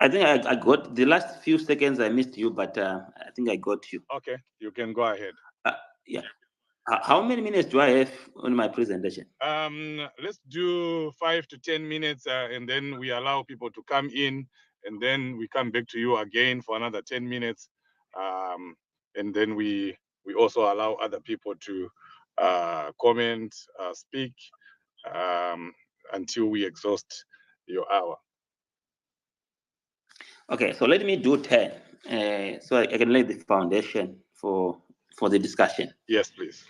I think I got the last few seconds. I missed you, but I think I got you. Okay, you can go ahead. Yeah. How many minutes do I have on my presentation? Let's do 5 to 10 minutes, and then we allow people to come in, and then we come back to you again for another 10 minutes, and then we also allow other people to comment, speak, until we exhaust your hour. Okay, so let me do 10, so I can lay the foundation for the discussion. Yes, please.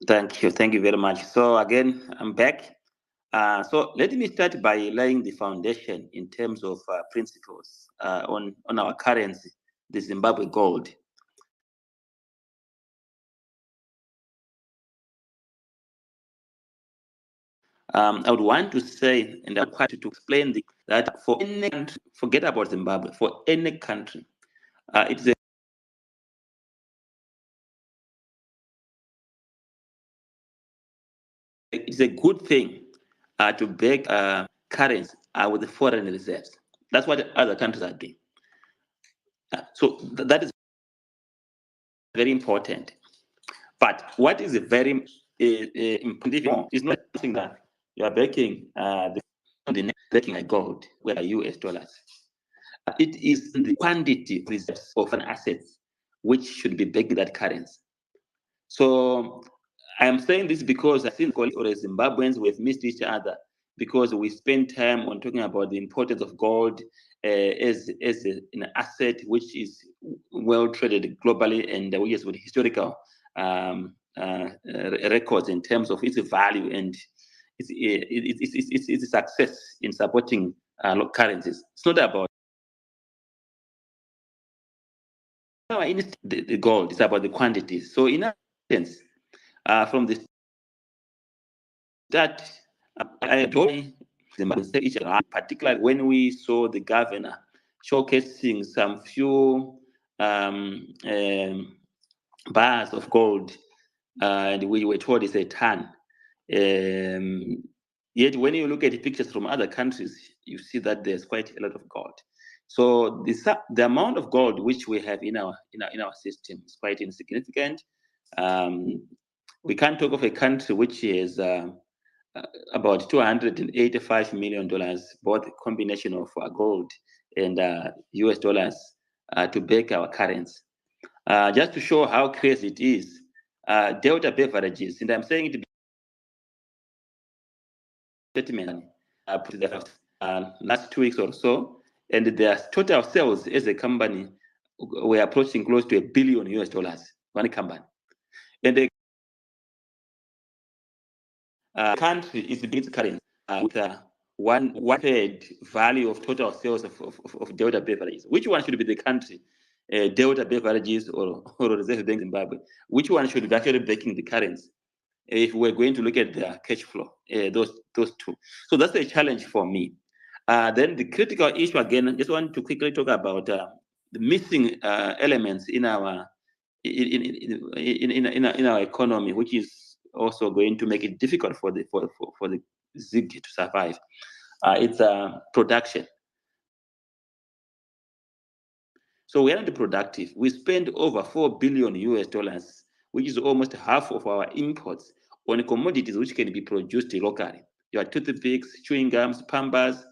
Thank you very much. So again, I'm back. So let me start by laying the foundation in terms of principles on our currency, the Zimbabwe gold. I would want to say, and I'm quite to explain that for any country, forget about Zimbabwe, for any country, it's a good thing to back currency with the foreign reserves. That's what other countries are doing. So that is very important. But what is very important is not something that you are backing the backing a gold, where US dollars. It is the quantity reserves of an asset which should be backed that currency. So I'm saying this because I think all Zimbabweans, we've missed each other because we spend time on talking about the importance of gold as an asset which is well traded globally and which is with historical records in terms of its value and its success in supporting local currencies. It's not about the gold, it's about the quantities. So in a sense, from the start, I told each other, particularly when we saw the governor showcasing some few bars of gold, and we were told it's a ton. Yet when you look at the pictures from other countries, you see that there's quite a lot of gold. So the amount of gold which we have in our system is quite insignificant. We can't talk of a country which is about $285 million, both a combination of gold and US dollars to back our currency. Just to show how crazy it is, Delta Beverages, and I'm saying it statement last 2 weeks or so, and their total sales as a company were approaching close to $1 billion US, one company. And the country is the biggest currency with one third value of total sales of Delta Beverages. Which one should be the country? Delta Beverages or Reserve Bank Zimbabwe? Which one should be actually backing the currency? If we're going to look at their cash flow, those two. So that's a challenge for me. Then the critical issue, again, I just want to quickly talk about the missing elements in our in our economy, which is also going to make it difficult for the ZiG to survive. It's production. So we are not productive. We spend over $4 billion US, which is almost half of our imports, on commodities which can be produced locally. Your toothpicks, chewing gums, pambas,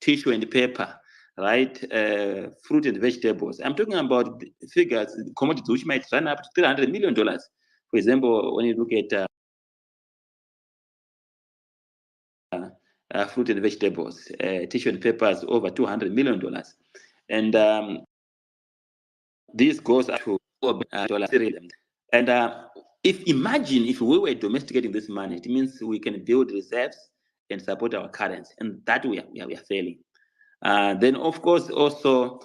tissue and paper, right? Fruit and vegetables. I'm talking about figures, commodities which might run up to $300 million. For example, when you look at fruit and vegetables, tissue and papers, over $200 million. And this goes up to $4 billion. And imagine if we were domesticating this money, it means we can build reserves and support our currency, and that we are failing. Then, of course, also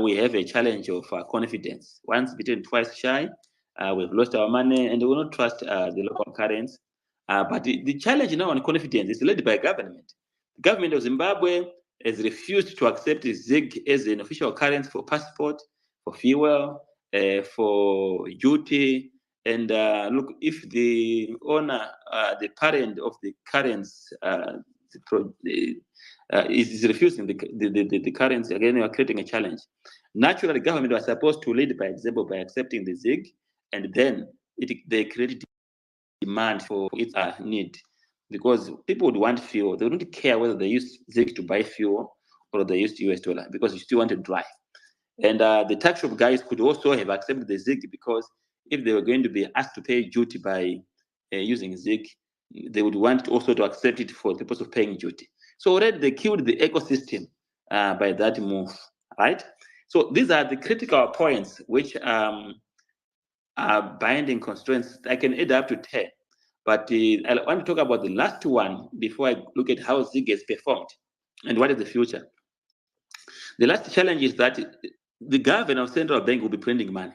we have a challenge of confidence. Once bitten, twice shy. We've lost our money, and we will not trust the local currency. But the challenge now on confidence is led by government. The government of Zimbabwe has refused to accept ZiG as an official currency for passport, for fuel, for duty. And look, if the owner, the parent of the currency is refusing the currency. Again, you are creating a challenge. Naturally, the government was supposed to lead by example by accepting the ZiG, and then they created demand for its need, because people would want fuel. They wouldn't care whether they use ZiG to buy fuel or they used US dollar, because you still want to drive. And the tax shop guys could also have accepted the ZiG, because if they were going to be asked to pay duty by using ZiG, they would want also to accept it for the purpose of paying duty. So already they killed the ecosystem by that move, right? So these are the critical points which are binding constraints. I can add up to 10, but I want to talk about the last one before I look at how ZiG has performed and what is the future. The last challenge is that the governor of central bank will be printing money.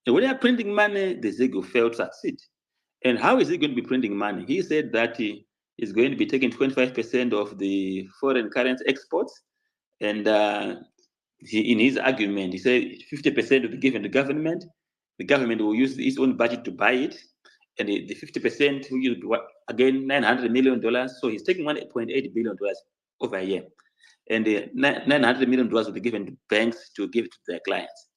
And when they are printing money, the ZiG will fail to succeed. And how is he going to be printing money? He said that he is going to be taking 25% of the foreign currency exports. And in his argument, he said 50% will be given to government. The government will use its own budget to buy it. And the 50% will be, again, $900 million. So he's taking $1.8 billion over a year. And the $900 million will be given to banks to give to their clients.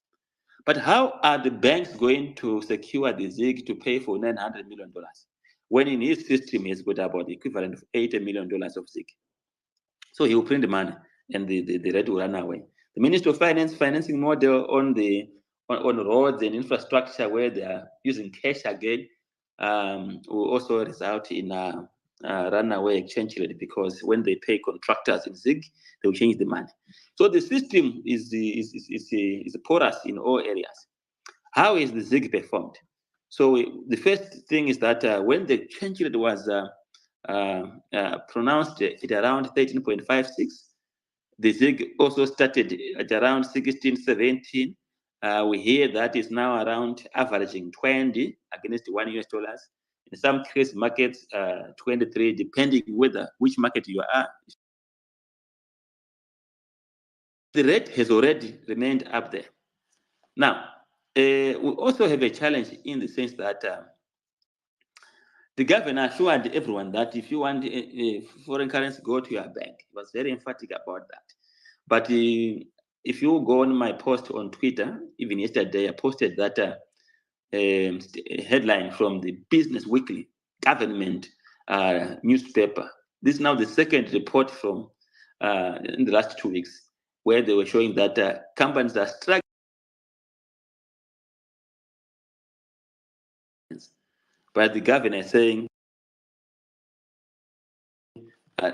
But how are the banks going to secure the ZiG to pay for $900 million when in his system he's got about the equivalent of $80 million of ZiG? So he will print the money and the rate will run away. The Ministry of Finance financing model on roads and infrastructure where they are using cash again will also result in a runaway exchange rate, because when they pay contractors in ZiG, they will change the money. So the system is porous in all areas. How is the ZiG performed? So the first thing is that when the exchange rate was pronounced at around 13.56, the ZiG also started at around 16, 17. We hear that is now around averaging 20 against $1 US. In some case markets, 23, depending which market you are. The rate has already remained up there. Now, we also have a challenge in the sense that the governor assured everyone that if you want foreign currency, go to your bank. He was very emphatic about that. But if you go on my post on Twitter, even yesterday, I posted that headline from the Business Weekly government newspaper. This is now the second report from in the last 2 weeks, where they were showing that companies are struggling. But the governor saying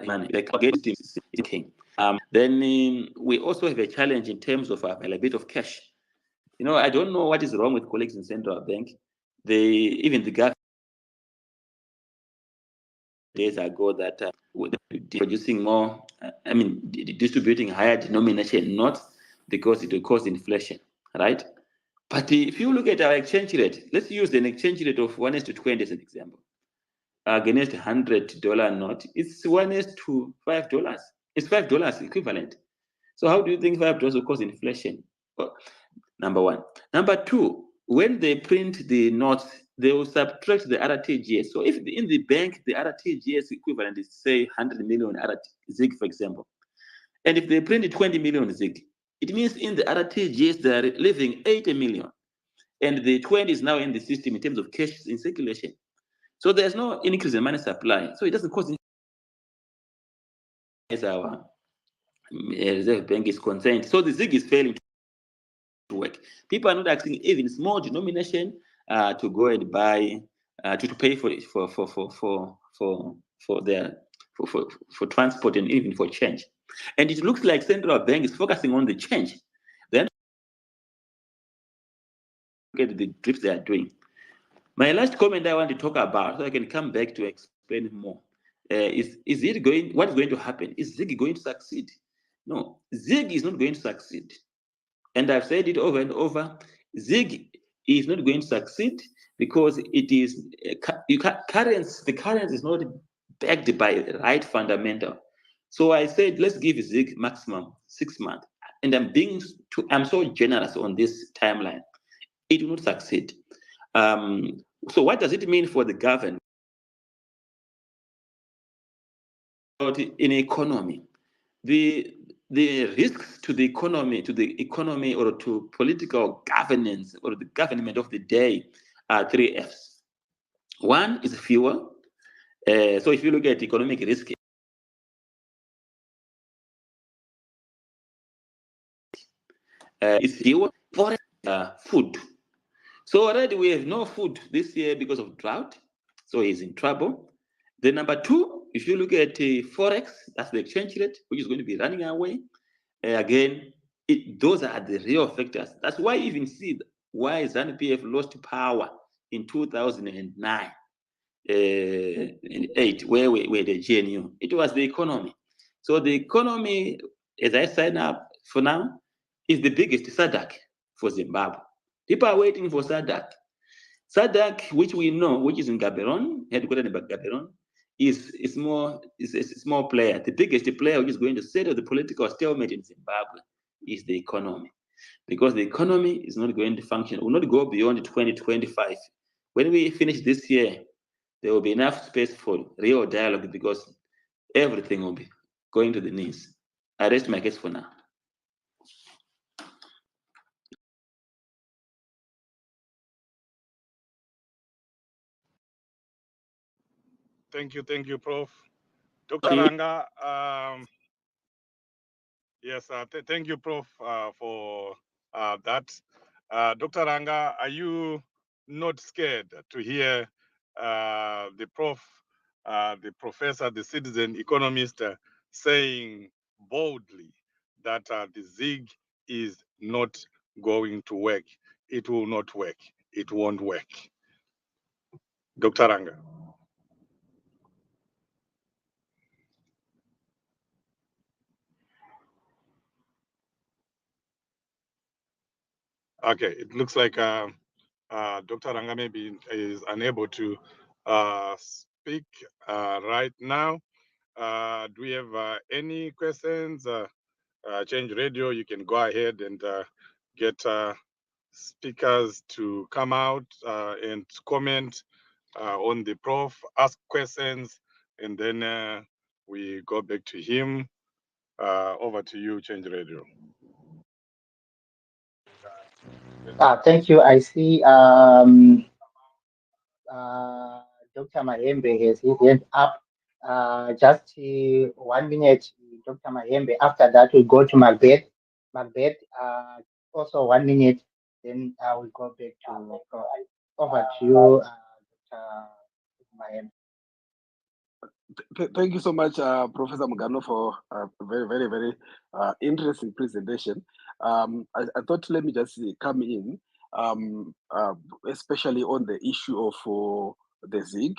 money, then we also have a challenge in terms of availability of cash. You know, I don't know what is wrong with colleagues in central bank. Even the government days ago that producing more, distributing higher denomination notes because it will cause inflation, right? But if you look at our exchange rate, let's use an exchange rate of 1:20 as an example. Against $100 note, it's $1:5. It's $5 equivalent. So how do you think $5 will cause inflation? Well, number one. Number two, when they print the notes, they will subtract the RTGS. So if in the bank, the RTGS equivalent is, say, 100 million ZiG, for example, and if they print 20 million ZiG, it means in the RTGS, they are leaving 80 million. And the 20 is now in the system in terms of cash in circulation. So there's no increase in money supply. So it doesn't cause as our Reserve Bank is concerned. So the ZiG is failing to work. People are not asking even small denomination to go and buy to pay for transport and even for change. And it looks like central bank is focusing on the change. Then look at the drips they are doing. My last comment I want to talk about, so I can come back to explain more, is it going? What is going to happen? Is ZiG going to succeed? No, ZiG is not going to succeed. And I've said it over and over. ZiG is not going to succeed because it is the currency is not backed by the right fundamental. So I said, let's give ZiG maximum 6 months. And I'm so generous on this timeline. It will not succeed. So what does it mean for the government? in economy, the risks to the economy or to political governance or the government of the day are three F's. One is fuel. So if you look at economic risk, it's fuel, forex, food. So already we have no food this year because of drought. So he's in trouble. Then number two, if you look at forex, that's the exchange rate, which is going to be running away. Again, those are the real factors. That's why you even see why ZANU-PF lost power in 2009, in 8, where we had the GNU. It was the economy. So the economy, as I sign up for now, is the biggest SADC for Zimbabwe. People are waiting for SADC. SADC, which we know, which is in Gaborone, headquartered in Gaborone, is a small player. The biggest player which is going to settle the political stalemate in Zimbabwe is the economy. Because the economy is not going to function, will not go beyond 2025. When we finish this year, there will be enough space for real dialogue because everything will be going to the knees. I rest my case for now. Thank you, Prof. Dr. Ranga, yes, thank you, Prof, for that. Dr. Ranga, are you not scared to hear the professor, the citizen economist saying boldly that the ZiG is not going to work? It will not work. It won't work. Dr. Ranga. Okay, it looks like Dr. Ranga maybe is unable to speak right now. Do we have any questions? Change Radio, you can go ahead and get speakers to come out and comment on the prof, ask questions, and then we go back to him. Over to you, Change Radio. Thank you. I see Dr. Mahembe has his hand up. Just 1 minute, Dr. Mahembe. After that, we go to Macbeth. Macbeth, also 1 minute. Then I will go back to over to you, Dr. Mahembe. Thank you so much, Professor Mugano, for a very interesting presentation. I thought let me just come in, especially on the issue of the ZiG.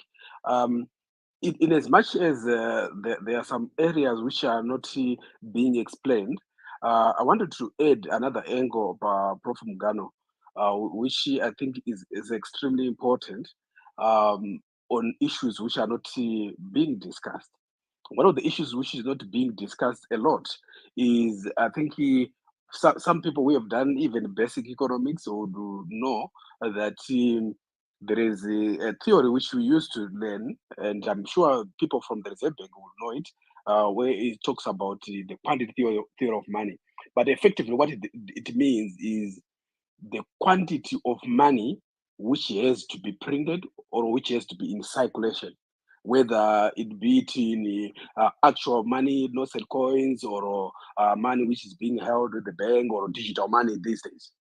In as much as there are some areas which are not being explained, I wanted to add another angle of Prof. Mugano, which I think is extremely important. On issues which are not being discussed. One of the issues which is not being discussed a lot is, I think, some people who have done even basic economics would know that there is a theory which we used to learn, and I'm sure people from the Reserve Bank will know it, where it talks about the quantity theory of money. But effectively, what it means is the quantity of money which has to be printed or which has to be in circulation, whether it be it in actual money, notes and coins, or money which is being held at the bank, or digital money these days.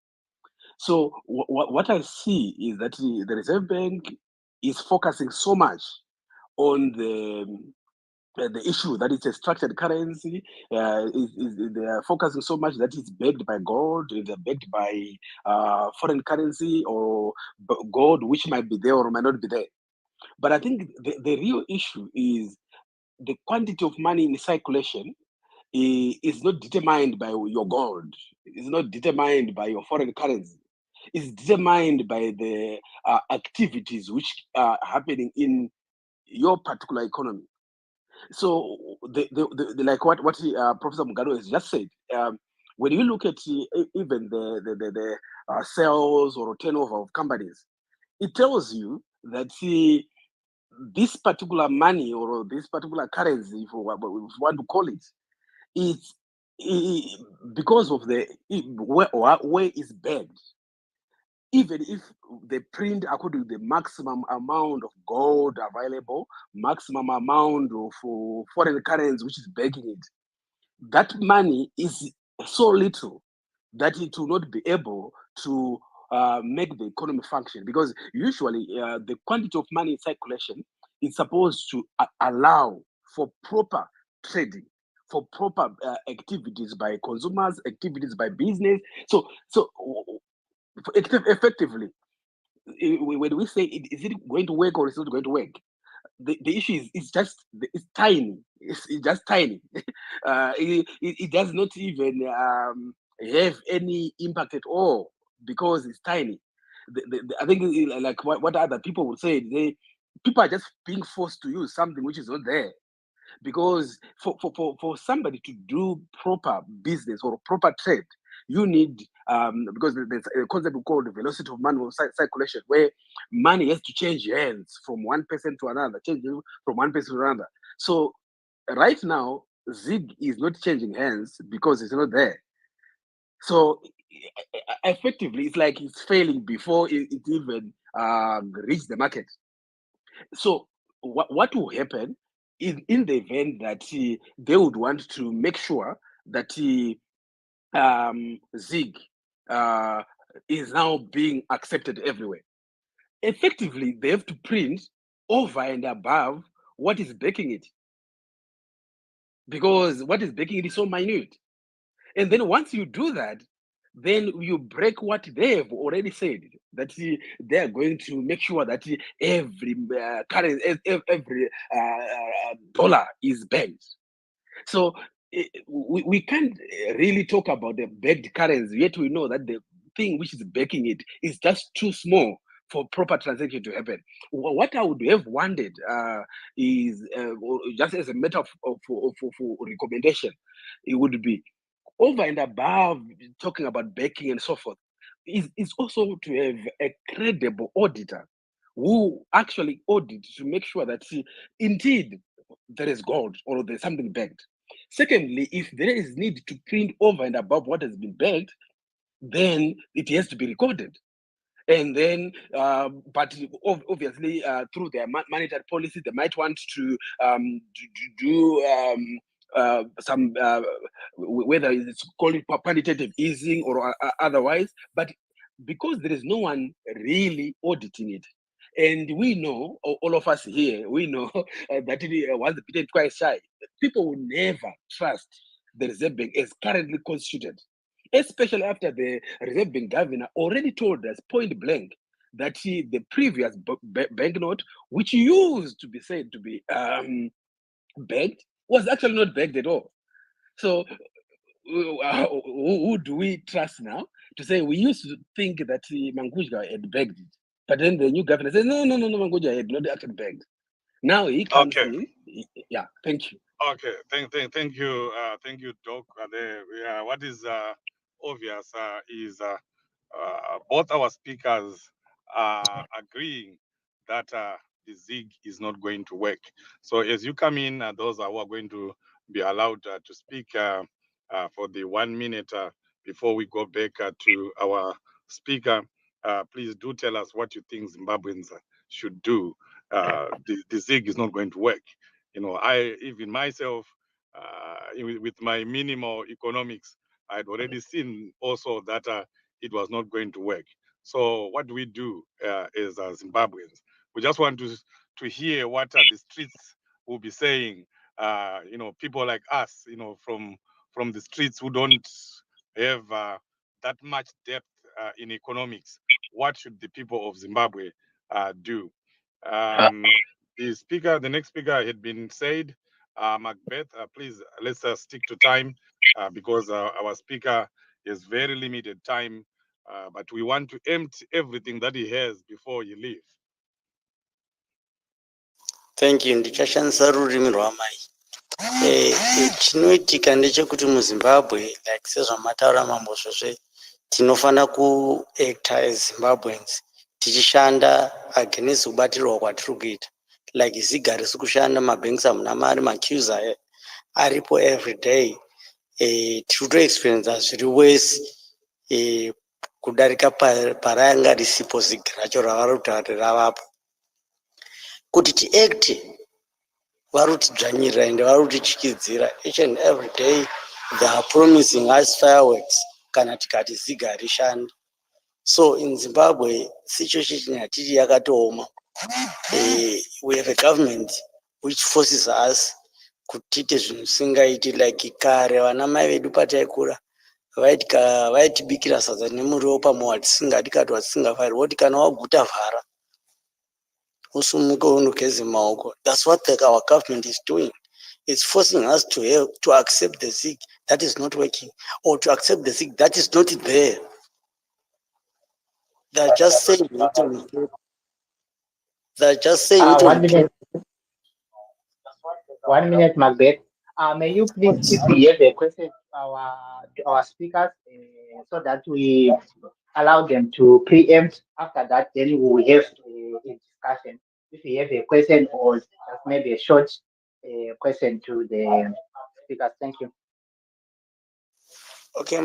So what I see is that the Reserve Bank is focusing so much on the issue that it's a structured currency, they are focusing so much that it's backed by gold, they're backed by foreign currency or gold, which might be there or might not be there. But I think the real issue is the quantity of money in circulation is not determined by your gold, it's not determined by your foreign currency. It's determined by the activities which are happening in your particular economy. So, like what Professor Mugano has just said, when you look at even the sales or turnover of companies, it tells you that this particular money or this particular currency, if you want to call it, it's because of the where it's backed. Even if they print according to the maximum amount of gold available, maximum amount of foreign currency which is backing it, that money is so little that it will not be able to make the economy function, because usually the quantity of money in circulation is supposed to allow for proper trading, for proper activities by consumers, activities by business. So effectively, when we say is it going to work or is it not going to work, the issue is it's tiny. It's just tiny. It does not even have any impact at all because it's tiny. I think like what other people would say, people are just being forced to use something which is not there. Because for somebody to do proper business or proper trade, you need because there's a concept called the velocity of money circulation, where money has to change hands from one person to another, change from one person to another. So right now, ZiG is not changing hands because it's not there. So effectively, it's like it's failing before it even reached the market. So what will happen in the event that they would want to make sure that ZiG is now being accepted everywhere? Effectively, they have to print over and above what is backing it, because what is backing it is so minute. And then once you do that, then you break what they have already said, that they are going to make sure that every currency, every dollar is backed. So we can't really talk about the backed currency, yet we know that the thing which is backing it is just too small for proper transaction to happen. What I would have wanted is just as a matter of recommendation, it would be over and above talking about backing and so forth, is also to have a credible auditor who actually audit to make sure that indeed there is gold or there's something backed. Secondly, if there is need to print over and above what has been backed, then it has to be recorded. And then, but obviously, through their monetary policy, they might want to do some, whether it's called quantitative easing or otherwise, but because there is no one really auditing it. And we know, all of us here, we know that once the bitten twice shy, people will never trust the Reserve Bank as currently constituted, especially after the Reserve Bank governor already told us point blank that the previous banknote, which used to be said to be backed, was actually not backed at all. So who do we trust now to say? We used to think that Mangujwa had backed it, but then the new governor says, no, Mangujwa had not actually backed. Now he comes in. Yeah, thank you. Okay, thank you, Doc. What is obvious is both our speakers are agreeing that the ZiG is not going to work. So as you come in, those who are going to be allowed to speak for the 1 minute before we go back to our speaker, please do tell us what you think Zimbabweans should do. The ZiG is not going to work. You know, I even myself, with my minimal economics, I had already seen also that it was not going to work. So what do we do as Zimbabweans? We just want to hear what the streets will be saying. You know, people like us, you know, from the streets who don't have that much depth in economics. What should the people of Zimbabwe do? The next speaker had been said. Macbeth, please let's stick to time because our speaker has very limited time, but we want to empty everything that he has before he leaves. Thank you. Ndichashandisa rurimi rwamai. Chinoitika ndechekuti muZimbabwe, like sezvamataura mambozvozve, tinofana kuacta as Zimbabweans tichishanda against kubatirwa kwatiri kuita. like ZiG harisi kushanda, mabanks hamuna mari, maqueues aripo every day. Tiri kutoexperience zviri worse kudarika paranga risipo ZiG racho ravari kutaura ravapo. Kuti tiacte vari kutidzvanyirira ende vari kutityisidzira. Each and every day they are promising us fireworks kana tikati ZiG harishandi. So in Zimbabwe situation yatiri yakatooma. We have a government which forces us kutite zvinhu zvisingaiti, like kare vana mai vedu pataikura vaitibikira sadza nemuriwo pamowa tisingadi kati watisingafari, voti kana waguta vhara usumuke unogeze maoko. That's what our government is doing. It's forcing us to accept the ZiG that is not working, or to accept the ZiG that is not there. They're just saying it. They're just saying it. 1 minute. 1 minute, Macbeth. May you please, if we have a question to our speakers, so that we allow them to preempt. After that, then we will have a discussion. If you have a question or just maybe a short question to the speakers. Thank you. Okay,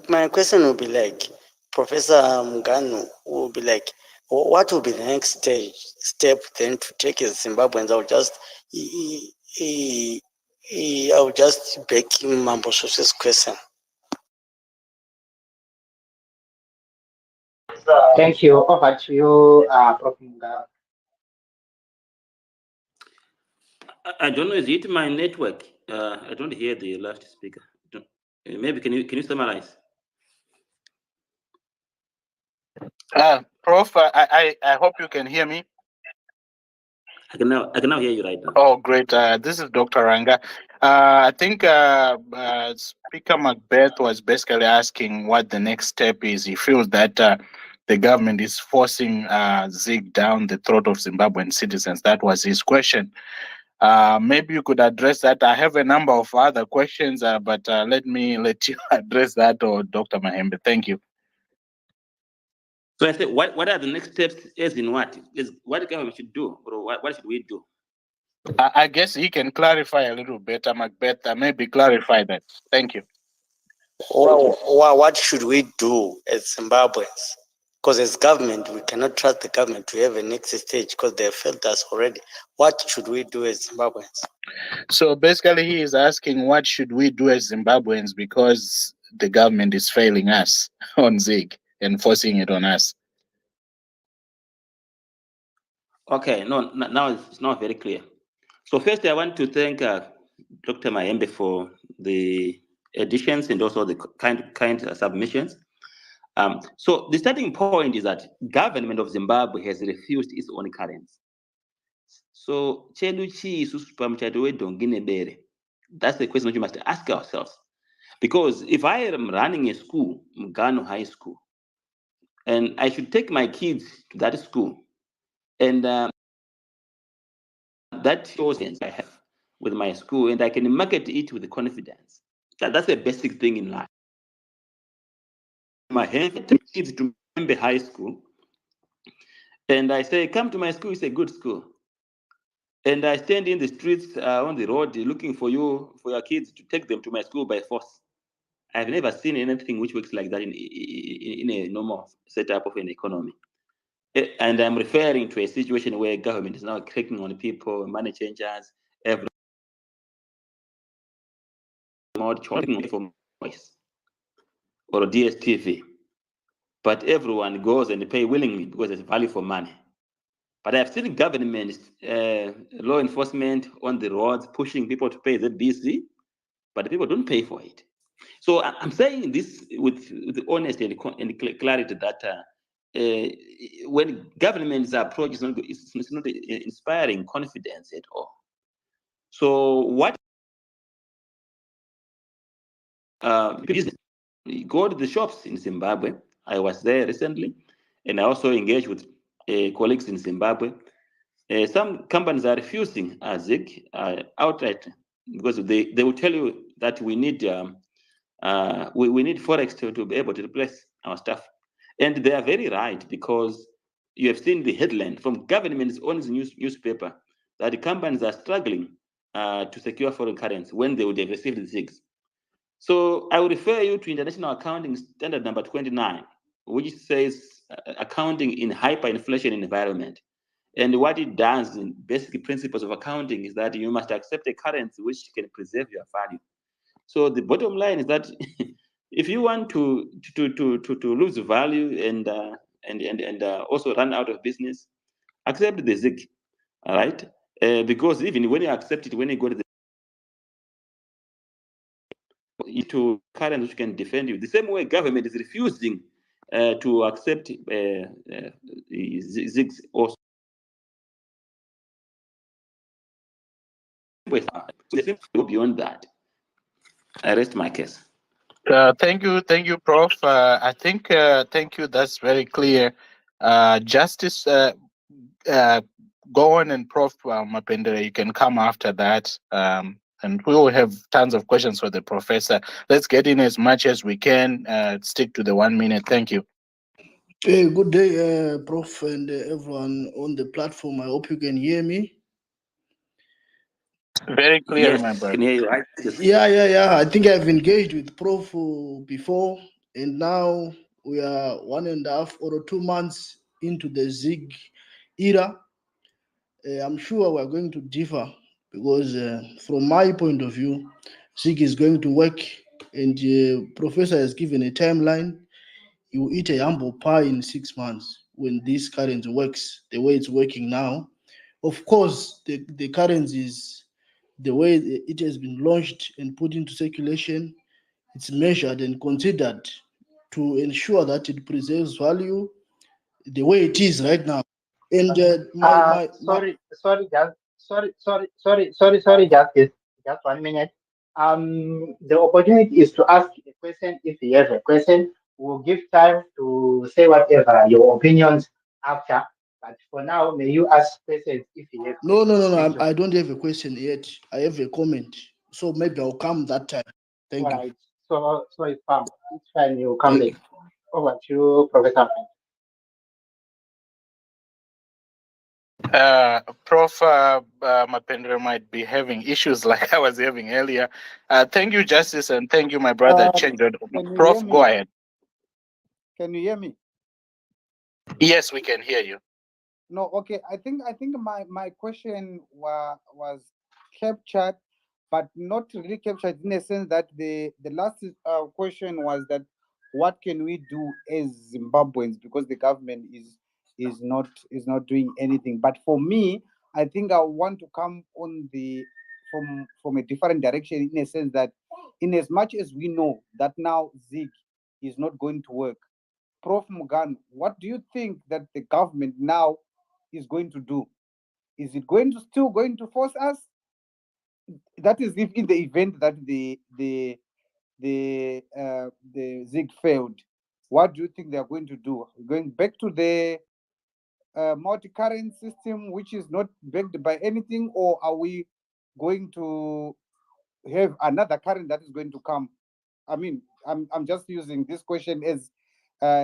my question will be like, Professor Muganu will be like, what will be the next step then to take as Zimbabweans? I'll just beg him Mambo Sose's question. Thank you. Over to you, Prof. Muganu. I don't know, is it my network? I don't hear the last speaker. Maybe can you summarize? Prof, I hope you can hear me. I can now hear you right now. Oh, great. This is Dr. Ranga. I think Speaker Macbeth was basically asking what the next step is. He feels that the government is forcing ZiG down the throat of Zimbabwean citizens. That was his question. Maybe you could address that. I have a number of other questions, but let you address that, or Dr. Mahembe. Thank you. So I said, what are the next steps? As in what? What the government should do, or what should we do? I guess he can clarify a little better, Macbeth. Maybe clarify that. Thank you. What should we do as Zimbabweans? Because as government, we cannot trust the government to have a next stage because they have failed us already. What should we do as Zimbabweans? So basically, he is asking what should we do as Zimbabweans because the government is failing us on ZiG and forcing it on us. Okay, no, now it's not very clear. So first, I want to thank Dr. Mahembe for the additions and also the kind submissions. So the starting point is that government of Zimbabwe has refused its own currency. So that's the question that you must ask ourselves. Because if I am running a school, Mugano High School, and I should take my kids to that school, and that shows I have with my school, and I can market it with confidence. That's the basic thing in life. My hand kids to Membe High School, and I say, come to my school, it's a good school. And I stand in the streets on the road looking for your kids to take them to my school by force. I've never seen anything which works like that in a normal setup of an economy. And I'm referring to a situation where government is now cracking on people, money changers, every more charging for voice or DSTV. But everyone goes and pay willingly because there's value for money. But I've seen government, law enforcement on the roads pushing people to pay ZBC, but people don't pay for it. So I'm saying this with honesty and clarity that when government's approach is not inspiring confidence at all. So what go to the shops in Zimbabwe. I was there recently, and I also engaged with colleagues in Zimbabwe. Some companies are refusing ZiG outright because they will tell you that we need we need Forex to be able to replace our stuff. And they are very right, because you have seen the headline from government's own newspaper that the companies are struggling to secure foreign currency when they would have received the ZiGs. So I would refer you to International Accounting Standard number 29, which says accounting in hyperinflation environment. And what it does in basic principles of accounting is that you must accept a currency which can preserve your value. So the bottom line is that if you want to lose value and also run out of business, accept the ZiG, all right? Because even when you accept it, when you go to the into currency which can defend you, the same way government is refusing to accept ZiGs also. Go beyond that. I rest my case. Thank you, Prof. I think thank you. That's very clear. Justice, go on, and Prof. Mapendere, you can come after that. And we will have tons of questions for the professor. Let's get in as much as we can. Stick to the 1 minute. Thank you. Hey, good day, Prof, and everyone on the platform. I hope you can hear me. Very clear, Yes, my brother. can hear you, right? Yeah. I think I've engaged with Prof before, and now we are 1.5 or 2 months into the ZiG era. I'm sure we're going to differ because from my point of view, ZiG is going to work, and Professor has given a timeline. You eat a humble pie in 6 months when this currency works the way it's working now. Of course, the currency is the way it has been launched and put into circulation. It's measured and considered to ensure that it preserves value the way it is right now. And Sorry, just 1 minute. The opportunity is to ask a question. If you have a question, we'll give time to say whatever your opinions after. But for now, may you ask questions if you have. No. I don't have a question yet. I have a comment. So maybe I'll come that time. Thank you. All right. So it's fine. It's fine. You come later. Over to you, Professor. Prof. Mapendere might be having issues like I was having earlier. Thank you, Justice, and thank you, my brother. Prof, go ahead. Can you hear me? Yes, we can hear you. No, okay. I think my question was captured, but not really captured in a sense that the last question was that what can we do as Zimbabweans, because the government is not doing anything. But for me, I think I want to come on from a different direction, in a sense that in as much as we know that now ZiG is not going to work, Prof. Mugan, what do you think that the government now is going to do? Is it still going to force us? That is, if in the event that the ZiG failed, what do you think they are going to do? Going back to the multi-current system, which is not backed by anything, or are we going to have another current that is going to come? I mean, I'm just using this question as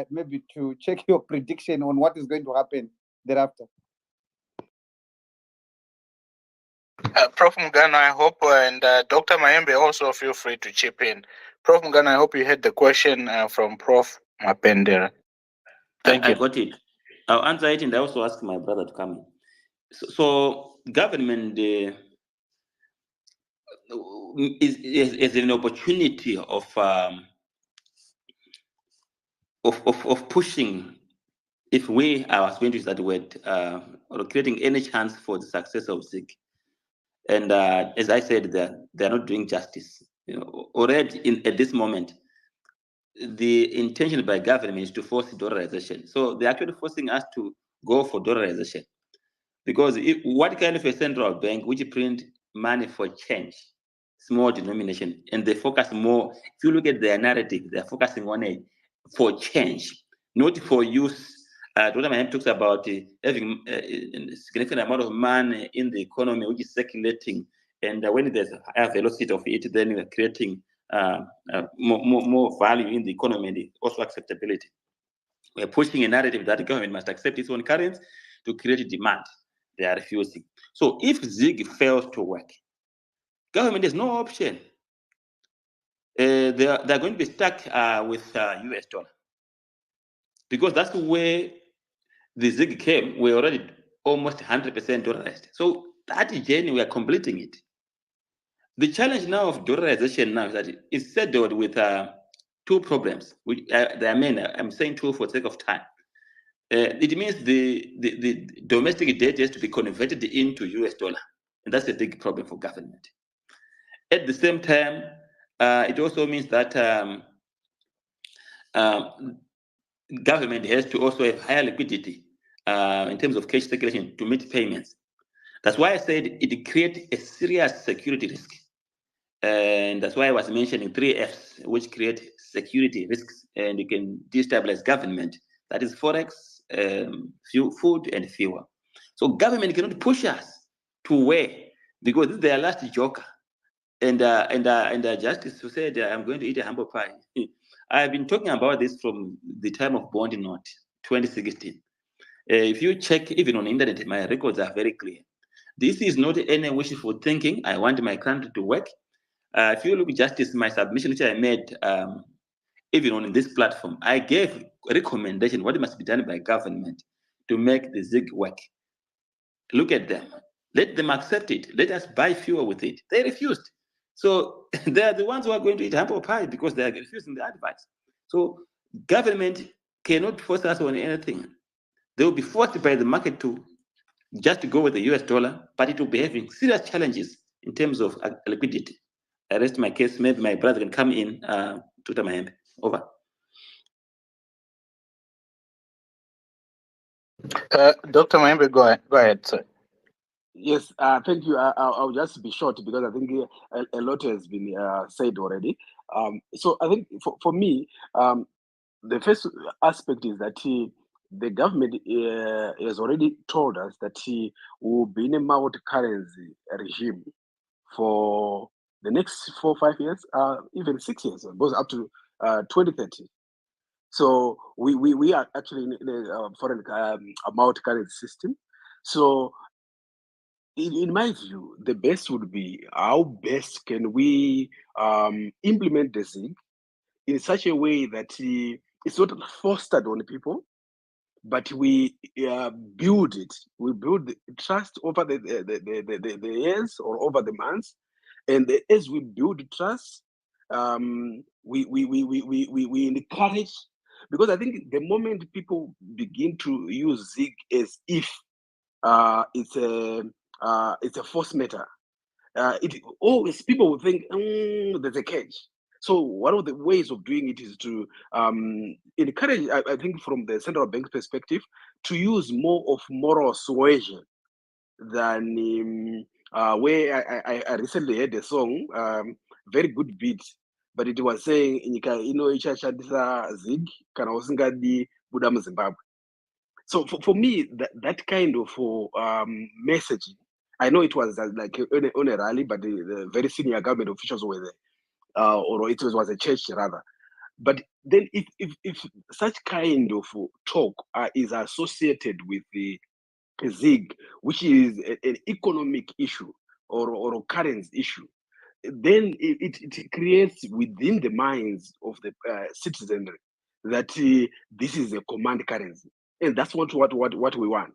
maybe to check your prediction on what is going to happen thereafter. Prof. Mugana, I hope, and Dr. Mayembe also feel free to chip in. Prof. Mugana, I hope you heard the question from Prof. Mapendere. Thank you. I got it. I'll answer it, and I also ask my brother to come in. So government is an opportunity of pushing, if I was going to use that word, or creating any chance for the success of ZiG. And as I said, they're not doing justice. Already at this moment, the intention by government is to force dollarization. So they're actually forcing us to go for dollarization. Because what kind of a central bank which print money for change, small denomination, and they focus more, if you look at their narrative, they're focusing on it for change, not for use. Dr. Mahem talks about having a significant amount of money in the economy which is circulating, and when there's a higher velocity of it, then we're creating more value in the economy and also acceptability. We're pushing a narrative that the government must accept its own currency to create demand. They are refusing. So if ZiG fails to work, government has no option. They're going to be stuck with US dollar, because that's where the ZiG came. We're already almost 100% dollarized. So that journey, we are completing it. The challenge now of dollarization now is that it's settled with two problems. Which there are many. I'm saying two for the sake of time. It means the domestic debt has to be converted into US dollar, and that's a big problem for government. At the same time, it also means that government has to also have higher liquidity in terms of cash circulation to meet payments. That's why I said it creates a serious security risk. And that's why I was mentioning 3 F's, which create security risks, and you can destabilize government. That is forex, food, and fuel. So government cannot push us to where, because this is their last joker. And Justice said, I'm going to eat a humble pie. I've been talking about this from the time of bond note, 2016. If you check even on the internet, my records are very clear. This is not any wishful thinking. I want my country to work. If you look at Justice, my submission which I made, even on this platform, I gave a recommendation what must be done by government to make the ZiG work. Look at them. Let them accept it. Let us buy fuel with it. They refused. So they are the ones who are going to eat humble pie because they are refusing the advice. So government cannot force us on anything. They will be forced by the market to just go with the US dollar, but it will be having serious challenges in terms of liquidity. I rest my case. Maybe my brother can come in to Mahembe. Over. Dr. Mahembe, go ahead, sir. Yes, thank you. I'll just be short because I think a lot has been said already. So I think for me, the first aspect is that the government has already told us that he will be in a multi-currency regime for the next 4 or 5 years, even 6 years, goes up to 2030. So we are actually in a foreign multi-currency system. So in my view, the best would be how best can we implement the ZiG in such a way that it's not fostered on people, but we build it. We build the trust over the years or over the months, and as we build trust, we encourage, because I think the moment people begin to use ZiG as if it's a force matter, it always people will think there's a catch. So one of the ways of doing it is to encourage, I think from the central bank's perspective, to use more of moral suasion than where I recently heard a song, very good beat, but it was saying nyika ino ichashandisa ZiG kana usingadi buda muZimbabwe. So for me, that kind of messaging, I know it was like on a rally, but the very senior government officials were there, or it was a church rather. But then if such kind of talk is associated with the ZiG, which is an economic issue or a currency issue, then it creates within the minds of the citizenry that this is a command currency, and that's what we want.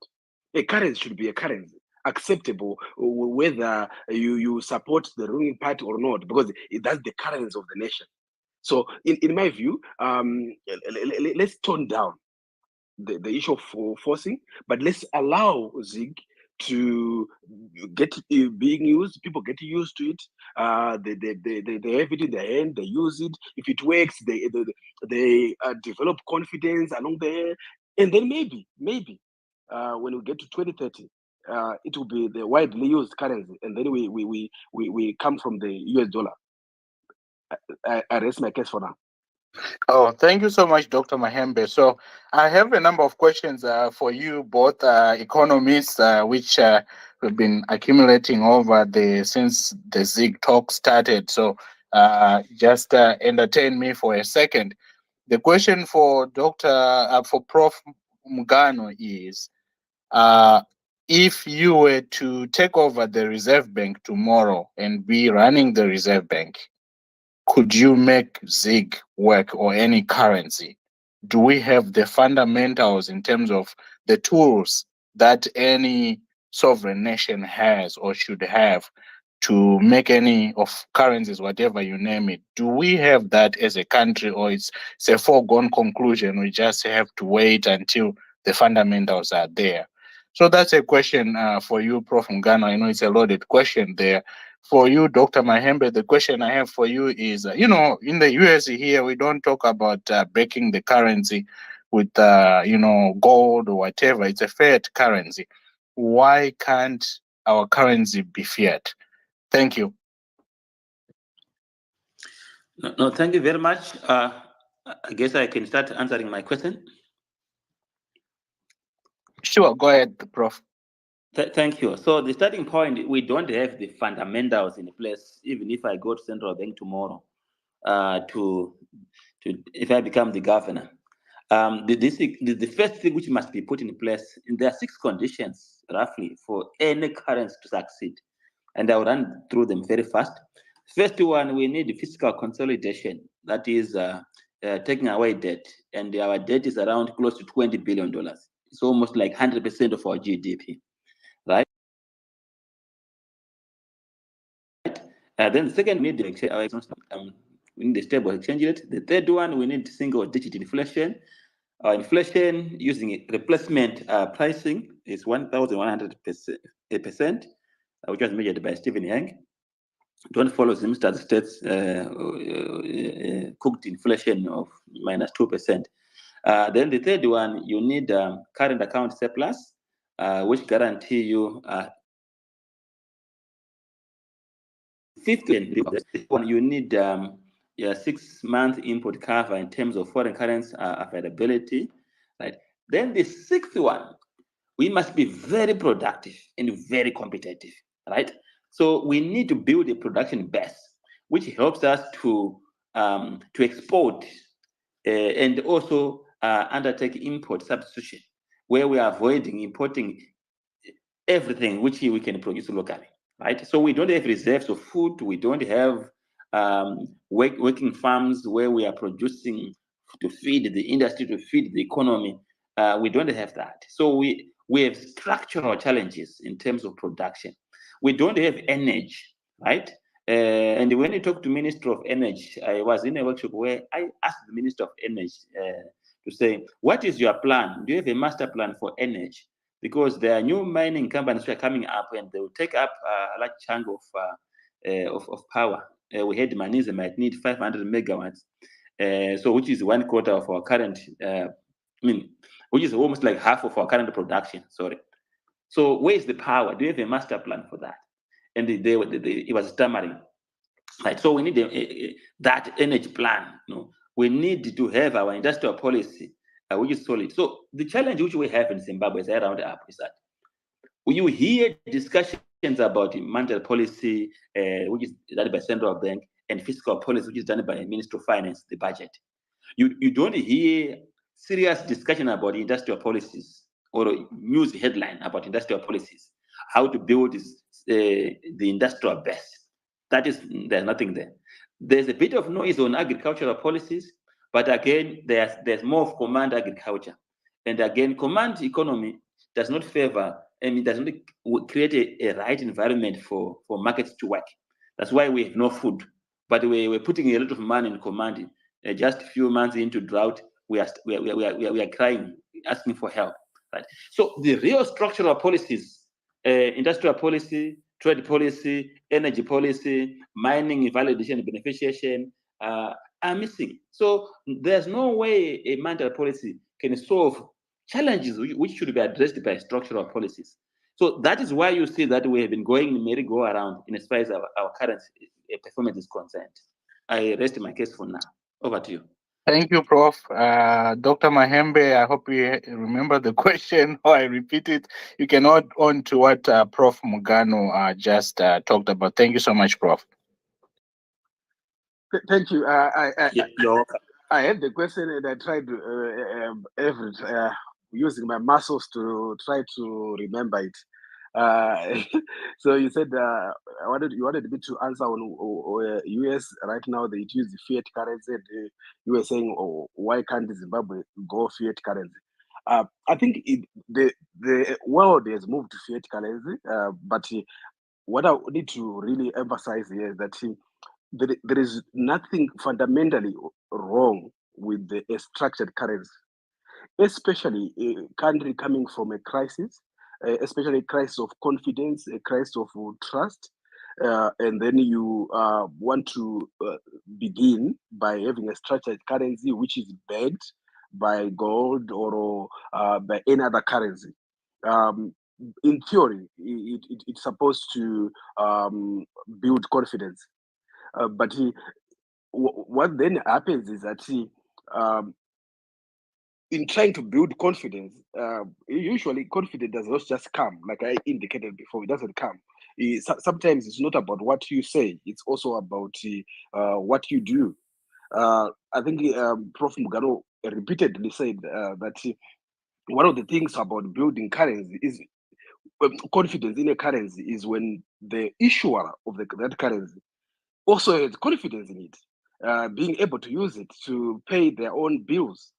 A currency should be a currency, acceptable whether you support the ruling party or not, because that's the currency of the nation. So in my view, let's tone down the issue of forcing, but let's allow ZiG to get being used. People get used to it. They have it in their hand. They use it. If it works, they develop confidence along there, and then maybe when we get to 2030, it will be the widely used currency, and then we come from the US dollar. I rest my case for now. Oh, thank you so much, Dr. Mahembe. So I have a number of questions for you, both economists, which have been accumulating over since the ZiG talk started. So just entertain me for a second. The question for for Prof. Mugano is, if you were to take over the Reserve Bank tomorrow and be running the Reserve Bank, could you make ZiG work or any currency? Do we have the fundamentals in terms of the tools that any sovereign nation has or should have to make any of currencies, whatever you name it? Do we have that as a country, or it's a foregone conclusion? We just have to wait until the fundamentals are there. So that's a question for you, Prof. Mugano. I know it's a loaded question there. For you, Dr. Mahembe, the question I have for you is, in the US here, we don't talk about backing the currency with, gold or whatever. It's a fiat currency. Why can't our currency be fiat? Thank you. No, thank you very much. I guess I can start answering my question. Sure, go ahead, Prof. Thank you. So the starting point, we don't have the fundamentals in place. Even if I go to central bank tomorrow, if I become the governor, the first thing which must be put in place, and there are 6 conditions roughly for any currency to succeed, and I'll run through them very fast. First one, we need fiscal consolidation. That is taking away debt, and our debt is around close to $20 billion. It's almost like 100% of our GDP. Right? Then the second, we need the stable exchange rate. The third one, we need single-digit inflation. Inflation using replacement pricing is 1,100%, which was measured by Stephen Yang. Don't follow Zimster States cooked inflation of -2%. Then the third one, you need current account surplus, which guarantee you fifth one, you need a 6-month import cover in terms of foreign currency availability, right? Then the 6th one, we must be very productive and very competitive, right? So we need to build a production base, which helps us to export and also undertake import substitution, where we are avoiding importing everything which we can produce locally, right? So we don't have reserves of food. We don't have working farms where we are producing to feed the industry, to feed the economy. We don't have that. So we have structural challenges in terms of production. We don't have energy, right? And when you talk to Minister of Energy, I was in a workshop where I asked the Minister of Energy to say, what is your plan? Do you have a master plan for energy? Because there are new mining companies who are coming up and they will take up a large chunk of power. We heard Manisa might need 500 megawatts, so which is 1/4 of our current, which is almost like half of our current production, sorry. So where is the power? Do you have a master plan for that? And it was stammering. Right, so we need that energy plan. We need to have our industrial policy, which is solid. So the challenge which we have in Zimbabwe, as I round up, is that when you hear discussions about monetary policy, which is done by central bank, and fiscal policy, which is done by Minister of Finance, the budget, you don't hear serious discussion about industrial policies or news headline about industrial policies, how to build the industrial base. There's nothing there. There's a bit of noise on agricultural policies, but again, there's more of command agriculture. And again, command economy does not favor, and it does not create a right environment for markets to work. That's why we have no food. But we're putting a lot of money in command. Just a few months into drought, we are crying, asking for help. Right? So the real structural policies, industrial policy, trade policy, energy policy, mining, validation, and beneficiation are missing. So there's no way a monetary policy can solve challenges which should be addressed by structural policies. So that is why you see that we have been going merry-go-around in as far as our current performance is concerned. I rest my case for now. Over to you. Thank you, Prof. Dr. Mahembe, I hope you remember the question or I repeat it. You can add on to what Prof. Mugano just talked about. Thank you so much, Prof. Thank you. You're welcome. I had the question and I tried using my muscles to try to remember it. So you said you wanted me to answer on US right now. They use the fiat currency. And, you were saying, oh, why can't Zimbabwe go fiat currency? I think the world has moved to fiat currency, but what I need to really emphasize here is that there is nothing fundamentally wrong with a structured currency, especially a country coming from a crisis, especially a crisis of confidence, a crisis of trust. And then you want to begin by having a structured currency which is backed by gold or by any other currency. In theory, it's supposed to build confidence. But what then happens is that um, in trying to build confidence, usually confidence does not just come, like I indicated before, it doesn't come. Sometimes it's not about what you say, it's also about what you do. I think Prof. Mugaro repeatedly said that one of the things about building currency is confidence in a currency is when the issuer of that currency also has confidence in it, being able to use it to pay their own bills,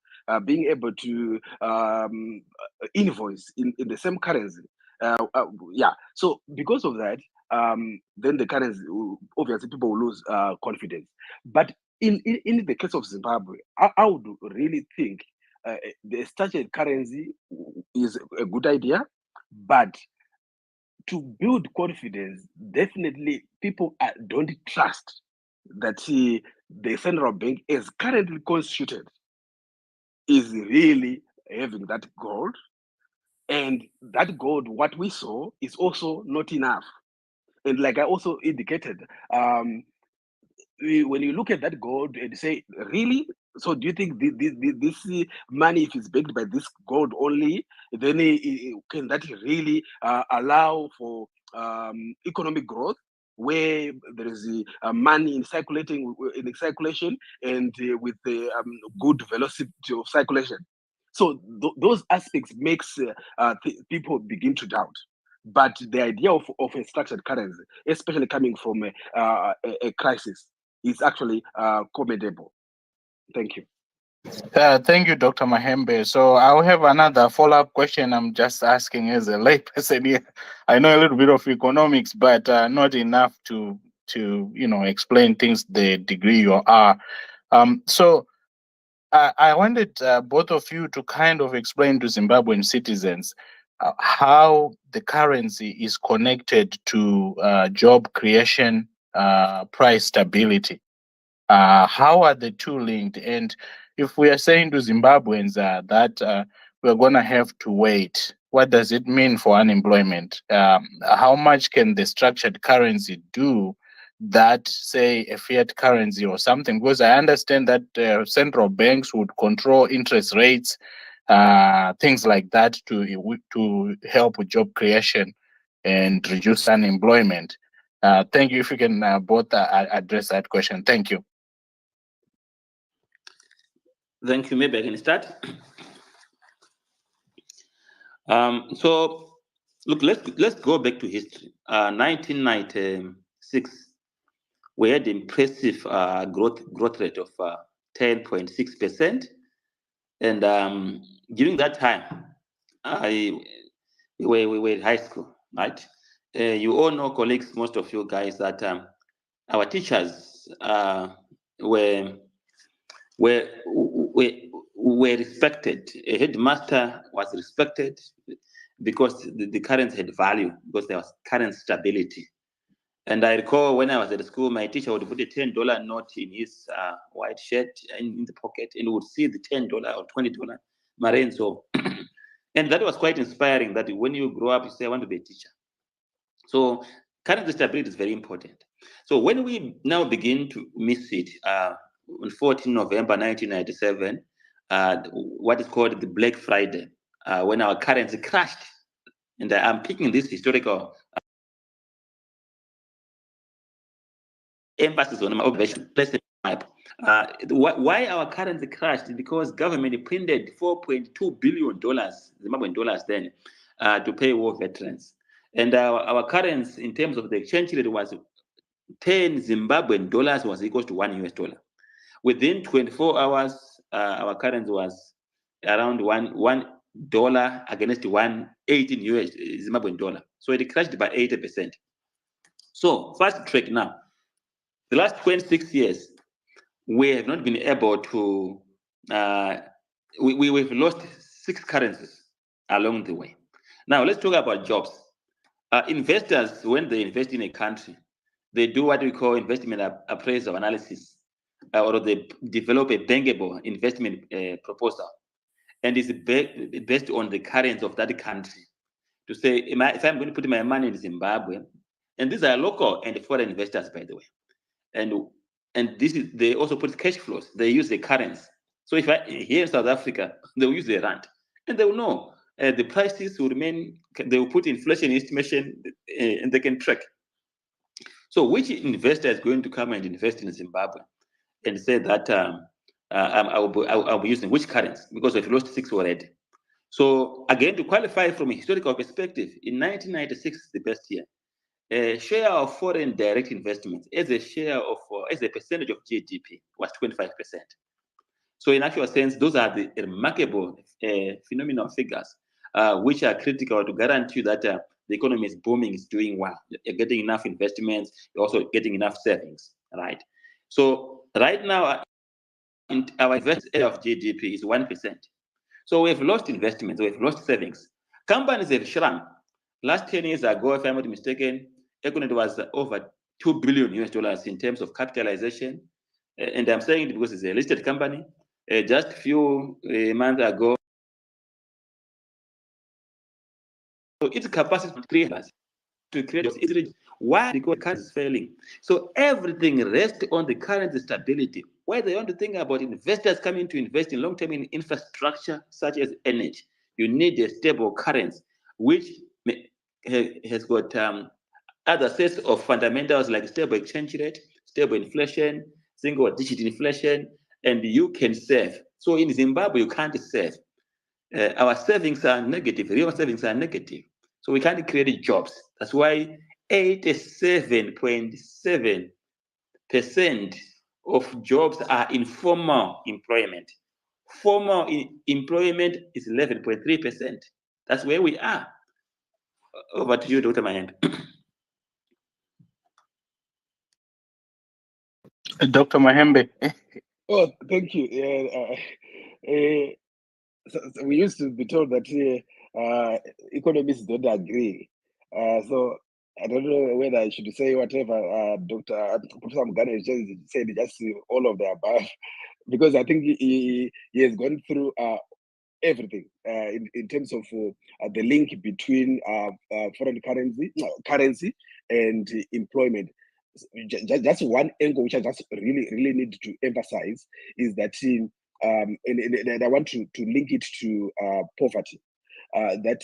being able to invoice in the same currency. Yeah, so because of that, then the currency, obviously people will lose confidence. But in the case of Zimbabwe, I would really think the structured currency is a good idea, but to build confidence, definitely people don't trust that the central bank, as currently constituted, is really having that gold. And that gold, what we saw, is also not enough. And like I also indicated, when you look at that gold and say, really? So do you think this money, if it's backed by this gold only, then can that really allow for economic growth, where there is money in circulation and with the good velocity of circulation? So those aspects makes people begin to doubt. But the idea of a structured currency, especially coming from a crisis, is actually commendable. Thank you. Thank you, Dr. Mahembe. So I'll have another follow-up question. I'm just asking as a layperson here. I know a little bit of economics, but not enough to explain things the degree you are. So I wanted both of you to kind of explain to Zimbabwean citizens how the currency is connected to job creation, price stability. How are the two linked? And if we are saying to Zimbabweans that we're going to have to wait, what does it mean for unemployment? How much can the structured currency do that, say, a fiat currency or something? Because I understand that central banks would control interest rates, things like that to help with job creation and reduce unemployment. Thank you. If you can both address that question. Thank you. Thank you. Maybe I can start. So, look, let's go back to history. 1996, we had impressive growth rate of 10.6%, and during that time, we were in high school, right? You all know, colleagues, most of you guys, that our teachers were respected. A headmaster was respected because the currency had value, because there was current stability. And I recall when I was at school, my teacher would put a $10 note in his white shirt in the pocket, and would see the $10 or $20 marine. So, and that was quite inspiring, that when you grow up, you say, I want to be a teacher. So currency stability is very important. So when we now begin to miss it, on 14 November 1997, what is called the Black Friday, when our currency crashed. And I'm picking this historical emphasis on my observation. Why our currency crashed? Because government printed $4.2 billion, Zimbabwean dollars then, to pay war veterans. And our currency in terms of the exchange rate was 10 Zimbabwean dollars was equal to $1. Within 24 hours, our currency was around $1 against 118 US Zimbabwean dollar. So it crashed by 80%. So fast track now. The last 26 years, we have not been able to, we've lost 6 currencies along the way. Now let's talk about jobs. Investors, when they invest in a country, they do what we call investment appraisal analysis, or they develop a bankable investment proposal. And it's based on the currency of that country to say, if I'm going to put my money in Zimbabwe, and these are local and foreign investors, by the way, and this is, they also put cash flows. They use the currency. So if here in South Africa, they will use the rand, and they will know the prices will remain. They will put inflation estimation, and they can track. So which investor is going to come and invest in Zimbabwe and say that I'll be using which currency because we've lost 6 already? So again, to qualify from a historical perspective, in 1996, the best year, share of foreign direct investments as a share of, as a percentage of GDP was 25%. So in actual sense, those are the remarkable phenomenal figures, which are critical to guarantee that the economy is booming, is doing well. You're getting enough investments, you're also getting enough savings, right? So right now, our investment of GDP is 1%. So we've lost investments, we've lost savings. Companies have shrunk. Last 10 years ago, if I'm not mistaken, Econet was over $2 billion US in terms of capitalization. And I'm saying it because it's a listed company. Just a few months ago, so its capacity to create easily. Why? Because the currency is failing. So everything rests on the currency stability. Why they want to think about investors coming to invest in long-term in infrastructure such as energy, you need a stable currency, which has got other sets of fundamentals like stable exchange rate, stable inflation, single-digit inflation, and you can save. So in Zimbabwe, you can't save. Our savings are negative, real savings are negative. So we can't create jobs. That's why 87.7% of jobs are informal employment. Formal employment is 11.3%. That's where we are. Over to you, Dr. Mahembe. Dr. Mahembe. Oh, thank you. So we used to be told that economists don't agree. So I don't know whether I should say whatever Professor Mugane just said, just all of the above, because I think he has gone through everything in terms of the link between foreign currency and employment. Just one angle which I just really need to emphasize is that and I want to link it to poverty. That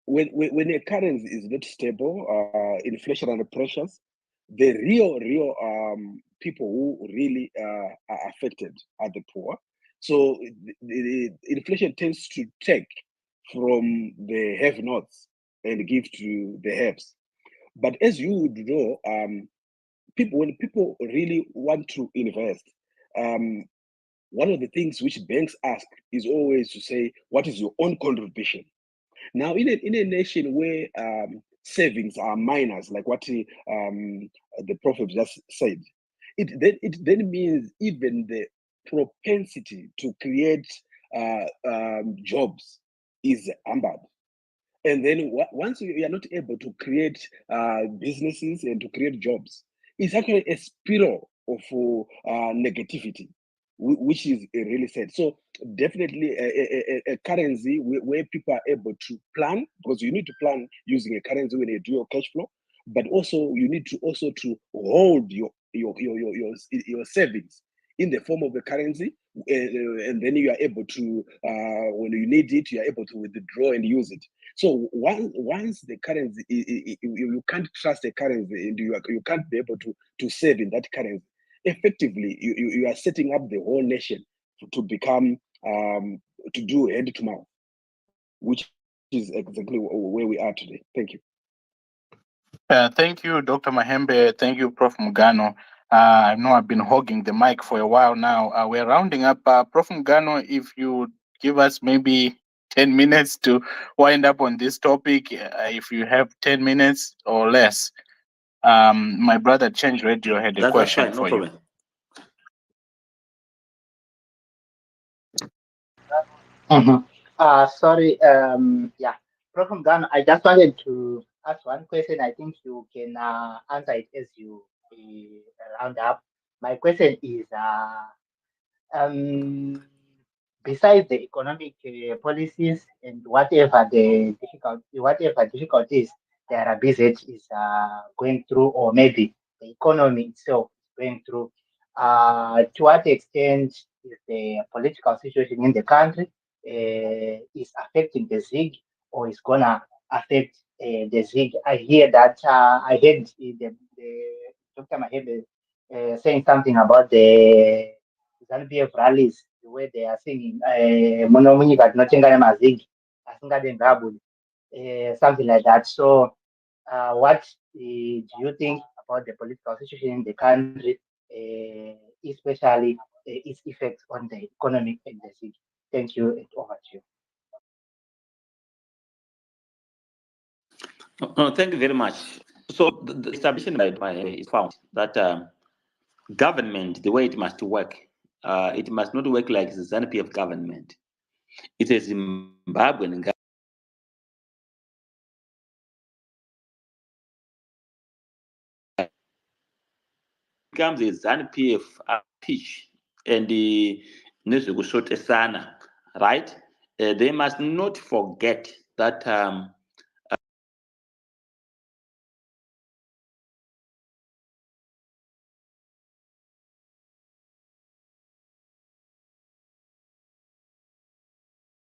when a currency is not stable, inflationary pressures, the real people who really are affected are the poor. So the inflation tends to take from the have-nots and give to the haves. But as you would know, when people really want to invest, one of the things which banks ask is always to say, what is your own contribution? Now, in a nation where savings are minors, like what the Prophet just said, it then means even the propensity to create jobs is hampered. And then once you are not able to create businesses and to create jobs, it's actually a spiral of negativity, which is really sad. So definitely a currency where people are able to plan, because you need to plan using a currency when you do your cash flow, but also you need to hold your savings in the form of a currency, and then you are able to, when you need it, you are able to withdraw and use it. So once the currency, you can't trust a currency, and you can't be able to save in that currency. Effectively, you are setting up the whole nation to become to do hand to mouth, which is exactly where we are today. Thank you. Thank you, Dr. Mahembe. Thank you, Prof. Mugano. I know I've been hogging the mic for a while now. We're rounding up. Prof. Mugano, if you give us maybe 10 minutes to wind up on this topic, if you have 10 minutes or less. My brother Change Radio had a question fine, no for you. problem. Sorry, yeah, Prof. Ghana, I just wanted to ask one question. I think you can answer it as you round up. My question is, um, besides the economic policies and whatever difficulties the RBZ is going through, or maybe the economy itself is going through, to what extent is the political situation in the country is affecting the ZiG, or is gonna affect the ZiG? I hear that I heard the Dr. Mahebe saying something about the ZANU-PF rallies, the way they are singing, Monomunyika tinotengana mazigi, asingade ngabuli, something like that. So, what do you think about the political situation in the country, especially its effects on the economic and the city? Thank you, and over to you. No, thank you very much. So the establishment by is found that government, the way it must work, it must not work like the ZANU-PF government. It is Zimbabwean government. Becomes a ZANU-PF pitch and the Nezugushot Sana, right? They must not forget that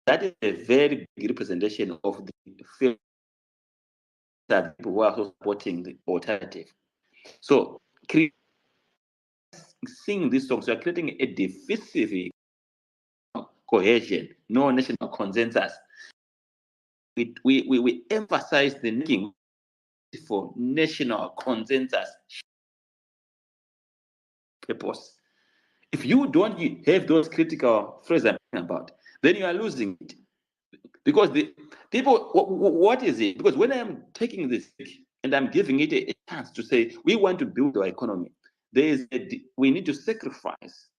that is a very big representation of the field that people who are supporting the alternative. So sing these songs, we are creating a divisive cohesion, no national consensus. We emphasize the need for national consensus purpose. If you don't have those critical phrases I'm talking about, then you are losing it. Because the people, what is it? Because when I'm taking this and I'm giving it a chance to say, we want to build our economy, we need to sacrifice.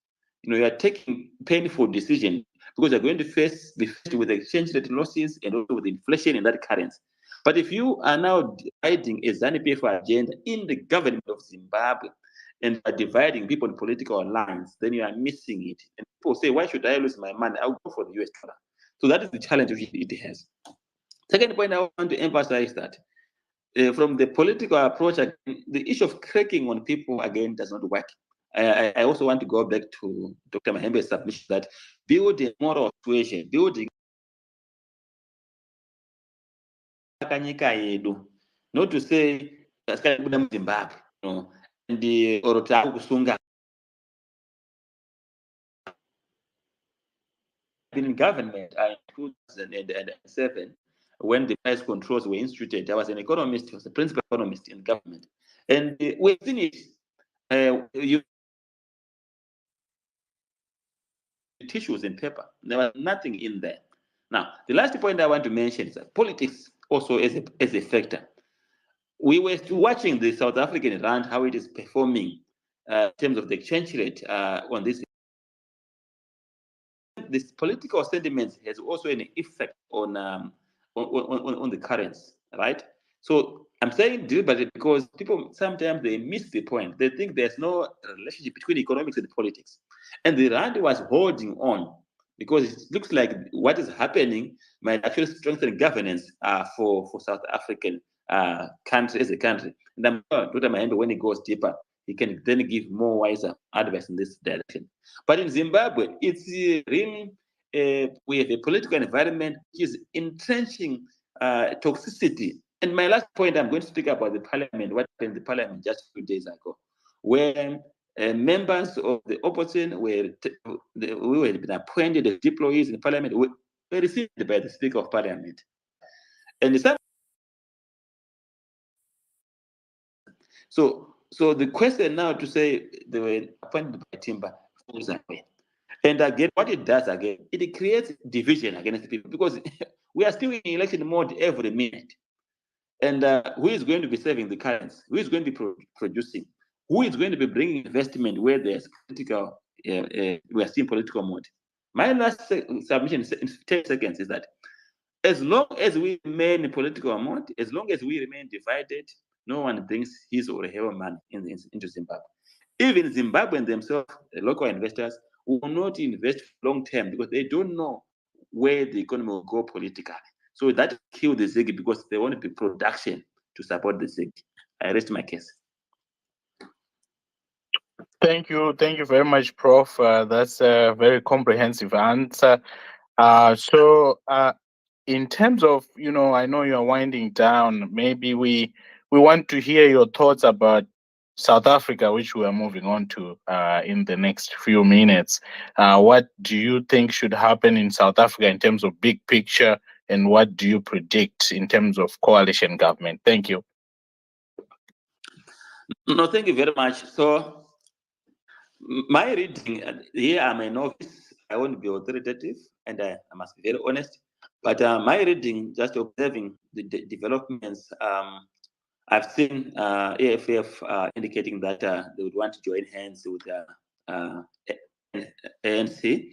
You are taking painful decisions because you're going to be faced with exchange rate losses and also with inflation in that currency. But if you are now dividing a ZANU-PF agenda in the government of Zimbabwe and are dividing people in political lines, then you are missing it. And people say, why should I lose my money? I'll go for the US dollar. So that is the challenge which it has. Second point I want to emphasize that from the political approach, the issue of cracking on people again does not work. I also want to go back to Dr. Mahembe's submission that building moral suasion, building not to say Zimbabwe, and the Kusunga been in government in 2007 when the price controls were instituted. I was an economist, I was a principal economist in government. And within it, you tissues and paper. There was nothing in there. Now, the last point I want to mention is that politics also as a factor. We were watching the South African rand, how it is performing in terms of the exchange rate on this. This political sentiment has also an effect on the currency, right? So I'm saying deliberately because people sometimes they miss the point. They think there's no relationship between economics and politics, and the rand was holding on because it looks like what is happening might actually strengthen governance for South African country as a country. And I'm sure Dr. Mahembe, when he goes deeper, he can then give more wiser advice in this direction. But in Zimbabwe, it's really we have a political environment which is entrenching toxicity. And my last point, I'm going to speak about the parliament, what happened in the parliament just a few days ago, where members of the opposition who had been appointed as employees in the parliament were received by the Speaker of Parliament. And some So the question now to say they were appointed by Timber falls away. And again, what it does again, it creates division against the people because we are still in election mode every minute. And who is going to be saving the currency? Who is going to be producing? Who is going to be bringing investment where there's political, we are seeing political mode? My last submission in 10 seconds is that as long as we remain in political mode, as long as we remain divided, no one brings his or her money into Zimbabwe. Even Zimbabweans themselves, the local investors, will not invest long term because they don't know where the economy will go politically. So that killed the ZiG because they want to be production to support the ZiG. I rest my case. Thank you very much, Prof. That's a very comprehensive answer. In terms of, I know you're winding down. Maybe we want to hear your thoughts about South Africa, which we are moving on to in the next few minutes. What do you think should happen in South Africa in terms of big picture, and what do you predict in terms of coalition government? Thank you. No, thank you very much. So my reading, here I'm a novice, I won't be authoritative, and I must be very honest. But my reading, just observing the developments, I've seen AFF indicating that they would want to join hands with ANC,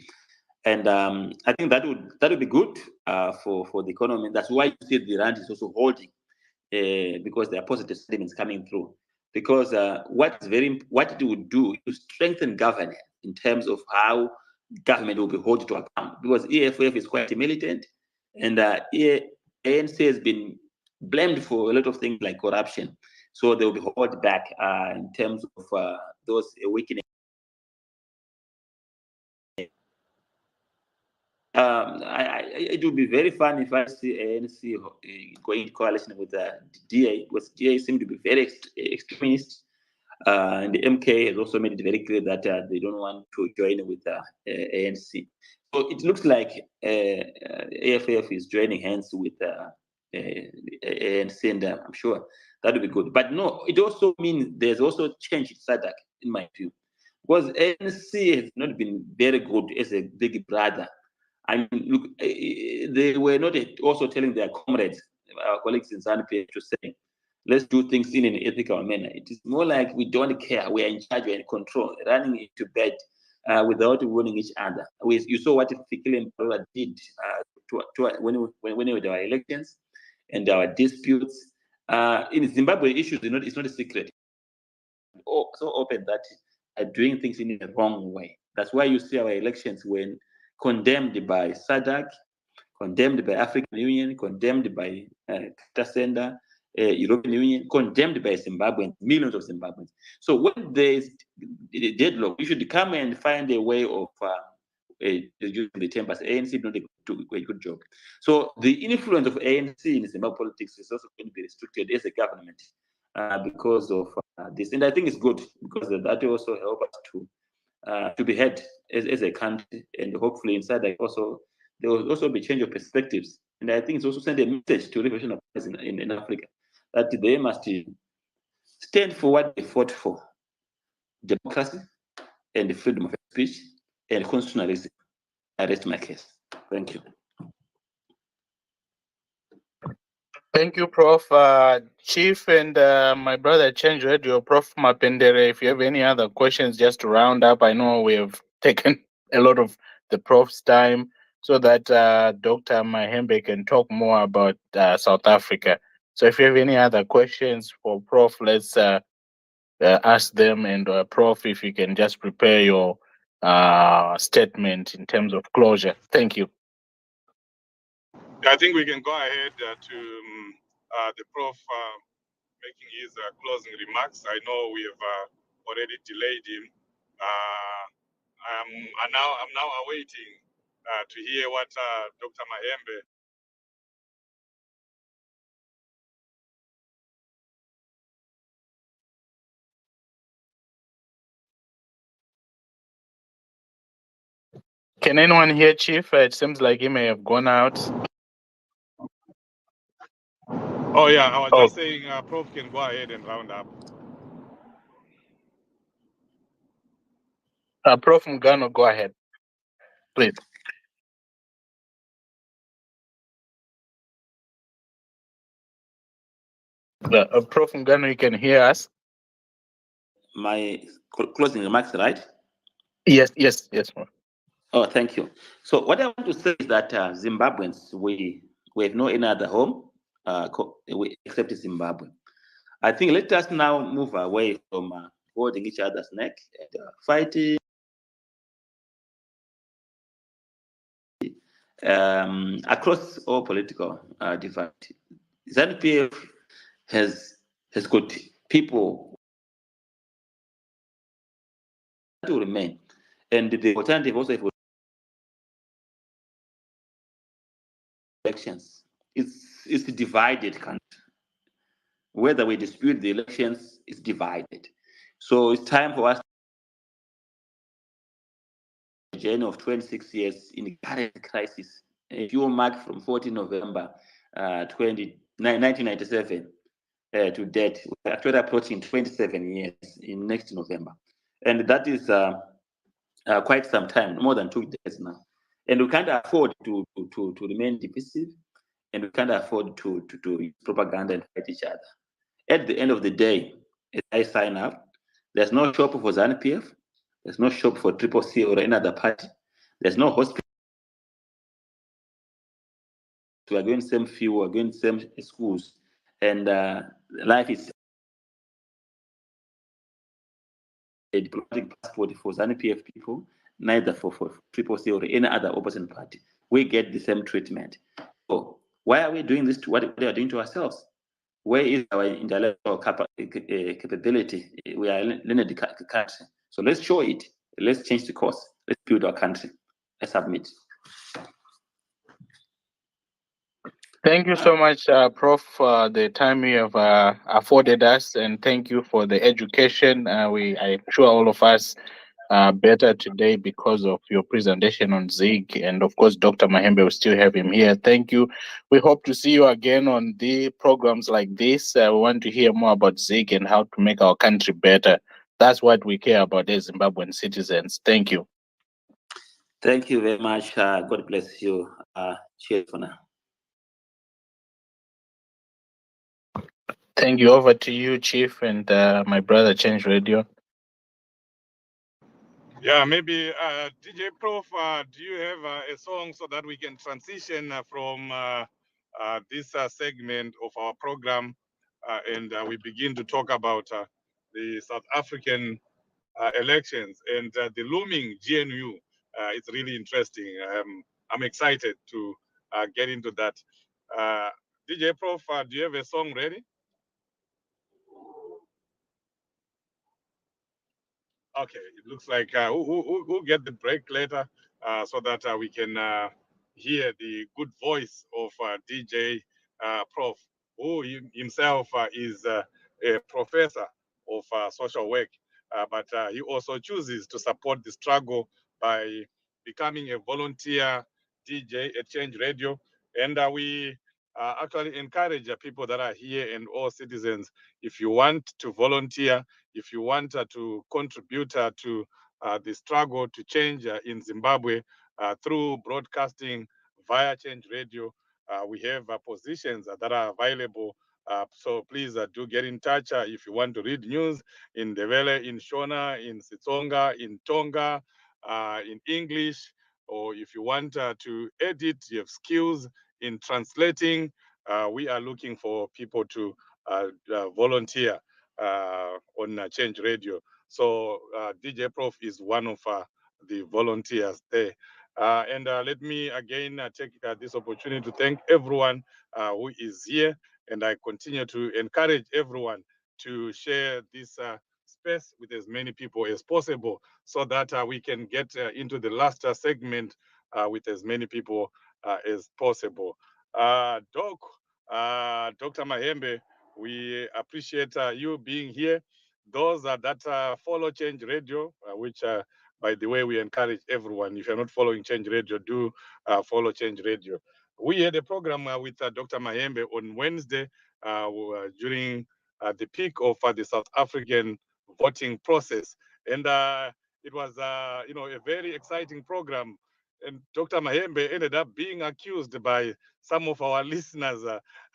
and I think that would be good for the economy. That's why you see the rand is also holding, because there are positive statements coming through. Because what it would do is strengthen governance in terms of how government will be held to account. Because EFF is quite militant, and ANC has been blamed for a lot of things like corruption. So they will be held back in terms of those weakening. It would be very fun if I see ANC going into coalition with the DA, because DA seem to be very extremist. And the MK has also made it very clear that they don't want to join with ANC. So it looks like AFF is joining hands with ANC, and I'm sure that will be good. But no, it also means there's also change in SADC, in my view, because ANC has not been very good as a big brother. I mean, look, they were not also telling their comrades, our colleagues in ZANU-PF, to say, let's do things in an ethical manner. It is more like we don't care. We are in charge, we are in control, running into bed without warning each other. You saw what Fikile and Parola did when there were elections and our disputes. In Zimbabwe, issues, it's not a secret. So open that are doing things in the wrong way. That's why you see our elections when condemned by SADC, condemned by African Union, condemned by Sender, European Union, condemned by Zimbabweans, millions of Zimbabweans. So when there's a deadlock, you should come and find a way of reducing the tempers. ANC did not do a good job. So the influence of ANC in Zimbabwe politics is also going to be restricted as a government because of this. And I think it's good because that also helps us to be heard as a country, and hopefully inside there will also be change of perspectives. And I think it's also send a message to liberation of in Africa that they must stand for what they fought for: democracy and the freedom of speech and constitutionalism. I rest my case. Thank you. Thank you, Prof. Chief and my brother Change Radio, Prof. Mapendere, if you have any other questions, just to round up. I know we have taken a lot of the Prof's time so that Dr. Mahembe can talk more about South Africa. So if you have any other questions for Prof, let's ask them. And Prof, if you can just prepare your statement in terms of closure. Thank you. I think we can go ahead to the Prof making his closing remarks. I know we have already delayed him. I'm now awaiting to hear what Dr. Mahembe. Can anyone hear Chief? It seems like he may have gone out. Oh yeah, I was just saying Prof can go ahead and round up. Prof. Mugano, go ahead, please. Prof. Mugano, you can hear us? My closing remarks, right? Yes, yes, yes. Oh, thank you. So what I want to say is that Zimbabweans, we have no any other home except Zimbabwe. I think let us now move away from holding each other's neck and fighting across all political divide. ZNPF has got people to remain, and the alternative also for elections. It's a divided country. Whether we dispute the elections, it's divided. So it's time for us a journey of 26 years in the current crisis. If you mark from 14 November 1997 to date, we're actually approaching 27 years in next November. And that is quite some time, more than 2 decades now. And we can't afford to remain divisive, and we can't afford to use propaganda and fight each other. At the end of the day, as I sign up, there's no shop for ZANU-PF, there's no shop for Triple C or any other party, there's no hospital. We are going same field, we are going same schools, and life is a diplomatic passport for ZANU-PF people, neither for Triple C or any other opposition party. We get the same treatment. So why are we doing this to what we are doing to ourselves? Where is our intellectual capability? We are learning the country. So let's show it. Let's change the course. Let's build our country. Let's submit. Thank you so much, Prof, for the time you have afforded us, and thank you for the education. I'm sure all of us are better today because of your presentation on ZiG, and of course, Dr. Mahembe will still have him here. Thank you. We hope to see you again on the programs like this. We want to hear more about ZiG and how to make our country better. That's what we care about as Zimbabwean citizens. Thank you. Thank you very much. God bless you. Cheers for now. Thank you. Over to you, Chief, and my brother, Change Radio. Yeah, maybe DJ Prof, do you have a song so that we can transition from this segment of our program and we begin to talk about the South African elections and the looming GNU? It's really interesting. I'm excited to get into that. DJ Prof, do you have a song ready? Okay, it looks like we'll get the break later so that we can hear the good voice of DJ Prof, who himself is a professor of social work, but he also chooses to support the struggle by becoming a volunteer DJ at Change Radio. And we actually encourage people that are here and all citizens, if you want to volunteer, if you want to contribute to the struggle to change in Zimbabwe through broadcasting via Change Radio, we have positions that are available. So please do get in touch if you want to read news in Ndebele, in Shona, in Sitsonga, in Tonga, in English, or if you want to edit, you have skills in translating. We are looking for people to volunteer on Change Radio. So DJ Prof is one of the volunteers there. And let me again take this opportunity to thank everyone who is here. And I continue to encourage everyone to share this space with as many people as possible so that we can get into the last segment with as many people as possible. Doc, Dr. Mahembe, we appreciate you being here. Those that follow Change Radio, which, by the way, we encourage everyone. If you're not following Change Radio, do follow Change Radio. We had a program with Dr. Mahembe on Wednesday during the peak of the South African voting process. And it was a very exciting program. And Dr. Mahembe ended up being accused by some of our listeners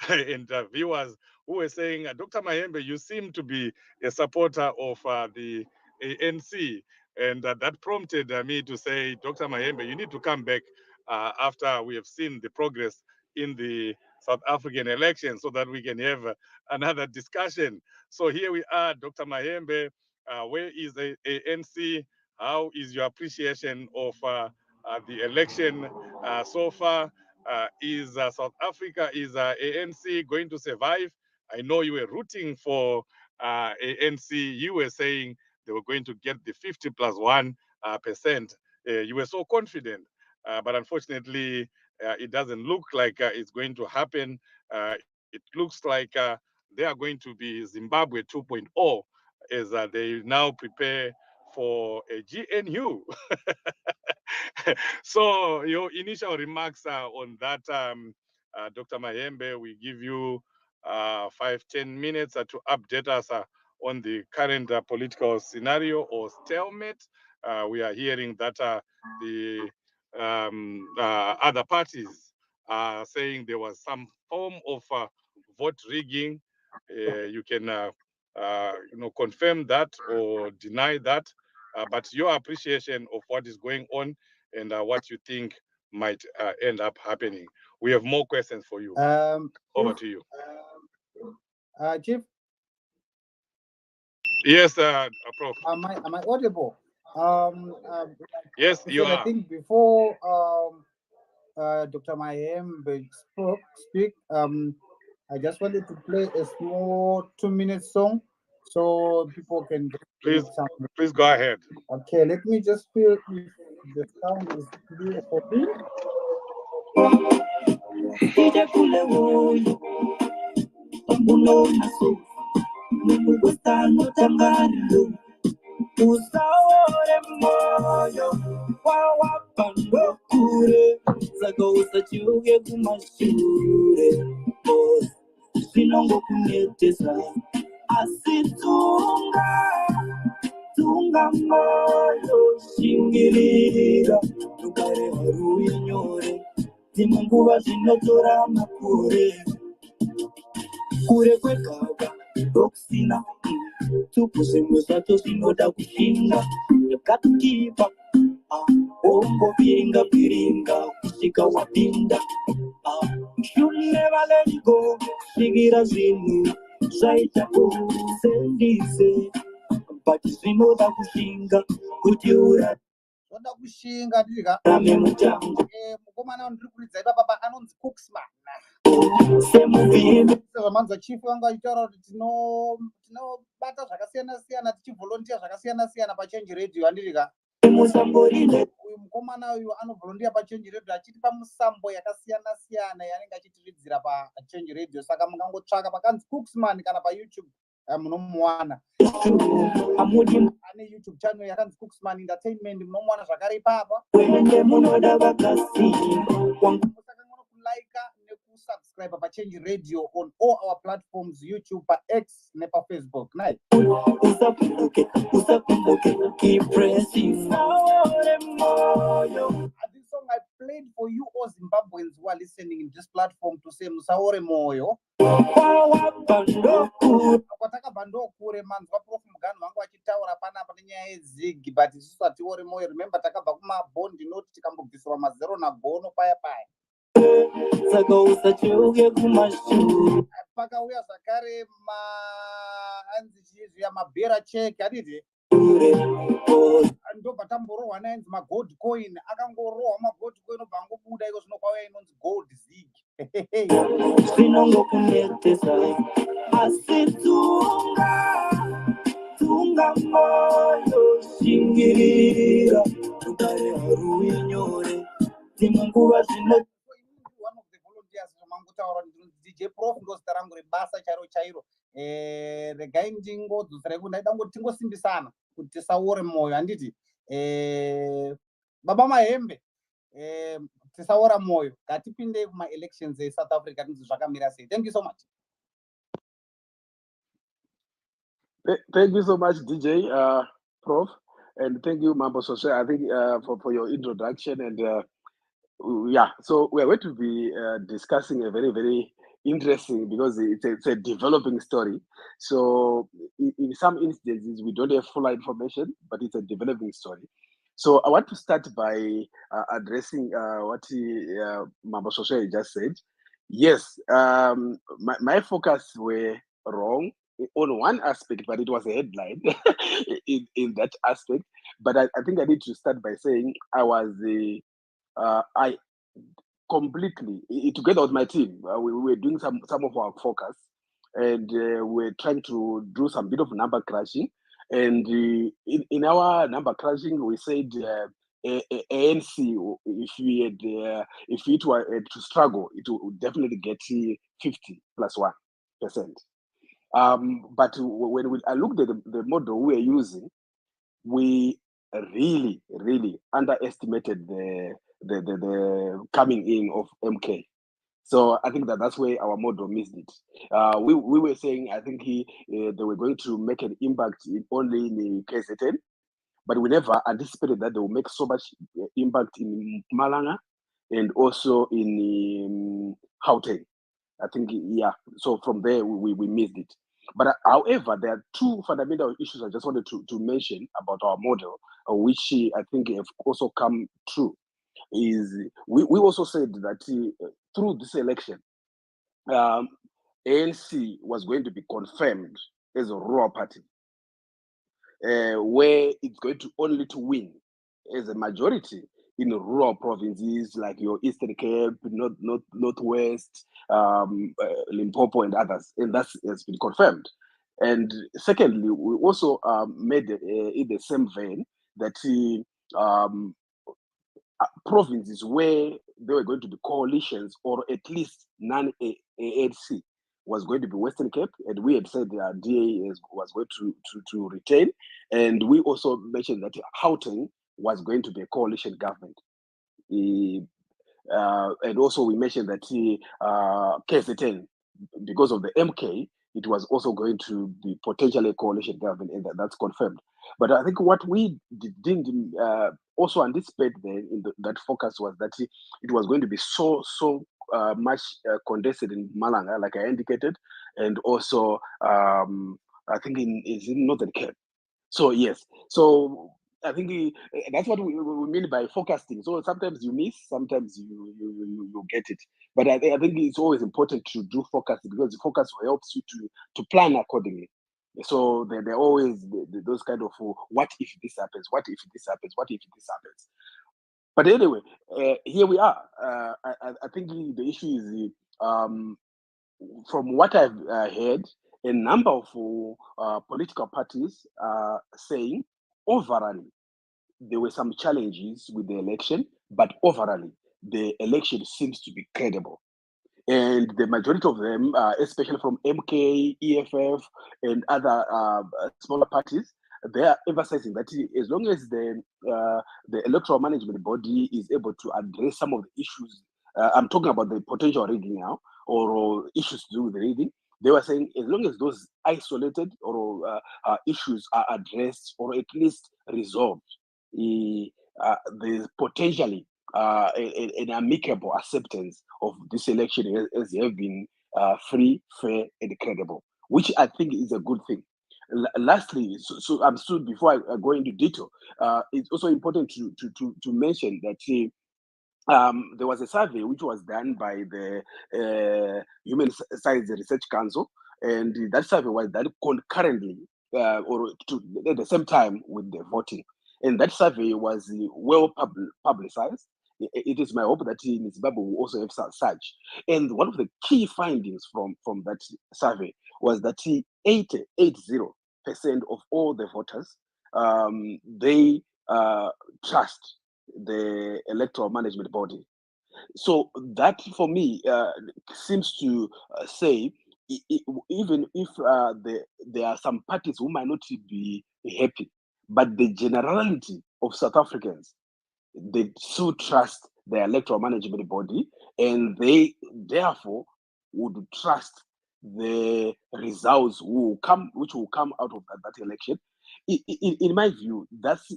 and viewers who were saying, Dr. Mahembe, you seem to be a supporter of the ANC. And that prompted me to say, Dr. Mahembe, you need to come back after we have seen the progress in the South African election so that we can have another discussion. So here we are, Dr. Mahembe. Where is the ANC? How is your appreciation of the election so far? Is South Africa, is ANC going to survive? I know you were rooting for ANC. You were saying they were going to get the 50+1%. You were so confident, but unfortunately, it doesn't look like it's going to happen. It looks like they are going to be Zimbabwe 2.0 as they now prepare for a GNU. So your initial remarks on that, Dr. Mahembe, we give you 5-10 minutes to update us on the current political scenario or stalemate. We are hearing that the other parties are saying there was some form of vote rigging. You can confirm that or deny that, but your appreciation of what is going on and what you think might end up happening. We have more questions for you. Over to you. Chief. Yes, Prof. Am I audible? Yes, you I are. think before Dr. Mahembe speak, I just wanted to play a small 2-minute song so people can please go ahead. Okay, let me just feel if the sound is clear for me. Usaore moyo wawapando kure saka usachiuke kumashure zvinongokunetesa asi tsunga moyo shingirira rugare haruwi nyore dzimwe nguva zvinotora makore kure kwegava ndokusina tupu zvimwe zvacho zvinoda kushinga yakatipa ongoviringa kusvika wapinda should never let go svikira zvinhu zvaita kusendise but zvinoda kushinga kuti zvoda kushinga rame mutango mukomana ndiri kuridza ipapa anonzi Cooksman zvamanzwa chief wangu achitaura kuti tinobata zvakasiyana-siyana tichivolontiya zvakasiyana-siyana pachange radio handirika uyu mukomana uyu anovolontiya pachange radio achitipa musambo yakasiyana-siyana yaanenge achitiridzira pachange radio saka mungangotsvaka pakanzi Cooksman kana paYouTube munomuwana ane YouTube channel yakanzi Cooksman Entertainment munomuwana zvakare ipapa like nekusubscribe pachange radio on all our platforms, YouTube, X, nepa Facebook. Nice. Keep pressing. This song I played for you all Zimbabweans who are listening in this platform to say Musaore Moyo. Kwatakabva manzwa Prof Muganu wangu achitaura panapa nenyaya yeZiG, but isusu hatiore moyo. Remember takabva kumabhondi noti tikambobviswa mazero nagono paya. Saka usachiuke kumashure pakauya zvakare anzi chizviya mabhera check haditi ndobva tamborohwa nainzi magold coin akangorohwa magold coin obva angobuda iko zvino kwauya inonzi gold ZiG zvinongokunetesa asi tsunga moyo shingirira rugare haruwi nyore dzimwe nguva one of the volunteers zvamangutaura DJ Prof ndozita rangu rebasa chairo regai ndingodzosera ndaida ngoti tingosimbisana kuti tisaore moyo handiti baba Mahembe tisaora moyo ngatipinde kuma-elections eSouth Africa tinzi zvakamira sei. Thank you so much. Thank you so much, DJ, Prof. And thank you, Mambo Sose, I think for your introduction. And yeah, so we're going to be discussing a very, very interesting, because it's a developing story. So in some instances, we don't have full information, but it's a developing story. So I want to start by addressing what Mambo Sose just said. Yes, my focus were wrong on one aspect, but it was a headline in that aspect. But I think I need to start by saying I completely, together with my team, we were doing some of our focus, and we're trying to do some bit of number crunching. And in our number crunching, we said ANC, if it were to struggle, it would definitely get 50 plus 1%. But when I looked at the model we are using, we really, really underestimated the coming in of MK. So I think that's where our model missed it. We were saying, I think they were going to make an impact only in KZN, but we never anticipated that they will make so much impact in Malanga and also in Gauteng. I think, yeah. So from there, we missed it. But however, there are two fundamental issues I just wanted to mention about our model, which I think have also come true. Is we also said that through this election, ANC was going to be confirmed as a rural party, where it's going to only to win as a majority in rural provinces like your Eastern Cape, Northwest, Limpopo, and others, and that has been confirmed. And secondly, we also made in the same vein that provinces where there were going to be coalitions or at least non-ANC was going to be Western Cape, and we had said the DA was going to retain, and we also mentioned that Gauteng was going to be a coalition government. And also we mentioned that KZN, because of the MK, it was also going to be potentially a coalition government, and that's confirmed. But I think what we didn't also anticipate then in that focus was that it was going to be so much condensed in Malanga, like I indicated, and also I think in Northern Cape. So yes, so I think that's what we mean by forecasting. So sometimes you miss, sometimes you get it. But I think it's always important to do forecasting, because the forecast helps you to plan accordingly. So they're always those kind of what if this happens, what if this happens, what if this happens. But anyway, here we are. I think the issue is from what I've heard, a number of political parties are saying overall there were some challenges with the election, but overall the election seems to be credible. And the majority of them, especially from MK, EFF, and other smaller parties, they are emphasizing that as long as the electoral management body is able to address some of the issues, I'm talking about the potential rigging now, or issues to do with the rigging, they were saying as long as those isolated or issues are addressed or at least resolved, there's potentially an amicable acceptance of this election as have been free, fair, and credible, which I think is a good thing. Lastly, so I'm still, before I go into detail, it's also important to mention that there was a survey which was done by the Human Science Research Council, and that survey was done concurrently or at the same time with the voting. And that survey was well publicized. It is my hope that in Zimbabwe will also have such. And one of the key findings from that survey was that 80% of all the voters, they trust the electoral management body. So that for me seems to say even if there are some parties who might not be happy, but the generality of South Africans, they so trust the electoral management body, and they therefore would trust the results which will come out of that election, in my view, that's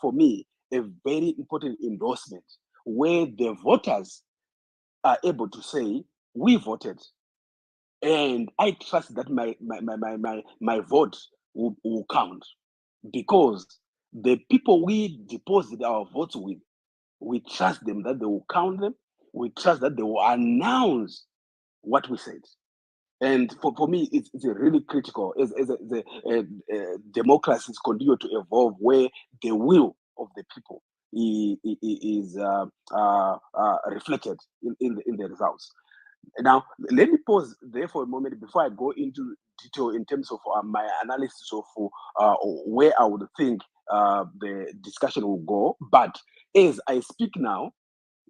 for me a very important endorsement where the voters are able to say, we voted, and I trust that my vote will count, because the people we deposit our votes with, we trust them that they will count them. We trust that they will announce what we said. And for me, it's really critical as democracies continue to evolve, where the will of the people is reflected in the results. Now, let me pause there for a moment before I go into detail in terms of my analysis of where I would think the discussion will go. But as I speak now,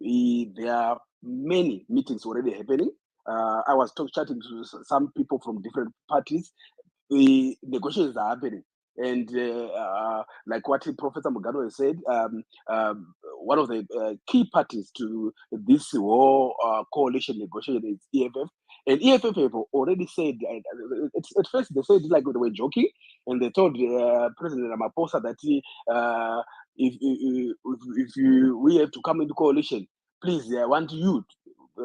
there are many meetings already happening. I was chatting to some people from different parties. The negotiations are happening. And like what Professor Mugano has said, one of the key parties to this whole coalition negotiation is EFF. And EFF have already said, at first they said like they were joking, and they told President Ramaphosa that if we have to come into coalition, please, I want you,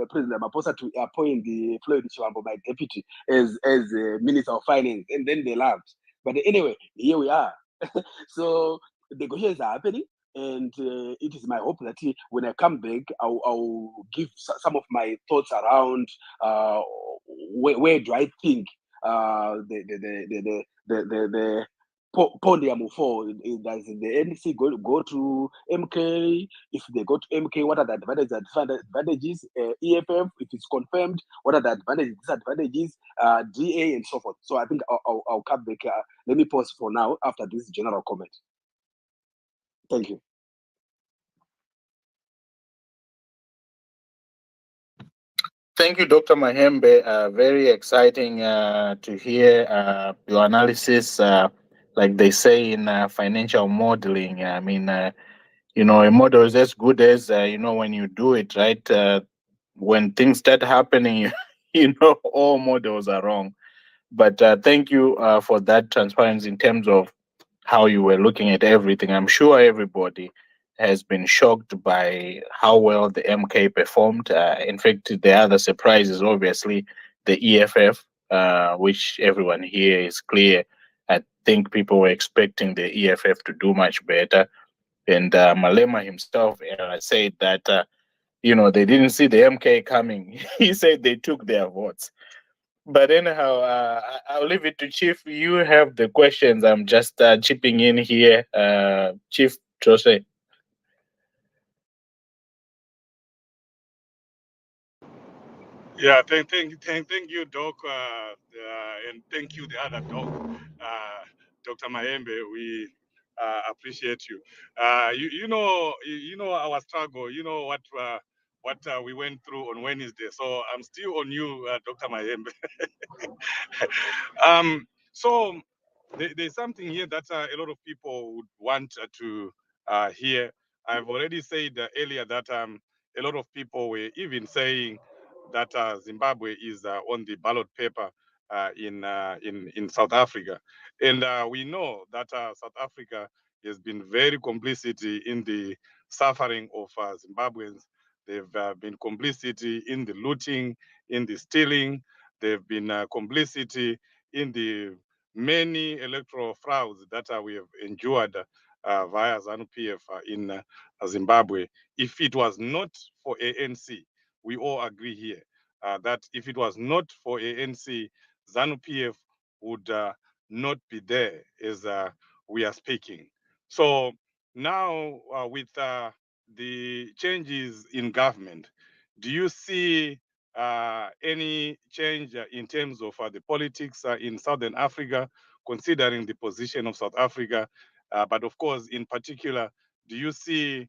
President Ramaphosa, to appoint the Floyd Chiwambo, my deputy, as Minister of Finance. And then they laughed. But anyway, here we are. So negotiations are happening, and it is my hope that when I come back, I'll give some of my thoughts around where do I think the podium for does the NC go to MK? If they go to MK, what are the advantages? EFF, if it's confirmed, what are the advantages, disadvantages? DA and so forth. So I think I'll come back. Let me pause for now after this general comment. Thank you. Thank you, Dr. Mahembe. Very exciting to hear your analysis. Like they say in financial modeling, I mean, a model is as good as, when you do it, right? When things start happening, all models are wrong. But thank you for that transparency in terms of how you were looking at everything. I'm sure everybody has been shocked by how well the MK performed. In fact, the other surprise is obviously the EFF, which everyone here is clear. I think people were expecting the EFF to do much better. And Malema himself said that, they didn't see the MK coming. He said they took their votes. But anyhow, I'll leave it to Chief. You have the questions. I'm just chipping in here. Chief Jose. Yeah, thank you, Doc, and thank you, the other Doc, Dr. Maembe. We appreciate you. You know our struggle. You know what we went through on Wednesday. So I'm still on you, Dr. Maembe. So there's something here that a lot of people would want to hear. I've already said earlier that a lot of people were even saying that Zimbabwe is on the ballot paper in South Africa, and we know that South Africa has been very complicit in the suffering of Zimbabweans. They've been complicit in the looting, in the stealing. They've been complicit in the many electoral frauds that we have endured via ZANU-PF in Zimbabwe. If it was not for ANC, we all agree here that if it was not for ANC, ZANU-PF would not be there as we are speaking. So now with the changes in government, do you see any change in terms of the politics in Southern Africa, considering the position of South Africa? But of course, in particular, do you see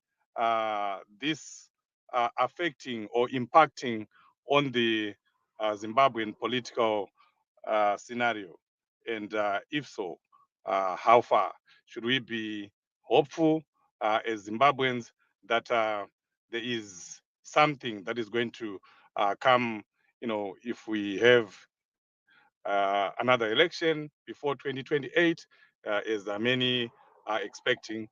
this affecting or impacting on the Zimbabwean political scenario? And if so, how far? Should we be hopeful as Zimbabweans that there is something that is going to come, if we have another election before 2028, as many are expecting,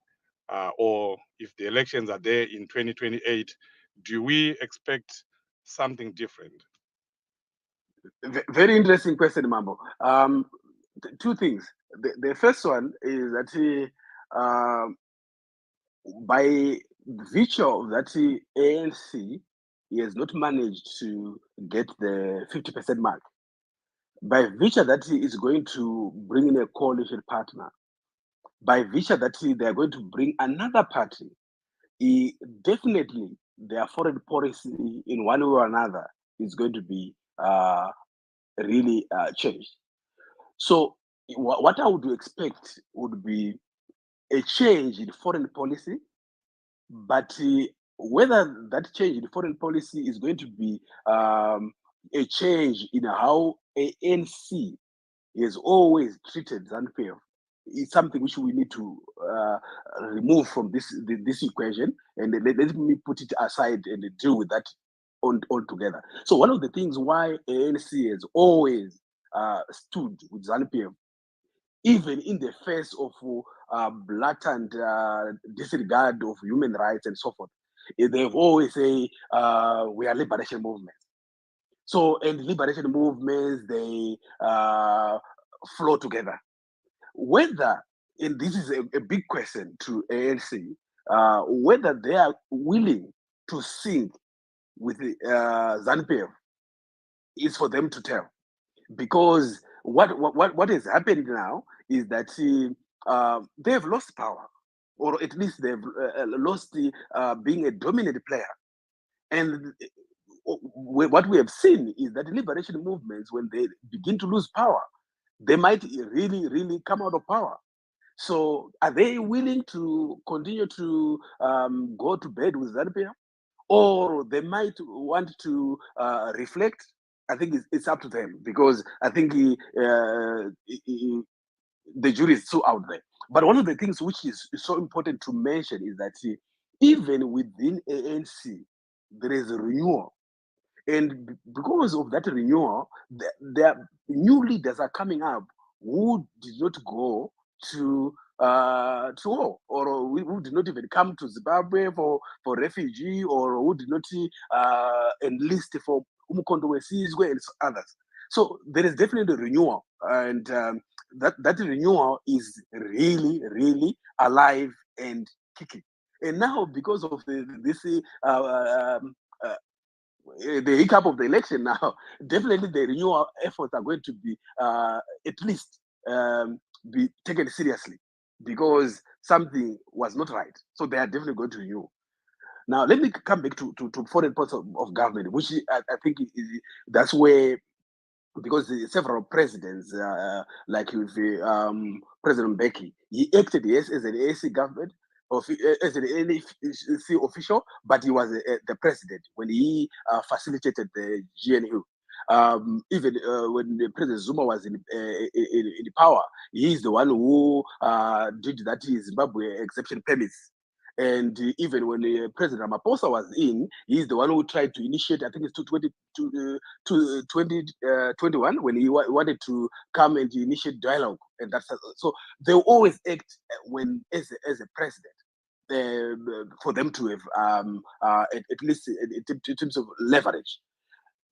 or if the elections are there in 2028, do we expect something different? Very interesting question, Mambo. Two things. The first one is that by virtue of that ANC he has not managed to get the 50% mark. By virtue that he is going to bring in a coalition partner, by virtue that they are going to bring another party, definitely their foreign policy in one way or another is going to be really changed. So what I would expect would be a change in foreign policy, but whether that change in foreign policy is going to be a change in how ANC has always treated ZANU-PF is something which we need to remove from this equation, and let me put it aside and deal with that altogether. So one of the things why ANC has always stood with ZANU-PF, even in the face of blatant disregard of human rights and so forth, they've always say we are liberation movements. So, and liberation movements, they flow together. Whether, and this is a big question to ANC, whether they are willing to sing with ZANU-PF is for them to tell. Because what has happened now is that they've lost power, or at least they've lost being a dominant player. And what we have seen is that liberation movements, when they begin to lose power, they might really, really come out of power. So are they willing to continue to go to bed with ZANU-PF? Or they might want to reflect? I think it's up to them, because I think the jury is so out there. But one of the things which is so important to mention is that even within ANC, there is a renewal. And because of that renewal, the new leaders are coming up who did not go to war, or who did not even come to Zimbabwe for refugee, or who did not enlist for Umkhonto weSizwe and others. So there is definitely a renewal, and that renewal is really, really alive and kicking. And now, because of the hiccup of the election now, definitely the renewal efforts are going to be at least be taken seriously, because something was not right. So they are definitely going to renew. Now, let me come back to foreign parts of government, which I think that's where, because several presidents, like with President Mbeki, he acted, yes, as an ANC government, as an ANC official, but he was the president when he facilitated the GNU. Even when President Zuma was in power, he's the one who did that Zimbabwe exception permits. And even when President Ramaphosa was in, he's the one who tried to initiate, I think it's 2021, when he wanted to come and initiate dialogue. And that's so they always act when as a president. For them to have at least in terms of leverage.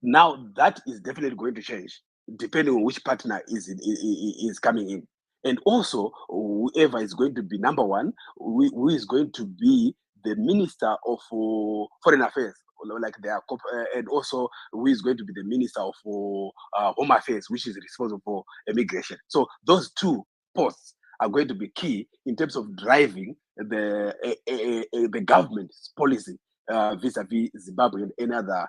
Now that is definitely going to change depending on which partner is coming in, and also whoever is going to be number one, who is going to be the Minister of Foreign Affairs, like they are, and also who is going to be the Minister of Home Affairs, which is responsible for immigration. So those two posts are going to be key in terms of driving the government's policy vis-a-vis Zimbabwe and any other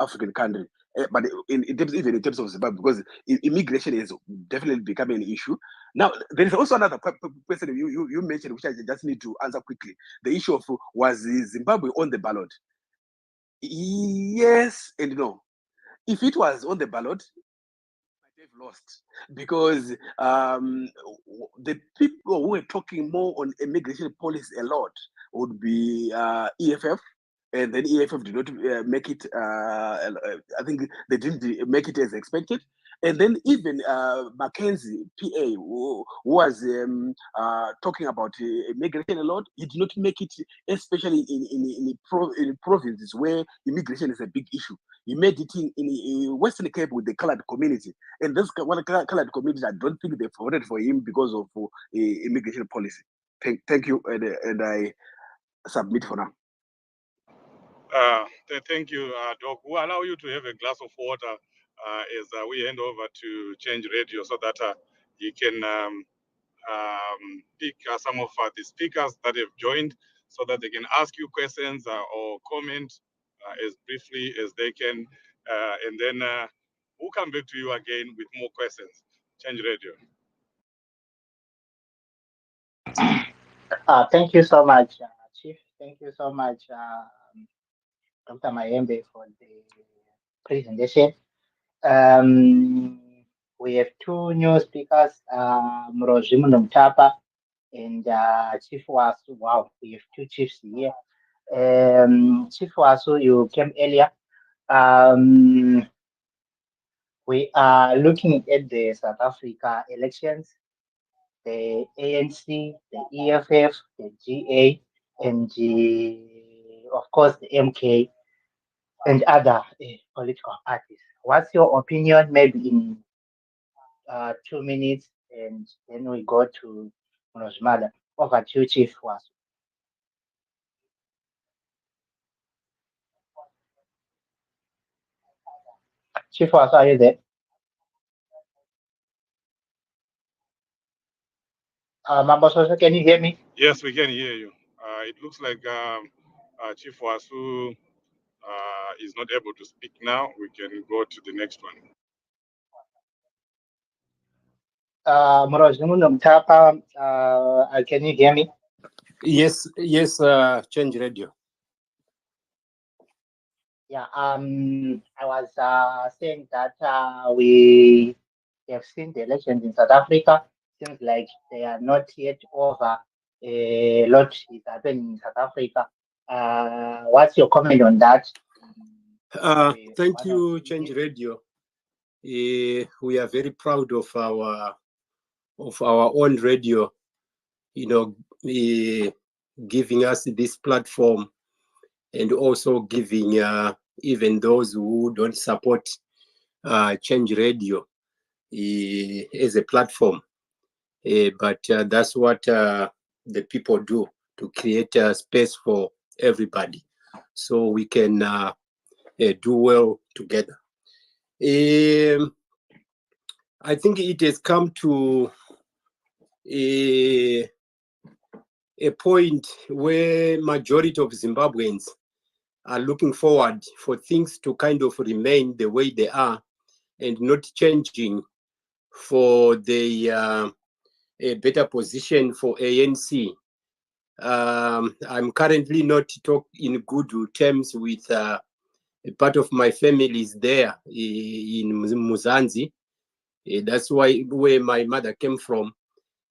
African country. But even in terms of Zimbabwe, because immigration is definitely becoming an issue. Now, there is also another question you mentioned, which I just need to answer quickly. The issue of, was Zimbabwe on the ballot? Yes and no. If it was on the ballot, they've lost, because the people who were talking more on immigration policy a lot would be EFF, and then EFF did not make it. I think they didn't make it as expected. And then even Mackenzie, PA, who was talking about immigration a lot, he did not make it, especially in provinces where immigration is a big issue. He made it in Western Cape with the colored community. And this one colored community, I don't think they voted for him because of immigration policy. Thank you, and I submit for now. Thank you, Doc. We'll allow you to have a glass of water as we hand over to Change Radio so that you can pick some of the speakers that have joined so that they can ask you questions or comment as briefly as they can. And then we'll come back to you again with more questions. Change Radio. Thank you so much, Chief. Thank you so much, Dr. Mayembe, for the presentation. We have two new speakers, Mrozimu Nomtapa and Chief Wasu. Wow, we have two chiefs here. Chief Wasu, you came earlier. We are looking at the South Africa elections, the ANC, the EFF, the GA, and of course the MK and other political parties. What's your opinion, maybe in 2 minutes, and then we go to Rosmada. Over to you, Chief Wasu. Chief Wasu, are you there? Mambososo, can you hear me? Yes, we can hear you. It looks like Chief Wasu is not able to speak now. We can go to the next one. Mrozimu Nomtapa, can you hear me? Yes, Change Radio. Yeah, I was saying that we have seen the elections in South Africa. Seems like they are not yet over. A lot is happening in South Africa. What's your comment on that? Thank you, Change Radio. We are very proud of our own radio, giving us this platform, and also giving even those who don't support Change Radio as a platform. But that's what the people do, to create a space for everybody so we can do well together. I think it has come to a point where majority of Zimbabweans are looking forward for things to kind of remain the way they are and not changing for the a better position for ANC. I'm currently not in good terms with a part of my family is there in Muzanzi. That's where my mother came from.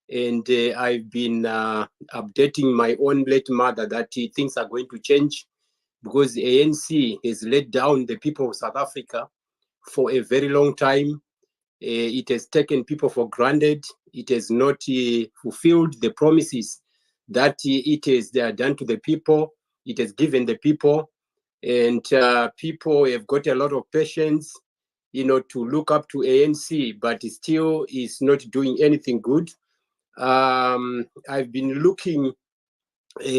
And I've been updating my own late mother that things are going to change, because the ANC has let down the people of South Africa for a very long time. It has taken people for granted. It has not fulfilled the promises that it has done to the people. It has given the people, and people have got a lot of patience, to look up to ANC, but it still is not doing anything good. I've been looking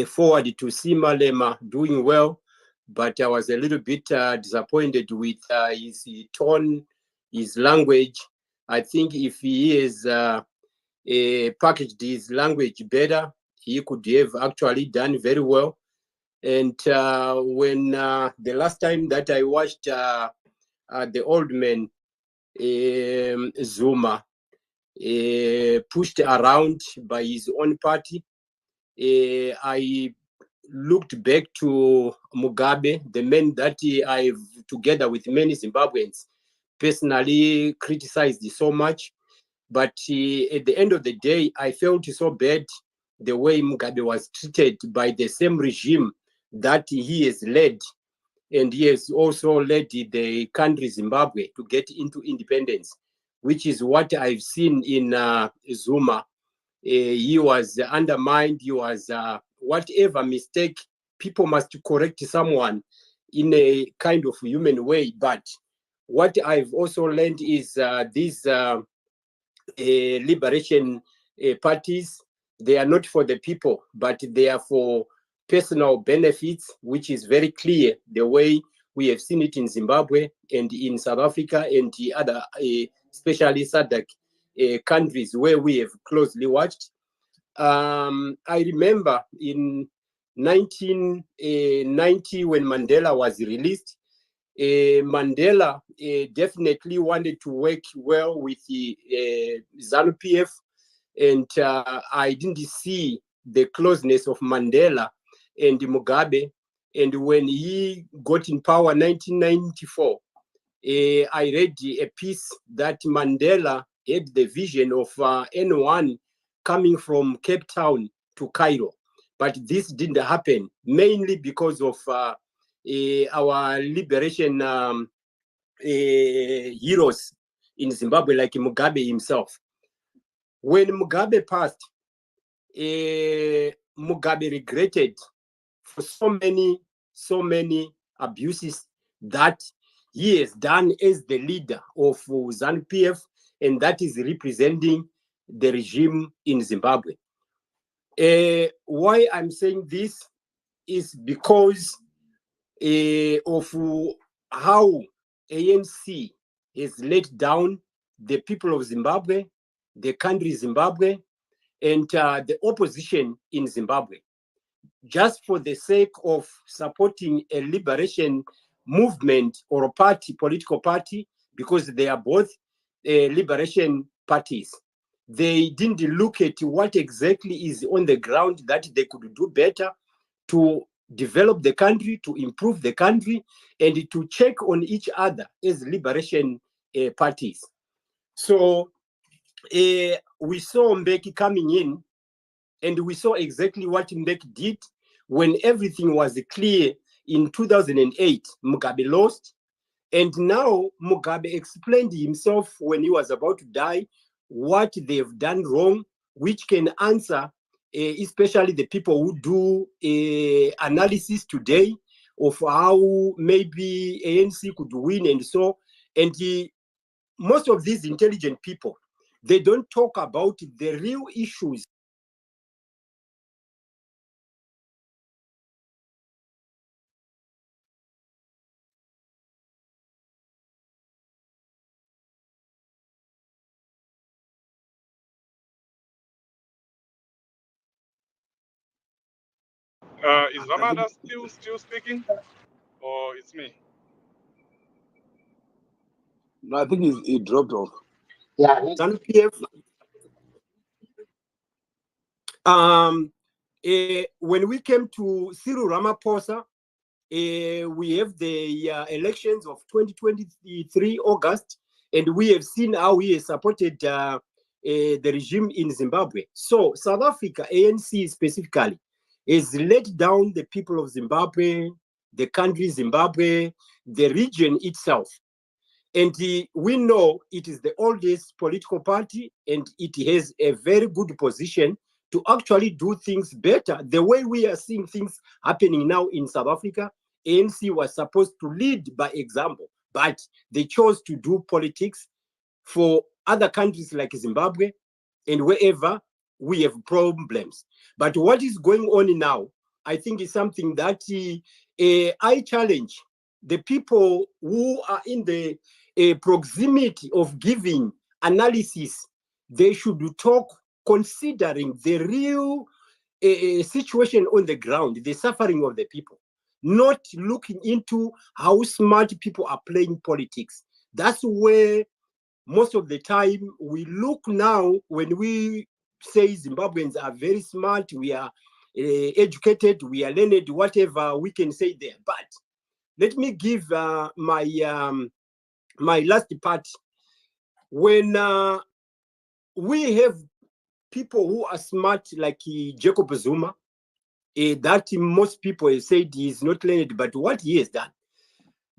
forward to see Malema doing well, but I was a little bit disappointed with his tone, his language. I think if he is packaged his language better, he could have actually done very well. And when the last time that I watched the old man, Zuma, pushed around by his own party, I looked back to Mugabe, the man that I've, together with many Zimbabweans, personally criticized so much. But at the end of the day, I felt so bad the way Mugabe was treated by the same regime that he has led. And he has also led the country Zimbabwe to get into independence. which is what I've seen in Zuma. He was undermined. He was whatever mistake. People must correct someone in a kind of human way. But what I've also learned is these liberation parties, they are not for the people, but they are for personal benefits, which is very clear the way we have seen it in Zimbabwe and in South Africa and the other, especially SADC countries where we have closely watched. I remember in 1990 when Mandela was released, Mandela definitely wanted to work well with the ZANU-PF, and I didn't see the closeness of Mandela and Mugabe. And when he got in power in 1994, I read a piece that Mandela had the vision of N1 coming from Cape Town to Cairo. But this didn't happen, mainly because of our liberation heroes in Zimbabwe, like Mugabe himself. When Mugabe passed, Mugabe regretted for so many abuses that he has done as the leader of ZANU-PF, and that is representing the regime in Zimbabwe. Why I'm saying this is because of how ANC has let down the people of Zimbabwe, the country Zimbabwe, and the opposition in Zimbabwe, just for the sake of supporting a liberation movement or a party, political party, because they are both liberation parties. They didn't look at what exactly is on the ground that they could do better to develop the country, to improve the country, and to check on each other as liberation parties. So we saw Mbeki coming in, and we saw exactly what Mbeki did when everything was clear in 2008. Mugabe lost, and now Mugabe explained himself when he was about to die what they've done wrong, which can answer especially the people who do analysis today of how maybe ANC could win and so. And most of these intelligent people, they don't talk about the real issues. Is Ramada still speaking, or it's me? No, I think he dropped off. Yeah. ZANU-PF, when we came to Cyril Ramaphosa, we have the elections of 2023 August, and we have seen how he has supported the regime in Zimbabwe. So South Africa, ANC specifically, has let down the people of Zimbabwe, the country Zimbabwe, the region itself. And we know it is the oldest political party, and it has a very good position to actually do things better. The way we are seeing things happening now in South Africa, ANC was supposed to lead by example, but they chose to do politics for other countries like Zimbabwe and wherever we have problems. But what is going on now, I think, is something that I challenge the people who are in the proximity of giving analysis. They should talk considering the real situation on the ground, the suffering of the people, not looking into how smart people are playing politics. That's where most of the time we look now when we say Zimbabweans are very smart, we are educated, we are learned, whatever we can say there. But let me give my last part. When we have people who are smart like Jacob Zuma, that most people have said he is not learned, but what he has done,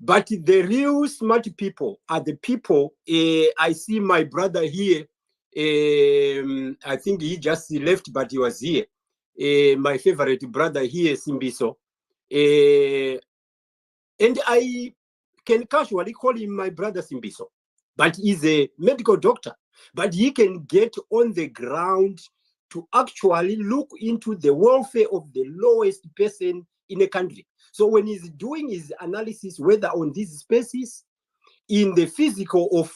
But the real smart people are the people. I see my brother here. I think he just left, but he was here. My favorite brother here, Simbiso. And I can casually call him my brother Simbiso, but he's a medical doctor. But he can get on the ground to actually look into the welfare of the lowest person in a country. So when he's doing his analysis, whether on these spaces, in the physical of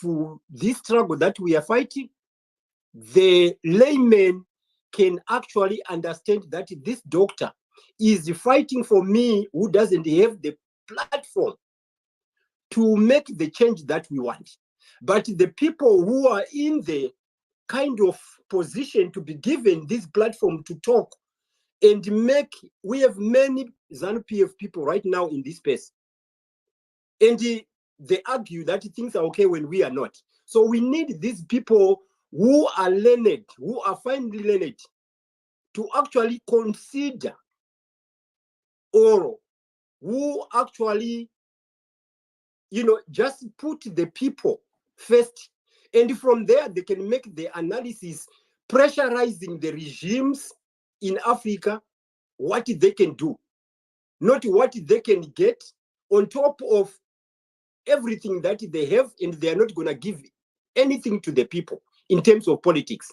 this struggle that we are fighting, the layman can actually understand that this doctor is fighting for me who doesn't have the platform to make the change that we want. But the people who are in the kind of position to be given this platform to talk and make, we have many ZANU-PF people right now in this space. And they argue that things are okay when we are not. So we need these people who are learned, who are finely learned, to actually consider or who actually, just put the people first. And from there, they can make the analysis, pressurizing the regimes in Africa, what they can do, not what they can get on top of everything that they have, and they are not going to give anything to the people in terms of politics.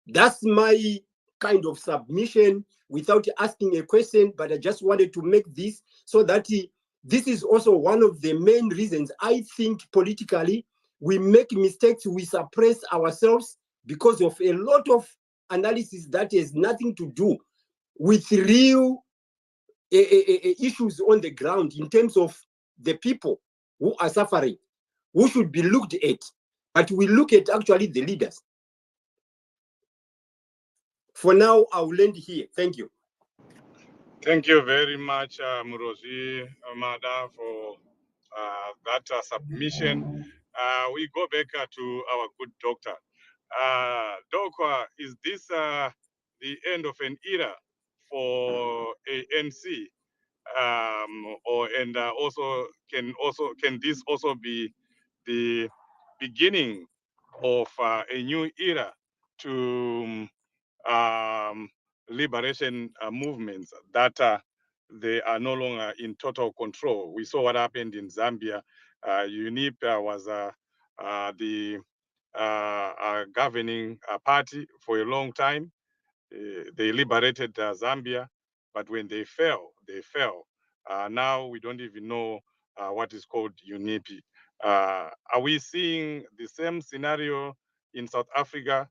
That's my kind of submission without asking a question, but I just wanted to make this so that this is also one of the main reasons I think politically we make mistakes, we suppress ourselves because of a lot of analysis that has nothing to do with real issues on the ground in terms of the people who are suffering, who should be looked at, but we look at actually the leaders. For now, I'll end here. Thank you. Thank you very much, Murozi Mada, for that submission. We go back to our good doctor. Doc, is this the end of an era for ANC? Can this also be the beginning of a new era to liberation movements that they are no longer in total control? We saw what happened in Zambia. UNIP was the governing party for a long time. They liberated Zambia, but when they fell, they fell. Now we don't even know what is called UNIP. Are we seeing the same scenario in South Africa?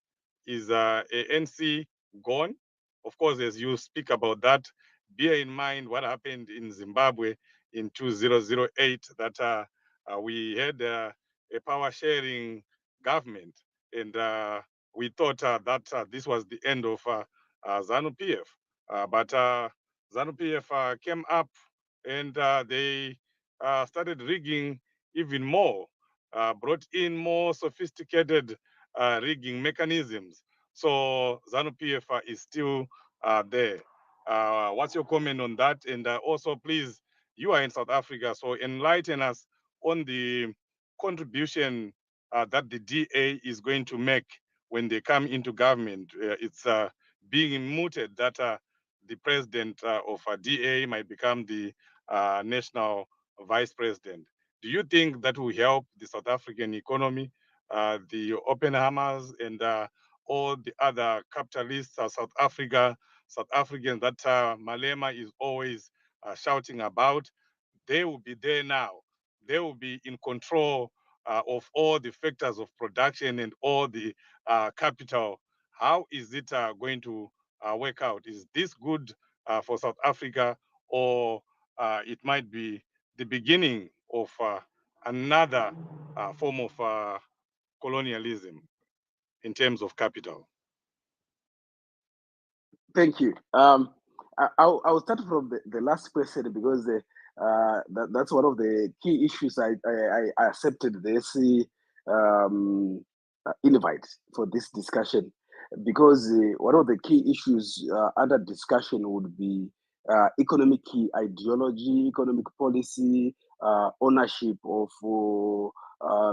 Is ANC gone? Of course, as you speak about that, bear in mind what happened in Zimbabwe in 2008, that we had a power sharing government, and we thought that this was the end of ZANU-PF. But ZANU-PF came up, and they started rigging even more, brought in more sophisticated rigging mechanisms. So ZANU-PF is still there. What's your comment on that? And also, please, you are in South Africa, so enlighten us on the contribution that the DA is going to make when they come into government. It's being mooted that the president of DA might become the national vice president. Do you think that will help the South African economy, the Oppenheimers, and all the other capitalists, South Africans that Malema is always shouting about? They will be there now. They will be in control of all the factors of production and all the capital. How is it going to work out? Is this good for South Africa, or it might be the beginning of another form of colonialism in terms of capital? Thank you. I'll start from the last question because that's one of the key issues. I accepted this invite for this discussion because one of the key issues under discussion would be economic ideology, economic policy, ownership of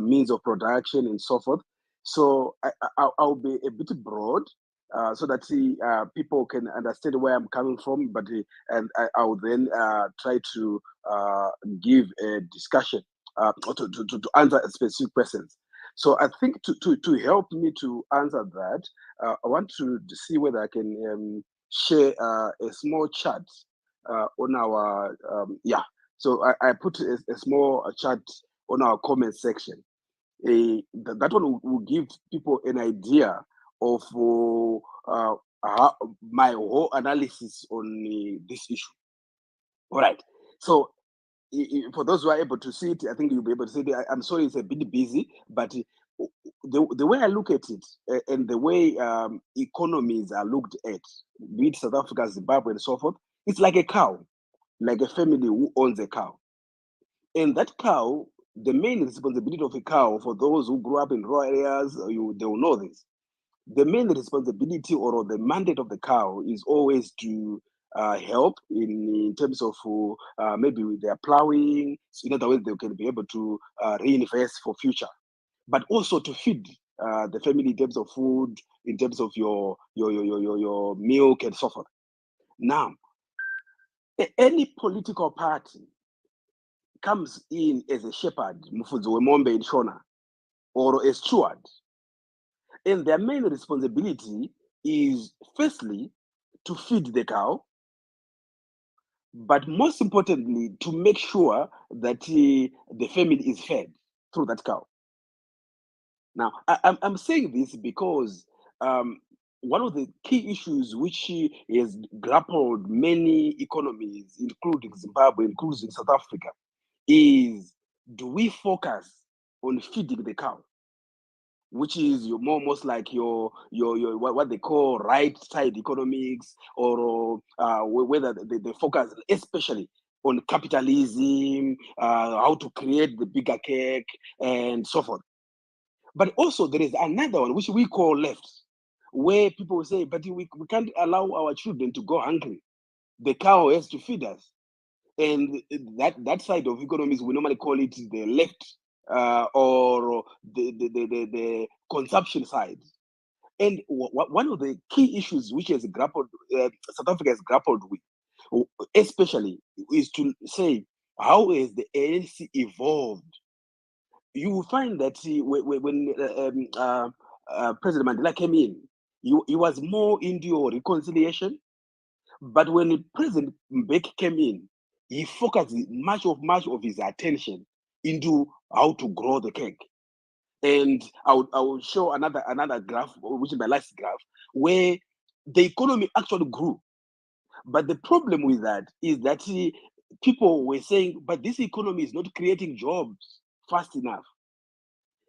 means of production and so forth. So I'll be a bit broad so that people can understand where I'm coming from, but and I'll then try to give a discussion to answer specific questions. So I think to help me to answer that, I want to see whether I can share a small chart on our So I put a small chart on our comment section. That one will give people an idea of how, my whole analysis on this issue. All right. So for those who are able to see it, I think you'll be able to see it. I'm sorry, it's a bit busy, but the way I look at it and the way economies are looked at, be it South Africa, Zimbabwe, and so forth, it's like a cow, like a family who owns a cow. And that cow, the main responsibility of a cow, for those who grew up in rural areas, they will know this. The main responsibility or the mandate of the cow is always to help in terms of maybe with their plowing. So in other words, they can be able to reinvest for future, but also to feed the family in terms of food, in terms of your milk and so forth. Now, any political party comes in as a shepherd, mufudzi wemombe in Shona, or a steward, and their main responsibility is firstly to feed the cow, but most importantly to make sure that the family is fed through that cow. Now, I'm saying this because one of the key issues which has grappled many economies, including Zimbabwe, including South Africa, is, do we focus on feeding the cow, which is most like your what they call right side economics, or whether they focus especially on capitalism, how to create the bigger cake and so forth. But also there is another one which we call left, where people say, but we can't allow our children to go hungry. The cow has to feed us. And that side of economics, we normally call it the left, or the consumption side. And one of the key issues which has grappled, South Africa has grappled with, especially, is to say, how has the ANC evolved? You will find that when President Mandela came in, he was more into reconciliation. But when President Mbeki came in, he focused much of his attention into how to grow the cake. And I will show another graph, which is my last graph, where the economy actually grew. But the problem with that is that people were saying, but this economy is not creating jobs fast enough.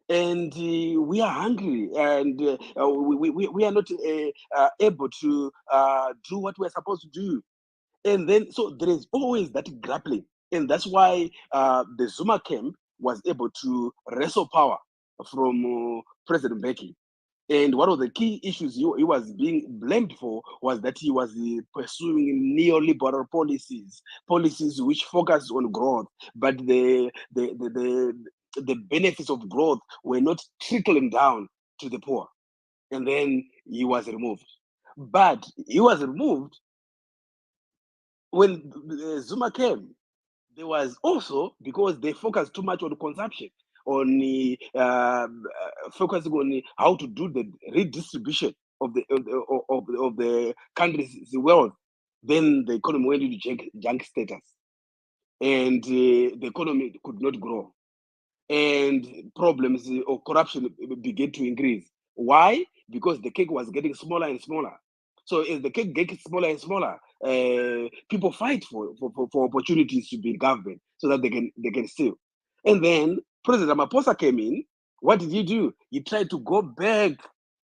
And we are hungry, and we are not able to do what we're supposed to do. And then, so there is always that grappling. And that's why the Zuma camp was able to wrestle power from President Mbeki. And one of the key issues he was being blamed for was that he was pursuing neoliberal policies which focused on growth, but the benefits of growth were not trickling down to the poor. And then he was removed. But he was removed when Zuma came. There was also, because they focused too much on consumption, on focusing on how to do the redistribution of the country's wealth, then the economy went into junk status, and the economy could not grow, and problems of corruption began to increase. Why? Because the cake was getting smaller and smaller. So as the cake gets smaller and smaller, people fight for opportunities to be in government so that they can steal. And then President Ramaphosa came in. What did he do? He tried to go back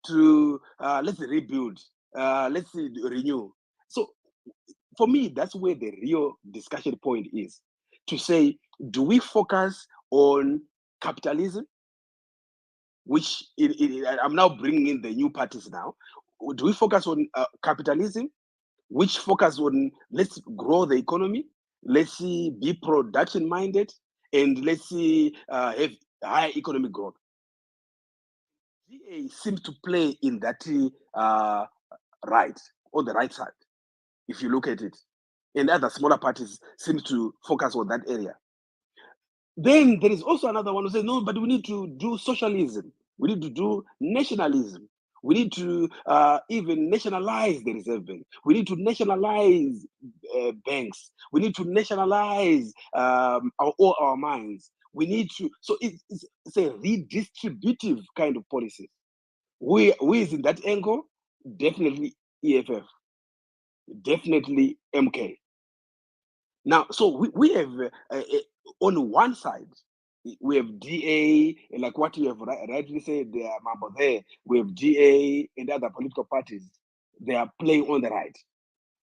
to let's rebuild, let's renew. So for me, that's where the real discussion point is, to say, do we focus on capitalism, which I'm now bringing in the new parties now. Do we focus on capitalism, which focus on let's grow the economy, let's be production minded, and let's see have high economic growth. GA seems to play in that right, on the right side, if you look at it. And other smaller parties seem to focus on that area. Then there is also another one who says, no, but we need to do socialism. We need to do nationalism. We need to even nationalize the reserve bank. We need to nationalize banks. We need to nationalize all our mines. We need to, so it's a redistributive kind of policy. Who is in that angle? Definitely EFF, definitely MK. Now, so we have on one side, we have DA, like what you have rightly said, Mambo there. We have DA and other political parties. They are playing on the right.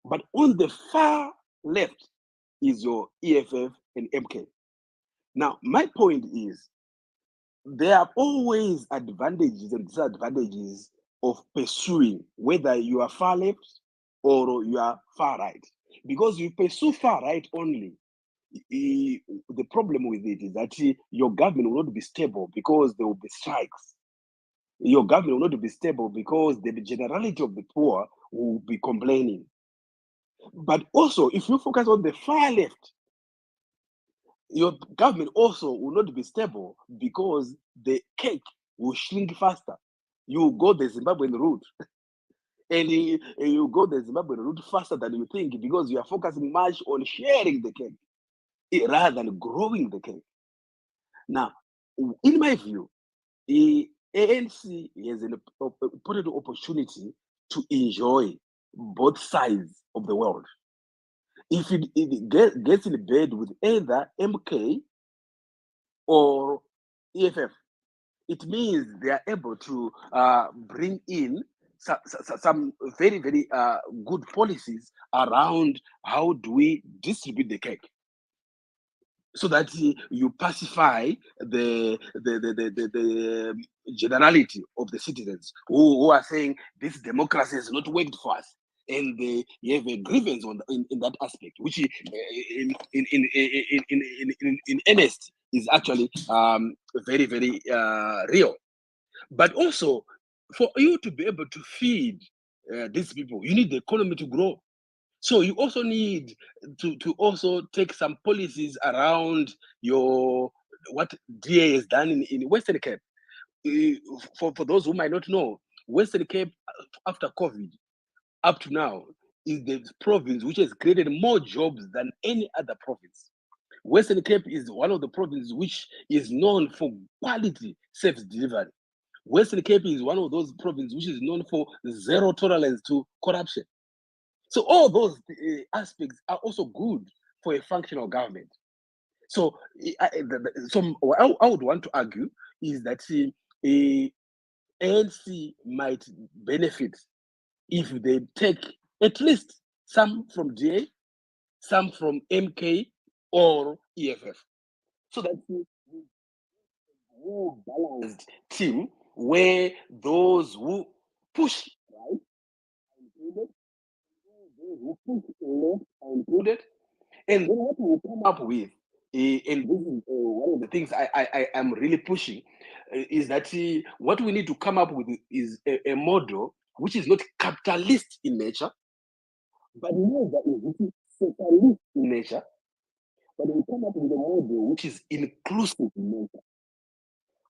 But on the far left is your EFF and MK. Now, my point is, there are always advantages and disadvantages of pursuing, whether you are far left or you are far right. Because you pursue far right only, the problem with it is that your government will not be stable because there will be strikes. Your government will not be stable because the generality of the poor will be complaining. But also, if you focus on the far left, your government also will not be stable because the cake will shrink faster. You go the Zimbabwean route, and you go the Zimbabwean route faster than you think because you are focusing much on sharing the cake rather than growing the cake. Now, in my view, the ANC has an important opportunity to enjoy both sides of the world. If it gets in bed with either MK or EFF, it means they are able to bring in some very, very good policies around how do we distribute the cake, so that you pacify the generality of the citizens who are saying this democracy has not worked for us, and you have a grievance in that aspect, which in earnest is actually very, very real. But also, for you to be able to feed these people, you need the economy to grow. So you also need to also take some policies around your what DA has done in Western Cape. For those who might not know, Western Cape after COVID up to now is the province which has created more jobs than any other province. Western Cape is one of the provinces which is known for quality service delivery. Western Cape is one of those provinces which is known for zero tolerance to corruption. So all those aspects are also good for a functional government. So, I would want to argue is that ANC might benefit if they take at least some from DA, some from MK or EFF, so that a more balanced team where those who push right are included, those who push left are included, and then what we come up with, and this is one of the things I am really pushing, is that what we need to come up with is a model which is not capitalist in nature, but neither is it socialist in nature, but we come up with a model which is inclusive in nature,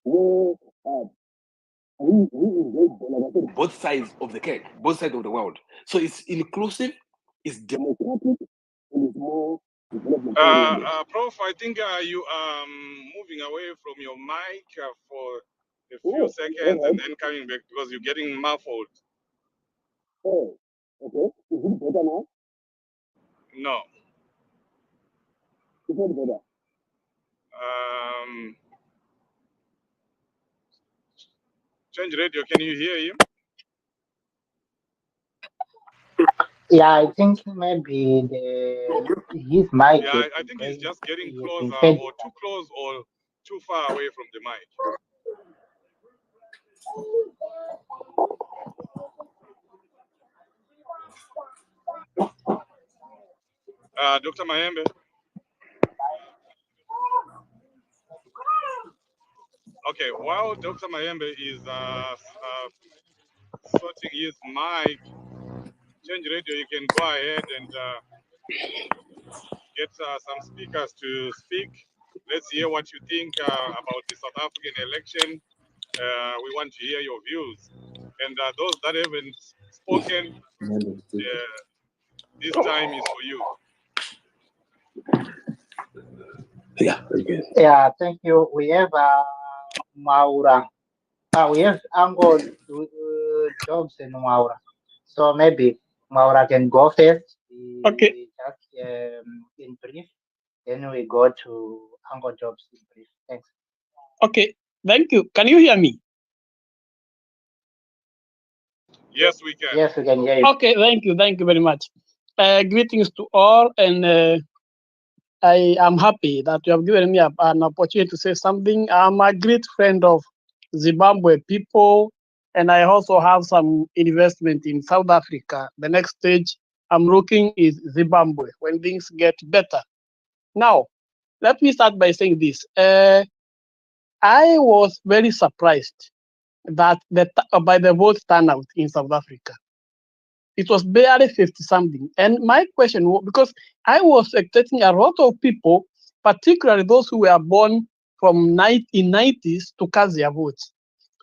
where we engage, like I said, both sides of the cake, both sides of the world. So it's inclusive, it's democratic, and it's more development oriented. Prof, I think you are moving away from your mic for a few seconds and then coming back because you're getting muffled. Oh, okay. Is it better now? No. It's not better. Change radio. Can you hear him? Yeah, I think maybe his mic. Yeah, I think he's just getting closer, or too close, or too far away from the mic. Dr. Mayembe. Okay, while Dr. Mayembe is sorting his mic, Change Radio, you can go ahead and get some speakers to speak. Let's hear what you think about the South African election. We want to hear your views. And those that haven't spoken, this time is for you. Yeah, okay. Yeah, thank you. We have Maura. We have Ango Jobs in Maura. So maybe Maura can go first. Okay. Just in brief. Then we go to Ango Jobs in brief. Thanks. Okay. Thank you. Can you hear me? Yes, we can. Yes, we can hear you. Okay. Thank you. Thank you very much. Greetings to all, and I am happy that you have given me an opportunity to say something. I'm a great friend of Zimbabwe people, and I also have some investment in South Africa. The next stage I'm looking is Zimbabwe when things get better. Now, let me start by saying this. I was very surprised that by the vote turnout in South Africa. It was barely 50 something. And my question was, because I was expecting a lot of people, particularly those who were born from in 90s, to cast their votes.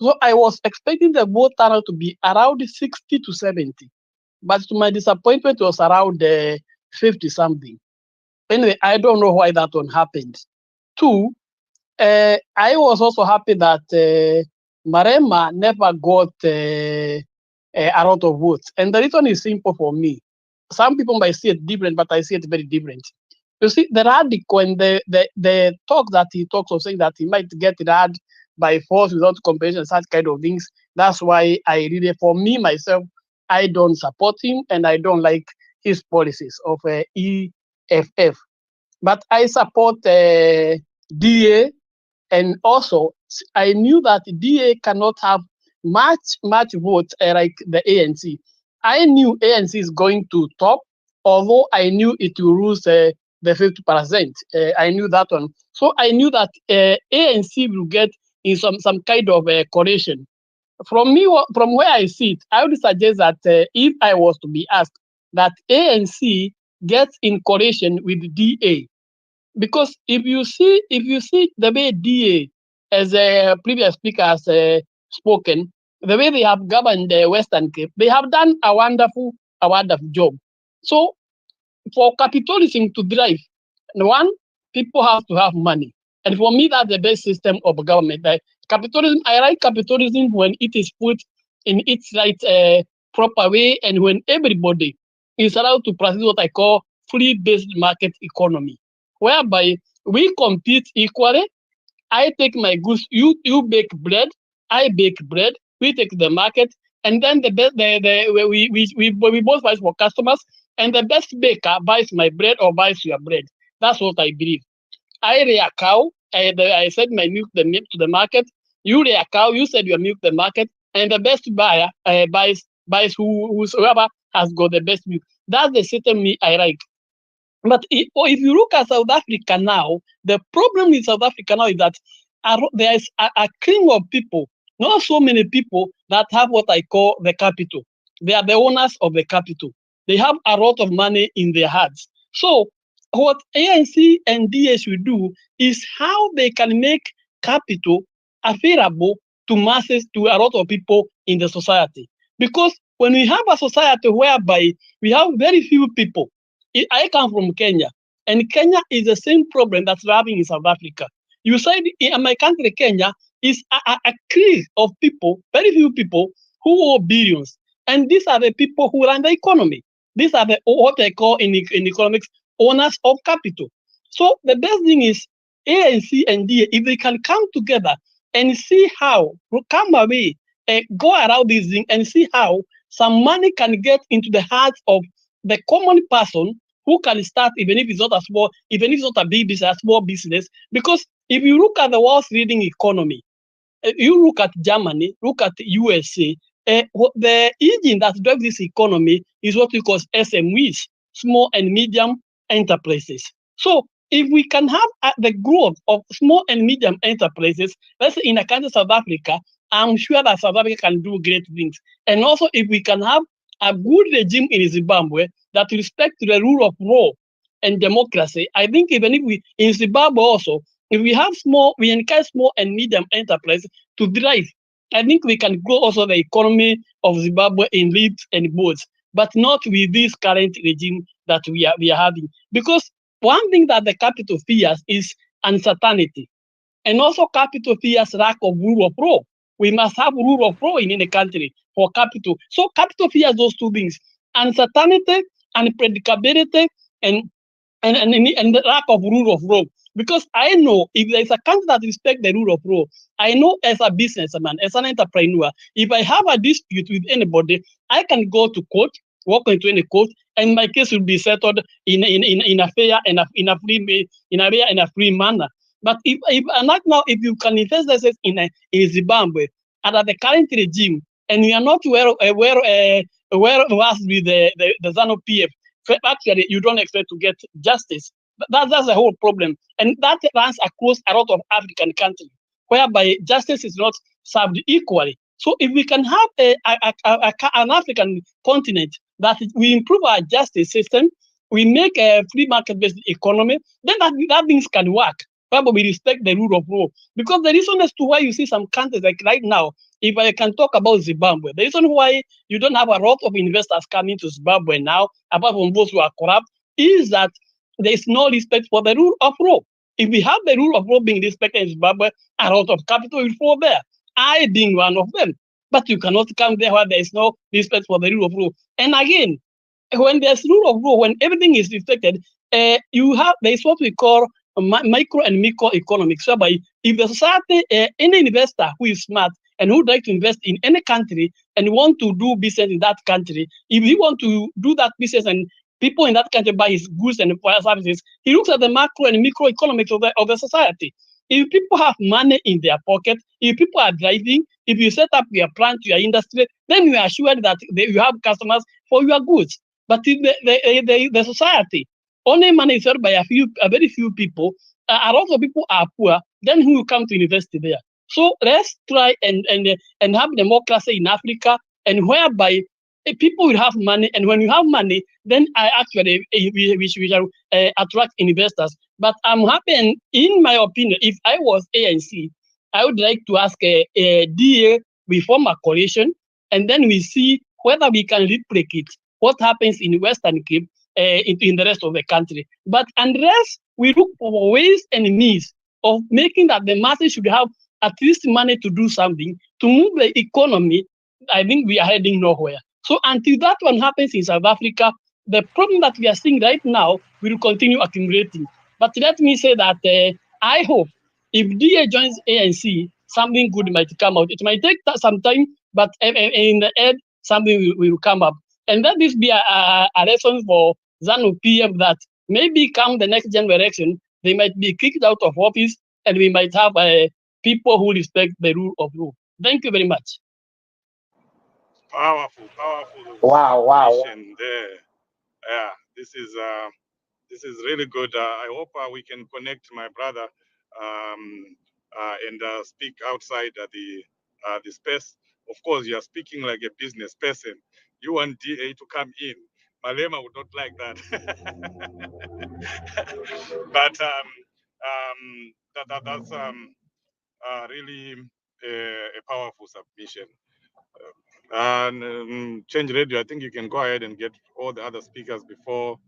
So I was expecting the vote turnout to be around 60 to 70. But to my disappointment, it was around 50 something. Anyway, I don't know why that one happened. Two, I was also happy that Marema never got a lot of votes. And the reason is simple for me. Some people might see it different, but I see it very different. You see, the radical and the talk that he talks of saying that he might get it hard by force without compensation, such kind of things. That's why I really, for me, myself, I don't support him and I don't like his policies of EFF. But I support DA, and also I knew that DA cannot have much votes like the ANC. I knew ANC is going to top, although I knew it will lose the 50%. I knew that one. So I knew that ANC will get in some kind of coalition. From where I see it, I would suggest that if I was to be asked, that ANC gets in coalition with DA. Because if you see the way DA, as a previous speaker has spoken, the way they have governed the Western Cape, they have done a wonderful job. So for capitalism to thrive, one, people have to have money. And for me, that's the best system of government. Capitalism, I like capitalism when it is put in its right proper way and when everybody is allowed to practice what I call free-based market economy, whereby we compete equally. I take my goods, you bake bread, I bake bread, we take the market, and then we both buy for customers, and the best baker buys my bread or buys your bread. That's what I believe. I rear a cow, I said my milk to the market, you rear a cow, you said your milk to the market, and the best buyer buys whoever has got the best milk. That's the system I like. But if you look at South Africa now, the problem with South Africa now is that there is a cream of people, not so many people that have what I call the capital. They are the owners of the capital. They have a lot of money in their hands. So what ANC and DA should do is how they can make capital available to masses, to a lot of people in the society. Because when we have a society whereby we have very few people, I come from Kenya, and Kenya is the same problem that's happening in South Africa. You said in my country, Kenya, is a crease of people, very few people who owe billions. And these are the people who run the economy. These are what I call in economics owners of capital. So the best thing is ANC and DA, if they can come together and see how to come away, go around this thing and see how some money can get into the hearts of the common person who can start, even if it's not a big business, a small business. Because if you look at the world's leading economy, you look at Germany, look at USA, the engine that drives this economy is what we call SMEs, small and medium enterprises. So If we can have the growth of small and medium enterprises, let's say in a country South Africa, I'm sure that South Africa can do great things. And also, if we can have a good regime in Zimbabwe that respects the rule of law and democracy, I think even if we in Zimbabwe also, if we encourage small and medium enterprises to thrive, I think we can grow also the economy of Zimbabwe in leaps and bounds, but not with this current regime that we are having. Because one thing that the capital fears is uncertainty. And also capital fears lack of rule of law. We must have rule of law in any country for capital. So capital fears those two things: uncertainty, unpredictability, and and the lack of rule of law. Because I know if there is a country that respects the rule of law, I know as a businessman, as an entrepreneur, if I have a dispute with anybody, I can go to court, walk into any court, and my case will be settled in a fair and in a free manner. But if and right now, if you can invest this in Zimbabwe under the current regime, and you are not aware of us with the ZANU PF, actually you don't expect to get justice. That's the whole problem, and that runs across a lot of African countries, whereby justice is not served equally. So if we can have an African continent that we improve our justice system, we make a free market-based economy, then that things can work. Whereby we respect the rule of law. Because the reason as to why you see some countries like right now, if I can talk about Zimbabwe, the reason why you don't have a lot of investors coming to Zimbabwe now, apart from those who are corrupt, is that there is no respect for the rule of law. If we have the rule of law being respected in Zimbabwe, a lot of capital will flow there. I being one of them. But you cannot come there where there is no respect for the rule of law. And again, when there's rule of law, when everything is respected, there is what we call micro and micro economics, whereby if the society, any investor who is smart and who would like to invest in any country and want to do business in that country, if he want to do that business and people in that country buy his goods and services, he looks at the macro and micro economics of the society. If people have money in their pocket, if people are driving, if you set up your plant, your industry, then you are assured that you have customers for your goods. But if the society only money is earned by a very few people, a lot of people are poor, then who will come to university there? So let's try and have democracy in Africa, and whereby people will have money, and when you have money, then we shall attract investors. But I'm happy, and in my opinion, if I was ANC, I would like to ask a DA, we form a coalition, and then we see whether we can replicate what happens in Western Cape in the rest of the country. But unless we look for ways and means of making that the masses should have at least money to do something, to move the economy, I think we are heading nowhere. So until that one happens in South Africa, the problem that we are seeing right now will continue accumulating. But let me say that I hope if DA joins ANC, something good might come out. It might take some time, but in the end, something will come up. And let this be a lesson for ZANU PM that maybe come the next general election, they might be kicked out of office, and we might have people who respect the rule of law. Thank you very much. Powerful Wow. submission there. Yeah, this is really good. I hope we can connect my brother and speak outside the space. Of course, you are speaking like a business person. You want DA to come in. Malema would not like that. But that's really a powerful submission. And Change Radio, I think you can go ahead and get all the other speakers before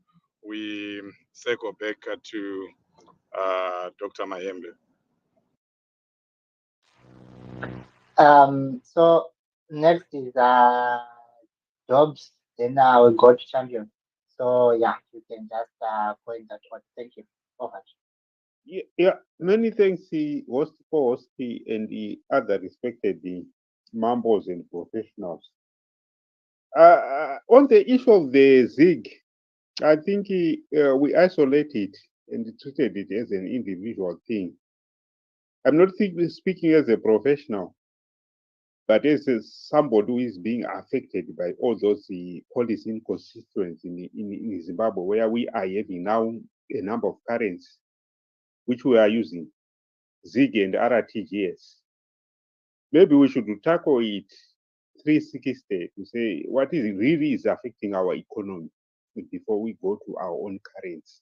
we circle back to Dr. Mayembe. So next is Jobs, then I will go to Champion. So yeah, you can just point that one. Thank you. Over. Yeah, many thanks, host and the other respected members and professionals. On the issue of the ZiG, I think we isolated and treated it as an individual thing. I'm not speaking as a professional, but as somebody who is being affected by all those policy inconsistencies in Zimbabwe, where we are having now a number of currencies which we are using, ZiG and RTGS. Maybe we should tackle it 360 to say what is really is affecting our economy before we go to our own currency.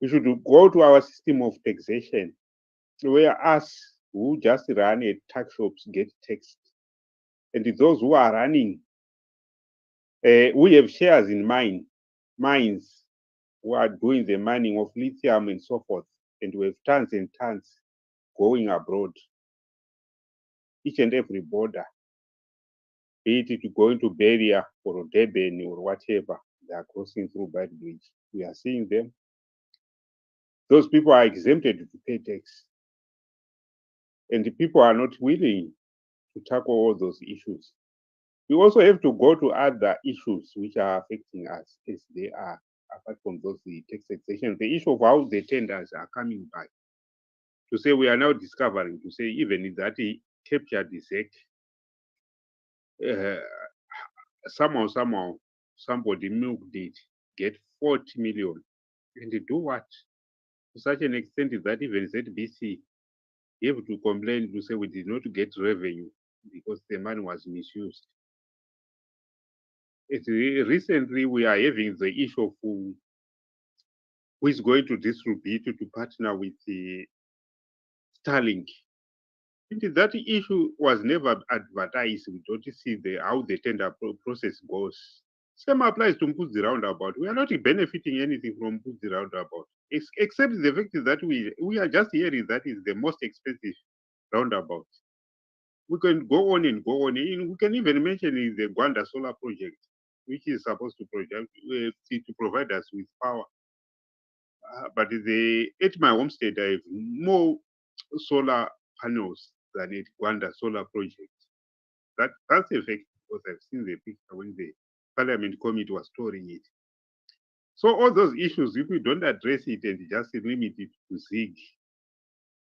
We should go to our system of taxation, where us who just run a tax shops get taxed, and those who are running, we have shares in mines who are doing the mining of lithium and so forth, and we have tons and tons going abroad. Each and every border, be it going to Beria or Durban or whatever, they are crossing through Bad Bridge. We are seeing them. Those people are exempted to pay tax. And the people are not willing to tackle all those issues. We also have to go to other issues which are affecting us as they are, apart from those the tax taxation, the issue of how the tenders are coming back. To say we are now discovering, to say even that he captured the ZEC, somehow, somebody milked it, get 40 million. And they do what? To such an extent that even ZBC have to complain to say we did not get revenue because the money was misused. Recently, we are having the issue of who is going to distribute to partner with the Starlink. And that issue was never advertised. We don't see how the tender process goes. Same applies to Mpuzi Roundabout. We are not benefiting anything from Mpuzi Roundabout, except the fact that we are just hearing that is the most expensive roundabout. We can go on and go on. We can even mention the Gwanda Solar Project, which is supposed to provide us with power. But at my homestead, I have more solar panels than at Gwanda Solar Project. That's a fact because I've seen the picture when the Parliament Committee was storing it. So all those issues, if we don't address it and just limit it to ZiG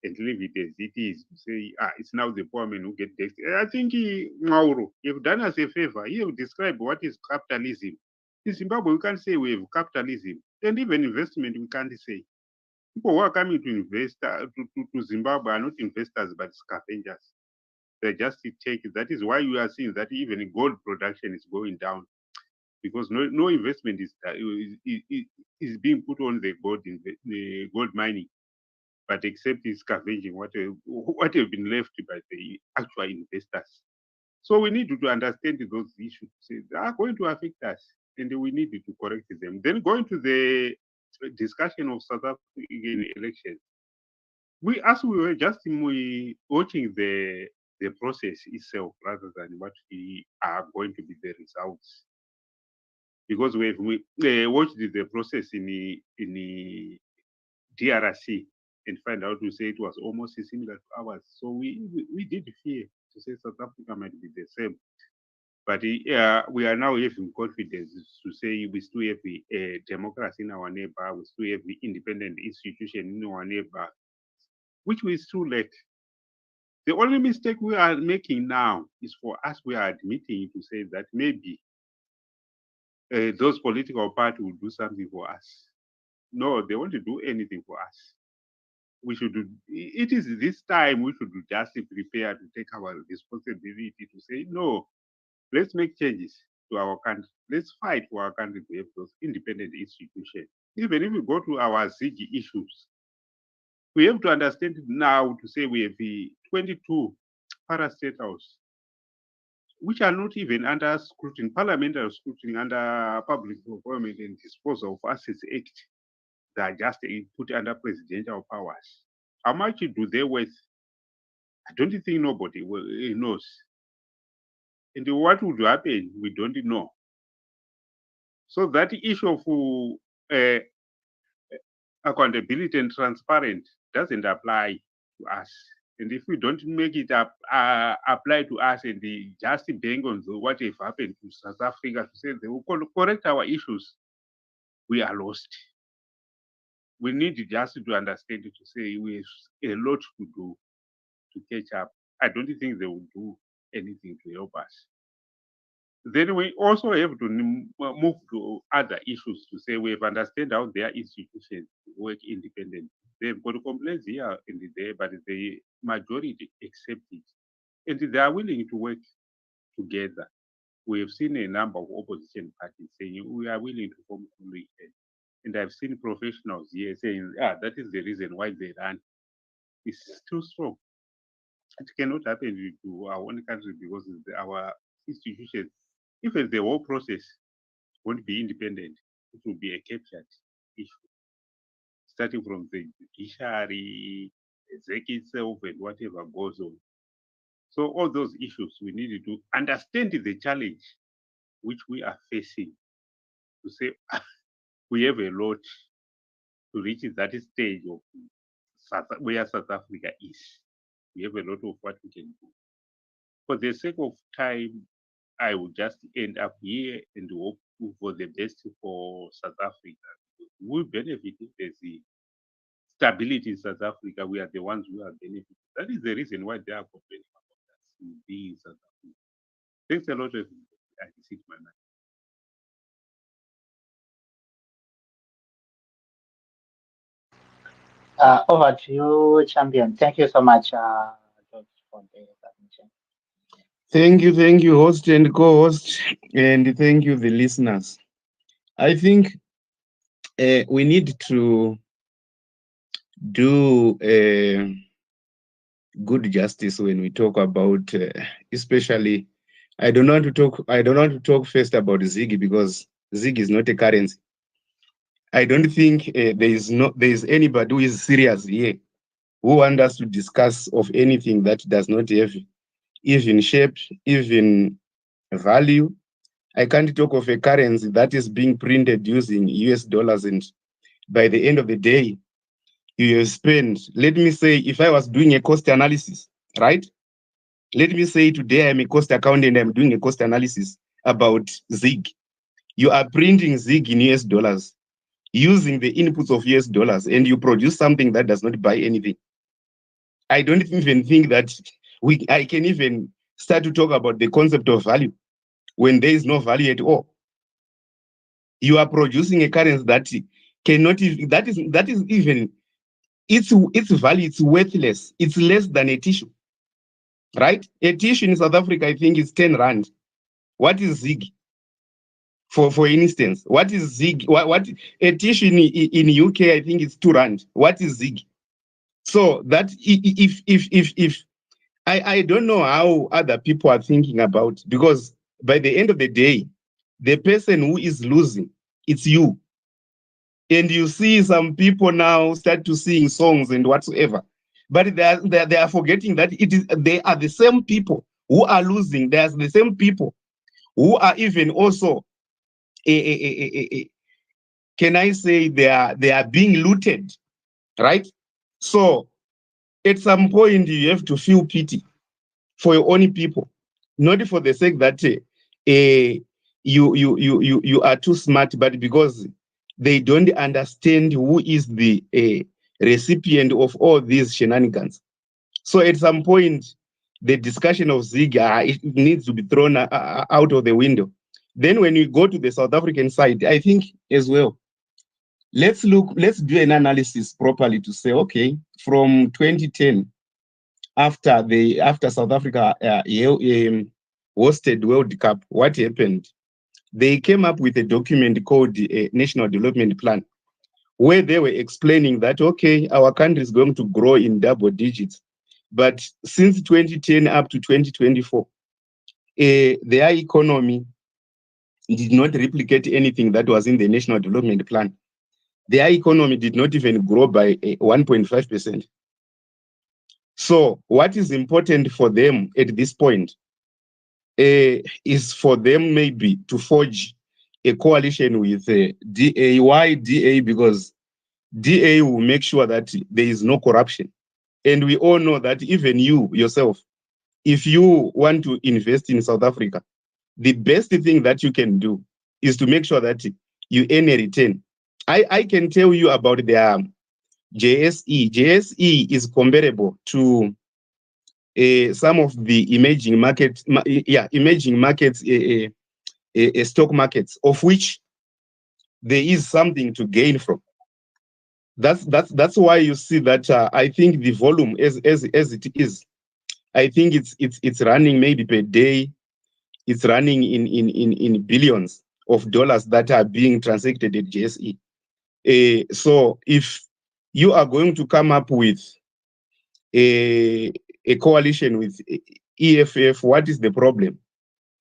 and leave it as it is, to say, it's now the poor men who get taxed. I think Mauro, you've done us a favor. You've described what is capitalism. In Zimbabwe, we can't say we have capitalism. And even investment, we can't say. People who are coming to invest to Zimbabwe are not investors, but scavengers. They just take it. That is why you are seeing that even gold production is going down, because no investment is being put on the gold mining, but except is scavenging what have been left by the actual investors. So we need to understand those issues. They are going to affect us, and we need to correct them. Then going to the discussion of South African elections, as we were just watching the process itself rather than what are going to be the results, because we watched the process in the DRC and find out to say it was almost similar to ours. So we did fear to say South Africa might be the same. But we are now having confidence to say we still have the democracy in our neighbor, we still have the independent institution in our neighbor, which we still lack. The only mistake we are making now is for us, we are admitting to say that maybe those political parties will do something for us. No, they want to do anything for us. We should do, it is this time we should just prepare to take our responsibility to say, no, let's make changes to our country. Let's fight for our country to have those independent institutions. Even if we go to our ZiG issues, we have to understand now to say we have 22 parastatals, which are not even under scrutiny, parliamentary scrutiny, under Public Procurement and Disposal of Assets Act. They are just put under presidential powers. How much do they worth? I don't think nobody knows. And what would happen, we don't know. So that issue of accountability and transparent doesn't apply to us. And if we don't make it apply to us and just bang on what have happened to South Africa to say they will correct our issues, we are lost. We need just to understand to say we have a lot to do to catch up. I don't think they will do anything to help us. Then we also have to move to other issues to say we have understand how their institutions work independently. They've got complaints here and there, but the majority accept it. And they are willing to work together. We have seen a number of opposition parties saying we are willing to form coalition. And I've seen professionals here saying, that is the reason why they run. It's too strong. It cannot happen to our own country because our institutions, even the whole process won't be independent. It will be a captured issue, starting from the judiciary, the ZiG itself, and whatever goes on. So all those issues, we need to understand the challenge which we are facing to say we have a lot to reach that stage of where South Africa is. We have a lot of what we can do. For the sake of time, I will just end up here and hope for the best for South Africa. We benefit if there's the stability in South Africa. We are the ones who are benefiting. That is the reason why they are complaining about us being in South Africa. Thanks a lot, everybody. I sit my mind. Over to you, Champion. Thank you so much, George, for the submission. Thank you, host and co-host, and thank you, the listeners. I think we need to do good justice when we talk about, especially. I don't want to talk first about ZiG because ZiG is not a currency. I don't think there is anybody who is serious here who wants us to discuss of anything that does not have even shape, even value. I can't talk of a currency that is being printed using US dollars, and by the end of the day, you have spent, let me say, if I was doing a cost analysis, right? Let me say today I'm a cost accountant, I'm doing a cost analysis about ZiG. You are printing ZiG in US dollars, using the inputs of US dollars, and you produce something that does not buy anything. I don't even think that I can even start to talk about the concept of value when there is no value at all. You are producing a currency that cannot even, that is even, its value, it's worthless. It's less than a tissue, right? A tissue in South Africa, I think, is 10 rand. What is ZiG? For instance, what is ZiG? What a tissue in UK, I think it's 2 rand. What is ZiG? So that if I don't know how other people are thinking about, because by the end of the day, the person who is losing, it's you. And you see some people now start to sing songs and whatsoever, but they are forgetting that they are the same people who are losing. There's the same people who are even also, can I say, they are being looted, right? So at some point you have to feel pity for your own people, not for the sake that you are too smart, but because they don't understand who is the recipient of all these shenanigans. So at some point, the discussion of ZiG it needs to be thrown out of the window. Then when we go to the South African side, I think as well, let's do an analysis properly to say, okay, from 2010, after South Africa hosted World Cup, what happened? They came up with a document called the National Development Plan, where they were explaining that, okay, our country is going to grow in double digits. But since 2010 up to 2024, their economy did not replicate anything that was in the National Development Plan. Their economy did not even grow by 1.5%. So what is important for them at this point is for them maybe to forge a coalition with DA. Why DA? Because DA will make sure that there is no corruption. And we all know that even you yourself, if you want to invest in South Africa, the best thing that you can do is to make sure that you earn a return. I can tell you about their JSE. JSE is comparable to some of the emerging markets stock markets, of which there is something to gain from. That's why you see that I think the volume as it is, I think it's running maybe per day. It's running in billions of dollars that are being transacted at GSE. So if you are going to come up with a coalition with EFF, what is the problem?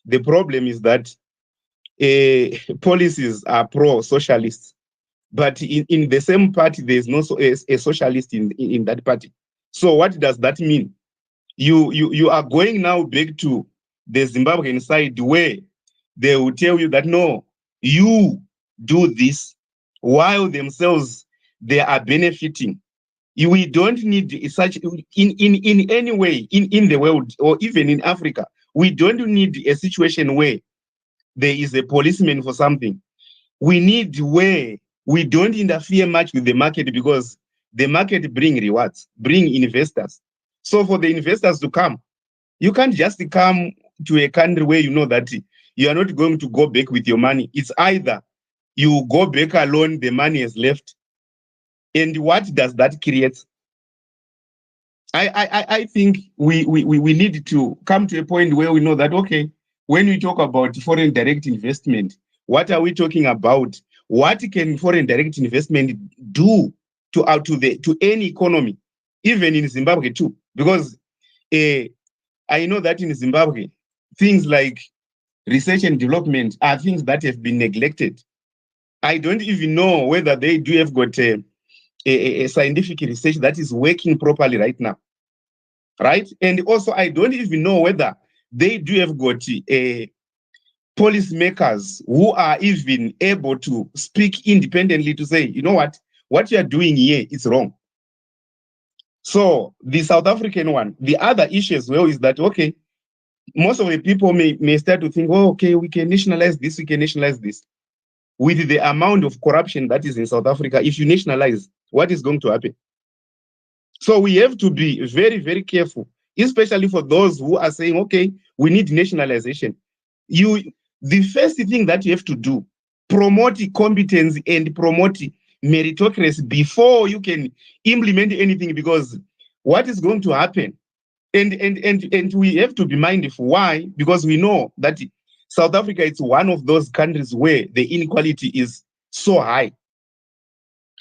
The problem is that policies are pro-socialists, but in the same party, there's no a socialist in that party. So what does that mean? You are going now back to the Zimbabwean side where they will tell you that no, you do this while themselves they are benefiting. We don't need such in any way in the world or even in Africa. We don't need a situation where there is a policeman for something. We need where we don't interfere much with the market because the market bring rewards, bring investors. So for the investors to come, you can't just come to a country where you know that you are not going to go back with your money. It's either you go back alone, the money is left. And what does that create? I think we need to come to a point where we know that, okay, when we talk about foreign direct investment, what are we talking about? What can foreign direct investment do to any economy, even in Zimbabwe too? Because I know that in Zimbabwe, things like research and development are things that have been neglected. I don't even know whether they do have got a scientific research that is working properly right now. Right? And also, I don't even know whether they do have got policymakers who are even able to speak independently to say, you know what you are doing here is wrong. So the South African one, the other issue as well is that, okay, most of the people may start to think, oh, okay, we can nationalize this, we can nationalize this. With the amount of corruption that is in South Africa, if you nationalize, what is going to happen? So we have to be very, very careful, especially for those who are saying, okay, we need nationalization. The first thing that you have to do, promote competence and promote meritocracy before you can implement anything, because what is going to happen? And we have to be mindful. Why? Because we know that South Africa is one of those countries where the inequality is so high,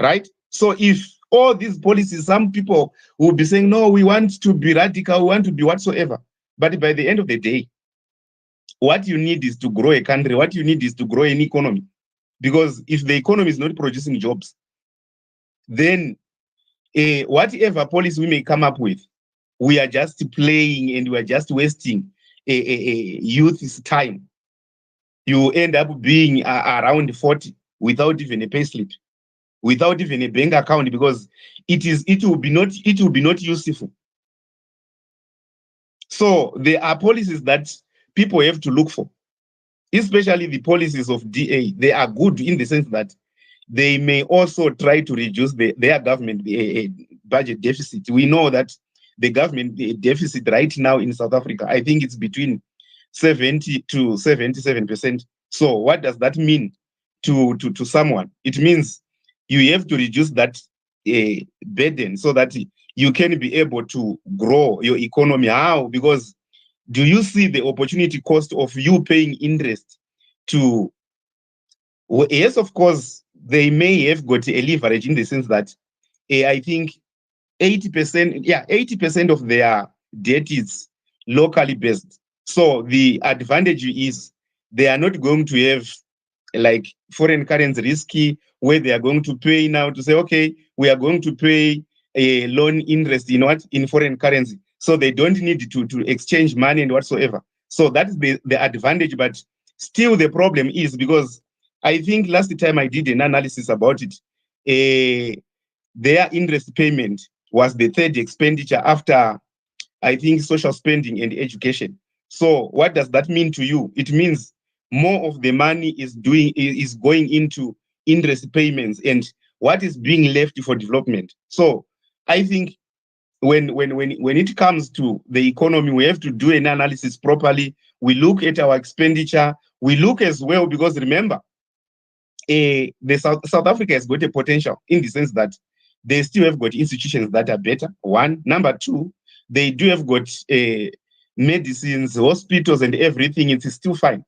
right? So if all these policies, some people will be saying, no, we want to be radical, we want to be whatsoever. But by the end of the day, what you need is to grow a country. What you need is to grow an economy. Because if the economy is not producing jobs, then whatever policy we may come up with, we are just playing and we are just wasting youth's time. You end up being around 40 without even a payslip, without even a bank account, because it will be not useful. So there are policies that people have to look for, especially the policies of DA. They are good in the sense that they may also try to reduce their government budget deficit. We know that the government deficit right now in South Africa, I think it's between 70 to 77%. So what does that mean to someone? It means you have to reduce that burden so that you can be able to grow your economy. How? Because do you see the opportunity cost of you paying interest to? Well, yes, of course, they may have got a leverage in the sense that I think 80% of their debt is locally based. So the advantage is they are not going to have like foreign currency risky where they are going to pay now to say, okay, we are going to pay a loan interest in foreign currency. So they don't need to exchange money and whatsoever. So that is the advantage, but still the problem is because I think last time I did an analysis about it, their interest payment was the third expenditure after, I think, social spending and education. So what does that mean to you? It means more of the money is going into interest payments, and what is being left for development. So I think when it comes to the economy, we have to do an analysis properly. We look at our expenditure, We look as well because remember, South Africa has got a potential in the sense that they still have got institutions that are better. One, number two, they do have got medicines, hospitals, and everything. It's still fine.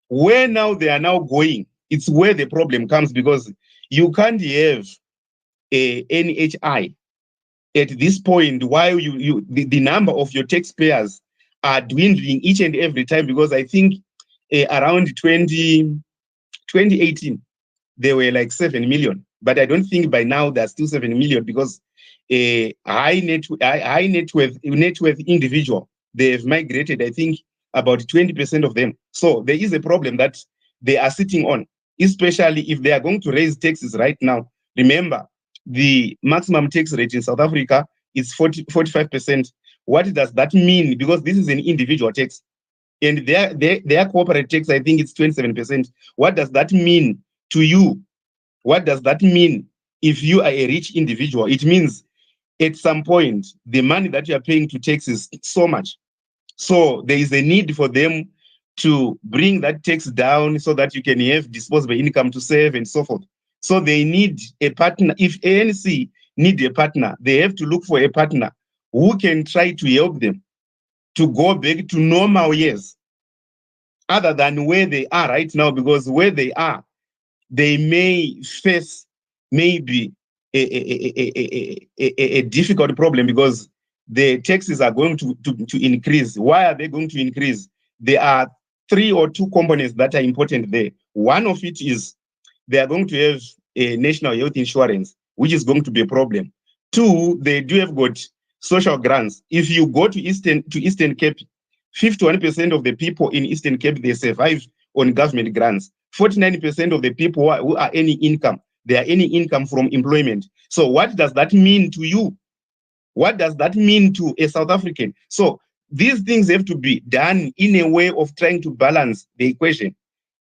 Where now they are now going, it's where the problem comes because you can't have a NHI at this point while the number of your taxpayers are dwindling each and every time, because I think around 2018 they were like 7 million, but I don't think by now they're still 7 million because a high net worth individual, they have migrated, I think, about 20% of them. So there is a problem that they are sitting on, especially if they are going to raise taxes right now. Remember, the maximum tax rate in South Africa is 45%. What does that mean? Because this is an individual tax, and their corporate tax, I think it's 27%. What does that mean to you? What does that mean if you are a rich individual? It means at some point, the money that you are paying to tax is so much. So there is a need for them to bring that tax down so that you can have disposable income to save and so forth. So they need a partner. If ANC need a partner, they have to look for a partner who can try to help them to go back to normal years other than where they are right now, because where they are, they may face maybe a difficult problem because the taxes are going to increase. Why are they going to increase? There are 3 or 2 components that are important there. One of it is they are going to have a national health insurance, which is going to be a problem. 2, they do have got social grants. If you go to Eastern Cape, 51% of the people in Eastern Cape, they survive on government grants. 49% of the people who are any income, they are any income from employment. So what does that mean to you? What does that mean to a South African? So these things have to be done in a way of trying to balance the equation.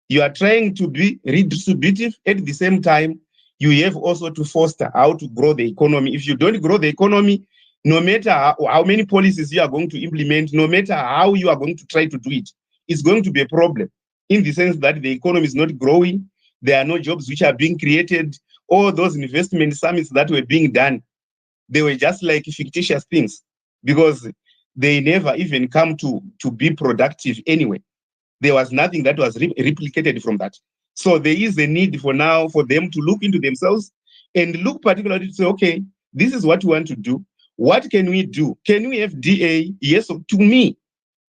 You are trying to be redistributive at the same time. You have also to foster how to grow the economy. If you don't grow the economy, no matter how many policies you are going to implement, no matter how you are going to try to do it, it's going to be a problem in the sense that the economy is not growing. There are no jobs which are being created. All those investment summits that were being done, they were just like fictitious things because they never even come to be productive anyway. There was nothing that was replicated from that. So there is a need for now for them to look into themselves and look particularly to say, okay, this is what we want to do. What can we do? Can we have DA? Yes, to me,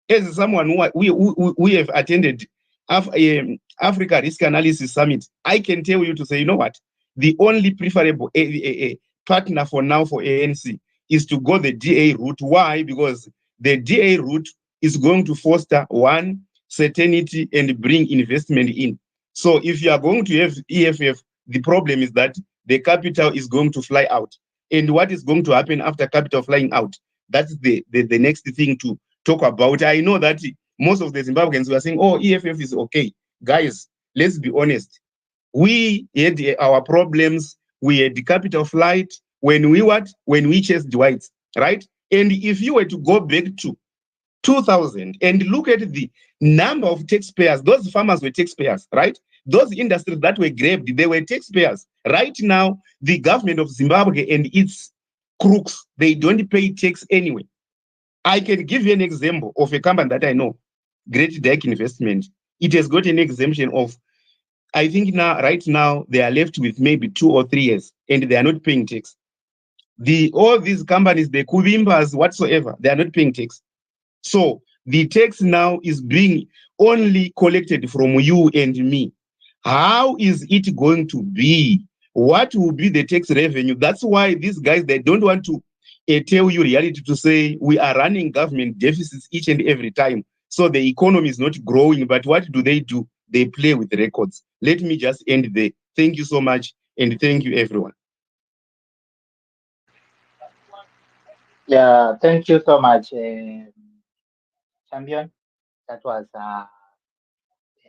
as someone we have attended Africa Risk Analysis Summit, I can tell you to say, you know what? The only preferable partner for now for ANC is to go the DA route. Why? Because the DA route is going to foster one, certainty and bring investment in. So if you are going to have EFF, the problem is that the capital is going to fly out. And what is going to happen after capital flying out? That's the next thing to talk about. I know that most of the Zimbabweans were saying, oh, EFF is okay. Guys, let's be honest. We had our problems. We had the capital flight when we chased whites, right? And if you were to go back to 2000 and look at the number of taxpayers, those farmers were taxpayers, right? Those industries that were grabbed, they were taxpayers. Right now, the government of Zimbabwe and its crooks, they don't pay tax anyway. I can give you an example of a company that I know, Great Dyke Investment. It has got an exemption of, I think right now, they are left with maybe 2 or 3 years, and they are not paying tax. All these companies, the Kubimbas, whatsoever, they are not paying tax. So the tax now is being only collected from you and me. How is it going to be? What will be the tax revenue? That's why these guys, they don't want to tell you reality to say we are running government deficits each and every time. So the economy is not growing, but what do? They play with records. Let me just end there. Thank you so much, and thank you, everyone. Yeah, thank you so much, Champion. That was a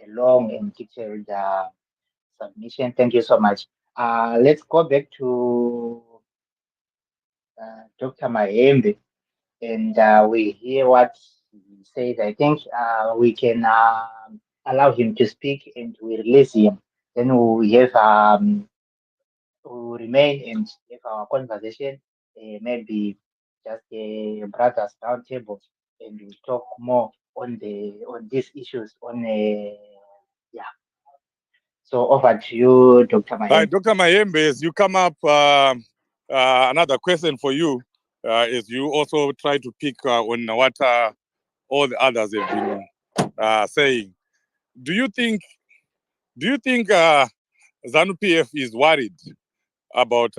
long and detailed submission. Thank you so much. Let's go back to Dr. Mayembe, and we hear what he said. I think we can allow him to speak and we release him. Then we have we remain and have our conversation, maybe just a brothers round table, and we talk more on these issues yeah. So over to you, Dr. Mahende. Dr. Mayembe, as you come up, another question for you is you also try to pick on what all the others have been saying. Do you think ZANU-PF is worried about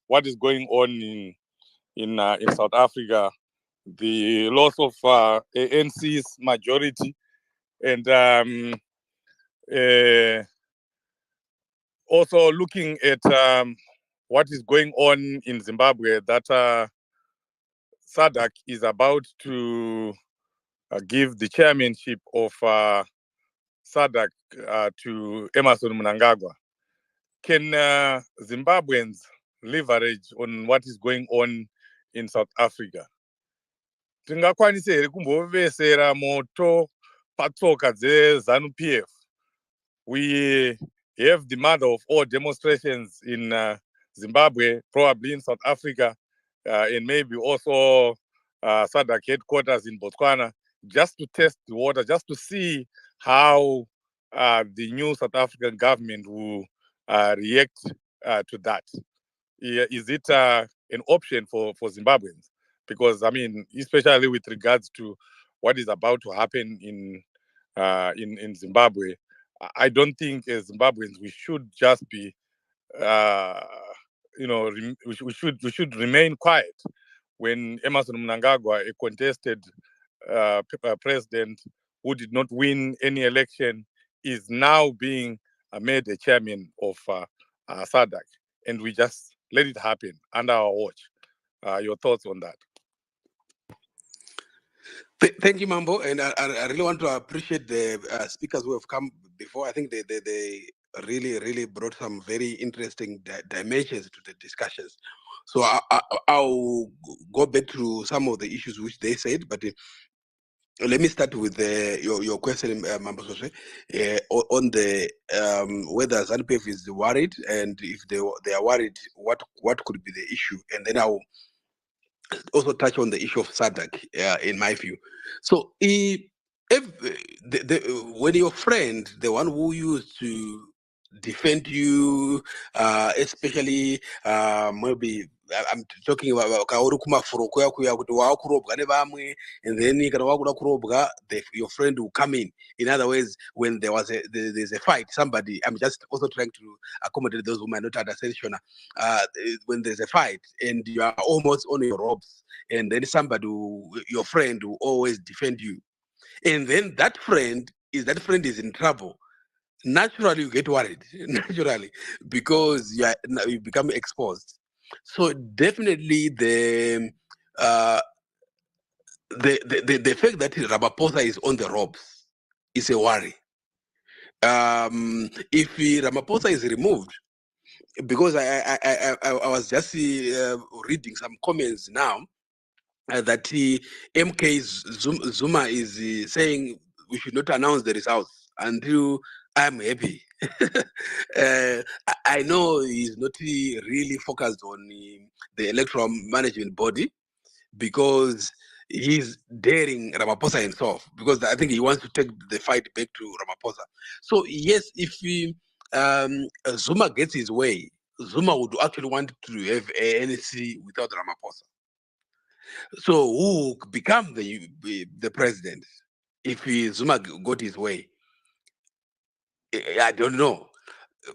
what is going on in South Africa, the loss of ANC's majority, and also looking at what is going on in Zimbabwe, that SADC is about to give the chairmanship of SADC to Emerson Mnangagwa. Can Zimbabweans leverage on what is going on in South Africa? Tingakwanise here kumbovesera moto patsoka dzeZANU-PF. We have the mother of all demonstrations in Zimbabwe, probably in South Africa, and maybe also SADC headquarters in Botswana, just to test the water, just to see how the new South African government will react to that. Is it an option for Zimbabweans? Because, I mean, especially with regards to what is about to happen in Zimbabwe, I don't think as Zimbabweans we should just be, we should remain quiet when Emerson Mnangagwa, a contested president who did not win any election, is now being made a chairman of SADC, and we just let it happen under our watch. Your thoughts on that? Thank you, Mambo, and I really want to appreciate the speakers who have come before. I think they really brought some very interesting dimensions to the discussions. So I'll go back to some of the issues which they said, but let me start with your question, Mambo Sose, on the whether ZANU-PF is worried, and if they are worried, what could be the issue, and then I'll also touch on the issue of SADC, in my view. So if when your friend, the one who used to defend you, especially maybe I'm talking about kauri kumafuroko yakuya kuti wakurobwa nevamwe, and then kana wakuda kurobwa, your friend will come in. In other words, when there's a fight, somebody, I'm just also trying to accommodate those who might not understand Shona. When there's a fight and you are almost on your ropes, and then your friend will always defend you, and then that friend is in trouble, naturally you get worried, naturally, because you become exposed. So definitely the fact that Ramaphosa is on the ropes is a worry. If Ramaphosa is removed, because I was just reading some comments now that MK Zuma is saying we should not announce the results until I'm happy. I know he's not really focused on the electoral management body, because he's daring Ramaphosa himself, because I think he wants to take the fight back to Ramaphosa. So yes, if Zuma gets his way, Zuma would actually want to have ANC without Ramaphosa. So who will become the president if Zuma got his way? I don't know.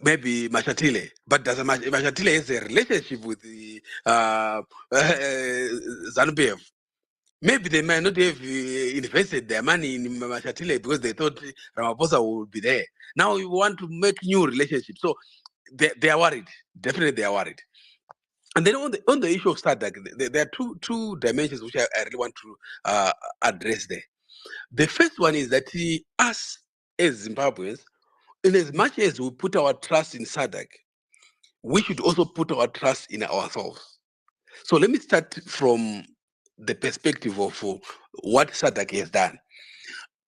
Maybe Mashatile, but does Mashatile has a relationship with the ZANU-PF? Maybe they might not have invested their money in Mashatile because they thought Ramaphosa would be there. Now we want to make new relationships, so they are worried. Definitely, they are worried. And then on the issue of SADC, there are two dimensions which I really want to address there. The first one is that us as Zimbabweans, in as much as we put our trust in SADC, we should also put our trust in ourselves. So let me start from the perspective of what SADC has done.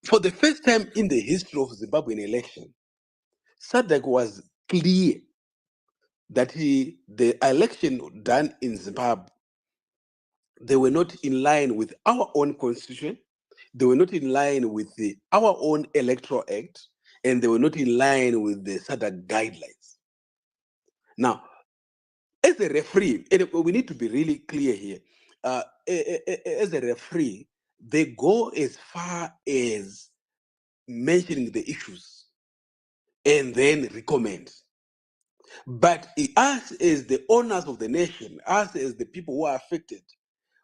For the first time in the history of Zimbabwean election, SADC was clear that the election done in Zimbabwe, they were not in line with our own constitution, they were not in line with our own electoral act, and they were not in line with the SADC guidelines. Now, as a referee, and we need to be really clear here, as a referee, they go as far as mentioning the issues and then recommend. But us as the owners of the nation, us as the people who are affected,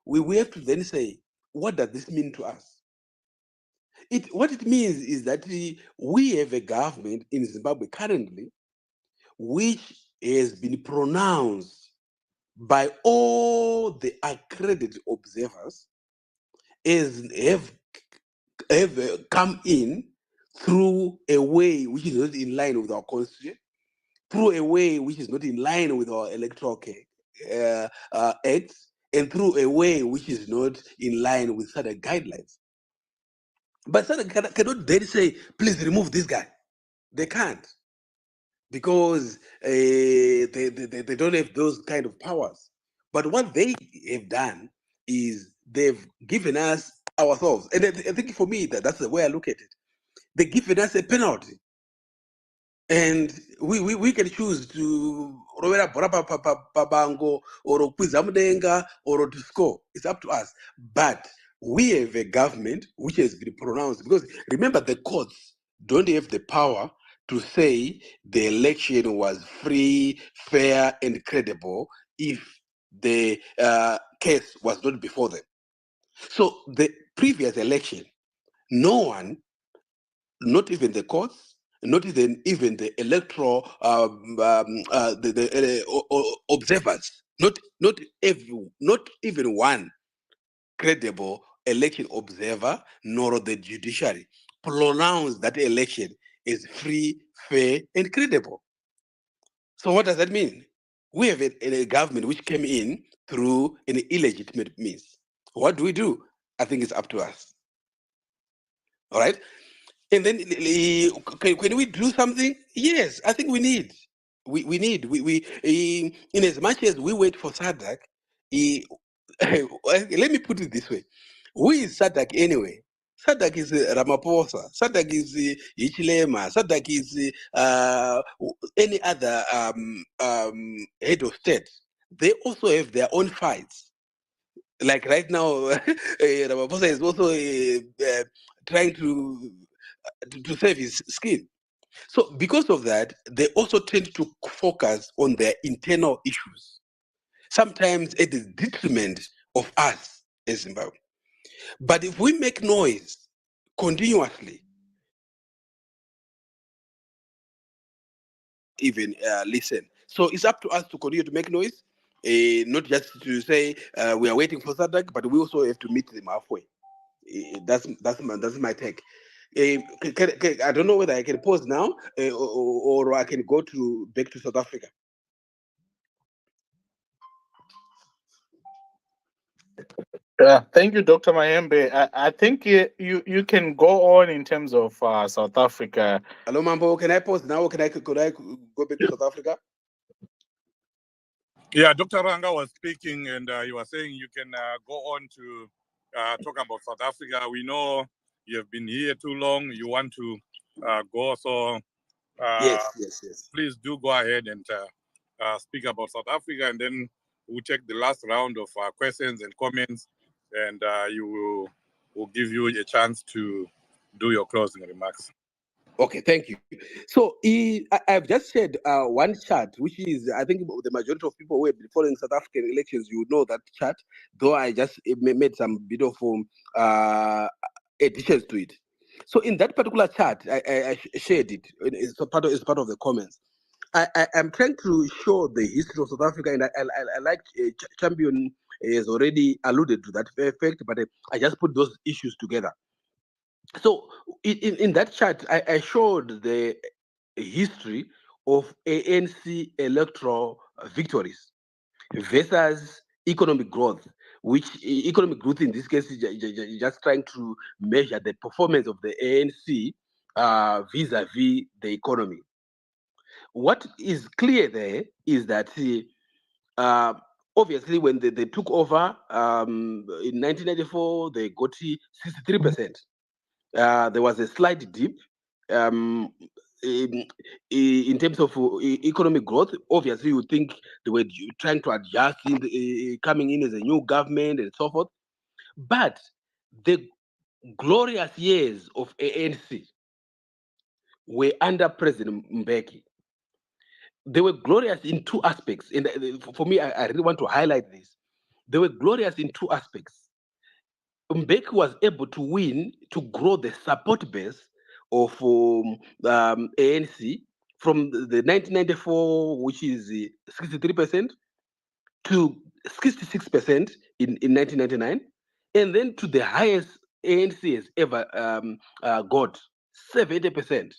we have to then say, what does this mean to us? What it means is that we have a government in Zimbabwe currently which has been pronounced by all the accredited observers as have come in through a way which is not in line with our constitution, through a way which is not in line with our electoral acts, and through a way which is not in line with certain guidelines. But SADC cannot then say, please remove this guy. They can't, because they don't have those kind of powers. But what they have done is they've given us ourselves. And I think for me, that's the way I look at it. They've given us a penalty. And we can choose to rovera bhora pabango or kwidza mudenga or to score. It's up to us. But we have a government which has been pronounced, because remember, the courts don't have the power to say the election was free, fair, and credible if the case was not before them. So the previous election, no one, not even the courts, not even the electoral observers, not even one credible election observer nor the judiciary pronounced that election is free, fair, and credible. So what does that mean? We have a government which came in through an illegitimate means. What do? I think it's up to us. All right. And then can we do something? Yes, I think we need. We need. In as much as we wait for SADC, let me put it this way: who is SADC anyway? SADC is Ramaphosa. SADC is Hichilema. SADC is any other head of state. They also have their own fights. Like right now, Ramaphosa is also trying to save his skin. So because of that, they also tend to focus on their internal issues, sometimes at the detriment of us as Zimbabwe. But if we make noise continuously, even listen. So it's up to us to continue to make noise, not just to say we are waiting for SADC, but we also have to meet them halfway. That's my take. I don't know whether I can pause now or I can go back to South Africa. Thank you, Dr. Mayembe. I think you can go on in terms of South Africa. Hello, Mambo. Can I pause now? Or could I go back to South Africa? Yeah, Dr. Ranga was speaking, and you were saying you can go on to talk about South Africa. We know you have been here too long. You want to go, so yes. Please do go ahead and speak about South Africa, and then we'll take the last round of questions and comments, and we'll give you a chance to do your closing remarks. Okay, thank you. So I've just shared one chart, which is, I think the majority of people who have been following South African elections, you know that chart, though I just made some bit of additions to it. So in that particular chart, I shared it. It's part of the comments. I'm trying to show the history of South Africa, and I like Champion has already alluded to that fact, but I just put those issues together. So in that chart, I showed the history of ANC electoral victories versus economic growth which economic growth in this case is just trying to measure the performance of the ANC vis-a-vis the economy. What is clear there is that obviously when they took over in 1994, they got 63%. There was a slight dip in terms of economic growth. Obviously, you think they were trying to adjust coming in as a new government and so forth. But the glorious years of ANC were under President Mbeki. They were glorious in two aspects. And for me, I really want to highlight this. They were glorious in two aspects. Mbeki was able to win, to grow the support base of ANC from the 1994, which is 63%, to 66% in 1999, and then to the highest ANC has ever got, 70%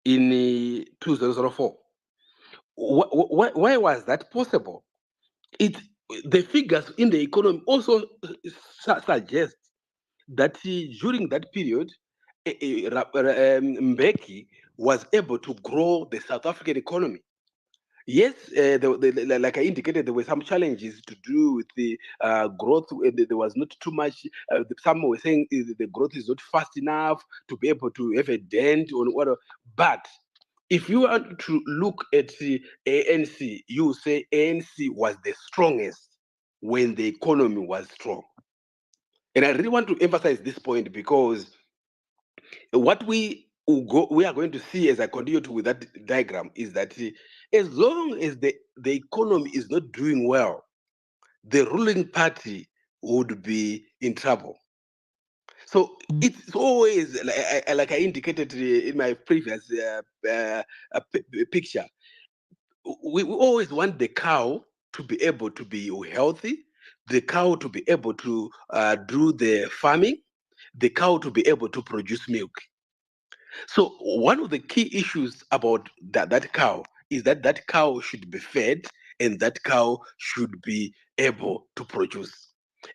in 2004. Why was that possible? The figures in the economy also suggest that during that period, Mbeki was able to grow the South African economy. Yes, like I indicated, there were some challenges to do with the growth. There was not too much. Some were saying the growth is not fast enough to be able to have a dent on what. But if you want to look at the ANC, you say ANC was the strongest when the economy was strong. And I really want to emphasize this point because what we are going to see as I continue with that diagram is that as long as the economy is not doing well, the ruling party would be in trouble. So it's always, like I indicated in my previous picture, we always want the cow to be able to be healthy, the cow to be able to do the farming, the cow to be able to produce milk. So one of the key issues about that cow is that cow should be fed and that cow should be able to produce.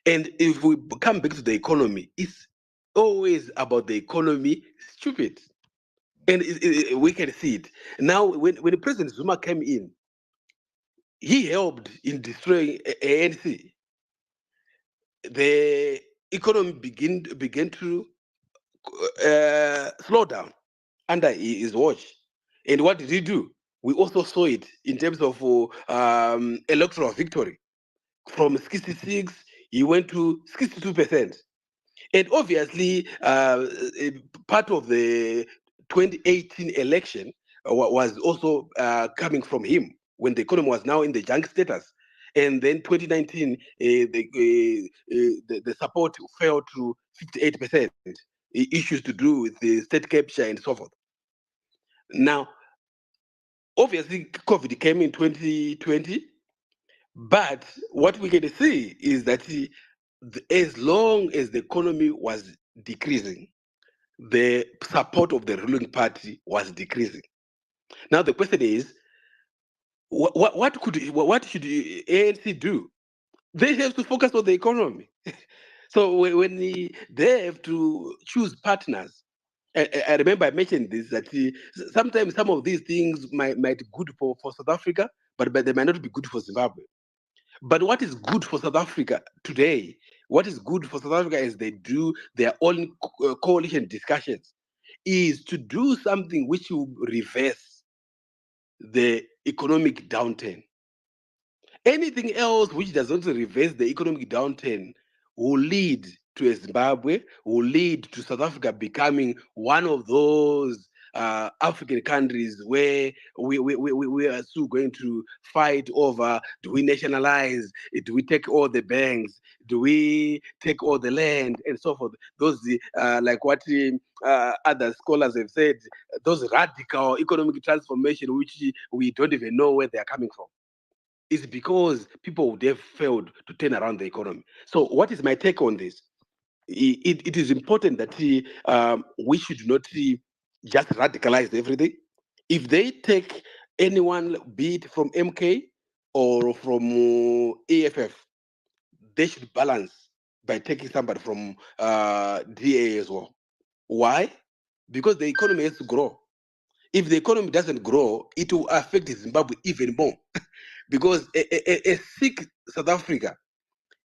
And if we come back to the economy, it's always about the economy, stupid. And we can see it. Now, when President Zuma came in, he helped in destroying ANC. The economy began to slow down under his watch. And what did he do? We also saw it in terms of electoral victory. From 66, he went to 62%. And obviously, part of the 2018 election was also coming from him when the economy was now in the junk status. And then 2019, the support fell to 58%. Issues to do with the state capture and so forth. Now, obviously, COVID came in 2020, but what we can see is that as long as the economy was decreasing, the support of the ruling party was decreasing. Now, the question is, what should the ANC do? They have to focus on the economy. So when they have to choose partners, I remember I mentioned this, that sometimes some of these things might be good for South Africa, but they might not be good for Zimbabwe. But what is good for South Africa today, what is good for South Africa as they do their own coalition discussions, is to do something which will reverse the economic downturn. Anything else which does not reverse the economic downturn will lead to a Zimbabwe, will lead to South Africa becoming one of those African countries where we are still going to fight over, do we nationalize, do we take all the banks, do we take all the land, and so forth. Those, like what other scholars have said, those radical economic transformation which we don't even know where they are coming from. Is because people would have failed to turn around the economy. So what is my take on this? It is important that we should not just radicalize everything. If they take anyone, be it from MK or from AFF, they should balance by taking somebody from DA as well. Why? Because the economy has to grow. If the economy doesn't grow, it will affect Zimbabwe even more. Because a sick South Africa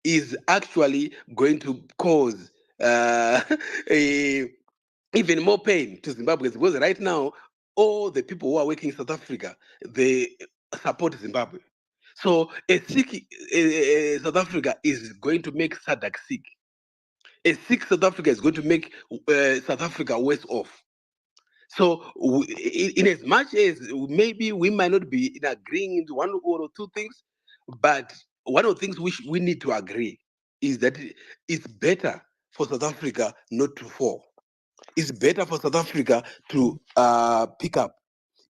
is actually going to cause even more pain to Zimbabwe, because right now, all the people who are working in South Africa, they support Zimbabwe. So a sick South Africa is going to make SADC sick. A sick South Africa is going to make South Africa worse off. So in as much as maybe we might not be in agreeing into one or two things, but one of the things we need to agree is that it's better for South Africa not to fall. It's better for South Africa to pick up.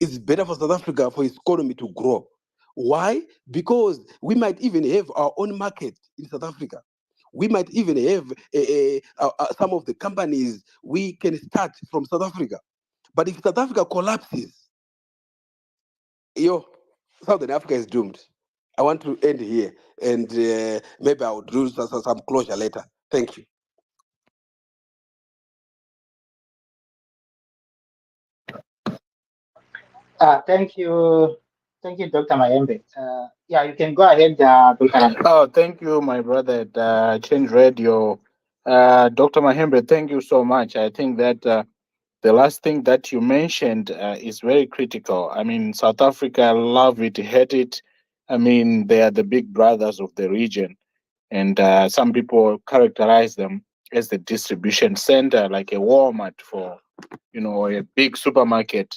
It's better for South Africa for its economy to grow. Why? Because we might even have our own market in South Africa. We might even have some of the companies we can start from South Africa. But if South Africa collapses, Southern Africa is doomed. I want to end here, and maybe I'll do some closure later. Thank you. Thank you, Dr. Mayembe. Yeah, you can go ahead, Dr. Oh, thank you, my brother at Change Radio. Dr. Mahembe, thank you so much. I think that the last thing that you mentioned is very critical. I mean, South Africa love it, hate it. I mean, they are the big brothers of the region. And some people characterize them as the distribution center, like a Walmart for, a big supermarket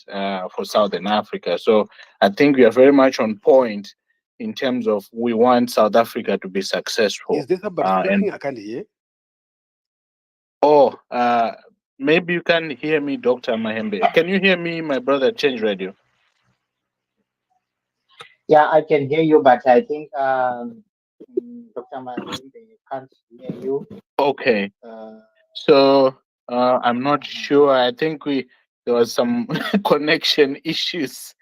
for Southern Africa. So I think we are very much on point in terms of we want South Africa to be successful. Is there somebody speaking? I can't hear. Oh, maybe you can hear me, Dr. Mahembe. Can you hear me, my brother, Change Radio? Yeah, I can hear you, but I think Dr. Mayembe can't hear you. Okay. So I'm not sure. I think there was some connection issues.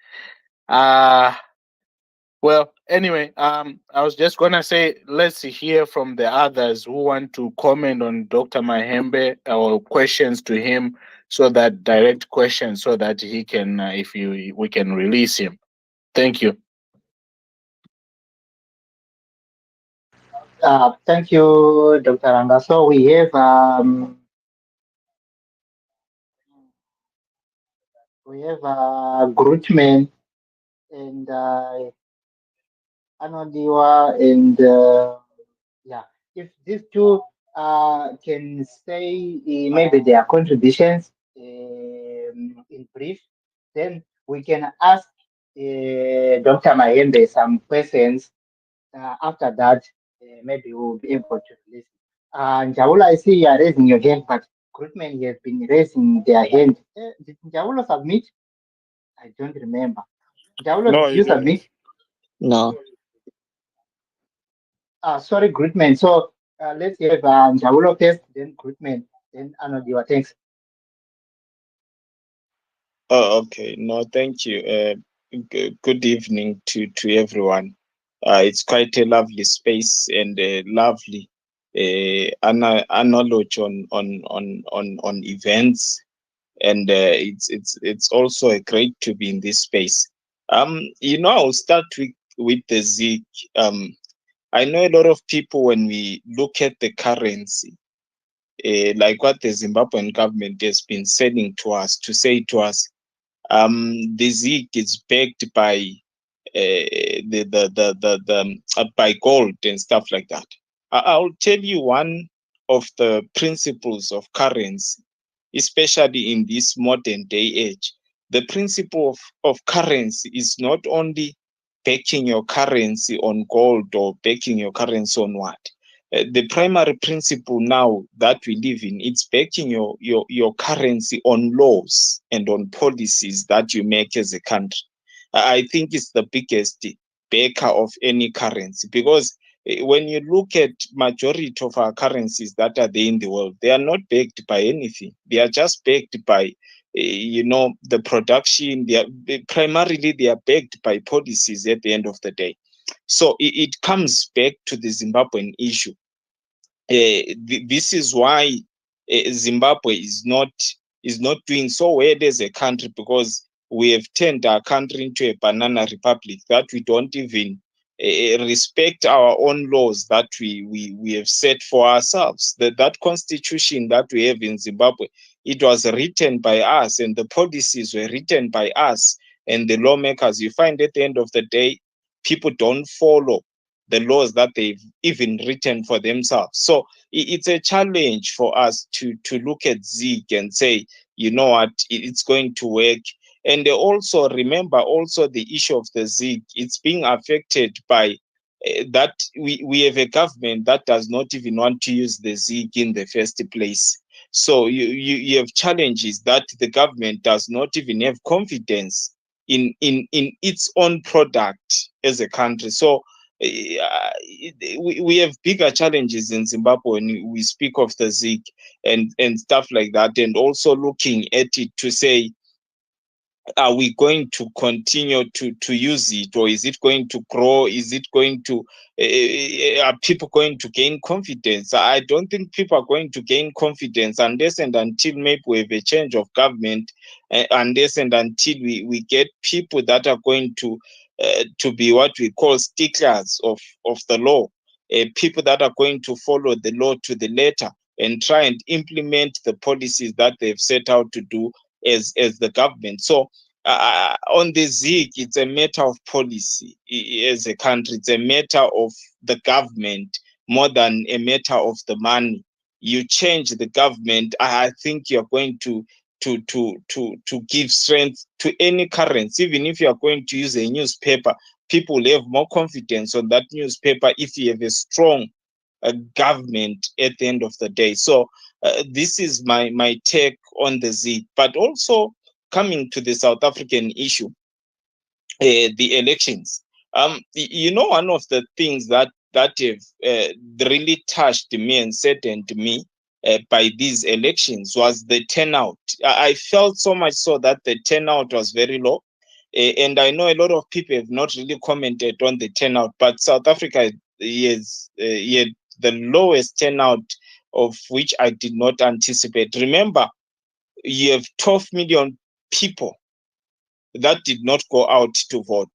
Well, anyway, I was just gonna say let's hear from the others who want to comment on Dr. Mahembe or questions to him, so that direct questions, so that he can, we can release him. Thank you. Thank you, Dr. Ranga. So we have Grootman and Anodiwa, and yeah, if these two can say maybe their contributions in brief, then we can ask Dr. Mayembe some questions. After that, maybe we'll be able to release. Njawula, I see you are raising your hand, but Grootman has been raising their hand. Did Njawula submit? I don't remember. Njawula, No, did you submit? No. Sorry, Grootman. So let's have Njawulo first, then Grootman, then Anodiwa. Thanks. Oh, okay. No, thank you. Good evening to everyone. It's quite a lovely space and a lovely knowledge on events, and it's also a great to be in this space. I'll start with the ZiG. I know a lot of people, when we look at the currency, like what the Zimbabwean government has been saying to us, the ZiG is backed by by gold and stuff like that. I'll tell you one of the principles of currency, especially in this modern day age. The principle of currency is not only backing your currency on gold or backing your currency on what. The primary principle now that we live in, it's backing your currency on laws and on policies that you make as a country. I think it's the biggest backer of any currency, because when you look at majority of our currencies that are there in the world, they are not backed by anything. They are just backed by the production. They are backed by policies at the end of the day. So it comes back to the Zimbabwean issue. This is why Zimbabwe is not doing so well as a country, because we have turned our country into a banana republic, that we don't even respect our own laws that we have set for ourselves. That constitution that we have in Zimbabwe, it was written by us, and the policies were written by us and the lawmakers. You find at the end of the day, people don't follow the laws that they've even written for themselves. So it's a challenge for us to look at ZiG and say, you know what, it's going to work. And also remember also the issue of the ZiG. It's being affected by that we have a government that does not even want to use the ZiG in the first place. So you have challenges that the government does not even have confidence in its own product as a country. So we have bigger challenges in Zimbabwe when we speak of the ZiG and stuff like that, and also looking at it to say, are we going to continue to use it, or is it going to grow? Is it going to are people going to gain confidence? I don't think people are going to gain confidence unless and until maybe we have a change of government, unless and until we get people that are going to be what we call sticklers of the law, people that are going to follow the law to the letter and try and implement the policies that they've set out to do as the government. So on the ZiG, it's a matter of policy as a country. It's a matter of the government more than a matter of the money. You change the government, I think you're going to give strength to any currency. Even if you are going to use a newspaper, people will have more confidence on that newspaper if you have a strong government at the end of the day. So this is my take on the ZiG. But also coming to the South African issue, the elections. You know, one of the things that have really touched me and saddened me by these elections was the turnout. I felt so much so that the turnout was very low. And I know a lot of people have not really commented on the turnout, but South Africa is the lowest turnout, of which I did not anticipate. Remember, you have 12 million people that did not go out to vote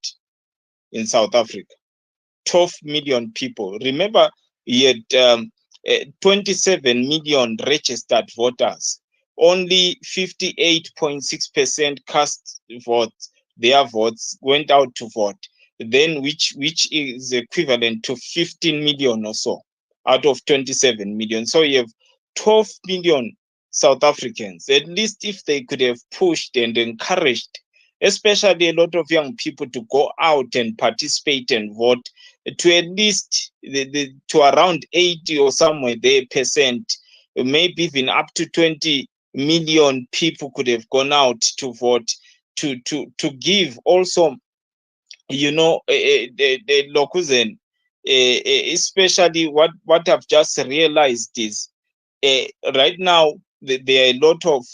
in South Africa. 12 million people. Remember, you had 27 million registered voters. Only 58.6% cast votes. Their votes went out to vote. Then, which is equivalent to 15 million or so out of 27 million. So you have 12 million South Africans. At least if they could have pushed and encouraged, especially a lot of young people, to go out and participate and vote, to at least to around 80 or somewhere there percent, maybe even up to 20 million people could have gone out to vote, to give also, you know, the Lokuzen, especially what I've just realized is right now there are a lot of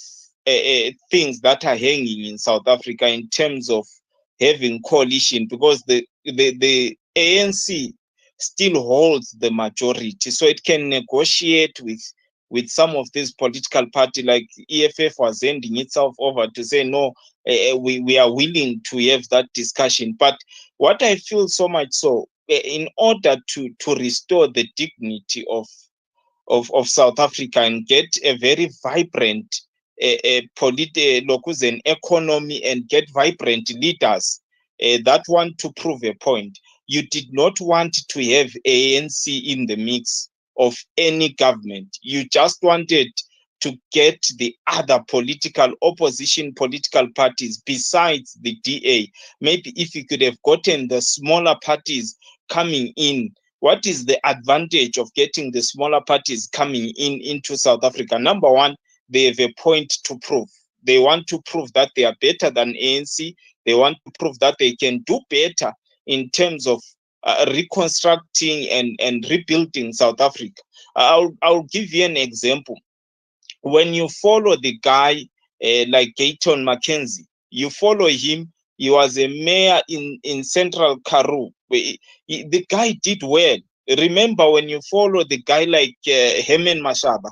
things that are hanging in South Africa in terms of having coalition, because the ANC still holds the majority, so it can negotiate with some of these political parties. Like EFF was handing itself over to say, no, we are willing to have that discussion. But what I feel so much so, in order to restore the dignity of South Africa and get a very vibrant political economy and get vibrant leaders that want to prove a point, you did not want to have ANC in the mix of any government. You just wanted to get the other opposition political parties besides the DA. Maybe if you could have gotten the smaller parties coming in. What is the advantage of getting the smaller parties coming into South Africa? Number one, they have a point to prove. They want to prove that they are better than ANC. They want to prove that they can do better in terms of reconstructing and rebuilding South Africa. I'll give you an example. When you follow the guy like Gayton Mackenzie, you follow him. He was a mayor in Central Karoo. The guy did well. Remember, when you follow the guy like Herman Mashaba,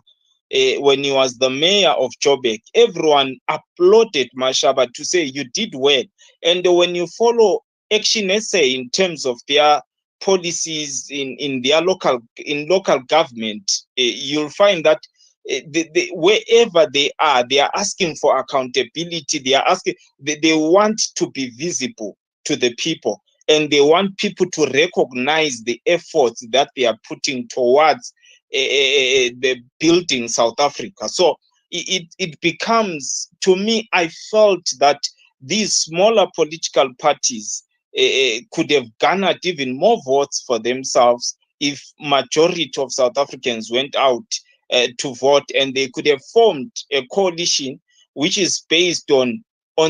when he was the mayor of Joburg, everyone applauded Mashaba to say you did well. And when you follow Action SA in terms of their policies in their local government, you'll find that wherever they are asking for accountability. They are asking, they want to be visible to the people, and they want people to recognize the efforts that they are putting towards the building South Africa. So it becomes, to me, I felt that these smaller political parties could have garnered even more votes for themselves if majority of South Africans went out to vote, and they could have formed a coalition which is based on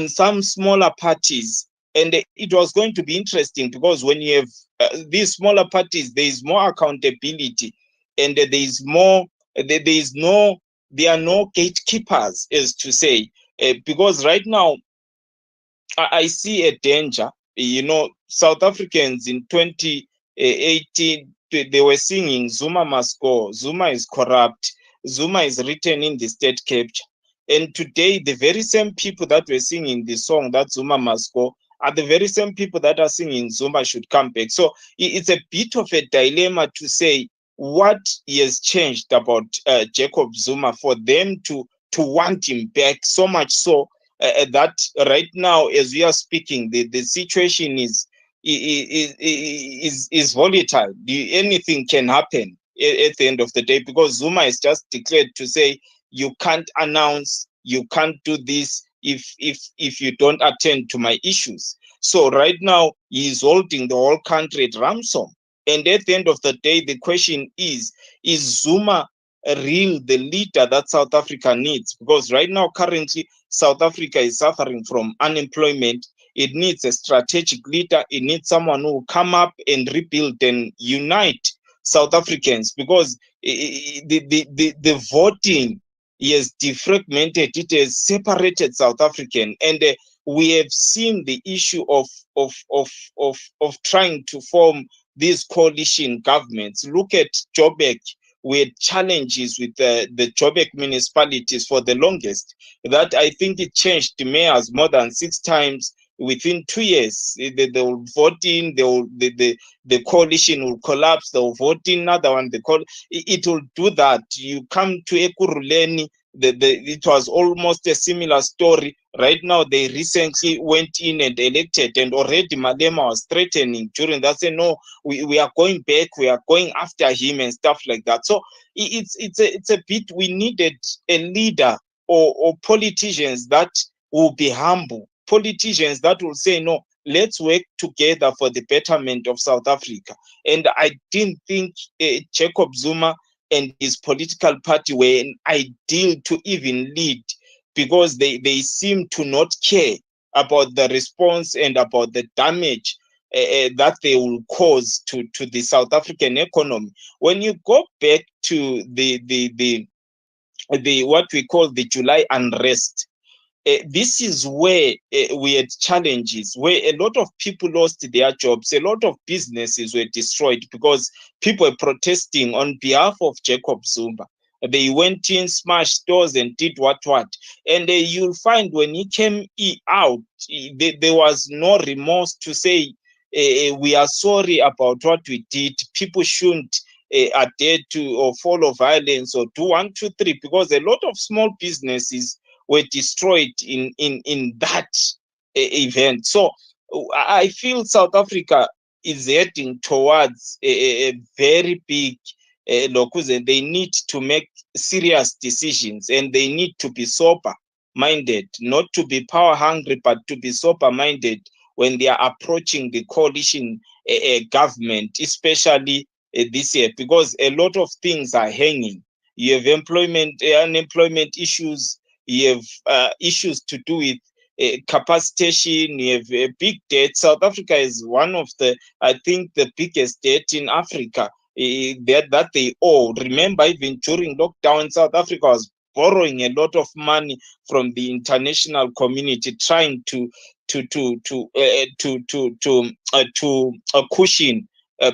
some smaller parties. And it was going to be interesting, because when you have these smaller parties, there is more accountability, and there is more, there are no gatekeepers, as to say, because right now I see a danger. South Africans in 2018, they were singing Zuma must go, Zuma is corrupt, Zuma is returning the state capture. And today, the very same people that were singing the song that Zuma must go are the very same people that are singing Zuma should come back. So it's a bit of a dilemma to say what has changed about Jacob Zuma for them to want him back, so much so that right now, as we are speaking, the situation is volatile. Anything can happen at the end of the day, because Zuma is just declared to say you can't announce, you can't do this if you don't attend to my issues. So right now he is holding the whole country at ransom. And at the end of the day, the question is Zuma the leader that South Africa needs? Because right now, currently, South Africa is suffering from unemployment. It needs a strategic leader. It needs someone who will come up and rebuild and unite South Africans, because the voting has defragmented, it has separated South African, and we have seen the issue of trying to form these coalition governments. Look at Joburg. We had challenges with the Joburg municipalities for the longest. That I think it changed the mayors more than 6 times within 2 years. They will vote in, the coalition will collapse, they will vote in another one, it will do that. You come to Ekurhuleni, it was almost a similar story. Right now, they recently went in and elected, and already Malema was threatening during that, say, no, we are going back, we are going after him and stuff like that. So it's a bit, we needed a leader or politicians that will be humble, politicians that will say, no, let's work together for the betterment of South Africa. And I didn't think Jacob Zuma and his political party were ideal to even lead, because they seem to not care about the response and about the damage that they will cause to the South African economy. When you go back to the what we call the July unrest, this is where we had challenges, where a lot of people lost their jobs, a lot of businesses were destroyed because people were protesting on behalf of Jacob Zuma. They went in, smashed stores and did what. And you'll find when he came out, there was no remorse to say, we are sorry about what we did. People shouldn't adhere to or follow violence or do 1, 2, 3, because a lot of small businesses were destroyed in that event. So I feel South Africa is heading towards a very big locus, and they need to make serious decisions, and they need to be sober minded, not to be power hungry, but to be sober minded when they are approaching the coalition government, especially this year, because a lot of things are hanging. You have unemployment issues, you have issues to do with capacitation, you have big debt. South Africa is one of the, I think, the biggest debt in Africa that they owe. Remember, even during lockdown, South Africa was borrowing a lot of money from the international community, trying to cushion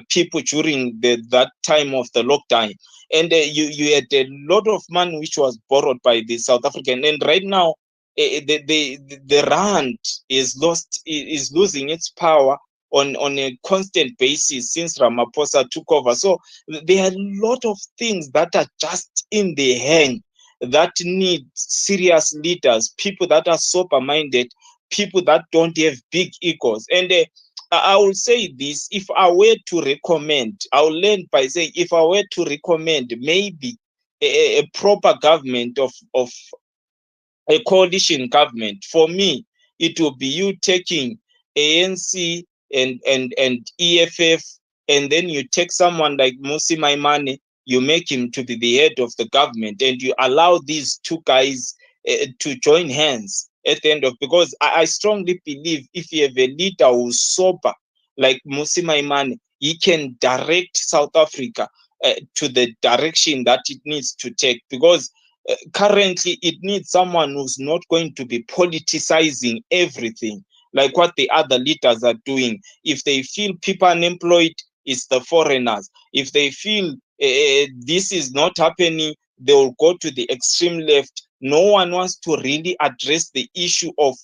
people during that time of the lockdown. And you had a lot of money which was borrowed by the South African. And right now, the rand is losing its power on a constant basis since Ramaphosa took over. So there are a lot of things that are just in the hand that need serious leaders, people that are sober-minded, people that don't have big egos. And I will say this, if I were to recommend, I'll end by saying, if I were to recommend maybe a proper government of a coalition government, for me, it will be you taking ANC and EFF, and then you take someone like Musi Maimane, you make him to be the head of the government, and you allow these two guys to join hands at the end of, because I strongly believe if you have a leader who's sober like Musi Maimane, he can direct South Africa to the direction that it needs to take, because currently it needs someone who's not going to be politicizing everything like what the other leaders are doing. If they feel people unemployed, it's the foreigners. If they feel this is not happening, they will go to the extreme left. No one wants to really address the issue of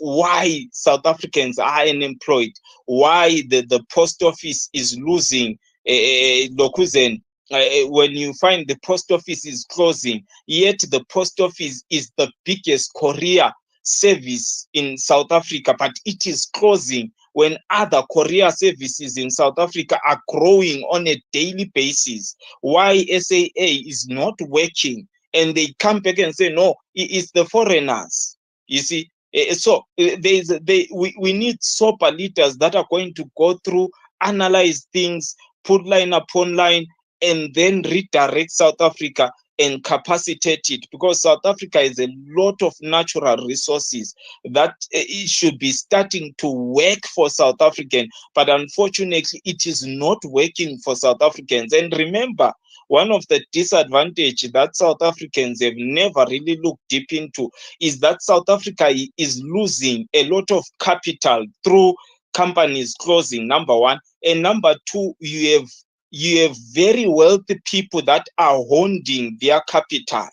why South Africans are unemployed, why the post office is losing Lokuzen. When you find the post office is closing, yet the post office is the biggest courier service in South Africa, but it is closing when other courier services in South Africa are growing on a daily basis. Why SAA is not working, and they come back and say, no, it's the foreigners. You see, so we need sober leaders that are going to go through, analyze things, put line upon line, and then redirect South Africa and capacitate it, because South Africa has a lot of natural resources that it should be starting to work for South Africans, but unfortunately it is not working for South Africans. And remember, one of the disadvantages that South Africans have never really looked deep into is that South Africa is losing a lot of capital through companies closing, number one, and number two, you have very wealthy people that are holding their capital.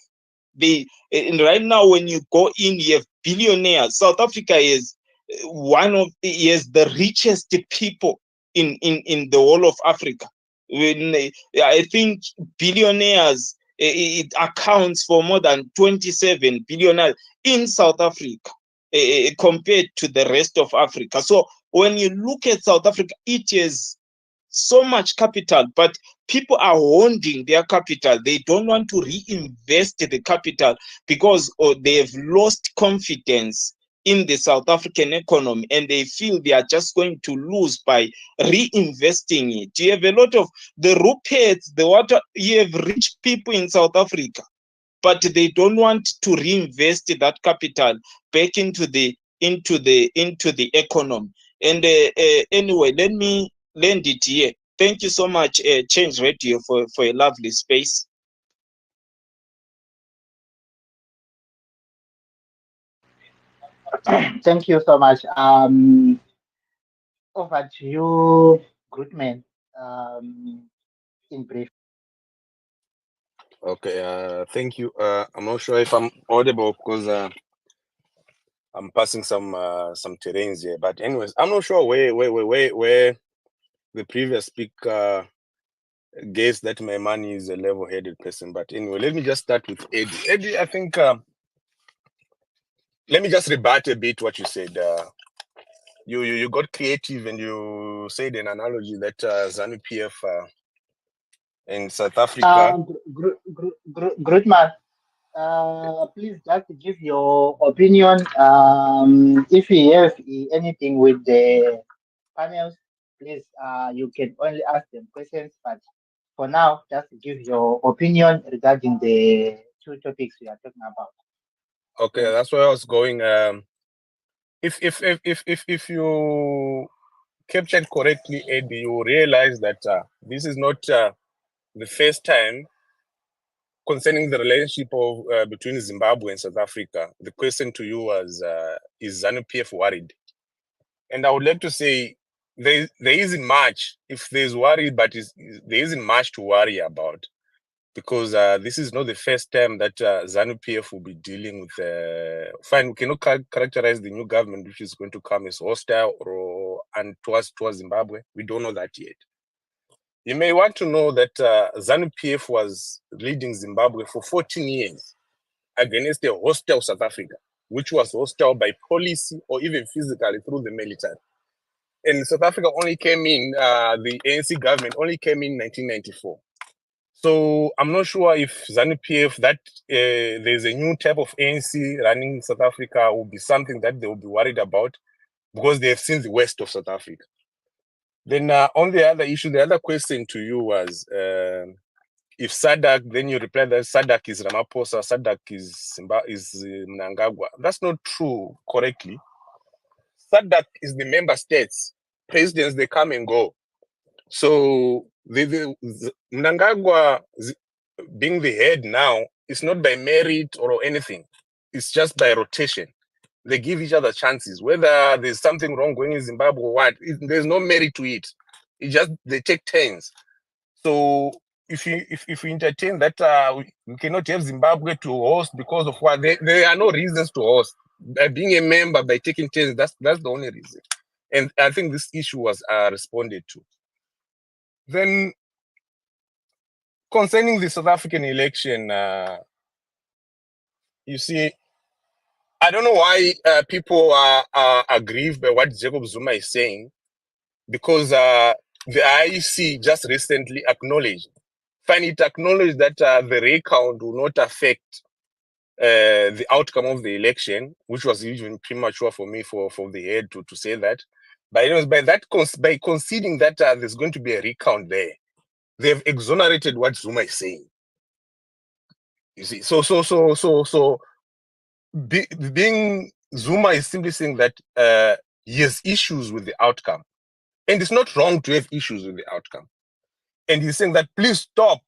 And right now, when you go in, you have billionaires. South Africa is the richest people in the whole of Africa. I think billionaires, it accounts for more than 27 billionaires in South Africa compared to the rest of Africa. So when you look at South Africa, it is so much capital, but people are holding their capital. They don't want to reinvest the capital because they have lost confidence in the South African economy, and they feel they are just going to lose by reinvesting it. You have a lot of the Ruperts, you have rich people in South Africa, but they don't want to reinvest that capital back into the economy. And anyway, let me land it here. Thank you so much, Change Radio, for a lovely space. Thank you so much. Over to you, Goodman. In brief. Okay, thank you. I'm not sure if I'm audible because I'm passing some terrains here. But anyways, I'm not sure where the previous speaker guessed that my man is a level-headed person. But anyway, let me just start with Eddie. Eddie, I think let me just rebut a bit what you said. You got creative and you said an analogy that ZANU PF in South Africa. Grootman, please just give your opinion. If you have anything with the panels, please, you can only ask them questions. But for now, just give your opinion regarding the two topics we are talking about. Okay, that's where I was going. If you captured correctly, Eddie, you realize that this is not the first time concerning the relationship of between Zimbabwe and South Africa. The question to you was, is ZANU-PF worried? And I would like to say, there isn't much. If there's worry, but there isn't much to worry about, because this is not the first time that ZANU-PF will be dealing with. Fine, we cannot characterize the new government which is going to come as hostile and towards Zimbabwe. We don't know that yet. You may want to know that ZANU-PF was leading Zimbabwe for 14 years against a hostile South Africa, which was hostile by policy or even physically through the military. And South Africa only came in, the ANC government only came in 1994. So I'm not sure if ZANU-PF, that there's a new type of ANC running South Africa, will be something that they will be worried about, because they have seen the west of South Africa. Then on the other issue, the other question to you was, if SADC, then you reply that SADC is Ramaphosa, SADC is Mnangagwa. That's not true correctly. SADC is the member states. Presidents, they come and go. So Mnangagwa being the head now, it's not by merit or anything. It's just by rotation. They give each other chances. Whether there's something wrong going in Zimbabwe or what, there's no merit to it. It just, they take turns. So if you entertain that we cannot have Zimbabwe to host because of what, there are no reasons to host. By being a member, by taking turns, that's the only reason. And I think this issue was responded to. Then concerning the South African election, you see, I don't know why people are aggrieved by what Jacob Zuma is saying, because the IEC just recently acknowledged that the recount will not affect the outcome of the election, which was even premature for me for the head to say that. But it was by conceding that there's going to be a recount there, they've exonerated what Zuma is saying. You see, so being Zuma is simply saying that he has issues with the outcome, and it's not wrong to have issues with the outcome. And he's saying that please stop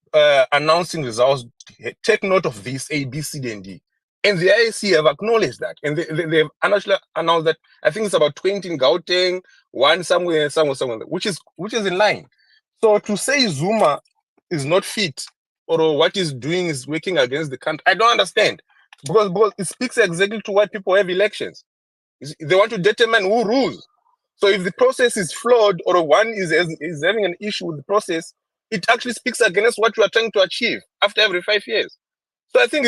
announcing results. Take note of this A, B, C, D, and D. And the IAC have acknowledged that, and they've actually announced that I think it's about 20 in Gauteng, one somewhere, which is in line. So to say Zuma is not fit, or what he's doing is working against the country, I don't understand, because it speaks exactly to why people have elections. They want to determine who rules. So if the process is flawed, or one is having an issue with the process, it actually speaks against what you are trying to achieve after every 5 years. So I think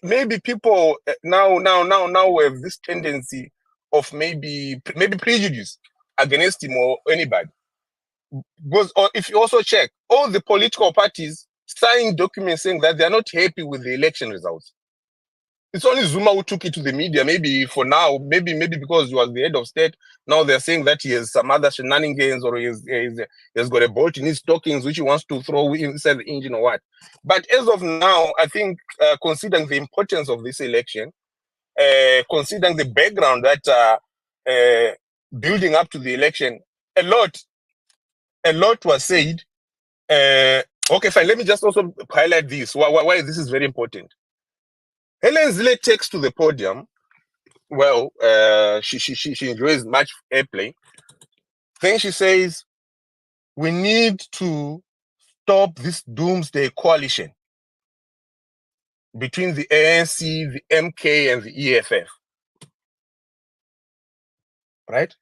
maybe people now have this tendency of maybe prejudice against him or anybody. Because if you also check, all the political parties signed documents saying that they are not happy with the election results. It's only Zuma who took it to the media, maybe for now, maybe because he was the head of state. Now they're saying that he has some other shenanigans, or he has got a bolt in his stockings which he wants to throw inside the engine or what. But as of now, I think considering the importance of this election, considering the background that building up to the election, a lot was said. Okay, fine. Let me just also highlight this. Why this is very important. Helen Zille takes to the podium. Well, she enjoys much airplay. Then she says, we need to stop this doomsday coalition between the ANC, the MK, and the EFF. Right?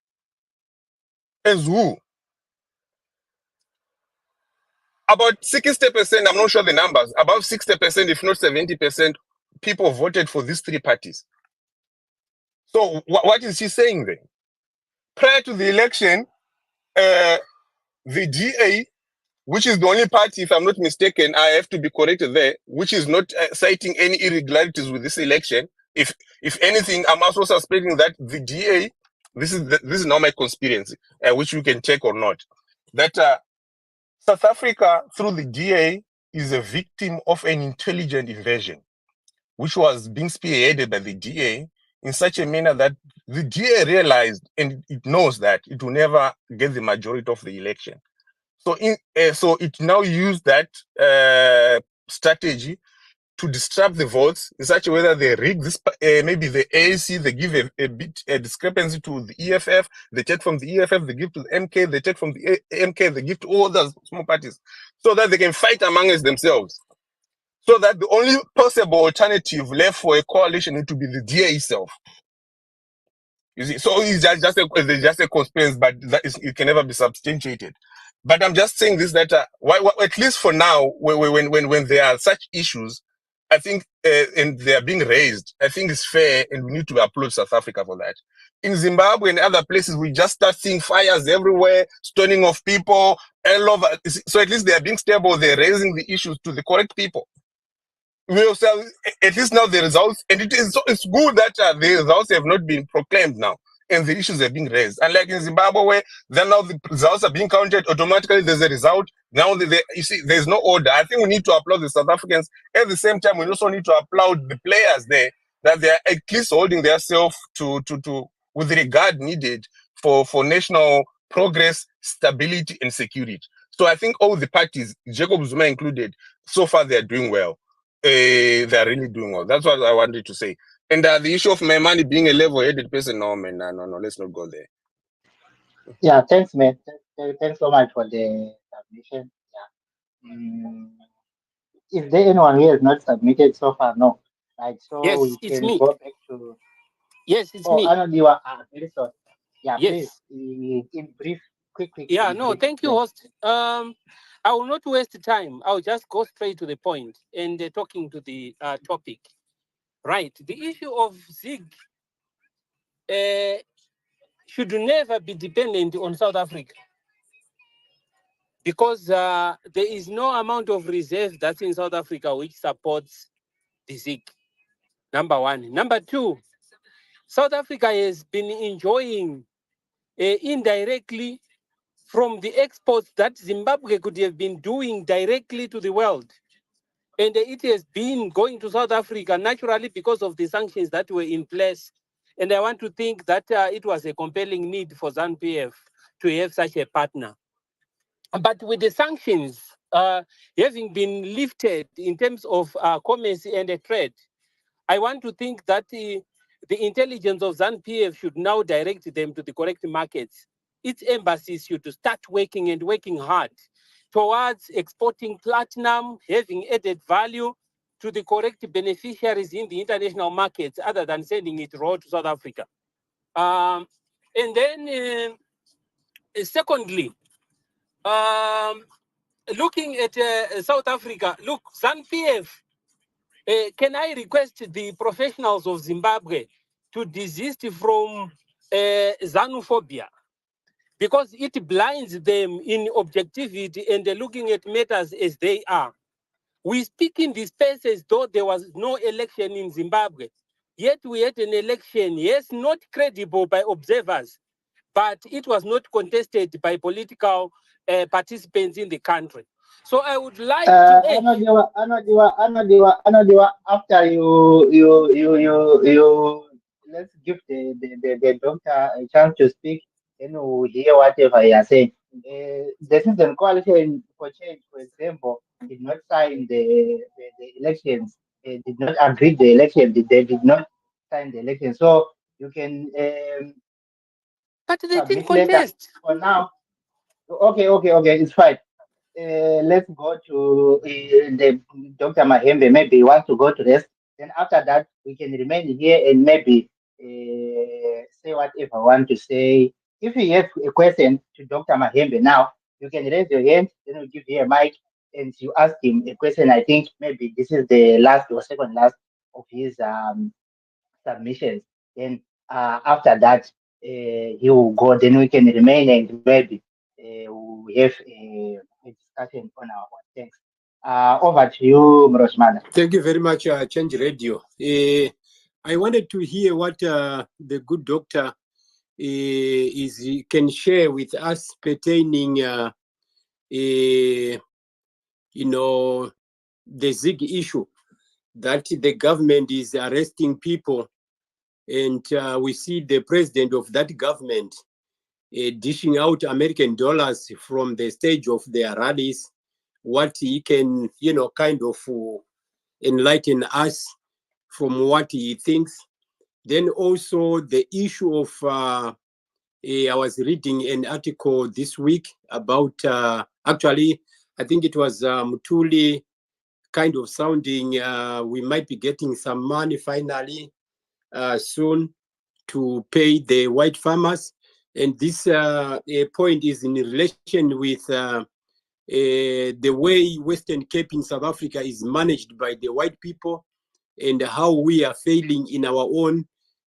As who? About 60%, I'm not sure the numbers, about 60%, if not 70%, people voted for these three parties. So what is she saying then? Prior to the election, the DA, which is the only party, if I'm not mistaken, I have to be corrected there, which is not citing any irregularities with this election. If anything, I'm also suspecting that the DA, this is now my conspiracy, which you can check or not, that South Africa, through the DA, is a victim of an intelligent invasion, which was being spearheaded by the DA in such a manner that the DA realized, and it knows that it will never get the majority of the election. So so it now used that strategy to disrupt the votes in such a way that they rig this, maybe the ANC, they give a discrepancy to the EFF, they take from the EFF, they give to the MK, they take from the MK, they give to all the small parties, so that they can fight amongst themselves. So that the only possible alternative left for a coalition is to be the DA itself. You see, so it's just a conspiracy, but it can never be substantiated. But I'm just saying this, that at least for now, when there are such issues, I think, and they are being raised, I think it's fair, and we need to applaud South Africa for that. In Zimbabwe and other places, we just start seeing fires everywhere, stoning of people, all over. So at least they are being stable, they're raising the issues to the correct people. We also, at least now the results, and it's good that the results have not been proclaimed now, and the issues are being raised. Unlike in Zimbabwe, where then now the results are being counted automatically, there's a result. Now you see, there's no order. I think we need to applaud the South Africans. At the same time, we also need to applaud the players there, that they are at least holding themselves to with the regard needed for national progress, stability, and security. So I think all the parties, Jacob Zuma included, so far they are doing well. They are really doing well. That's what I wanted to say. And the issue of my money being a level-headed person, no, man, no, let's not go there. Yeah, thanks, man. Thanks so much for the submission. Yeah. Is there anyone who has not submitted so far? No. Right. So Yes, we it's can me. go back to. Yes, it's Oh, me. Arnold, you are very sorry. Yeah, Yes. please. In brief, quick. Yeah, in no, brief, thank you, please. host. I will not waste time. I'll just go straight to the point and talking to the topic. Right. The issue of ZiG should never be dependent on South Africa, because there is no amount of reserve that's in South Africa which supports the ZiG. Number one. Number two, South Africa has been enjoying indirectly from the exports that Zimbabwe could have been doing directly to the world. And it has been going to South Africa naturally because of the sanctions that were in place. And I want to think that it was a compelling need for ZANU-PF to have such a partner. But with the sanctions having been lifted in terms of commerce and trade, I want to think that the intelligence of ZANU-PF should now direct them to the correct markets. Its embassies should start working hard towards exporting platinum, having added value to the correct beneficiaries in the international markets, other than sending it raw to South Africa. And then, secondly, looking at South Africa, look, ZANU-PF, can I request the professionals of Zimbabwe to desist from xenophobia, because it blinds them in objectivity and looking at matters as they are. We speak in this space as though there was no election in Zimbabwe, yet we had an election, yes, not credible by observers, but it was not contested by political participants in the country. So I would like to Anodiwa, after you let's give the doctor a chance to speak, then we'll hear whatever he has said. The Citizen Coalition for Change, for example, did not sign the elections, did not agree the election, they did not sign the election. So you can but they didn't contest later. For now, okay, it's fine. Let's go to the Dr. Mahembe. Maybe he wants to go to rest. Then after that, we can remain here and maybe say whatever you want to say. If you have a question to Dr. Mahembe now, you can raise your hand. Then we'll give you a mic and you ask him a question. I think maybe this is the last or second last of his submissions. Then after that, he will go. Then we can remain and maybe we have a discussion on our own. Thanks. Over to you, Mrosmana. Thank you very much, Change Radio. I wanted to hear what the good doctor can share with us pertaining, the ZiG issue, that the government is arresting people, and we see the president of that government dishing out American dollars from the stage of their rallies, what he can, kind of enlighten us from what he thinks. Then also the issue of, I was reading an article this week about, actually, I think it was Mutuli kind of sounding, we might be getting some money finally soon to pay the white farmers. And this point is in relation with the way Western Cape in South Africa is managed by the white people and how we are failing in our own,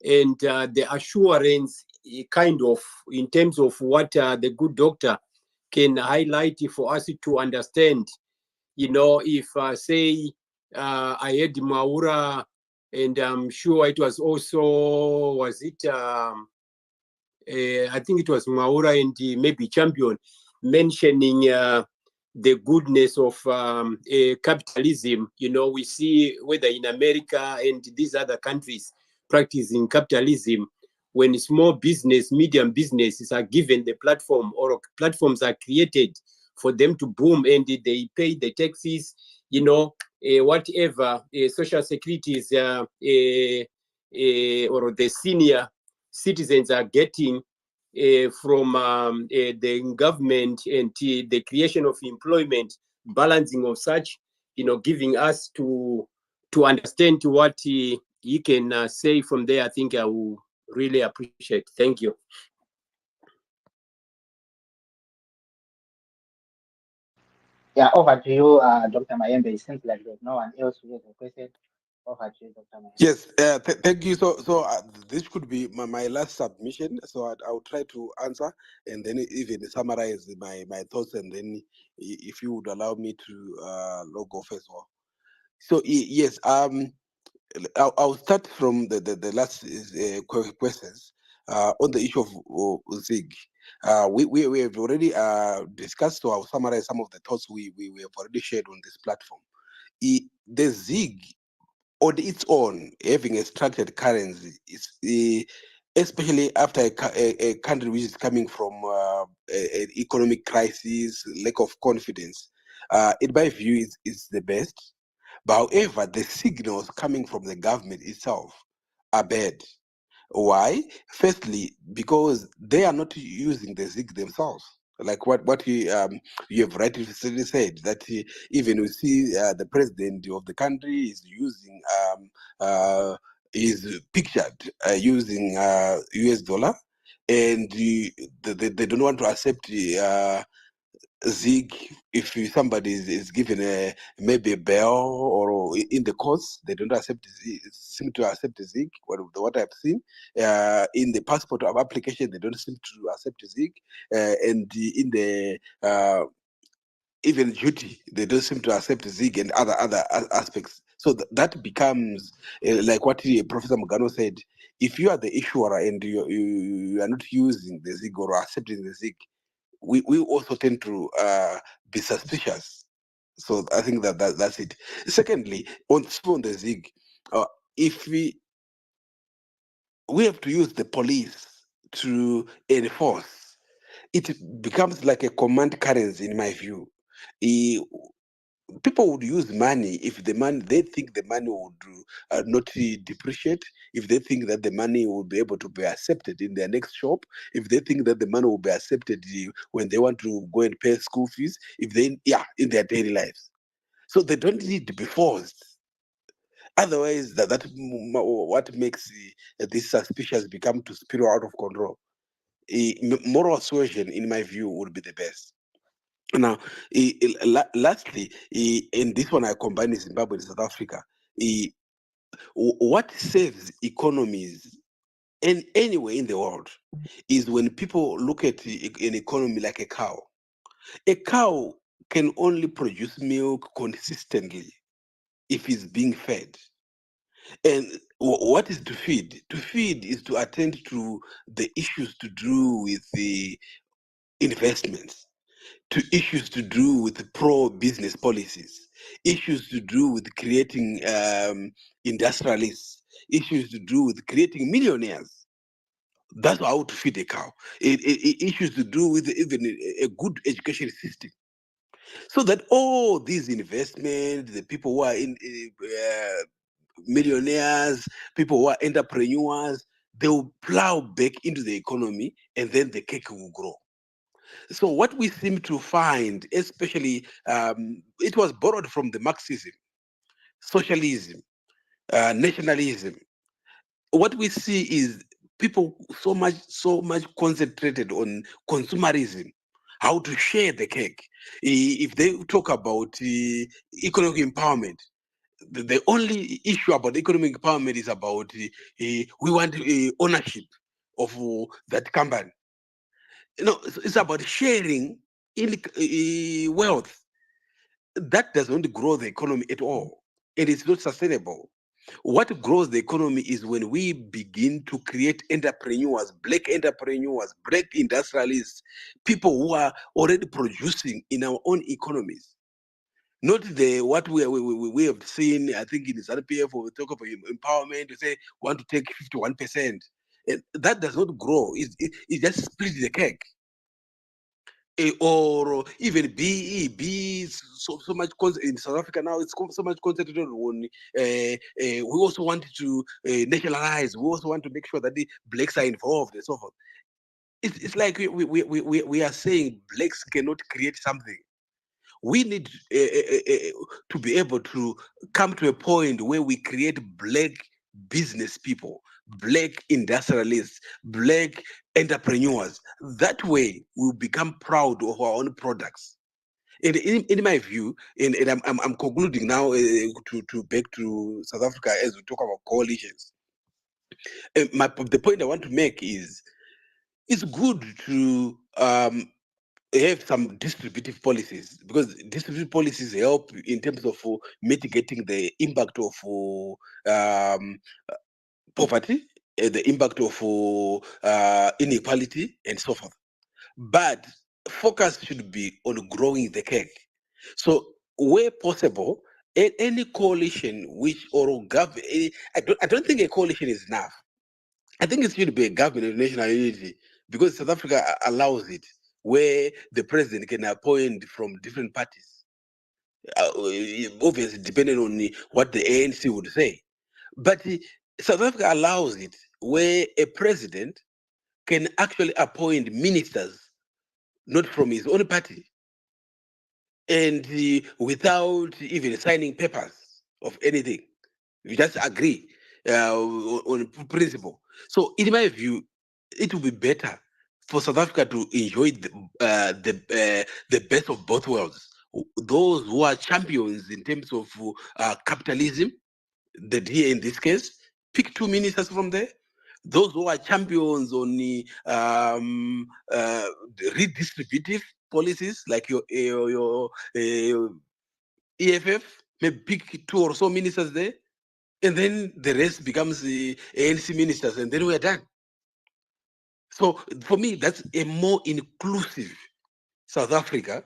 and the assurance kind of in terms of what the good doctor can highlight for us to understand. You know, if say I had Maura, and I'm sure it was also, was it, I think it was Maura and maybe Champion mentioning the goodness of capitalism. You know, we see whether in America and these other countries practicing capitalism, when small business, medium businesses are given the platform, or platforms are created for them to boom, and they pay the taxes, you know, whatever social securities or the senior citizens are getting from the government, and the creation of employment, balancing of such, you know, giving us to understand what he can say from there. I think I will really appreciate. Thank you. Yeah, over to you, Dr. Mayembe. It seems like there's no one else who has a question. Over to you, Dr. Mayembe. Yes, thank you. So this could be my last submission. So I'll try to answer and then even summarize my thoughts, and then if you would allow me to log off as well. So yes, I'll start from the last questions on the issue of ZiG. We have already discussed, so I'll summarize some of the thoughts we have already shared on this platform. The ZiG on its own, having a structured currency, is especially after a country which is coming from an economic crisis, lack of confidence, in my view, is the best. But however, the signals coming from the government itself are bad. Why? Firstly, because they are not using the ZiG themselves. Like what you have rightly said, that even we see the president of the country is using is pictured using US dollar, and they don't want to accept ZiG. If somebody is given maybe a bail or in the courts, they don't seem to accept ZiG. What I've seen in the passport of application, they don't seem to accept ZiG, and in the even duty, they don't seem to accept ZiG and other aspects. So that becomes like what Professor Mugano said. If you are the issuer and you are not using the ZiG or accepting the ZiG, we also tend to be suspicious. So I think that's it. Secondly, on the ZiG, if we have to use the police to enforce, it becomes like a command currency, in my view. People would use money if they think the money would not depreciate, if they think that the money will be able to be accepted in their next shop, if they think that the money will be accepted when they want to go and pay school fees, if they in their daily lives. So they don't need to be forced. Otherwise, what makes this suspicious become to spiral out of control. Moral suasion, in my view, would be the best. Now, lastly, in this one I combine Zimbabwe and South Africa. What saves economies anywhere in the world is when people look at an economy like a cow. A cow can only produce milk consistently if it's being fed. And what is to feed? To feed is to attend to the issues to do with the investments, to issues to do with pro-business policies, issues to do with creating industrialists, issues to do with creating millionaires. That's how to feed a cow. Issues to do with even a good education system. So that all these investments, the people who are in millionaires, people who are entrepreneurs, they will plow back into the economy and then the cake will grow. So what we seem to find, especially, it was borrowed from the Marxism, socialism, nationalism. What we see is people so much concentrated on consumerism, how to share the cake. If they talk about economic empowerment, the only issue about economic empowerment is about we want ownership of that company. It's about sharing in wealth. That does not grow the economy at all. It is not sustainable. What grows the economy is when we begin to create entrepreneurs, black industrialists, people who are already producing in our own economies. Not what we have seen, I think in ZANU-PF, we talk about empowerment, we say we want to take 51%. That does not grow. It just split the cake. Or even BE so much in South Africa now, it's so much concentrated on we also want to nationalize, we also want to make sure that the blacks are involved and so forth. It's like we are saying blacks cannot create something. We need to be able to come to a point where we create black business people, black industrialists, black entrepreneurs. That way, we'll become proud of our own products. And in my view, and I'm concluding now to back to South Africa as we talk about coalitions. The point I want to make is it's good to have some distributive policies, because distributive policies help in terms of mitigating the impact of poverty, the impact of inequality, and so forth. But focus should be on growing the cake. So where possible, any coalition which or government, I don't think a coalition is enough. I think it should be a government of national unity, because South Africa allows it, where the president can appoint from different parties, obviously depending on what the ANC would say. But South Africa allows it, where a president can actually appoint ministers not from his own party, and without even signing papers of anything. You just agree on principle. So, in my view, it would be better for South Africa to enjoy the best of both worlds. Those who are champions in terms of capitalism, the DA in this case, pick two ministers from there. Those who are champions on the redistributive policies, like your EFF, maybe pick two or so ministers there, and then the rest becomes the ANC ministers, and then we're done. So for me, that's a more inclusive South Africa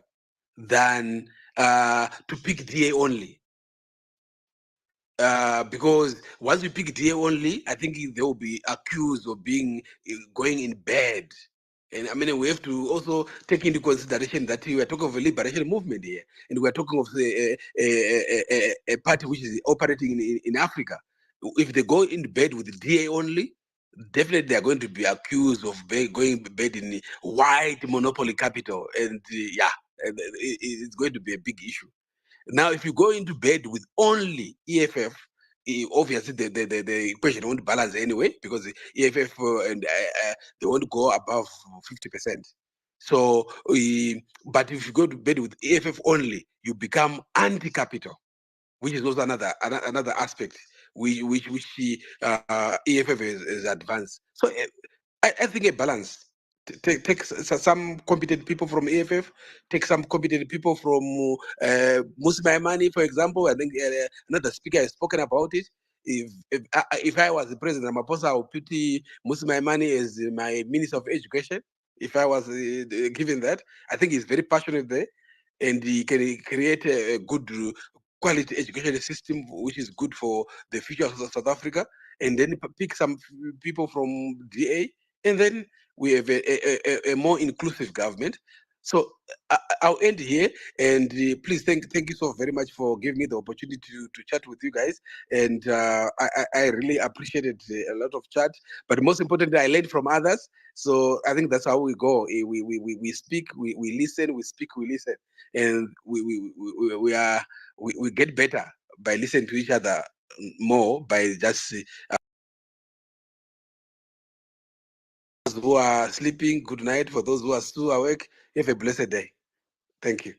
than to pick DA only. Because once you pick DA only, I think they will be accused of being going in bed. And I mean, we have to also take into consideration that we are talking of a liberation movement here, and we are talking of a party which is operating in Africa. If they go in bed with the DA only, definitely they are going to be accused of going to bed in white monopoly capital, and it's going to be a big issue. Now, if you go into bed with only EFF, obviously the equation won't balance anyway, because the EFF and they won't go above 50%. So, but if you go to bed with EFF only, you become anti-capital, which is also another aspect which EFF is advanced. So I think a balance. Take some competent people from EFF, take some competent people from Musi Maimane, for example. I think another speaker has spoken about it. If I was the president of Ramaphosa, I would put Musi Maimane as my Minister of Education. If I was given that, I think he's very passionate there, and he can create a good quality education system, which is good for the future of South Africa. And then pick some people from DA, and then we have a more inclusive government. So I'll end here, and please thank you so very much for giving me the opportunity to chat with you guys, and I really appreciated a lot of chat, but most importantly I learned from others. So I think that's how we go. We speak, we listen, we speak, we listen, and we get better by listening to each other more, by just those who are sleeping, good night. For those who are still awake, have a blessed day. Thank you.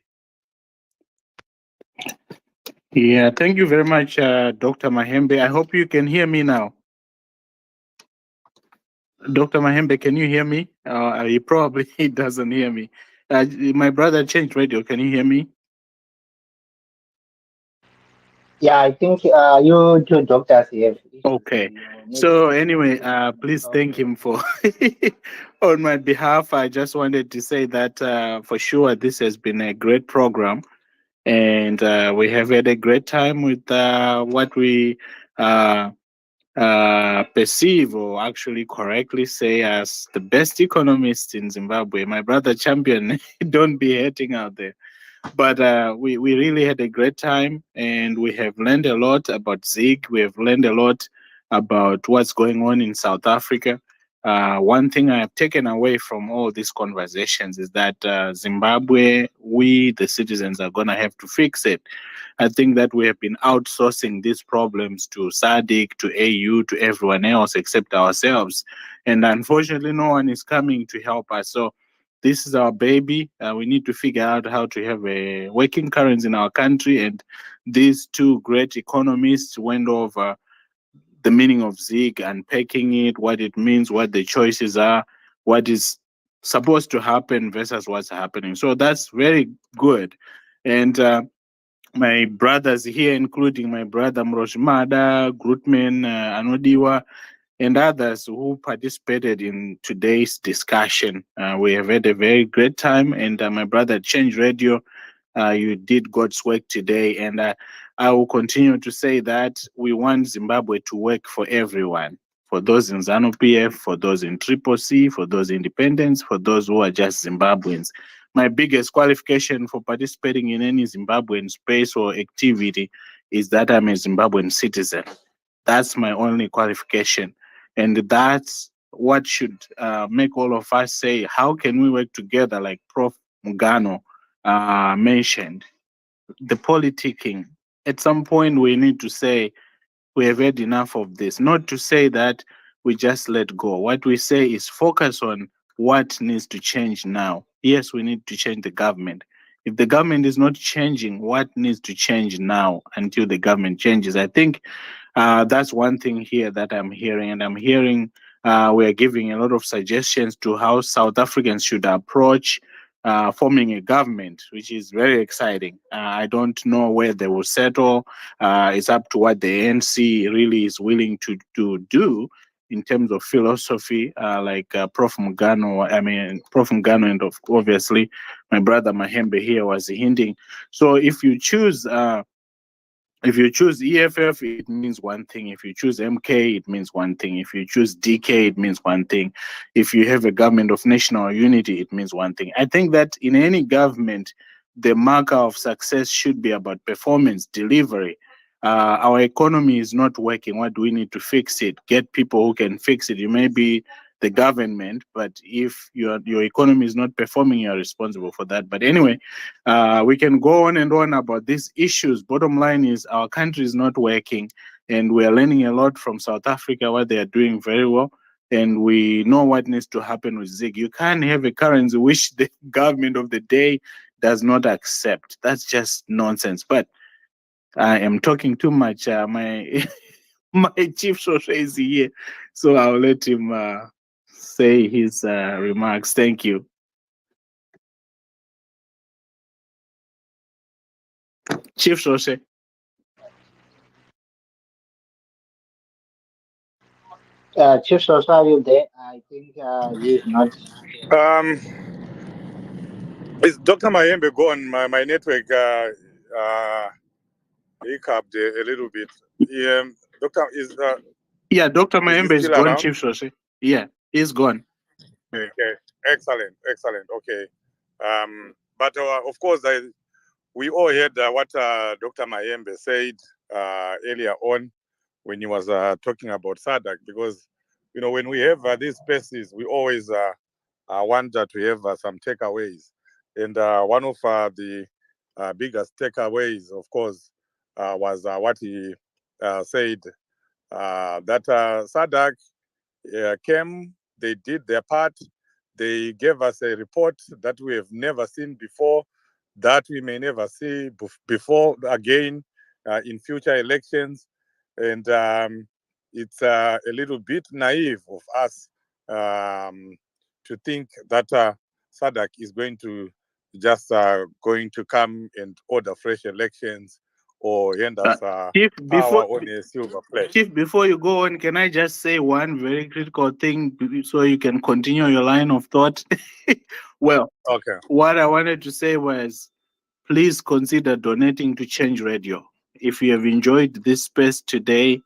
Yeah, thank you very much, Dr. Mahembe. I hope you can hear me now. Dr. Mahembe, can you hear me? He probably doesn't hear me. My brother changed radio. Can you hear me? Yeah, I think you two doctors have issues. Okay. So anyway, please thank him for on my behalf. I just wanted to say that for sure this has been a great program, and we have had a great time with what we perceive, or actually correctly say, as the best economists in Zimbabwe. My brother Champion, don't be hating out there. But we really had a great time, and we have learned a lot about ZiG. We have learned a lot about what's going on in South Africa. One thing I have taken away from all these conversations is that Zimbabwe, we, the citizens, are going to have to fix it. I think that we have been outsourcing these problems to SADC, to AU, to everyone else except ourselves. And unfortunately, no one is coming to help us. So this is our baby. We need to figure out how to have a working currency in our country. And these two great economists went over the meaning of ZiG, unpacking it, what it means, what the choices are, what is supposed to happen versus what's happening. So that's very good. And my brothers here, including my brother Mroshmada, Grootman, Anodiwa, and others who participated in today's discussion. We have had a very great time, and my brother Change Radio, you did God's work today, and I will continue to say that we want Zimbabwe to work for everyone, for those in ZANU-PF, for those in Triple C, for those independents, for those who are just Zimbabweans. My biggest qualification for participating in any Zimbabwean space or activity is that I'm a Zimbabwean citizen. That's my only qualification. And that's what should make all of us say, how can we work together, like Prof. Mugano mentioned? The politicking. At some point, we need to say, we have had enough of this. Not to say that we just let go. What we say is focus on what needs to change now. Yes, we need to change the government. If the government is not changing, what needs to change now until the government changes? I think that's one thing here that I'm hearing. And I'm hearing we're giving a lot of suggestions to how South Africans should approach forming a government, which is very exciting. I don't know where they will settle. It's up to what the ANC really is willing to do in terms of philosophy, like Prof. Mugano, and obviously my brother Mahembe here was hinting. So if you choose EFF, it means one thing. If you choose MK, it means one thing. If you choose DK, it means one thing. If you have a government of national unity, it means one thing. I think that in any government, the marker of success should be about performance, delivery. Our economy is not working. What do we need to fix it? Get people who can fix it. You may be the government, but if your economy is not performing, you're responsible for that. But anyway, we can go on and on about these issues. Bottom line is our country is not working, and we are learning a lot from South Africa, what they are doing very well, and we know what needs to happen with ZiG. You can't have a currency which the government of the day does not accept. That's just nonsense. But I am talking too much. My chief social is here, so I'll let him say his remarks. Thank you. Chief Social. Chief Sosa, are you there? I think he's not. Is Dr. Mayembe gone? My network hiccuped a little bit. Yeah, Doctor is. Yeah, Dr. Is he Mayembe is still gone, around? Chief Sosa. Yeah, he's gone. Okay, excellent. Okay. But of course, we all heard what Dr. Mayembe said earlier on when he was talking about SADC, because when we have these spaces, we always want to have some takeaways. And one of the biggest takeaways, of course, was what he said, that SADC came, they did their part, they gave us a report that we have never seen before, that we may never see before again in future elections. And it's a little bit naive of us to think that SADC is going to just going to come and order fresh elections or hand us Chief, power on a silver plate. Chief, before you go on, can I just say one very critical thing so you can continue your line of thought? Well, Okay. what I wanted to say was, please consider donating to Change Radio. If you have enjoyed this space today,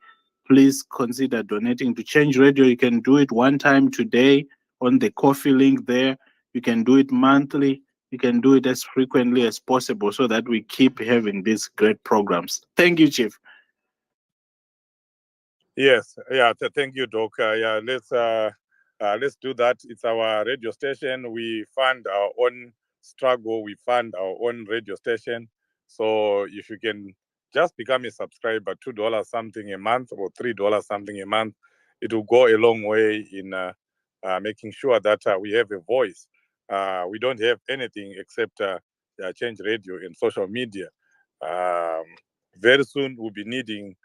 please consider donating to Change Radio. You can do it one time today on the coffee link there. You can do it monthly. You can do it as frequently as possible so that we keep having these great programs. Thank you, Chief. Yes, yeah, thank you, Doc. Yeah, let's do that. It's our radio station. We fund our own struggle. We fund our own radio station. So if you can just become a subscriber, $2 something a month or $3 something a month, it will go a long way in making sure that we have a voice. We don't have anything except Change Radio and social media. Very soon we'll be needing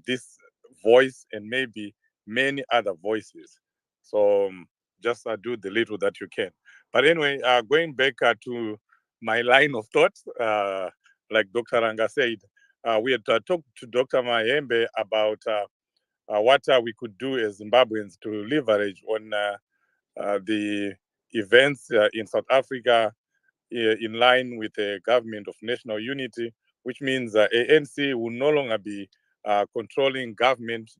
this voice and maybe many other voices. So just do the little that you can. But anyway, going back to my line of thought, like Dr. Ranga said, we had talked to Dr. Mayembe about what we could do as Zimbabweans to leverage on the events in South Africa in line with the government of national unity, which means ANC will no longer be controlling government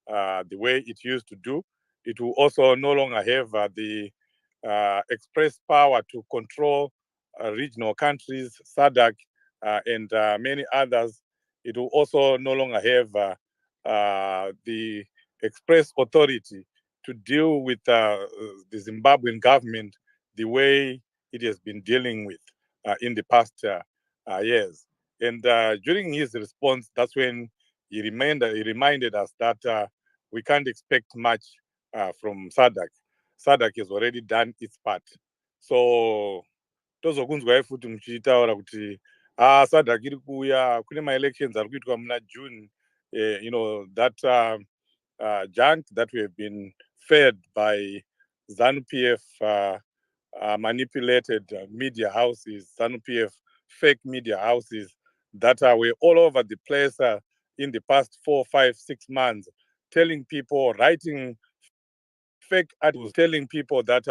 the way it used to do. It will also no longer have the express power to control regional countries, SADC, and many others. It will also no longer have the express authority to deal with the Zimbabwean government the way it has been dealing with in the past years. And during his response, that's when he reminded us that we can't expect much from SADC. SADC has already done its part. So tozokunzwai futi muchitaura kuti SADC iri kuuya, kune ma-elections ari kuitwa muna June, that junk that we have been fed by ZANU-PF manipulated media houses, ZANU-PF fake media houses that were all over the place in the past 4, 5, 6 months, telling people, writing fake articles, telling people that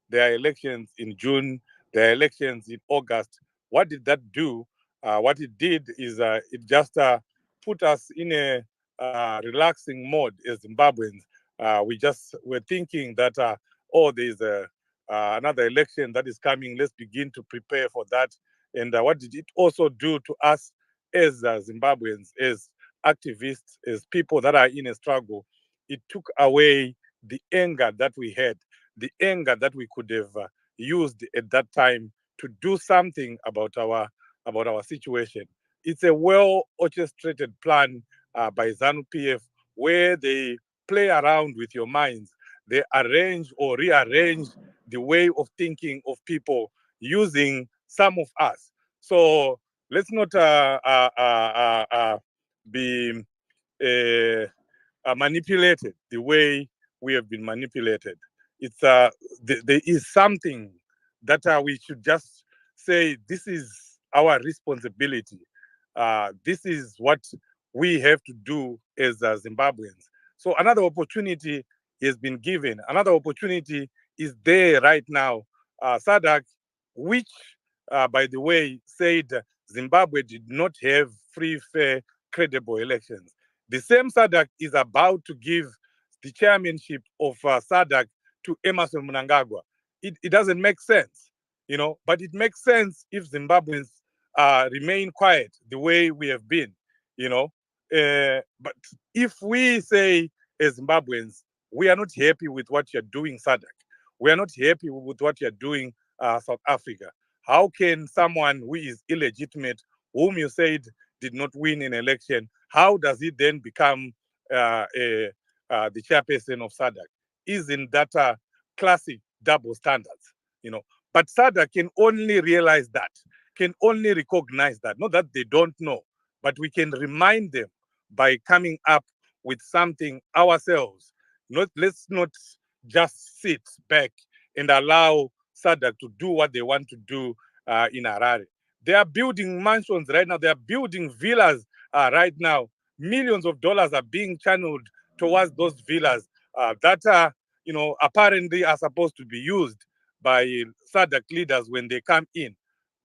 there are elections in June, there are elections in August. What did that do? What it did is it just put us in a relaxing mode as Zimbabweans. We just were thinking that, there's another election that is coming. Let's begin to prepare for that. And what did it also do to us as Zimbabweans, as activists, as people that are in a struggle? It took away the anger that we had, the anger that we could have used at that time to do something about our situation. It's a well-orchestrated plan by ZANU-PF where they play around with your minds. They arrange or rearrange the way of thinking of people using some of us. So let's not be manipulated the way we have been manipulated. It's there is something that we should just say, this is our responsibility. This is what we have to do as Zimbabweans. So another opportunity has been given. Another opportunity is there right now. SADC, which, by the way, said Zimbabwe did not have free, fair, credible elections. The same SADC is about to give the chairmanship of SADC to Emmerson Mnangagwa. It doesn't make sense. But it makes sense if Zimbabweans remain quiet the way we have been, but if we say as Zimbabweans, we are not happy with what you're doing, SADC. We are not happy with what you're doing, South Africa. How can someone who is illegitimate, whom you said did not win an election, how does he then become the chairperson of SADC? Isn't that a classic double standards? But SADC can only realize that, can only recognize that, not that they don't know, but we can remind them by coming up with something ourselves. Let's not just sit back and allow SADC to do what they want to do in Harare. They are building mansions right now. They are building villas right now. Millions of dollars are being channeled towards those villas that are, apparently are supposed to be used by SADC leaders when they come in.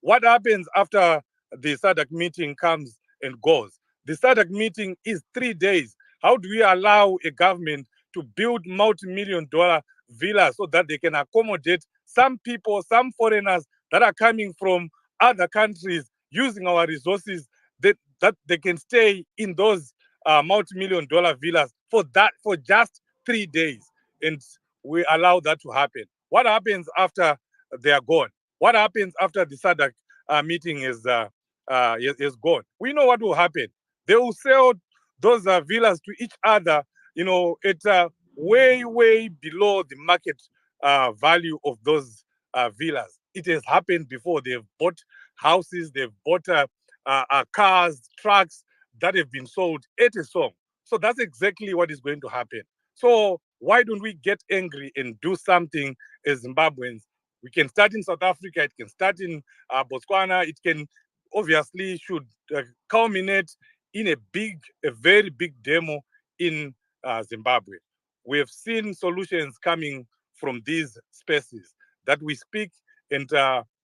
What happens after the SADC meeting comes and goes? The SADC meeting is 3 days. How do we allow a government to build multi-million-dollar villas so that they can accommodate some people, some foreigners that are coming from other countries using our resources, that they can stay in those multi-million-dollar villas for just 3 days, and we allow that to happen? What happens after they are gone? What happens after the SADC meeting is gone? We know what will happen. They will sell those villas to each other, at way, way below the market value of those villas. It has happened before. They've bought houses, they've bought cars, trucks that have been sold at a song. So that's exactly what is going to happen. So why don't we get angry and do something as Zimbabweans? We can start in South Africa, it can start in Botswana, it can obviously should culminate in a very big demo in Zimbabwe. We have seen solutions coming from these spaces that we speak, and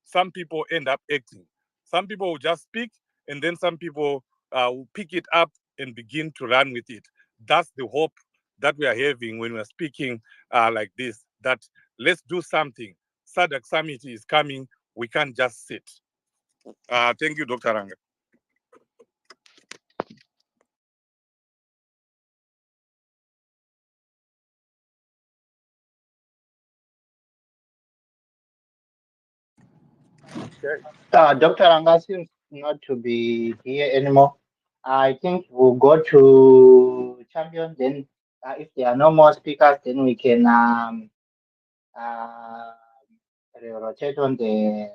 some people end up acting. Some people will just speak, and then some people will pick it up and begin to run with it. That's the hope that we are having when we're speaking like this, that let's do something. SADC summit is coming. We can't just sit. Thank you, Dr. Ranga. Okay. Dr. Ranga seems not to be here anymore. I think we'll go to champion. Then, if there are no more speakers, then we can uh, rotate on the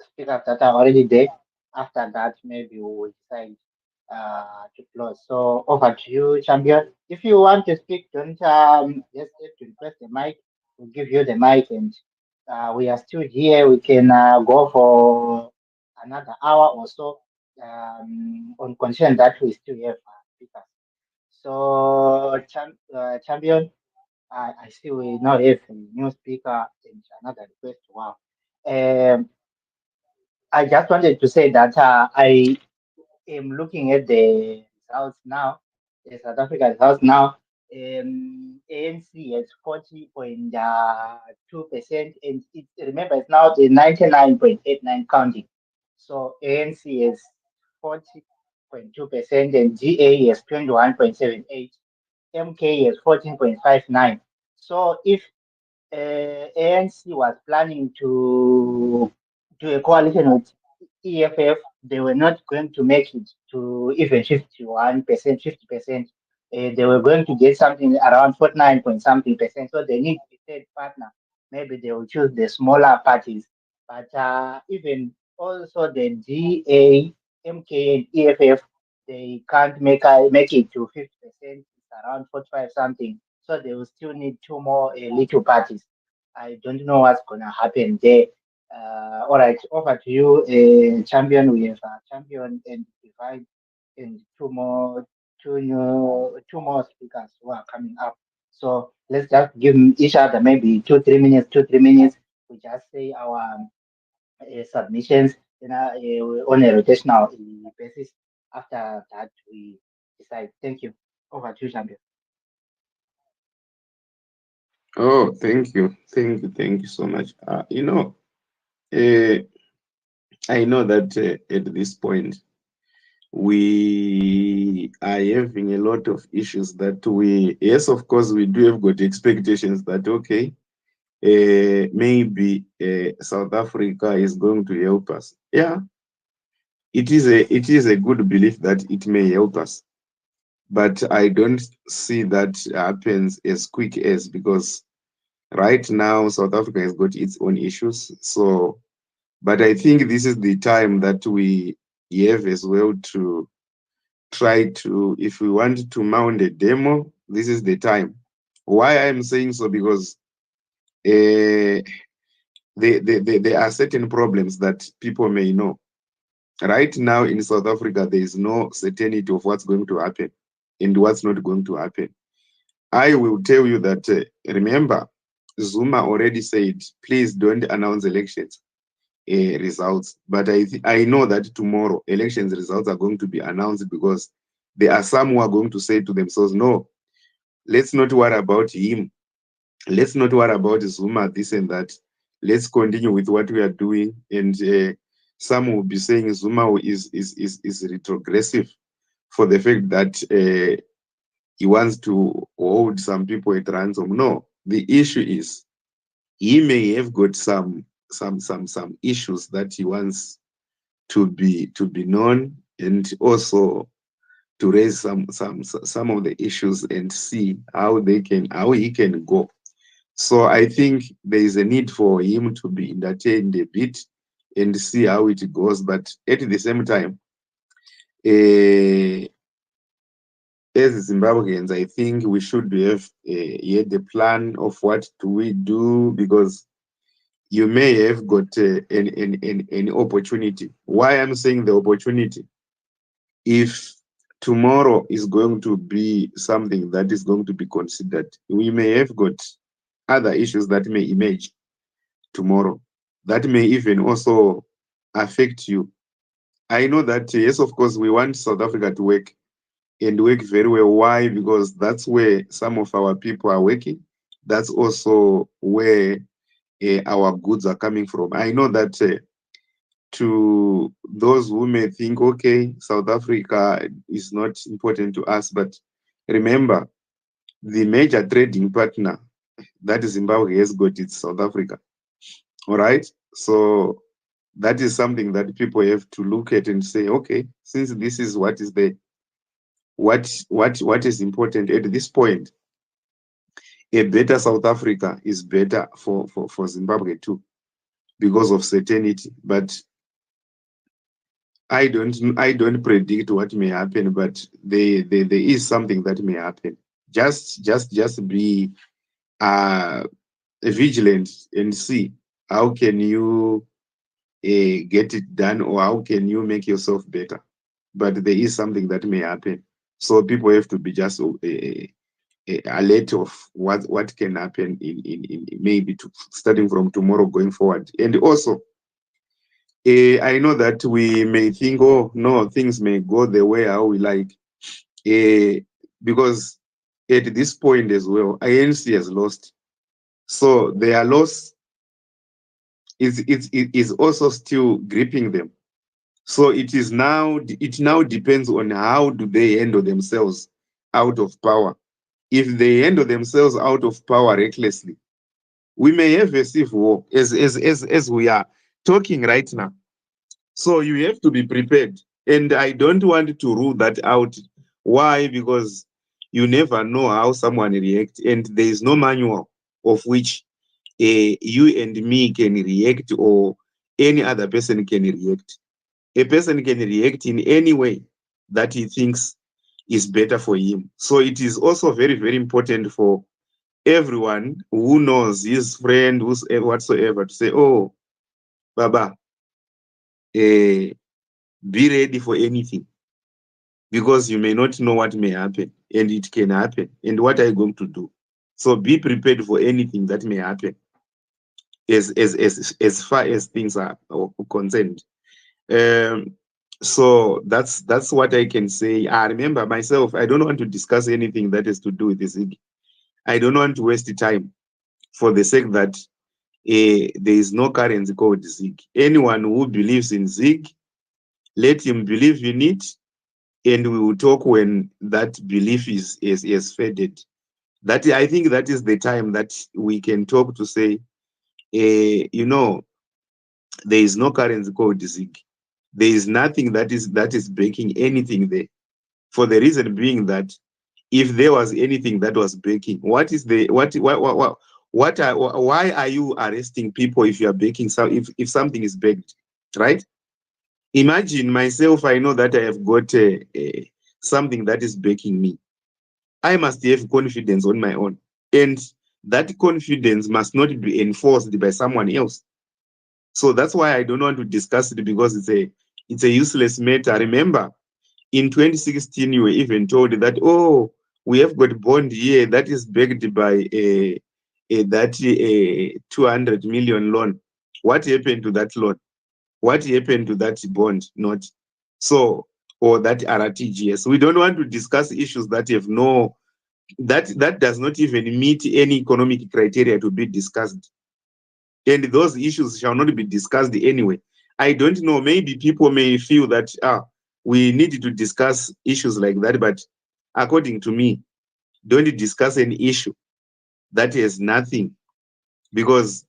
speakers that are already there. After that, maybe we will decide to close. So over to you, champion. If you want to speak, don't just have to request the mic. We'll give you the mic, and we are still here. We can go for another hour or so on condition that we still have speakers. So, champion, I see we now have a new speaker and another request. Wow. Um, I just wanted to say that I am looking at the results now, the South Africa results now. ANC has 40.2%, and remember it's now the 99.89 counting. So ANC is 40.2%, and GA is 21.78, MK is 14.59. So if ANC was planning to do a coalition with EFF, they were not going to make it to even 51%, 50%. They were going to get something around 49 point something percent. So they need a third partner. Maybe they will choose the smaller parties. But even also the GA, MK, and EFF, they can't make it to 50%. It's around 45 something. So they will still need two more little parties. I don't know what's gonna happen there. All right, over to you, champion. We have champion and divide, and two more speakers who are coming up. So let's just give each other maybe 2 3 minutes. 2 3 minutes. We just say our submissions, on a rotational basis. After that, we decide. Thank you. Over to you, champion. Oh, thank you so much. I know that at this point we are having a lot of issues that yes, of course, we do have got expectations that, okay, maybe South Africa is going to help us. Yeah, it is a good belief that it may help us, but I don't see that happens as quick as, because right now South Africa has got its own issues. So, but I think this is the time that we have as well to try to, if we want to mount a demo, this is the time. Why I'm saying so, because there are certain problems that people may know. Right now in South Africa, there is no certainty of what's going to happen and what's not going to happen. I will tell you that, remember, Zuma already said, please don't announce elections results. But I know that tomorrow elections results are going to be announced, because there are some who are going to say to themselves, no, let's not worry about him. Let's not worry about Zuma, this and that. Let's continue with what we are doing. And some will be saying Zuma is retrogressive for the fact that he wants to hold some people at ransom. No, the issue is he may have got some issues that he wants to be known, and also to raise some of the issues and see how he can go. So I think there is a need for him to be entertained a bit and see how it goes. But at the same time, as Zimbabweans, I think we should have yet a plan of what do we do, because you may have got an opportunity. Why I'm saying the opportunity? If tomorrow is going to be something that is going to be considered, we may have got other issues that may emerge tomorrow that may even also affect you. I know that, yes, of course, we want South Africa to work and work very well. Why? Because that's where some of our people are working. That's also where our goods are coming from. I know that to those who may think, okay, South Africa is not important to us, but remember, the major trading partner that Zimbabwe has got is South Africa. All right. So that is something that people have to look at and say, okay, since this is what is the what is important at this point, a better South Africa is better for Zimbabwe too, because of certainty. But I don't predict what may happen, but there is something that may happen. Just be vigilant and see how can you get it done, or how can you make yourself better. But there is something that may happen, so people have to be just alert of what can happen in maybe starting from tomorrow going forward. And also, I know that we may think, oh no, things may go the way how we like, because at this point as well, ANC has lost, so their loss is also still gripping them. So it now depends on how do they handle themselves out of power. If they handle themselves out of power recklessly, we may have a civil war as we are talking right now. So you have to be prepared. And I don't want to rule that out. Why? Because you never know how someone reacts, and there is no manual of which you and me can react, or any other person can react. A person can react in any way that he thinks is better for him. So it is also very, very important for everyone who knows his friend, whatsoever, to say, oh, Baba, be ready for anything, because you may not know what may happen, and it can happen. And what are you going to do? So be prepared for anything that may happen as far as things are concerned. So that's what I can say. I remember myself, I don't want to discuss anything that has to do with this. I don't want to waste time for the sake that there is no currency called ZiG. Anyone who believes in ZiG, let him believe in it, and we will talk when that belief is faded. That, I think that is the time that we can talk to say, you know, there is no currency called ZiG. There is nothing that is breaking anything there. For the reason being that if there was anything that was breaking, what is the why are you arresting people if you are breaking some if something is baked, right? Imagine myself, I know that I have got something that is breaking me. I must have confidence on my own, and that confidence must not be enforced by someone else. So that's why I don't want to discuss it, because it's a useless matter. Remember, in 2016, you were even told that, oh, we have got bond here that is backed by that 200 million loan. What happened to that loan? What happened to that bond? Not so, or that RTGS. We don't want to discuss issues that have no, that does not even meet any economic criteria to be discussed. And those issues shall not be discussed anyway. I don't know, maybe people may feel that we need to discuss issues like that, but according to me, don't discuss an issue that has nothing. Because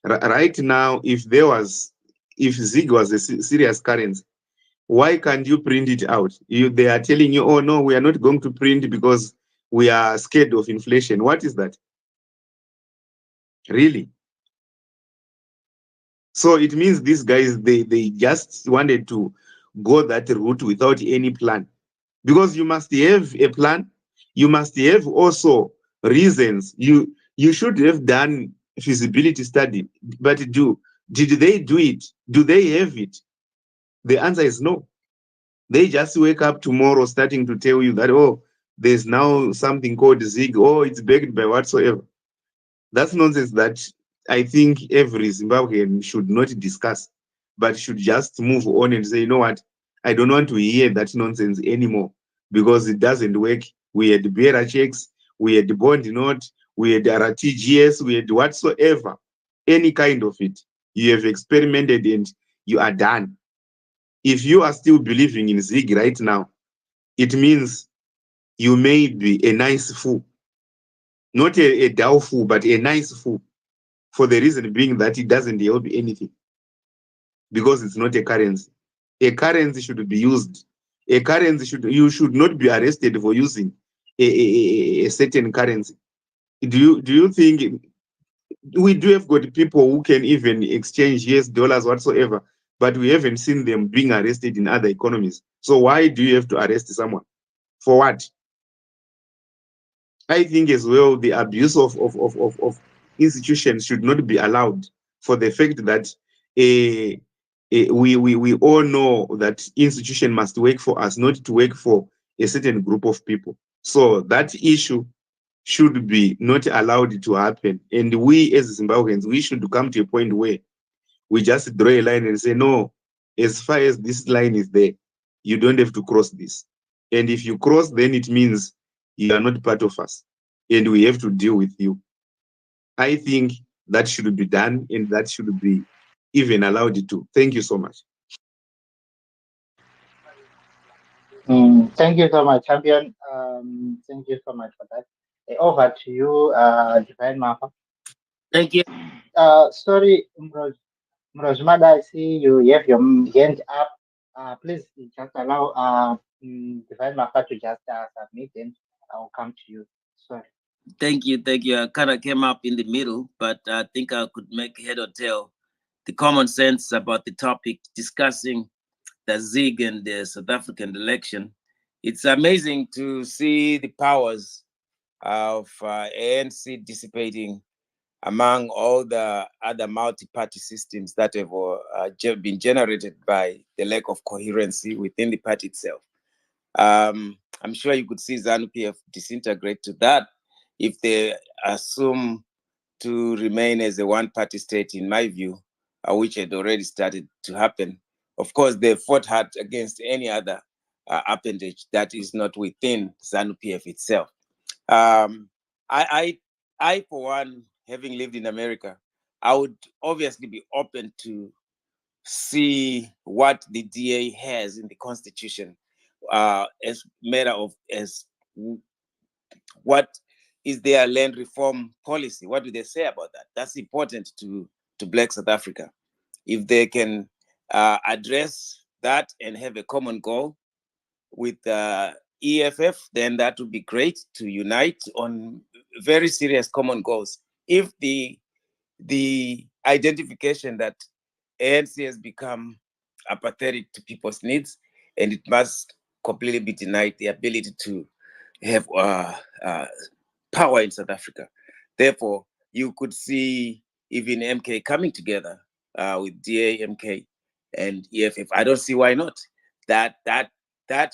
right now, if ZiG was a serious currency, why can't you print it out? They are telling you, oh no, we are not going to print because we are scared of inflation. What is that? Really? So it means these guys, they just wanted to go that route without any plan. Because you must have a plan. You must have also reasons. You should have done feasibility study. But did they do it? Do they have it? The answer is no. They just wake up tomorrow starting to tell you that, oh, there's now something called ZiG. Oh, it's backed by whatsoever. That's nonsense that I think every Zimbabwean should not discuss, but should just move on and say, you know what, I don't want to hear that nonsense anymore, because it doesn't work. We had bearer checks, we had bond note, we had RTGS, we had whatsoever, any kind of it. You have experimented and you are done. If you are still believing in ZiG right now, it means you may be a nice fool. Not a dull fool, but a nice fool. For the reason being that it doesn't help anything, because it's not a currency. A currency should be used. A currency you should not be arrested for using a certain currency. Do you think we do have got people who can even exchange US dollars whatsoever, but we haven't seen them being arrested in other economies? So why do you have to arrest someone? For what? I think as well the abuse of institutions should not be allowed, for the fact that we all know that institution must work for us, not to work for a certain group of people. So that issue should be not allowed to happen. And we as Zimbabweans, we should come to a point where we just draw a line and say, no, as far as this line is there, you don't have to cross this. And if you cross, then it means you are not part of us, and we have to deal with you. I think that should be done, and that should be even allowed to. Thank you so much. Thank you so much, champion. Thank you so much for that. Over to you, Divine Martha. Thank you. Sorry, Mrojmada, I see you have your hand up. Please just allow Divine Martha to just submit, and I'll come to you. Sorry. Thank you. I kind of came up in the middle, but I think I could make head or tail the common sense about the topic, discussing the ZiG and the South African election. It's amazing to see the powers of ANC dissipating among all the other multi-party systems that have been generated by the lack of coherency within the party itself. I'm sure you could see ZANU-PF disintegrate to that if they assume to remain as a one-party state, in my view, which had already started to happen. Of course, they fought hard against any other appendage that is not within ZANU-PF itself. I, for one, having lived in America, I would obviously be open to see what the DA has in the constitution as matter of what is their land reform policy. What do they say about that? That's important to Black South Africa. If they can address that and have a common goal with EFF, then that would be great to unite on very serious common goals. If the identification that ANC has become apathetic to people's needs, and it must completely be denied the ability to have power in South Africa. Therefore, you could see even MK coming together with DA, MK, and EFF. I don't see why not. That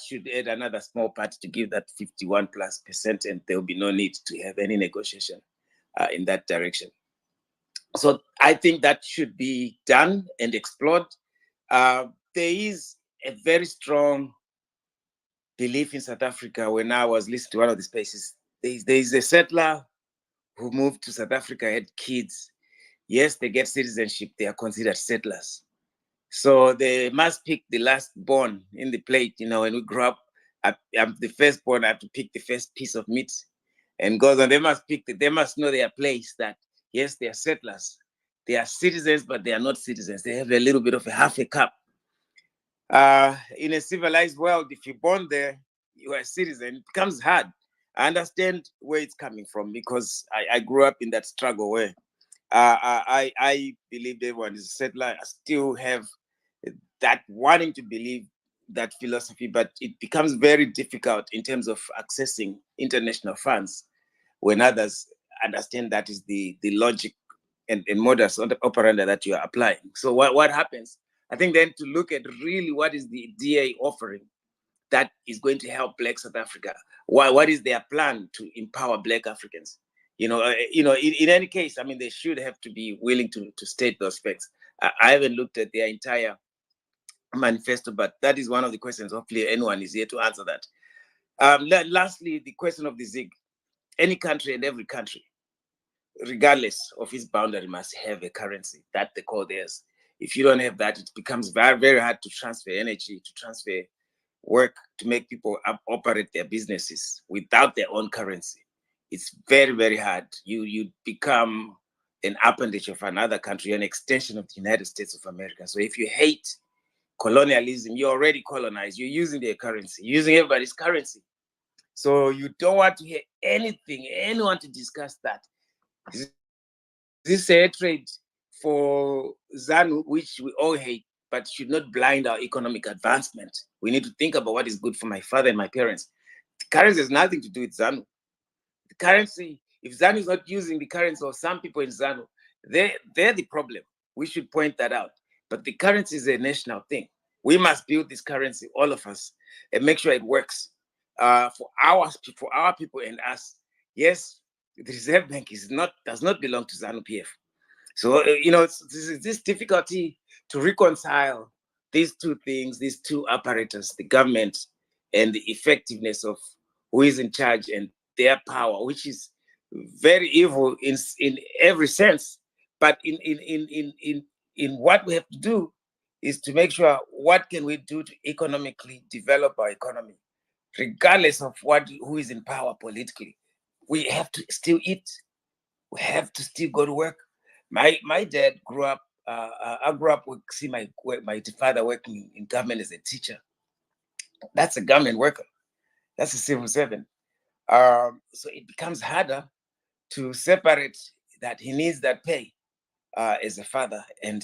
should add another small part to give that 51+%, and there will be no need to have any negotiation in that direction. So I think that should be done and explored. There is a very strong belief in South Africa. When I was listening to one of the spaces, there is a settler who moved to South Africa, had kids. Yes, they get citizenship, they are considered settlers. So they must pick the last born in the plate. You know, when we grow up, I'm the firstborn, I have to pick the first piece of meat and goes on. They must pick, they must know their place, that yes, they are settlers. They are citizens, but they are not citizens. They have a little bit of a half a cup. In a civilized world, if you're born there, you are a citizen, it becomes hard. I understand where it's coming from because I grew up in that struggle where I believe everyone is a settler. I still have that wanting to believe that philosophy, but it becomes very difficult in terms of accessing international funds when others understand that is the logic and modus operandi that you are applying. So what happens? I think then to look at really what is the DA offering that is going to help Black South Africa. What is their plan to empower Black Africans? In any case, I mean, they should have to be willing to state those facts. I haven't looked at their entire manifesto, but that is one of the questions. Hopefully anyone is here to answer that. Lastly, the question of the ZiG. Any country and every country, regardless of its boundary, must have a currency that they call theirs. If you don't have that, it becomes very, very hard to transfer energy, to transfer work, to make people operate their businesses without their own currency. It's very, very hard. You become an appendage of another country, an extension of the United States of America. So if you hate colonialism, you're already colonized. You're using their currency, using everybody's currency. So you don't want to hear anyone to discuss that. This hatred for ZANU, which we all hate, but should not blind our economic advancement. We need to think about what is good for my father and my parents. The currency has nothing to do with ZANU. The currency, if ZANU is not using the currency of some people in ZANU, they're the problem. We should point that out. But the currency is a national thing. We must build this currency, all of us, and make sure it works for our people and us. Yes, the Reserve Bank does not belong to ZANU PF. So, this difficulty to reconcile these two things, these two apparatus, the government and the effectiveness of who is in charge and their power, which is very evil in every sense. But in what we have to do is to make sure what can we do to economically develop our economy, regardless of who is in power politically. We have to still eat. We have to still go to work. My dad grew up. I grew up with see my father working in government as a teacher. That's a government worker. That's a civil servant. So it becomes harder to separate that he needs that pay as a father, and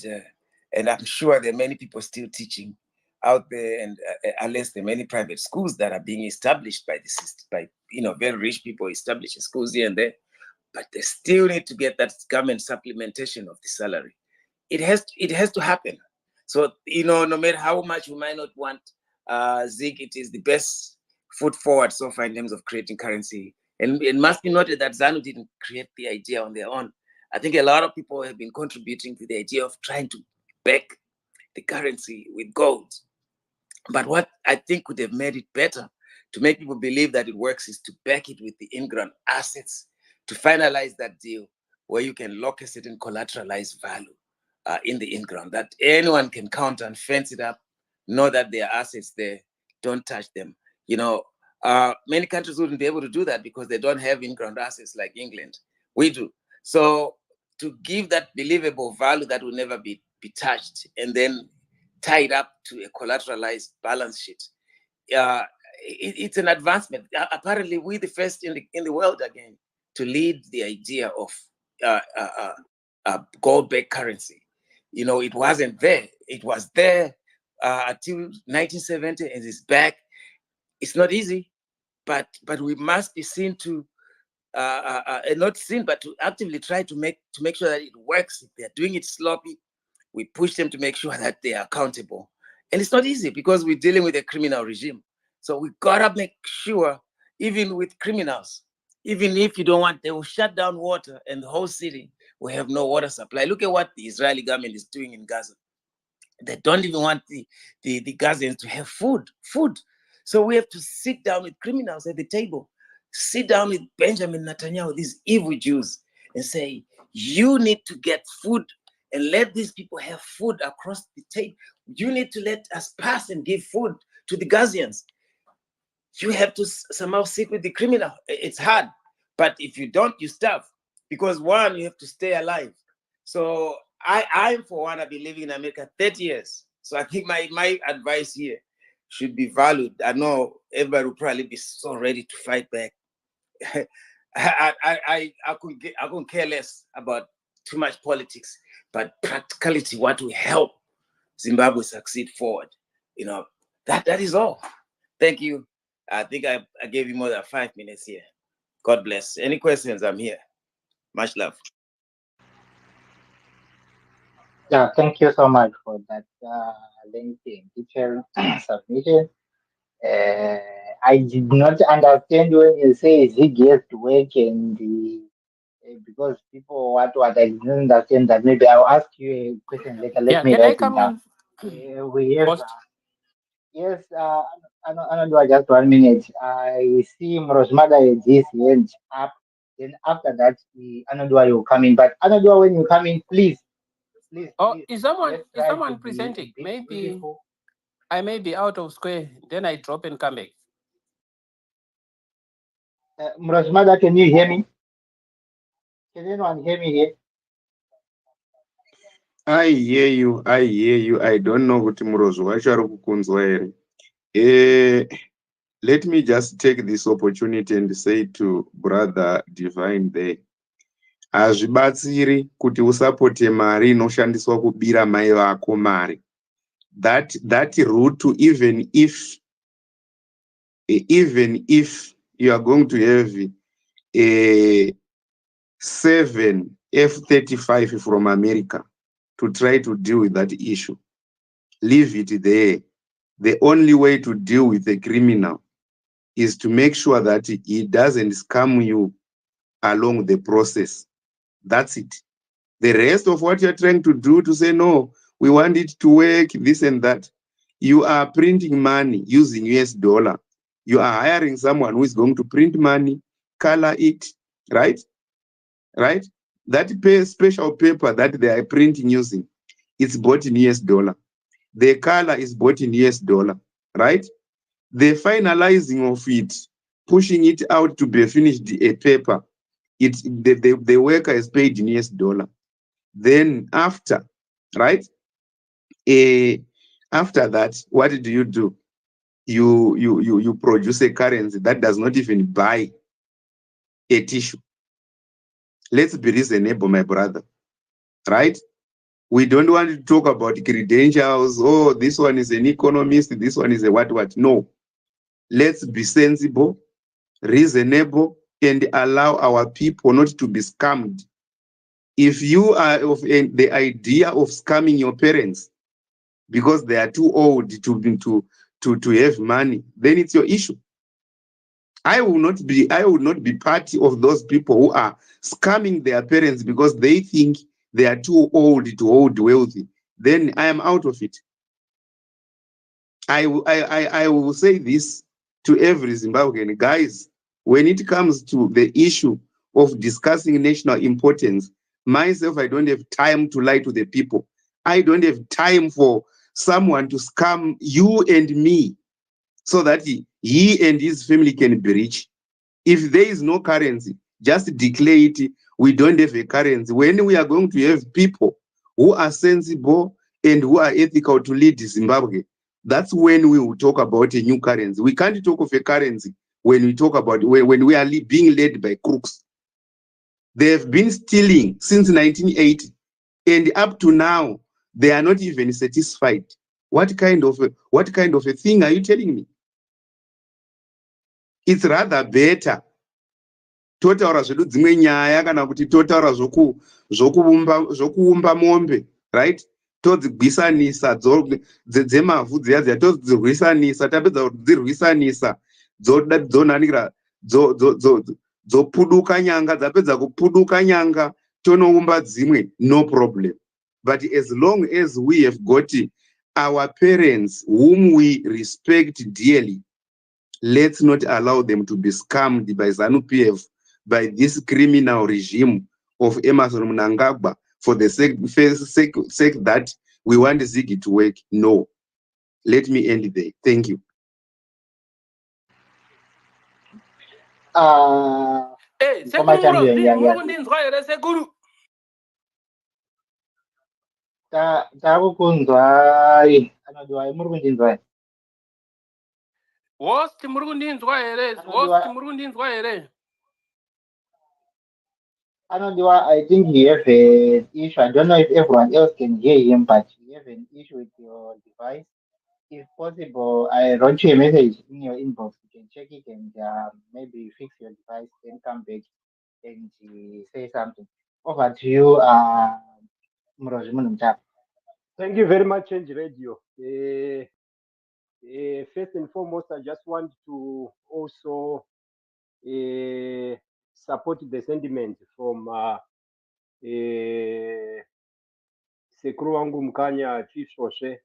I'm sure there are many people still teaching out there, and unless there are many private schools that are being established by the system, by very rich people establishing schools here and there, but they still need to get that government supplementation of the salary. It has to happen. So no matter how much we might not want ZiG, it is the best foot forward so far in terms of creating currency. And it must be noted that ZANU didn't create the idea on their own. I think a lot of people have been contributing to the idea of trying to back the currency with gold. But what I think would have made it better to make people believe that it works is to back it with the in-ground assets, to finalize that deal where you can lock a certain collateralized value in the in-ground that anyone can count and fence it up, know that there are assets there, don't touch them. You know, many countries wouldn't be able to do that because they don't have in-ground assets like England. We do. So to give that believable value that will never be touched and then tied up to a collateralized balance sheet, it's an advancement. Apparently, we're the first in the world again to lead the idea of gold-backed currency. You know, it wasn't there. It was there until 1970, and it's back. It's not easy, but we must be seen to not seen, but to actively try to make sure that it works. If they're doing it sloppy, we push them to make sure that they are accountable. And it's not easy because we're dealing with a criminal regime. So we gotta make sure, even with criminals, even if you don't want, they will shut down water and the whole city will have no water supply. Look at what the Israeli government is doing in Gaza. They don't even want the Gazans to have food. So we have to sit down with criminals at the table, sit down with Benjamin Netanyahu, these evil Jews, and say, you need to get food and let these people have food across the table. You need to let us pass and give food to the Gazans. You have to somehow sit with the criminal. It's hard, but if you don't, you starve. Because one, you have to stay alive. So I for one, I've been living in America 30 years. So I think my advice here should be valued. I know everybody will probably be so ready to fight back. I couldn't care less about too much politics, but practicality, what will help Zimbabwe succeed forward. You know, that is all. Thank you. I think I gave you more than 5 minutes here. God bless. Any questions? I'm here. Much love. Yeah, thank you so much for that lengthy and detailed submission. I did not understand when you say ZiG has to work and because people what I didn't understand that. Maybe I'll ask you a question later. Let Yeah, me can I write it come down. in? We have Host? yes. I do just 1 minute. I see Rosmada has his hand up. Then after that, Anodua will come in. But Anodua, when you come in, please, Oh, is let's try to someone be presenting? a bit Maybe beautiful. I may be out of square. Then I drop and come back. Rosmada, can you hear me? Can anyone hear me here? I hear you. I don't know what Murozo wacho ari kukunzwa here. Let me just take this opportunity and say to brother Divine there. Hazvibatsiri kuti usapote mari inoshandiswa kubira mai vako mari. That route, even if you are going to have a 7 F-35 from America to try to deal with that issue, leave it there. The only way to deal with a criminal is to make sure that he doesn't scam you along the process. That's it. The rest of what you're trying to do to say, no, we want it to work, this and that, you are printing money using US dollar. You are hiring someone who is going to print money, color it, right? Right? That special paper that they are printing using, it's bought in US dollar. The color is bought in US dollar, right? The finalizing of it, pushing it out to be finished a paper, the worker is paid in US dollar. Then after, right? After that, what do? You produce a currency that does not even buy a tissue. Let's be reasonable, my brother, right? We don't want to talk about credentials. Oh, this one is an economist, this one is a what. No. Let's be sensible, reasonable, and allow our people not to be scammed. If you are of the idea of scamming your parents because they are too old to have money, then it's your issue. I will not be part of those people who are scamming their parents because they think they are too old to hold wealthy. Then I am out of it. I will say this to every Zimbabwean, guys, when it comes to the issue of discussing national importance, Myself, I don't have time to lie to the people. I don't have time for someone to scam you and me so that he and his family can be rich. If there is no currency, just declare it. We don't have a currency. When we are going to have people who are sensible and who are ethical to lead Zimbabwe, that's when we will talk about a new currency. We can't talk of a currency when we talk about when we are being led by crooks. They have been stealing since 1980, and up to now, they are not even satisfied. What kind of a thing are you telling me? It's rather better totaura zvedu dzimwe nyaya kana kuti totaura zvokuumba mombe, right? Todzigwisanisa dzemavhu dziya dziya todzirwisanisa, tapedza kudzirwisanisa dzonanikira dzopuduka nyanga, dzapedza kupuduka nyanga tonoumba dzimwe, no problem. But as long as we have got our parents whom we respect dearly, let's not allow them to be scammed by ZANU-PF, by this criminal regime of Emerson Mnangagwa for the sake that we want ZiG to work. No. Let me end there. Thank you. Mkoma champion takukunzwa anodiwa muri kundinzwa Worst murundinzwa here, worst murundinzwa here. Anodiwa, I think you have an issue. I don't know if everyone else can hear him, but you have an issue with your device. If possible, I wrote you a message in your inbox. You can check it and maybe fix your device, then come back and say something. Over to you, Murozi Munumtap. Thank you very much, Change Radio. First and foremost, I just want to also support the sentiment from Sekuru wangu Mkanya, Chief Soshe,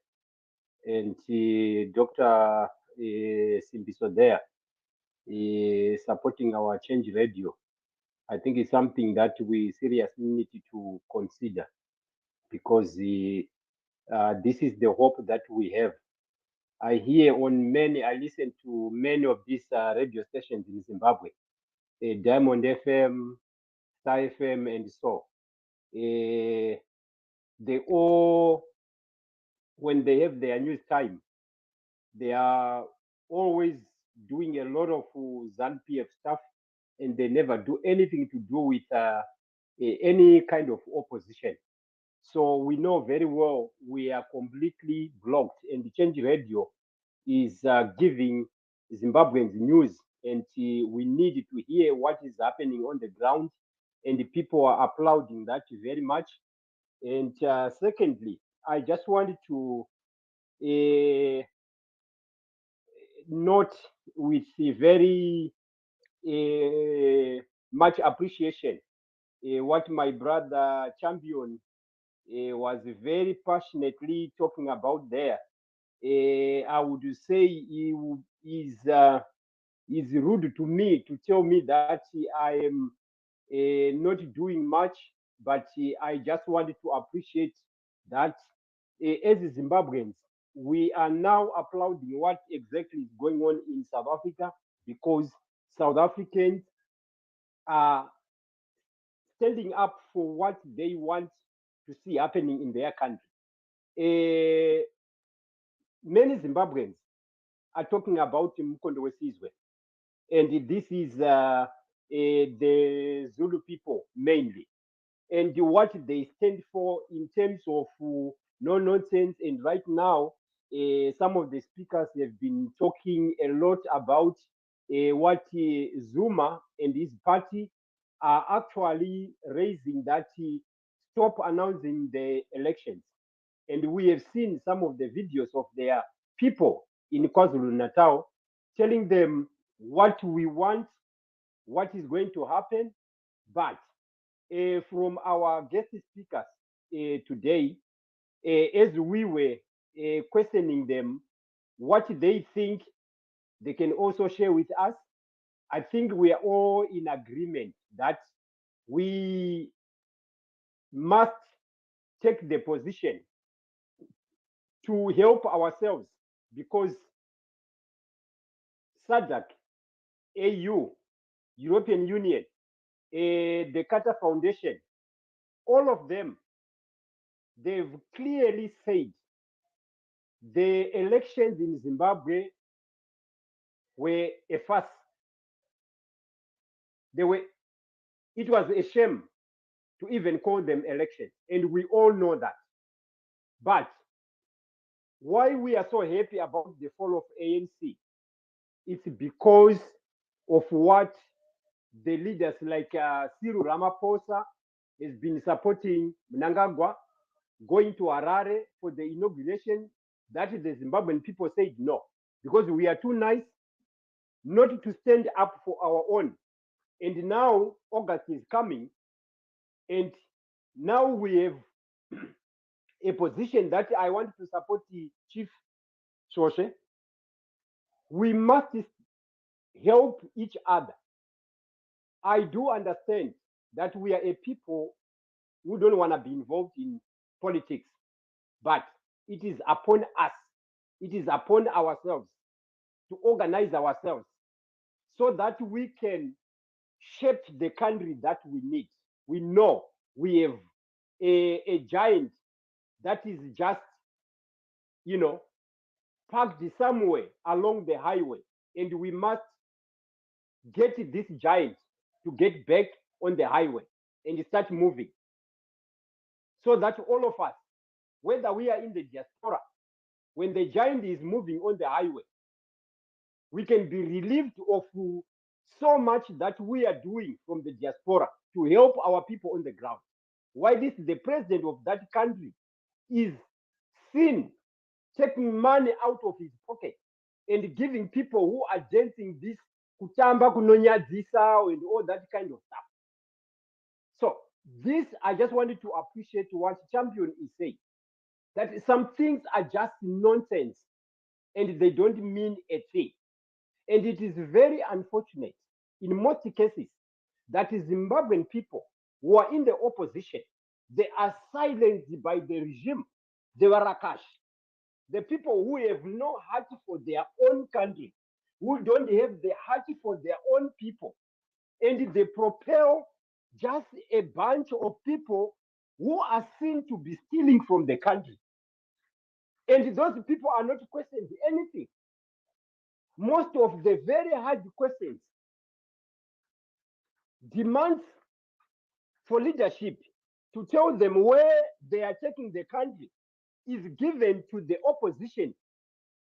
and Dr. Simbiso there, supporting our Change Radio. I think it's something that we seriously need to consider, because this is the hope that we have. I listen to many of these radio stations in Zimbabwe, Diamond FM, Star FM, and so. They all, when they have their news time, they are always doing a lot of ZANU-PF stuff, and they never do anything to do with any kind of opposition. So we know very well we are completely blocked, and the Change Radio is giving Zimbabweans news, and we need to hear what is happening on the ground, and the people are applauding that very much. And secondly, I just wanted to note with very much appreciation what my brother Champion was very passionately talking about there. I would say he is rude to me to tell me that I am not doing much, but I just wanted to appreciate that as Zimbabweans, we are now applauding what exactly is going on in South Africa, because South Africans are standing up for what they want to see happening in their country. Many Zimbabweans are talking about Mkondo Wesizwe, and this is the Zulu people mainly, and what they stand for in terms of no nonsense. And right now, some of the speakers have been talking a lot about what Zuma and his party are actually raising, that stop announcing the elections. And we have seen some of the videos of their people in KwaZulu-Natal telling them what we want, what is going to happen. But from our guest speakers today, as we were questioning them what they think they can also share with us, I think we are all in agreement that we must take the position to help ourselves, because SADC, AU, European Union, the Carter Foundation, all of them, they've clearly said the elections in Zimbabwe were a farce. It was a shame to even call them elections, and we all know that. But why we are so happy about the fall of ANC, it's because of what the leaders like Cyril Ramaphosa has been supporting Mnangagwa, going to Harare for the inauguration, that the Zimbabwean people said no, because we are too nice not to stand up for our own. And now August is coming, and now we have a position that I want to support the Chief Soshe. We must help each other. I do understand that we are a people who don't want to be involved in politics, but it is upon us, it is upon ourselves to organize ourselves so that we can shape the country that we need. We know we have a giant that is just, parked somewhere along the highway, and we must get this giant to get back on the highway and start moving, so that all of us, whether we are in the diaspora, when the giant is moving on the highway, we can be relieved of so much that we are doing from the diaspora to help our people on the ground. Why this the president of that country is seen taking money out of his pocket and giving people who are dancing this kutamba kunonyadzisa and all that kind of stuff. So this, I just wanted to appreciate what Champion is saying, that some things are just nonsense and they don't mean a thing. And it is very unfortunate in most cases that Zimbabwean people who are in the opposition, they are silenced by the regime, the Warakash, the people who have no heart for their own country, who don't have the heart for their own people. And they propel just a bunch of people who are seen to be stealing from the country. And those people are not questioning anything. Most of the very hard questions, demands for leadership to tell them where they are taking the country, is given to the opposition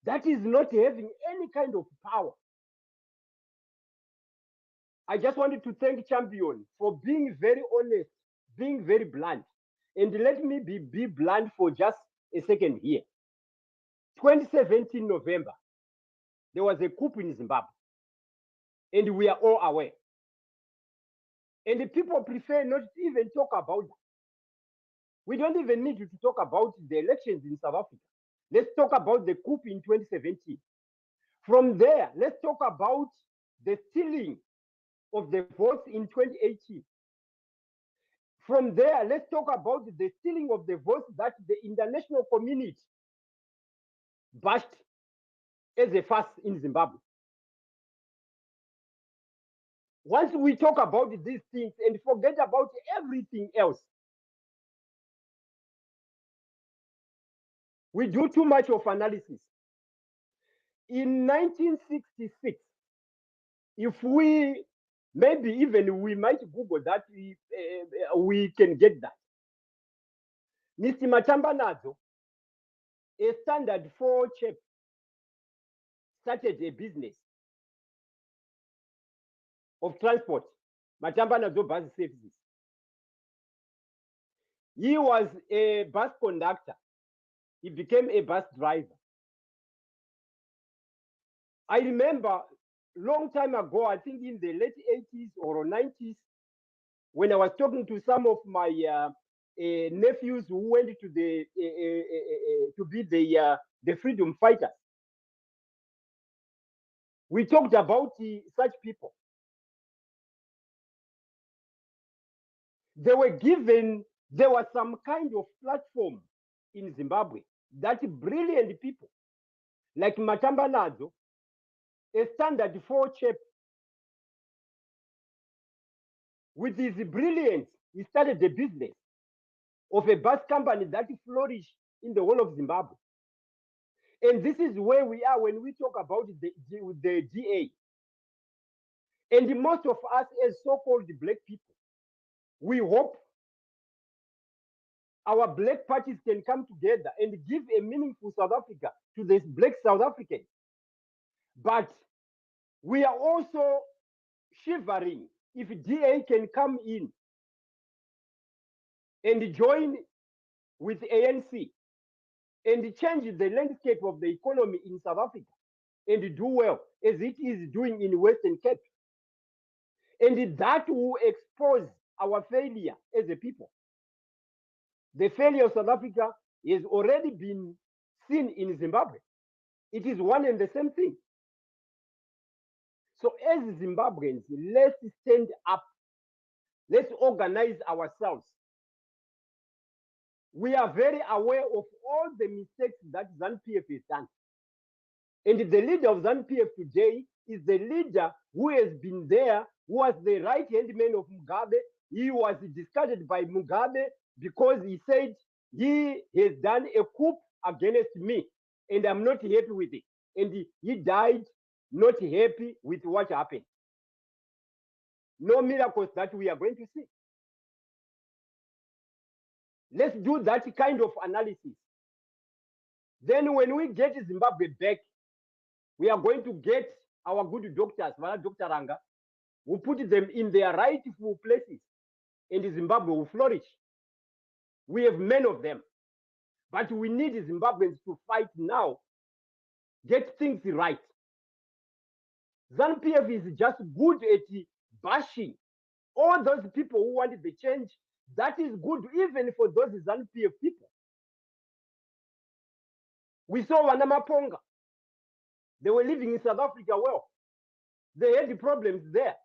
that is not having any kind of power. I just wanted to thank Champion for being very honest, being very blunt. And let me be blunt for just a second here. 2017 November, there was a coup in Zimbabwe, and we are all aware. And the people prefer not to even talk about that. We don't even need to talk about the elections in South Africa. Let's talk about the coup in 2017. From there, let's talk about the stealing of the votes in 2018. From there, let's talk about the stealing of the votes that the international community bashed as a farce in Zimbabwe. Once we talk about these things and forget about everything else, we do too much of analysis. In 1966, if we, maybe even we might Google that, we can get that. Mr. Matambanazo, a standard 4 chap, started a business of transport, Matambanazo Bus Services. He was a bus conductor. He became a bus driver. I remember long time ago, I think in the late 80s or 90s, when I was talking to some of my nephews who went to the to be the freedom fighters, we talked about such people. They were given There was some kind of platform in Zimbabwe that brilliant people like Matamba Nadzo, a standard 4 chap, with his brilliance, he started a business of a bus company that flourished in the whole of Zimbabwe. And this is where we are when we talk about the GA. And most of us as so-called black people, we hope our black parties can come together and give a meaningful South Africa to the black South Africans. But we are also shivering if DA can come in and join with ANC and change the landscape of the economy in South Africa and do well as it is doing in Western Cape. And that will expose our failure as a people. The failure of South Africa has already been seen in Zimbabwe. It is one and the same thing. So as Zimbabweans, let's stand up. Let's organize ourselves. We are very aware of all the mistakes that ZANU-PF has done. And the leader of ZANU-PF today is the leader who has been there, who was the right-hand man of Mugabe. He was discarded by Mugabe because he said he has done a coup against me and I'm not happy with it. And he died not happy with what happened. No miracles that we are going to see. Let's do that kind of analysis. Then when we get Zimbabwe back, we are going to get our good doctors, Dr. Ranga, who put them in their rightful places, and Zimbabwe will flourish. We have many of them, but we need Zimbabweans to fight now, get things right. ZANU-PF is just good at bashing all those people who wanted the change. That is good even for those ZANU-PF people. We saw Wanamaponga. They were living in South Africa well. They had problems there.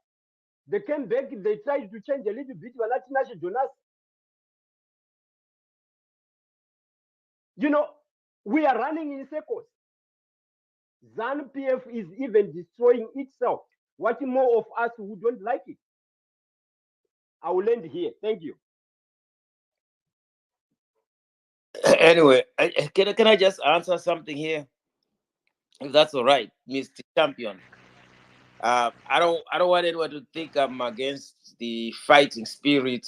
They came back, they tried to change a little bit. You know, we are running in circles. ZANU-PF is even destroying itself. What more of us who don't like it? I will end here. Thank you. Anyway, can I just answer something here, if that's all right, Mr. Champion? I don't want anyone to think I'm against the fighting spirit,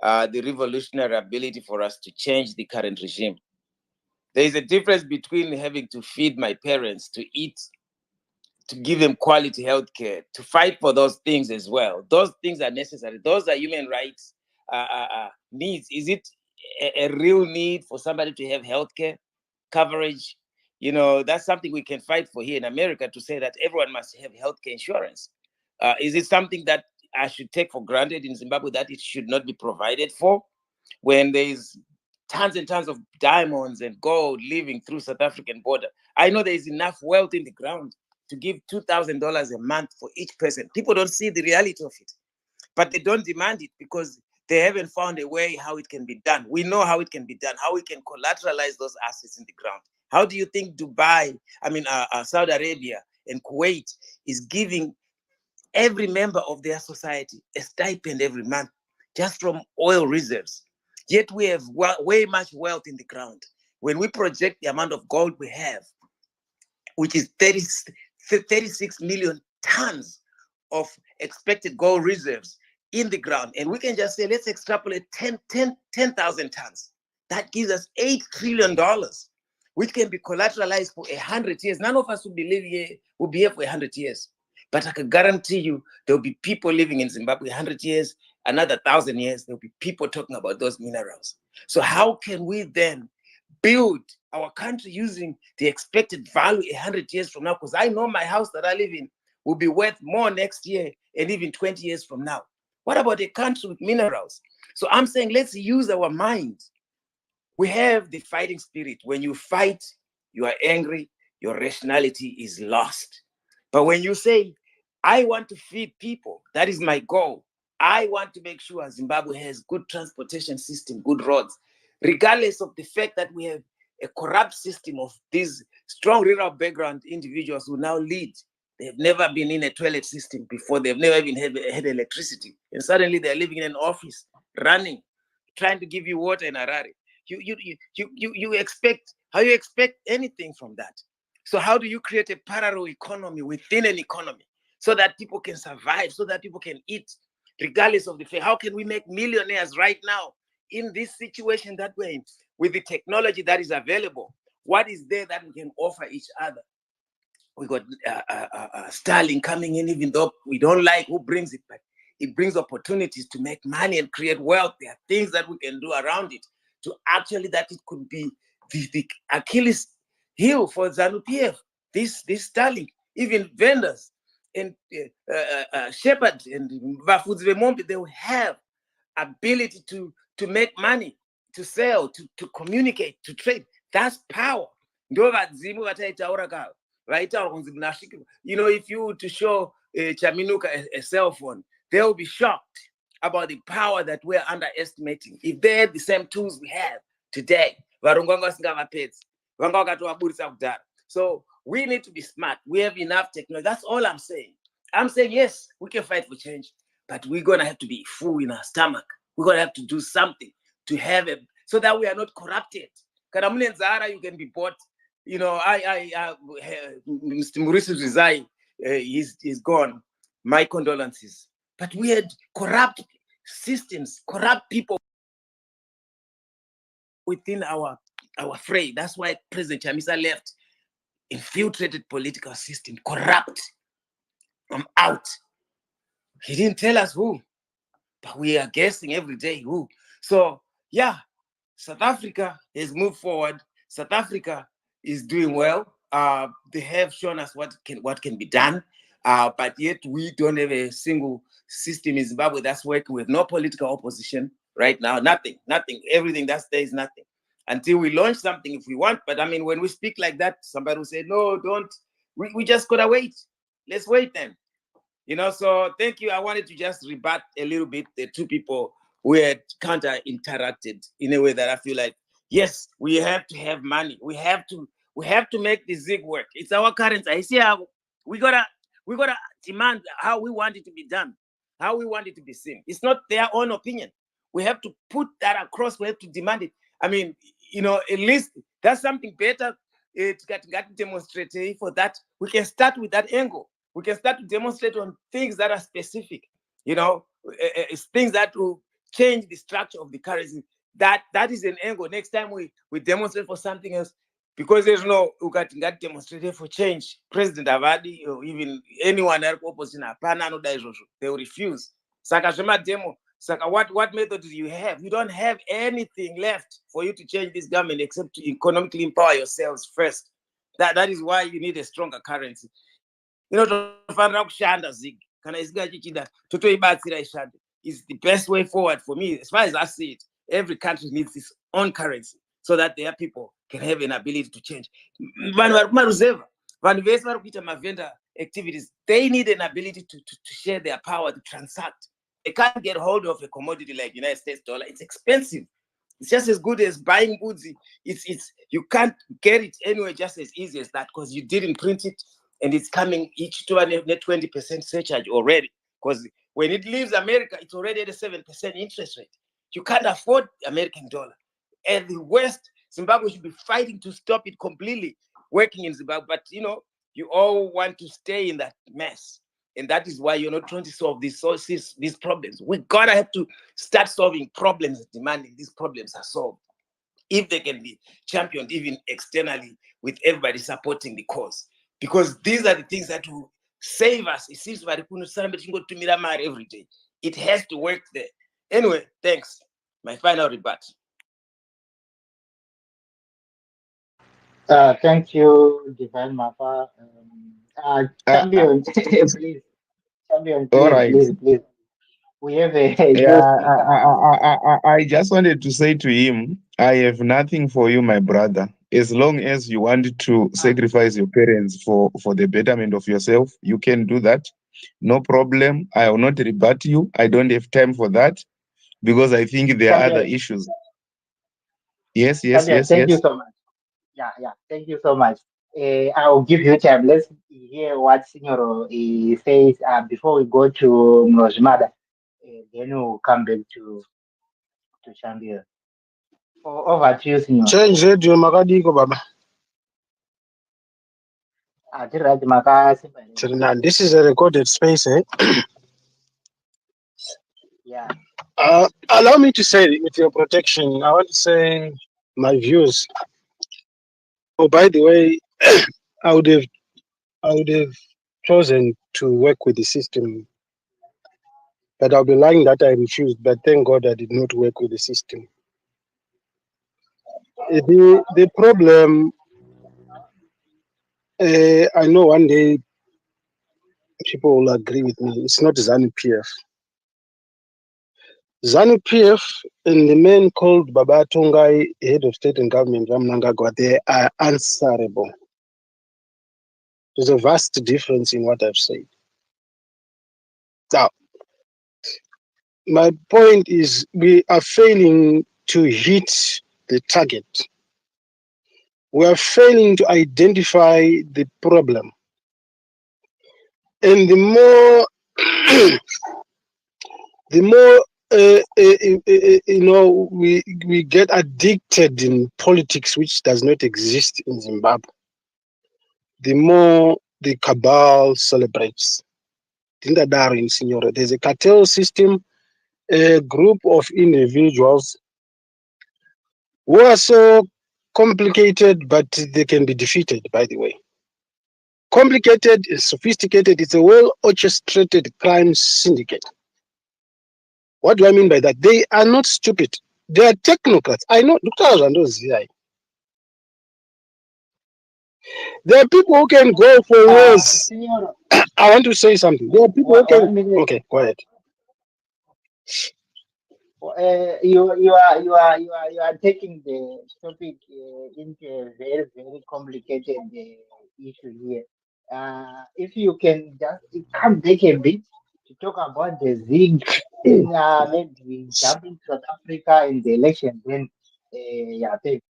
the revolutionary ability for us to change the current regime. There is a difference between having to feed my parents, to eat, to give them quality health care, to fight for those things as well. Those things are necessary. Those are human rights needs. Is it a real need for somebody to have health care coverage? You know, that's something we can fight for here in America, to say that everyone must have health care insurance. Is it something that I should take for granted in Zimbabwe, that it should not be provided for, when there's tons and tons of diamonds and gold living through South African border? I know there is enough wealth in the ground to give $2,000 a month for each person. People don't see the reality of it, but they don't demand it because they haven't found a way how it can be done. We know how it can be done, how we can collateralize those assets in the ground. How do you think Saudi Arabia and Kuwait is giving every member of their society a stipend every month just from oil reserves? Yet we have way much wealth in the ground. When we project the amount of gold we have, which is 36 million tons of expected gold reserves in the ground, and we can just say, let's extrapolate 10,000 tons. That gives us $8 trillion, which can be collateralized for 100 years. None of us will be here for 100 years. But I can guarantee you, there'll be people living in Zimbabwe 100 years, another 1,000 years, there'll be people talking about those minerals. So how can we then build our country using the expected value 100 years from now? Because I know my house that I live in will be worth more next year and even 20 years from now. What about a country with minerals? So I'm saying, let's use our minds. We have the fighting spirit. When you fight, you are angry, your rationality is lost. But when you say, I want to feed people, that is my goal, I want to make sure Zimbabwe has good transportation system, good roads, regardless of the fact that we have a corrupt system of these strong rural background individuals who now lead. They've never been in a toilet system before. They've never even had electricity. And suddenly they're living in an office, running, trying to give you water in Harare. You expect, how you expect anything from that? So how do you create a parallel economy within an economy so that people can survive, so that people can eat, regardless of the fact? How can we make millionaires right now in this situation that we're in with the technology that is available? What is there that we can offer each other? We got Starlink coming in, even though we don't like who brings it, but it brings opportunities to make money and create wealth. There are things that we can do around it to actually that it could be the Achilles heel for ZANU-PF. This Starlink, even vendors and shepherds and Vafudzi Vemombe, they will have ability to make money, to sell, to communicate, to trade. That's power. You know, if you were to show Chaminuka a cell phone, they'll be shocked about the power that we're underestimating. If they had the same tools we have today, so we need to be smart. We have enough technology. That's all I'm saying. I'm saying, yes, we can fight for change, but we're going to have to be full in our stomach. We're going to have to do something to have it so that we are not corrupted. You can be bought. You know, Mr. Maurice resigned. He's gone. My condolences. But we had corrupt systems, corrupt people within our fray. That's why President Chamisa left. Infiltrated political system, corrupt. I'm out. He didn't tell us who, but we are guessing every day who. So yeah, South Africa has moved forward. South Africa is doing well. They have shown us what can be done, but yet we don't have a single system in Zimbabwe that's working with no political opposition right now. Nothing. Everything that's there is nothing. Until we launch something if we want. But I mean, when we speak like that, somebody will say, no, don't. We just gotta wait. Let's wait then. You know, so thank you. I wanted to just rebut a little bit the two people who had counter-interacted in a way that I feel like, yes, we have to have money. We have to make the ZiG work. It's our currency. I see how we gotta demand how we want it to be done, how we want it to be seen. It's not their own opinion. We have to put that across. We have to demand it. I mean, you know, at least that's something better. It got demonstrated for that. We can start with that angle. We can start to demonstrate on things that are specific, you know, it's things that will change the structure of the currency. That is an angle. Next time we demonstrate for something else, because there's no got demonstrated for change. President Avadi or even anyone else opposition, they will refuse. Saka demo. Saka, what method do you have? You don't have anything left for you to change this government except to economically empower yourselves first. That is why you need a stronger currency. You know, ZiG is the best way forward for me. As far as I see it, every country needs its own currency so that their people can have an ability to change. Vendor activities, they need an ability to share their power, to transact. They can't get hold of a commodity like United States dollar. It's expensive. It's just as good as buying goods. You can't get it anywhere just as easy as that because you didn't print it and it's coming each to a 20% surcharge already. Because when it leaves America, it's already at a 7% interest rate. You can't afford American dollar. And the West, Zimbabwe should be fighting to stop it completely working in Zimbabwe. But you know, you all want to stay in that mess. And that is why you're not trying to solve these problems. We gotta have to start solving problems, demanding these problems are solved. If they can be championed even externally with everybody supporting the cause. Because these are the things that will save us. It seems like every day. It has to work there. Anyway, thanks. My final rebut. Thank you, Divine Mapa. Champion, please. Champion, All please, right. please. We have a Yeah, I just wanted to say to him, I have nothing for you, my brother. As long as you want to sacrifice your parents for the betterment of yourself, you can do that. no problem. I will not rebut you. I don't have time for that because I think there are other Champion, issues. Yes, thank you so much. Yeah, thank you so much. I will give you time. Let's hear what Signor says before we go to Mrojmada. Then we'll come back to Champion. Over to you, Signor. Change radio makadiko baba. This is a recorded space, eh? Yeah. Allow me to say, with your protection, I want to say my views. Oh, by the way, I would have chosen to work with the system, but I'll be lying that I refused. But thank God I did not work with the system. The problem, I know one day people will agree with me. It's not ZANU-PF. ZANU-PF and the man called Baba Tongai, head of state and government, Ramnangagwa, they are answerable. There's a vast difference in what I've said. Now, my point is we are failing to hit the target. We are failing to identify the problem. And the more, we get addicted in politics, which does not exist in Zimbabwe, the more the cabal celebrates. There's a cartel system, a group of individuals who are so complicated, but they can be defeated, by the way. Complicated, sophisticated, it's a well-orchestrated crime syndicate. What do I mean by that? They are not stupid. They are technocrats. I know, there are people who can go for wars. I want to say something. There are people who can. Okay, go ahead. You are taking the topic into a very complicated issue here. If you can just come back a bit to talk about the ZiG, then maybe we jump into South Africa in the election. Then thank you.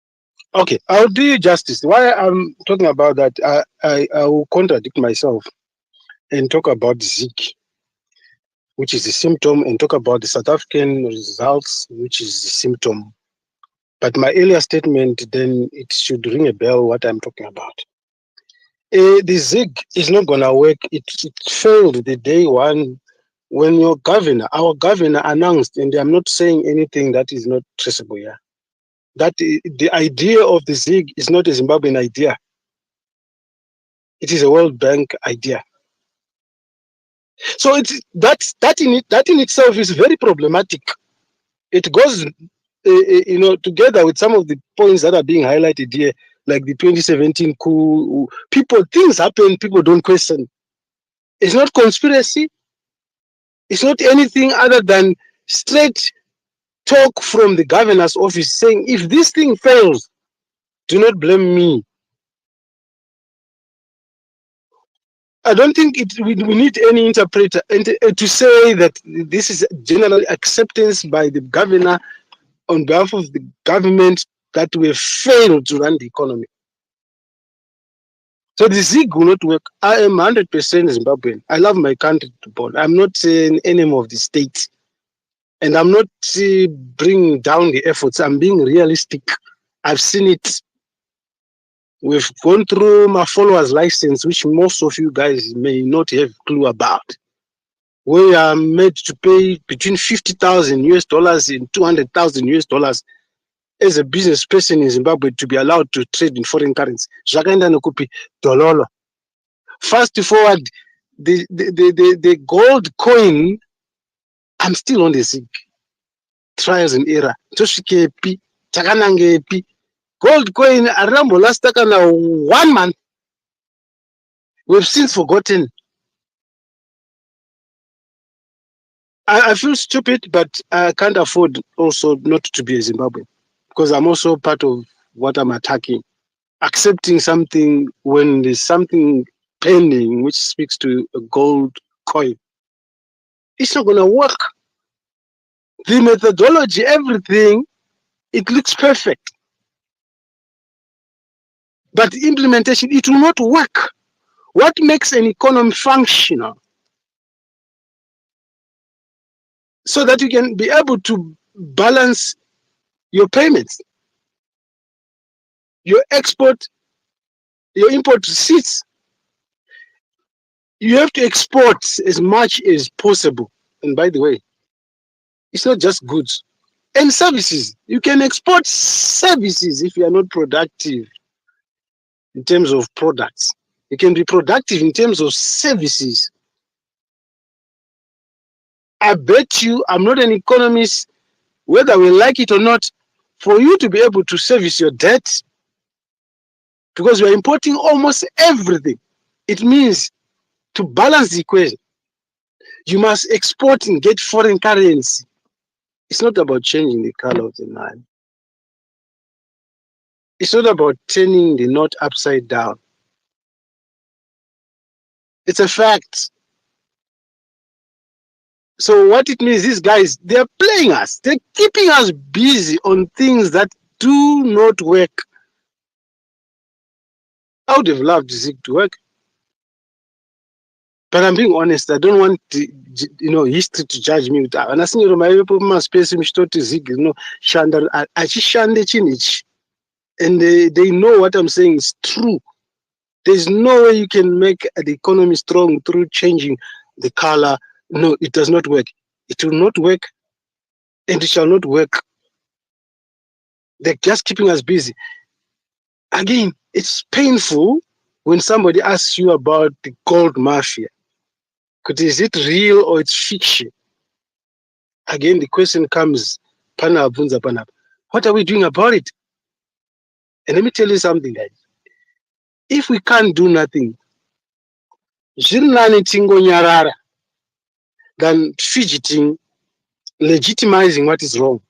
Okay, I'll do you justice. Why I'm talking about that, I will contradict myself and talk about ZiG, which is the symptom, and talk about the South African results, which is the symptom. But my earlier statement, then it should ring a bell what I'm talking about. The ZiG is not going to work. It failed the day one when our governor announced, and I'm not saying anything that is not traceable here, that the idea of the ZiG is not a Zimbabwean idea. It is a World Bank idea. So that in itself is very problematic. It goes, together with some of the points that are being highlighted here, like the 2017 coup. Things happen, people don't question. It's not conspiracy. It's not anything other than straight talk from the governor's office saying, if this thing fails, do not blame me. I don't think we need any interpreter to say that this is general acceptance by the governor on behalf of the government that we have failed to run the economy. So the ZiG will not work. I am 100% Zimbabwean. I love my country to born. I'm not an enemy of the state. And I'm not bringing down the efforts. I'm being realistic. I've seen it. We've gone through my followers license, which most of you guys may not have a clue about. We are made to pay between 50,000 US dollars and 200,000 US dollars as a business person in Zimbabwe to be allowed to trade in foreign currency. Fast forward, the gold coin, I'm still on the ZiG. Trials and error. Gold coin, Arambo last takana 1 month. We've since forgotten. I feel stupid, but I can't afford also not to be a Zimbabwean, because I'm also part of what I'm attacking. Accepting something when there's something pending which speaks to a gold Bitcoin. It's not going to work. The methodology, everything, it looks perfect. But the implementation, it will not work. What makes an economy functional? So that you can be able to balance your payments, your export, your import receipts. You have to export as much as possible. And by the way, it's not just goods and services. You can export services if you are not productive in terms of products. You can be productive in terms of services. I bet you, I'm not an economist, whether we like it or not, for you to be able to service your debt, because we are importing almost everything. It means to balance the equation, you must export and get foreign currency. It's not about changing the color of the Nile. It's not about turning the knot upside down. It's a fact. So what it means, these guys, they're playing us. They're keeping us busy on things that do not work. I would have loved ZiG to work. But I'm being honest, I don't want history to judge me. And I think my space ZiG, shanda achishande chinichi. And they know what I'm saying is true. There's no way you can make the economy strong through changing the color. No, it does not work. It will not work, and it shall not work. They're just keeping us busy. Again, it's painful when somebody asks you about the gold mafia. Is it real or it's fiction? Again, the question comes, what are we doing about it? And let me tell you something, guys. If we can't do nothing, than fidgeting, legitimizing what is wrong.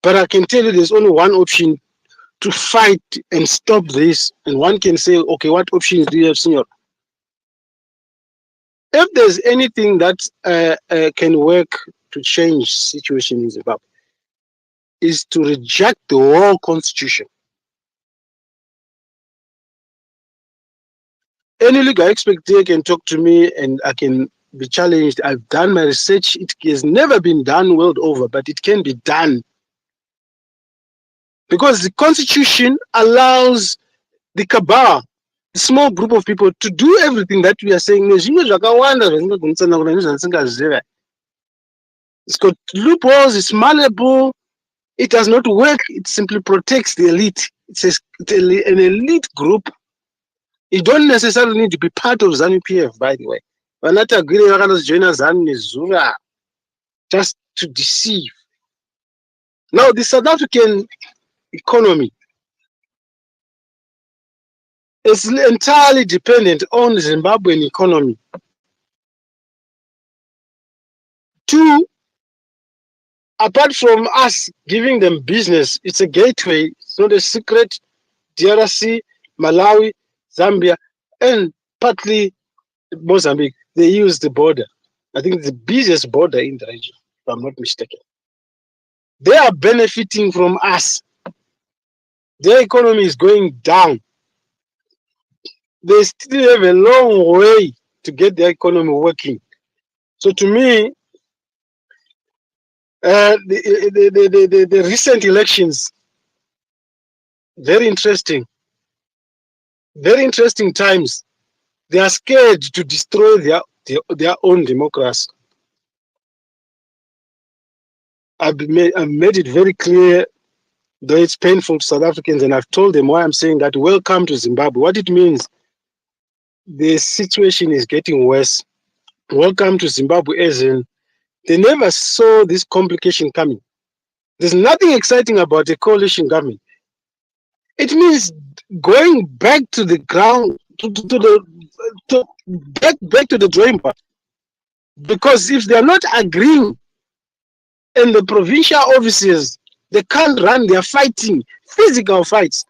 But I can tell you there's only one option to fight and stop this. And one can say, okay, what options do you have, Senor? If there's anything that can work to change situation in Zimbabwe, is to reject the whole constitution. Any legal expert here can talk to me and I can be challenged. I've done my research. It has never been done world over, but it can be done. Because the constitution allows the cabal, a small group of people, to do everything that we are saying. It's got loopholes, it's malleable, it does not work, it simply protects the elite. It's an elite group. You don't necessarily need to be part of ZANU-PF, by the way. We're not agreeing to join ZANU just to deceive. Now, the South African economy is entirely dependent on the Zimbabwean economy. Two, apart from us giving them business, it's a gateway, it's not a secret. DRC, Malawi, Zambia, and partly Mozambique, they use the border. I think it's the busiest border in the region, if I'm not mistaken. They are benefiting from us. Their economy is going down. They still have a long way to get their economy working. So to me, the recent elections, very interesting times. They are scared to destroy their own democracy. I've made it very clear, though it's painful to South Africans, and I've told them why I'm saying that. Welcome to Zimbabwe. What it means, the situation is getting worse. Welcome to Zimbabwe, as in they never saw this complication coming. There's nothing exciting about a coalition government. It means going back to the ground, back to the drawing board. Because if they're not agreeing, and the provincial offices, they can't run, they're fighting, physical fights.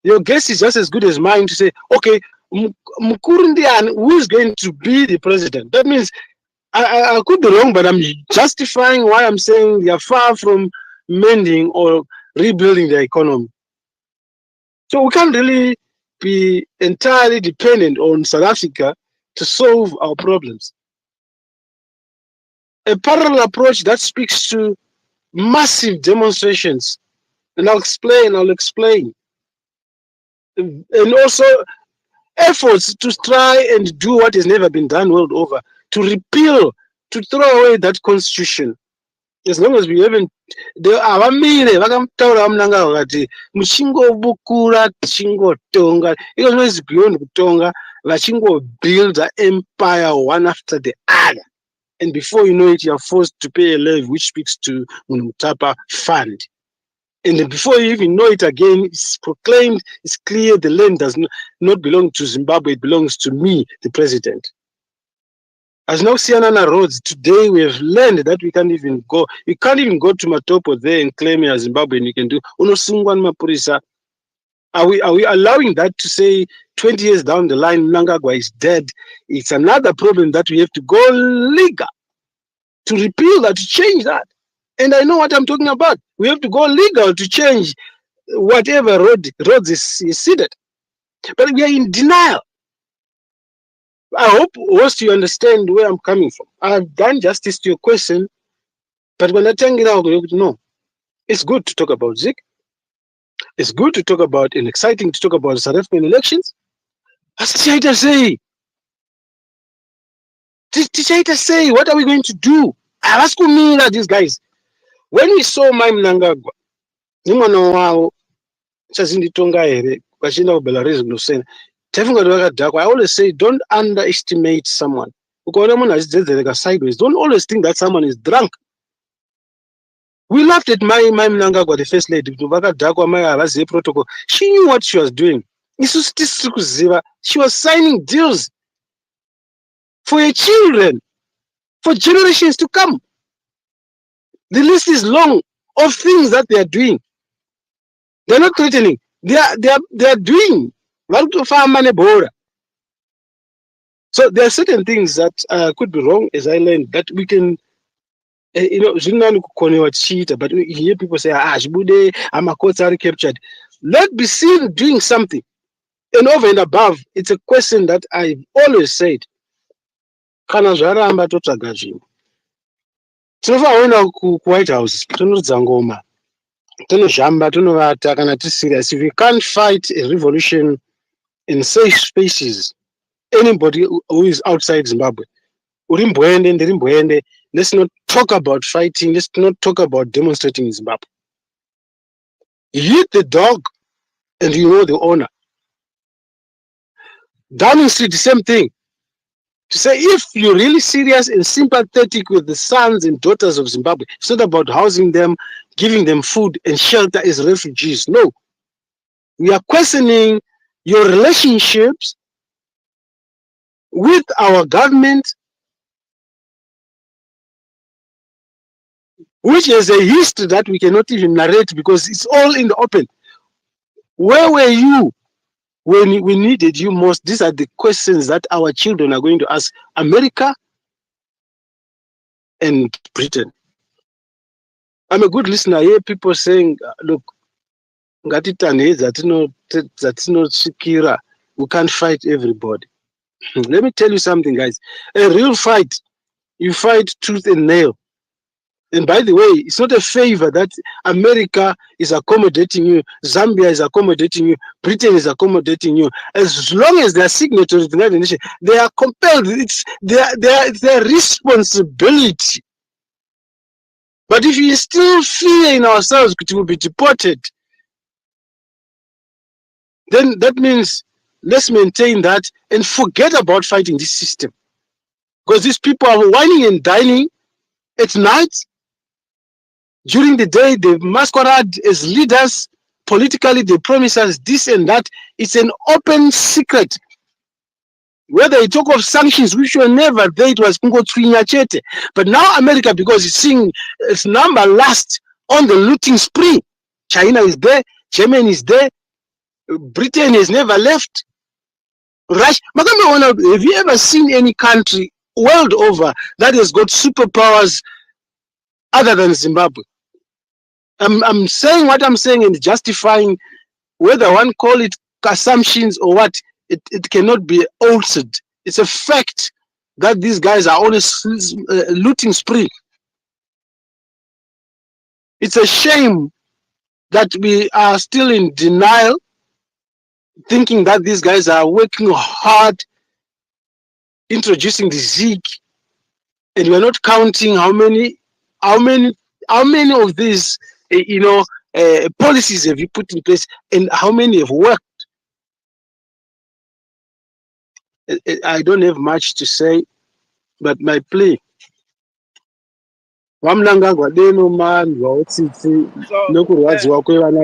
Your guess is just as good as mine to say, okay, Mkurundian, who is going to be the president? That means I could be wrong, but I'm justifying why I'm saying they are far from mending or rebuilding the economy. So we can't really be entirely dependent on South Africa to solve our problems. A parallel approach that speaks to massive demonstrations, and I'll explain. And also efforts to try and do what has never been done world over, to repeal, to throw away that constitution. As long as we haven't, avamire vakamutaura vamunanga vakati muchingobukura tichingotonga, because no is beyond kutonga, vachingobuild the empire one after the other, and before you know it, you are forced to pay a levy which speaks to Munumtapa Fund. And then before you even know it again, it's proclaimed, it's clear the land does not belong to Zimbabwe, it belongs to me, the president. As now Sianana roads, today we have learned that we can't even go, you can't even go to Matopo there and claim you're Zimbabwean, you can do Unosungwan Mapurisa. Are we allowing that to say 20 years down the line, Mnangagwa is dead? It's another problem that we have to go legal to repeal that, to change that. And I know what I'm talking about. We have to go legal to change whatever roads is seated. But we are in denial. I hope also you understand where I'm coming from. I've done justice to your question, but when I tell you now, no, it's good to talk about ZiG. It's good to talk about and exciting to talk about the South African elections. As Tichaita say, what are we going to do? I ask me that these guys, when we saw my Mnangagwa, nimwana wao chazinditonga here, kwachinda kuBelarus kunosena. I always say, don't underestimate someone. Sideways. Don't always think that someone is drunk. We laughed at my Mnangagwa, the first lady. Protocol. She knew what she was doing. She was signing deals for her children, for generations to come. The list is long of things that they are doing. They're not threatening. They are doing. So there are certain things that could be wrong, as I learned, that we can, but we hear people say, Shibude, Amakotari captured. Let be seen doing something. And over and above, it's a question that I've always said. Kana zvaramba totsvaga zvinhu. Tinofanira ku White House, tonodza ngoma, tonozhamba, tonovata kana tiri serious. If we can't fight a revolution in safe spaces, anybody who is outside Zimbabwe, let's not talk about fighting, let's not talk about demonstrating in Zimbabwe. You hit the dog and you know the owner. Downing Street, the same thing. To say, if you're really serious and sympathetic with the sons and daughters of Zimbabwe, it's not about housing them, giving them food and shelter as refugees. No. We are questioning your relationships with our government, which is a history that we cannot even narrate because it's all in the open. Where were you when we needed you most? These are the questions that our children are going to ask America and Britain. I'm a good listener. I hear people saying, look, we can't fight everybody. Let me tell you something, guys. A real fight, you fight tooth and nail. And by the way, it's not a favor that America is accommodating you, Zambia is accommodating you, Britain is accommodating you. As long as they are signatories to the United Nations, they are compelled. It's their responsibility. But if we still fear in ourselves that we will be deported, then that means let's maintain that and forget about fighting this system. Because these people are whining and dining at night. During the day, they masquerade as leaders. Politically, they promise us this and that. It's an open secret. Whether you talk of sanctions, which were never there, it was Kungo Chete. But now America, because it's seeing its number last on the looting spree. China is there, Germany is there, Britain has never left. Right? Have you ever seen any country world over that has got superpowers other than Zimbabwe? I'm saying what I'm saying and justifying whether one call it assumptions or what. It cannot be altered. It's a fact that these guys are on a looting spree. It's a shame that we are still in denial, thinking that these guys are working hard introducing the ZiG, and we're not counting how many of these policies have you put in place and how many have worked. I don't have much to say, but my plea, Wamnangagwa deno man wautsitsi So, nokurwadziwa kwevana.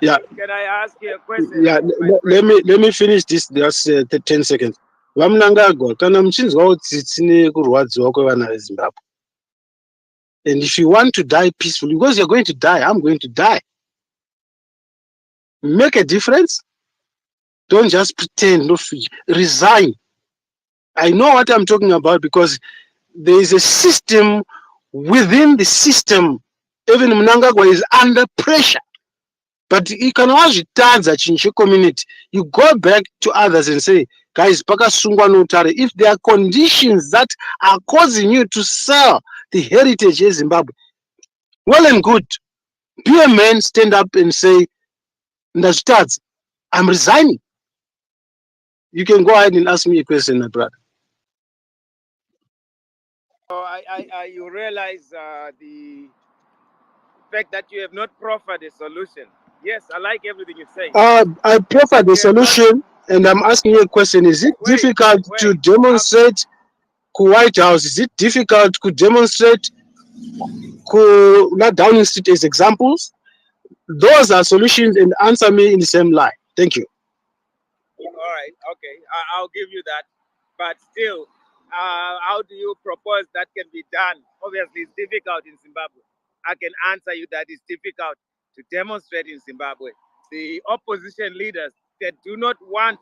Yeah, can I ask you a question, yeah. my friend? Let me finish this just 10 seconds. Vamnangagwa, kana muchinzwawo tsitsi nekurwadziwa kwevana veZimbabwe, and if you want to die peacefully, because you're going to die, I'm going to die. Make a difference. Don't just pretend. No, resign. I know what I'm talking about because there is a system within the system. Even Mnangagwa is under pressure. But you can always return that Chinchi community. You go back to others and say, guys, if there are conditions that are causing you to sell the heritage of Zimbabwe, well and good. Be a man, stand up and say, I'm resigning. You can go ahead and ask me a question, my brother. So you realize the fact that you have not proffered a solution. Yes, I like everything you say. I prefer the solution, and I'm asking you a question. Is it difficult to demonstrate White House? Is it difficult to demonstrate Downing Street as examples? Those are solutions, and answer me in the same line. Thank you. All right, okay, I'll give you that. But still, how do you propose that can be done? Obviously, it's difficult in Zimbabwe. I can answer you that it's difficult to demonstrate in Zimbabwe. The opposition leaders that do not want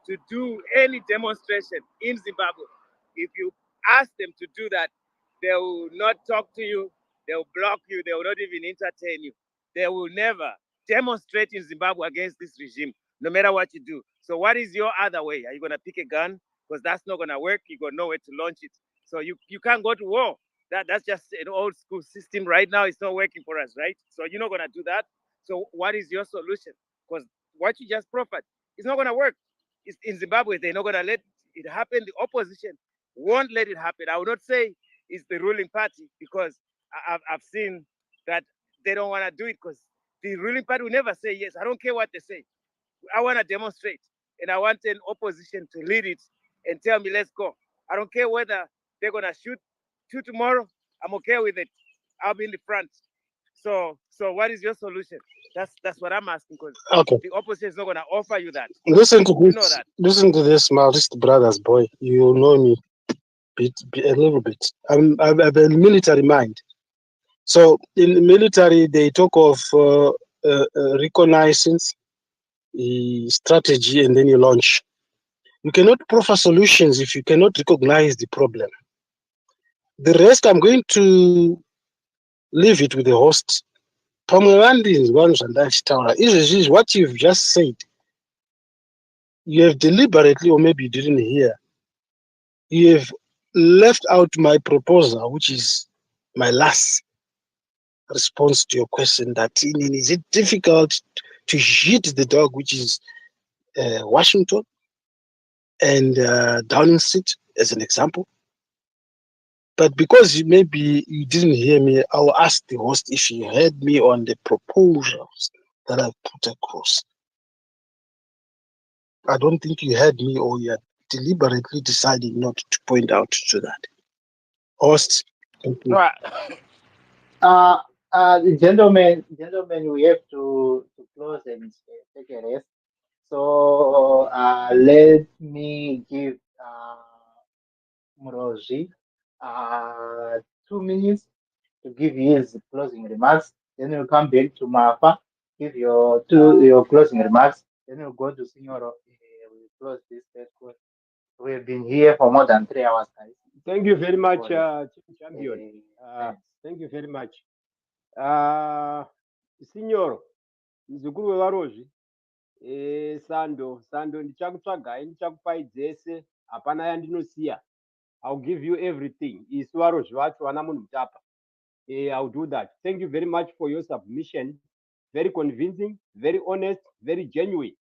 to do any demonstration in Zimbabwe, if you ask them to do that, they will not talk to you, they will block you, they will not even entertain you. They will never demonstrate in Zimbabwe against this regime, no matter what you do. So what is your other way? Are you going to pick a gun? Because that's not going to work. You got nowhere to launch it. So you can't go to war. That's just an old school system right now. It's not working for us, right? So you're not going to do that. So what is your solution? Because what you just proffered, it's not going to work. It's in Zimbabwe, they're not going to let it happen. The opposition won't let it happen. I would not say it's the ruling party because I've seen that they don't want to do it because the ruling party will never say yes. I don't care what they say. I want to demonstrate, and I want an opposition to lead it and tell me, let's go. I don't care whether they're going to shoot two tomorrow. I'm okay with it. I'll be in the front. So what is your solution? That's what I'm asking because Okay. the opposition is not going to offer you that. Listen to You this. know that. Listen to this, Marist brothers, boy. You know me a little bit. I have a military mind. So in the military, they talk of reconnaissance, strategy, and then you launch. You cannot proffer solutions if you cannot recognize the problem. The rest, I'm going to leave it with the host. Is what you've just said. You have deliberately, or maybe you didn't hear, you have left out my proposal, which is my last response to your question, that is it difficult to hit the dog, which is Washington and Downing Street as an example? But because maybe you didn't hear me, I'll ask the host if you heard me on the proposals that I put across. I don't think you heard me, or you are deliberately deciding not to point out to that. Host, thank you. Right. Gentlemen, we have to close and take a rest. So let me give Muroji 2 minutes to give his closing remarks. Then we'll come back to Mafa, give your closing remarks. Then we'll go to Signor. We'll close this session. We've been here for more than 3 hours, guys. Thank you very much, For champion. thanks. Thank you very much. Signor, mzukuru wevarozvi, Sando ndichakutsvagai ndichakupai dzese, hapana yandinosiya. I'll give you everything. Isu varozvi vacho vana munhu mutapa. I'll do that. Thank you very much for your submission. Very convincing, very honest, very genuine.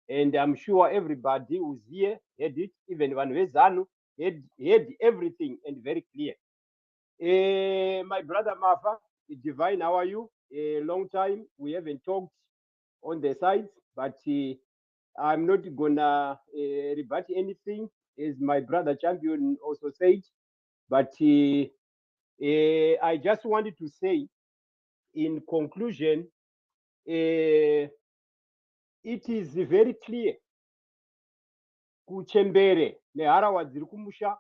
And I'm sure everybody who's here heard it, even Van Vezanu, heard everything and very clear. My brother Mafa, Divine, how are you? A long time. We haven't talked on the sides, but I'm not gonna rebut anything, as my brother Champion also said. But I just wanted to say, in conclusion, it is very clear kuchembere neharawa dziri kumusha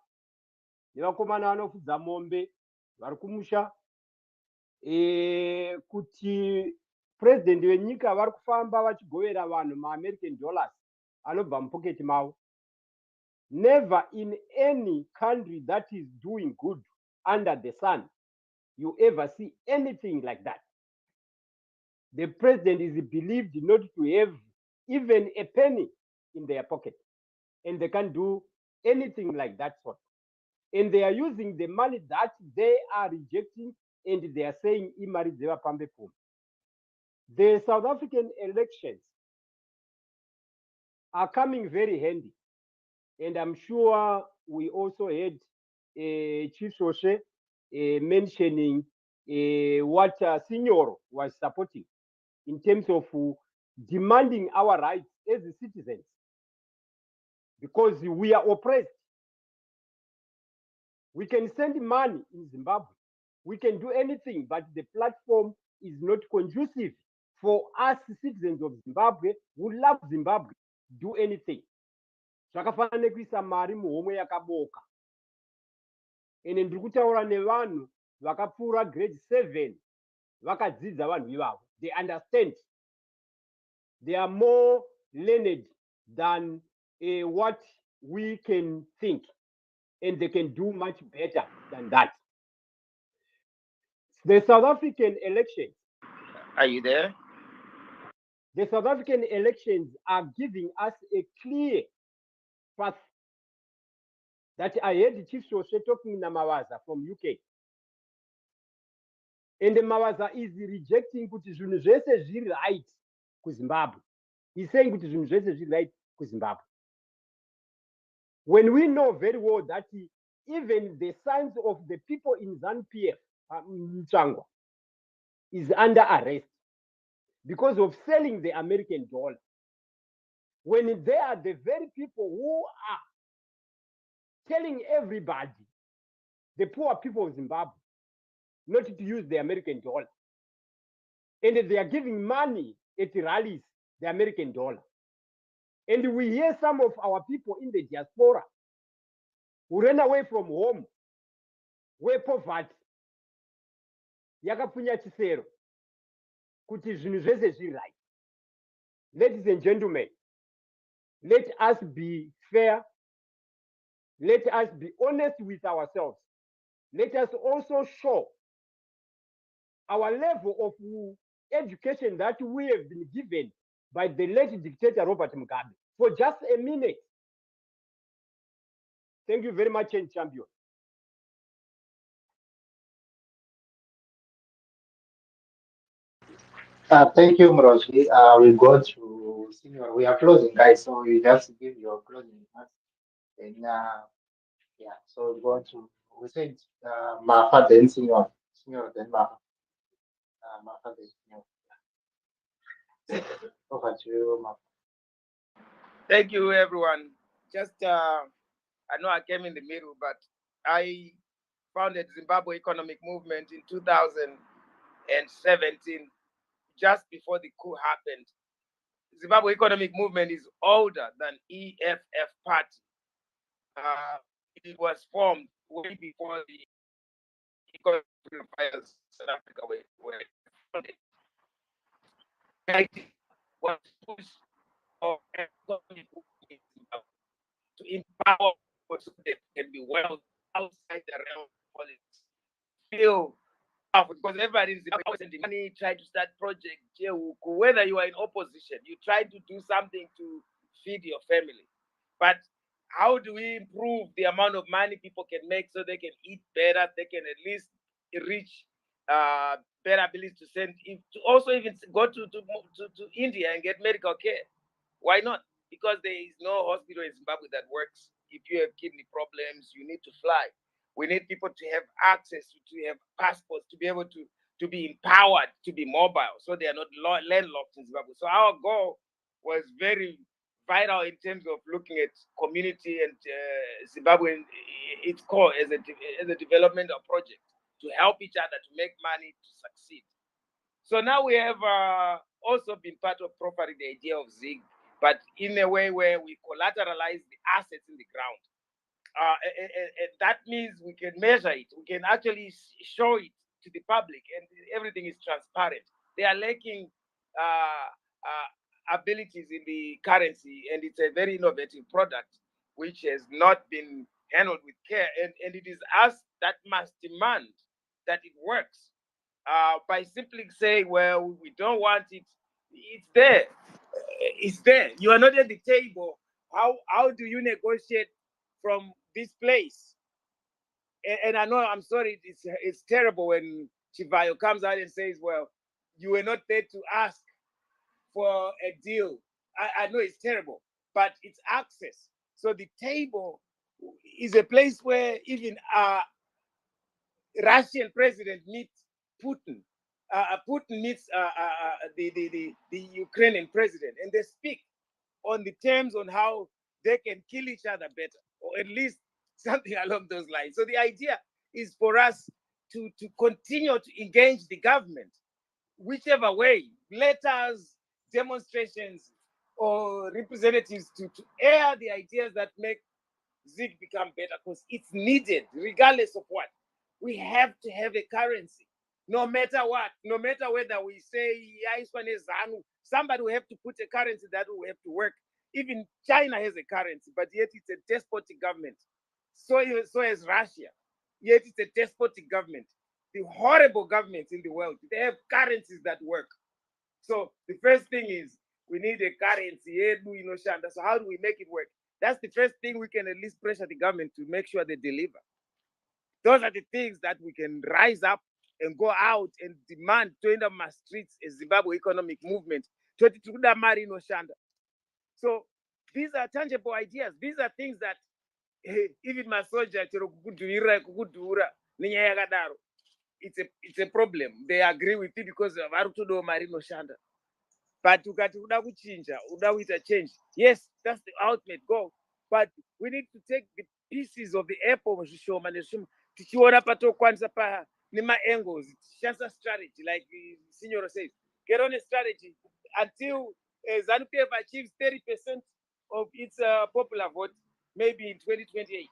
nevakomana vanofudza mombe vari kumusha, kuti purezidendi venyika vari kufamba vachigovera vanhu maamerican dollars anobva mupoketi mavo. Never in any country that is doing good under the sun you ever see anything like that. The president is believed not to have even a penny in their pocket, and they can't do anything like that sort. And they are using the money that they are rejecting, and they are saying imari dzeva pambe pumbi. The South African elections are coming very handy, and I'm sure we also heard Chief Soshe mentioning what Signor was supporting in terms of demanding our rights as citizens, because we are oppressed. We can send money in Zimbabwe, we can do anything, but the platform is not conducive for us citizens of Zimbabwe who love Zimbabwe do anything. Zvakafanana kuisa mari muhomwe yakaboka. Ene ndiri kutaura nevanhu vakapfuura grade 7 vakadzidza vanhu ivavo. They understand. They are more learned than what we can think, and they can do much better than that. The South African elections. Are you there? The South African elections are giving us a clear path. That I heard Chief Soshe talking to Mavaza from UK. And the Mavaza is rejecting kuti zvinhu zvese zviri right kuZimbabwe. He's saying kuti zvinhu zvese zviri right kuZimbabwe. When we know very well that even the sons of the people in ZANU-PF, Mchangwa, is under arrest because of selling the American dollar. When they are the very people who are telling everybody, the poor people of Zimbabwe, not to use the American dollar. And they are giving money at rallies, the American dollar. And we hear some of our people in the diaspora who ran away from home, where poverty yakapfunya chisero, kuti zvinhu zvese zviri right. Ladies and gentlemen, let us be fair. Let us be honest with ourselves. Let us also show our level of education that we have been given by the late dictator Robert Mugabe for just a minute. Thank you very much, and champion. Thank you, Mroshi. We go to Senior. We are closing, guys, so you just give your closing remarks. And yeah, so we go to, we said Mafa, then Senior. Senior, then Mafa. Mafa, then Senior. Over to you, Mafa. Thank you, everyone. Just, I know I came in the middle, but I founded Zimbabwe Economic Movement in 2017, just before the coup happened. Zimbabwe Economic Movement is older than EFF Party. It was formed way before the economic fires in South Africa were founded. Was push of economic movement in Zimbabwe. to empower people so they can be well outside the realm of politics. Feel powerful because everybody is always sending money, try to start projects. Whether you are in opposition, you try to do something to feed your family. But how do we improve the amount of money people can make so they can eat better? They can at least reach better ability to send, to also even go to India and get medical care. Why not? Because there is no hospital in Zimbabwe that works. If you have kidney problems, you need to fly. We need people to have access to have passports, to be able to be empowered, to be mobile, so they are not landlocked in Zimbabwe. So our goal was very vital in terms of looking at community and Zimbabwe its core as a developmental project to help each other to make money to succeed. So now we have also been part of properly the idea of ZiG, but in a way where we collateralize the assets in the ground. And that means we can measure it. We can actually show it to the public, and everything is transparent. They are lacking abilities in the currency, and it's a very innovative product which has not been handled with care. And it is us that must demand that it works. By simply saying, well, we don't want it, it's there. It's there. You are not at the table. How do you negotiate from this place? And I know, I'm sorry, it's terrible when Chivayo comes out and says, well, you were not there to ask for a deal. I know it's terrible, but it's access. So the table is a place where even Russian president meets Putin. Putin meets the Ukrainian president, and they speak on the terms on how they can kill each other better, or at least something along those lines. So the idea is for us to continue to engage the government, whichever way, letters, demonstrations, or representatives to air the ideas that make ZiG become better, because it's needed regardless of what. We have to have a currency, no matter what, no matter whether we say somebody will have to put a currency that will have to work. Even China has a currency, but yet it's a despotic government. So is Russia, yet it's a despotic government. The horrible governments in the world, they have currencies that work. So the first thing is we need a currency. So how do we make it work? That's the first thing we can at least pressure the government to make sure they deliver. Those are the things that we can rise up and go out and demand to end up my streets a Zimbabwe economic movement. So these are tangible ideas. These are things that even my soldier, it's a problem. They agree with it because of Arutudo Marino Shanda. But uda change. Yes, that's the ultimate goal. But we need to take the pieces of the apple tichiona patokwanisa pa nima angles, just a strategy, like the senior says. Get on a strategy until ZANU-PF achieves 30% of its popular vote, maybe in 2028.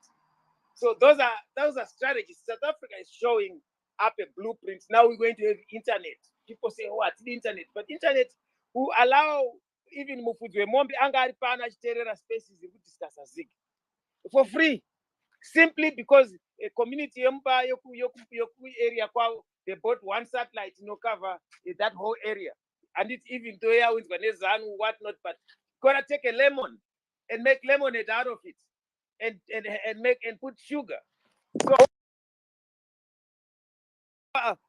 So those are strategies. South Africa is showing up a blueprint. Now we're going to have internet. People say, what? The internet. But internet will allow even Mufudwe Mombi Angari Pana Terror spaces to discuss a ZiG for free. Simply because a community yoku area, they bought one satellite, cover that whole area. And it's even though with Vanezanu, whatnot, but gotta take a lemon and make lemonade out of it. And put sugar. So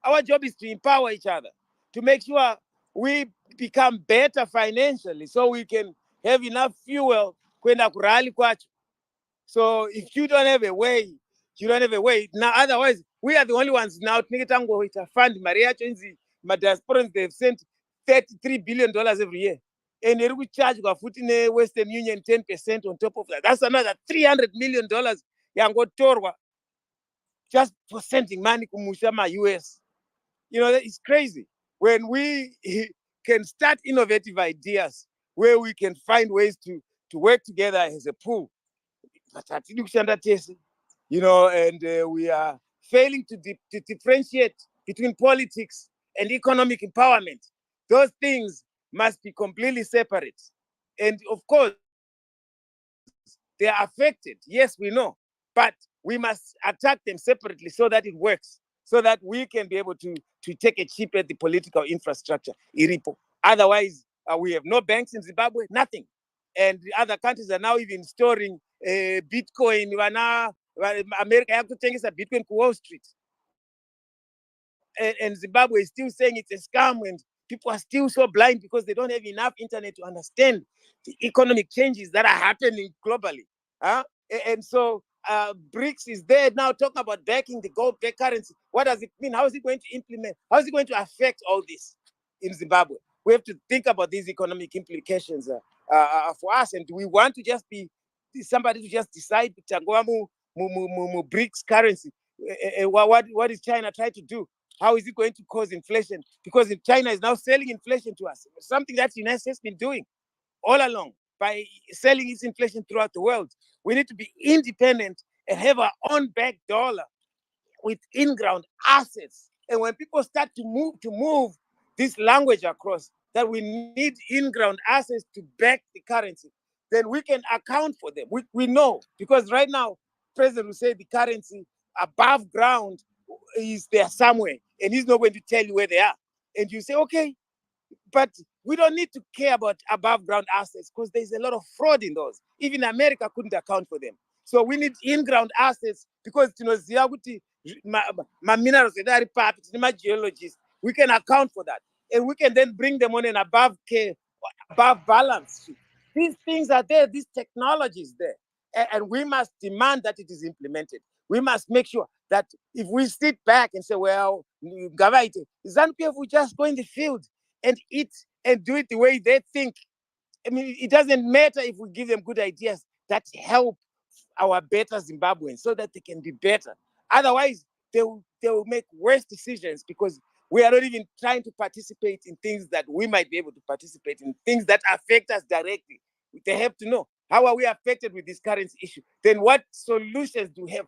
our job is to empower each other, to make sure we become better financially, so we can have enough fuel kwenda kurali kwacho. So if you don't have a way, you don't have a way. Now, otherwise, we are the only ones now. Tango fund Maria Chenzi, diasporans, they've sent $33 billion every year. And they will charge the Western Union 10% on top of that. That's another $300 million. Yango Torwa, just for sending money to Mushama US. It's crazy. When we can start innovative ideas where we can find ways to work together as a pool. And we are failing to differentiate between politics and economic empowerment. Those things must be completely separate. And of course, They are affected. Yes, we know. But we must attack them separately so that it works, so that we can be able to take a chip at the political infrastructure, iripo. Otherwise, we have no banks in Zimbabwe, nothing. And the other countries are now even storing Bitcoin. America have to take a Bitcoin to Wall Street. And Zimbabwe is still saying it's a scam, and people are still so blind because they don't have enough internet to understand the economic changes that are happening globally. And so BRICS is there now talking about backing the gold-backed currency. What does it mean? How is it going to implement? How is it going to affect all this in Zimbabwe? We have to think about these economic implications for us. And do we want to just be somebody to just decide BRICS currency? What is China trying to do? How is it going to cause inflation? Because China is now selling inflation to us, something that the United States has been doing all along by selling its inflation throughout the world. We need to be independent and have our own back dollar with in-ground assets. And when people start to move this language across, that we need in-ground assets to back the currency, then we can account for them. We know, because right now, President will say the currency above ground is there somewhere, and he's not going to tell you where they are. And you say, okay, but we don't need to care about above ground assets because there's a lot of fraud in those. Even America couldn't account for them. So we need in-ground assets because my minerals, my geologists, we can account for that. And we can then bring them on an above balance sheet. These things are there, these technologies there. And we must demand that it is implemented. We must make sure that if we sit back and say, well, ZANU-PF will just go in the field and eat and do it the way they think. I mean, it doesn't matter if we give them good ideas that help our better Zimbabweans so that they can be better. Otherwise, they will make worse decisions because we are not even trying to participate in things that we might be able to participate in, things that affect us directly. They have to know, how are we affected with this currency issue? Then what solutions do we have?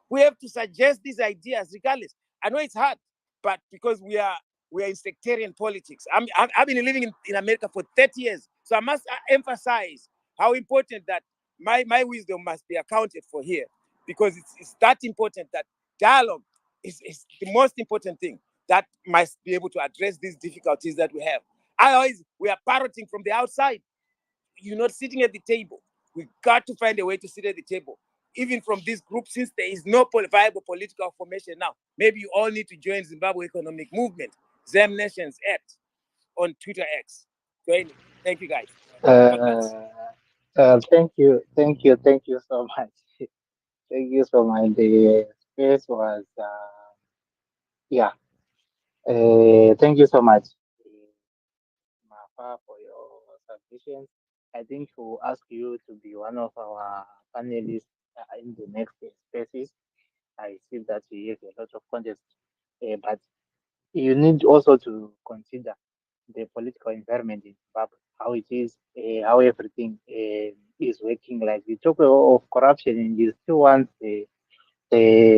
We have to suggest these ideas regardless. I know it's hard, but because we are in sectarian politics. I've been living in America for 30 years. So I must emphasize how important that my wisdom must be accounted for here, because it's that important that dialogue is the most important thing that must be able to address these difficulties that we have. Otherwise, we are parroting from the outside. You're not sitting at the table. We've got to find a way to sit at the table. Even from this group, since there is no viable political formation now, maybe you all need to join Zimbabwe Economic Movement, Zam Nations Act, on Twitter X. Thank you, guys. Thank you so much. Thank you so much. The space was, yeah. Thank you so much, Mafa, for your submissions. I think we'll ask you to be one of our panelists in the next spaces. I see that you have a lot of context, but you need also to consider the political environment in Zimbabwe, how it is, how everything is working. Like you talk of corruption, and you still want the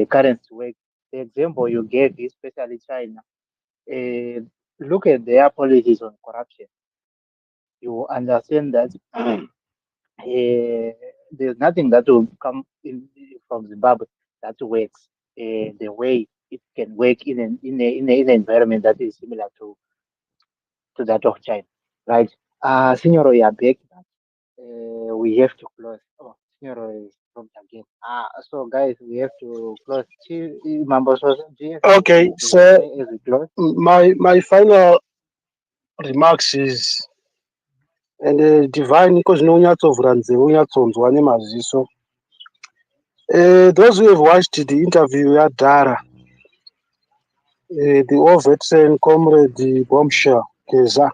currency to work. The example you gave, especially China, look at their policies on corruption. You understand that there's nothing that will come in from Zimbabwe that works the way it can work in an environment that is similar to that of China, right? Signor, you are back. We have to close. Oh, Signor is from again. So guys, we have to close. Mambo, do you have Okay, anything to so say as we close? my final remarks is, and divine because no unyatsoovhura nzeve unyatsonzwa nemaziso. Those who have watched the interview yadhara, the all veteran comrade Bombshell Keza,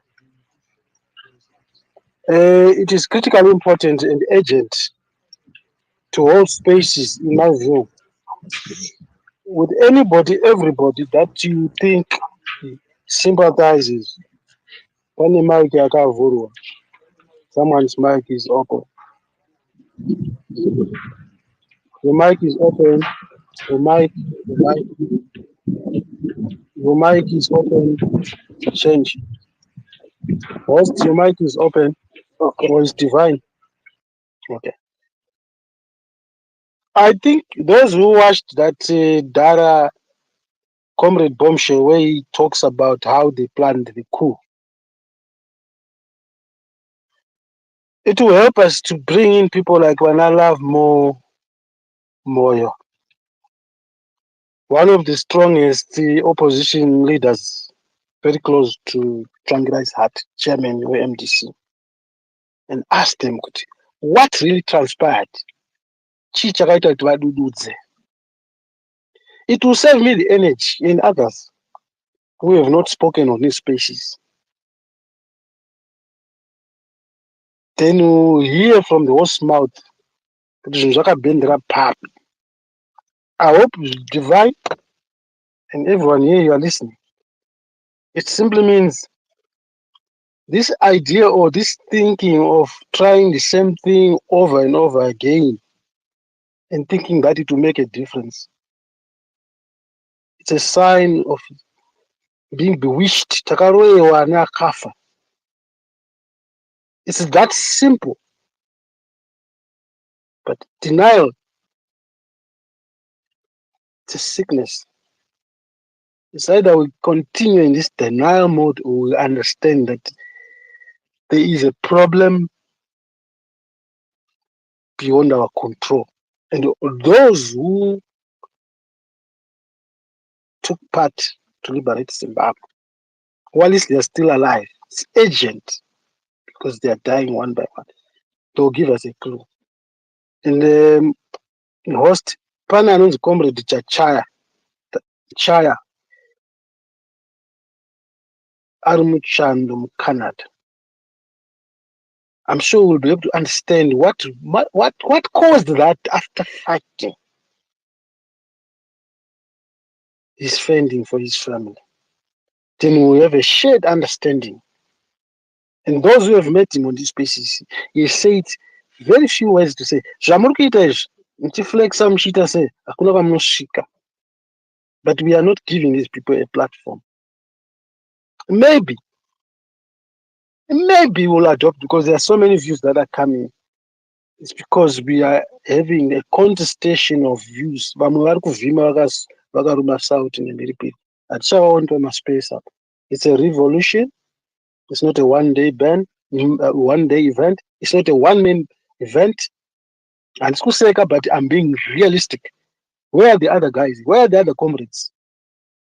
it is critically important and urgent to hold spaces, in my view, with everybody that you think sympathizes. Pane mic yakavhurwa. Someone's mic is open. Your mic is open. Your mic is open. Change. Host, your mic is open. Okay. Or is divine? Okay. I think those who watched that Dara Comrade Bombshell, where he talks about how they planned the coup, it will help us to bring in people like Wanalav Moyo, one of the strongest opposition leaders, very close to Tsvangirai's heart, chairman of MDC, and ask them what really transpired. Chii chakaita kuti vadududze. It will save me the energy and others who have not spoken on these spaces. Then you hear from the horse mouth kuti zvinhu zvakabhendera papi. I hope Divine and everyone here, you are listening. It simply means this idea or this thinking of trying the same thing over and over again and thinking that it will make a difference. It's a sign of being bewitched. Takaroewa neakafa. It's that simple. But denial, it's a sickness. It's either we continue in this denial mode or we understand that there is a problem beyond our control. And those who took part to liberate Zimbabwe, while they are still alive, it's urgent because they are dying one by one. They'll give us a clue. And the host, pana anonzi comrade Chaya ari muchando muCanada. I'm sure we'll be able to understand what caused that after fighting. He's fending for his family. Then we have a shared understanding. And those who have met him on these spaces, he said very few words to say. Zvamurikuita izvi, muchiflexa muchiita sei, hakuna kwamunosvika. But we are not giving these people a platform. Maybe we'll adopt because there are so many views that are coming. It's because we are having a contestation of views. Vamwe vari kuvhima vakaruma sauti nemhiripiri. Hatichavaoni pamaspace apa. It's a revolution. It's not a one-day one-day event. It's not a one-man event. And it's kuseka, but I'm being realistic. Where are the other guys? Where are the other comrades?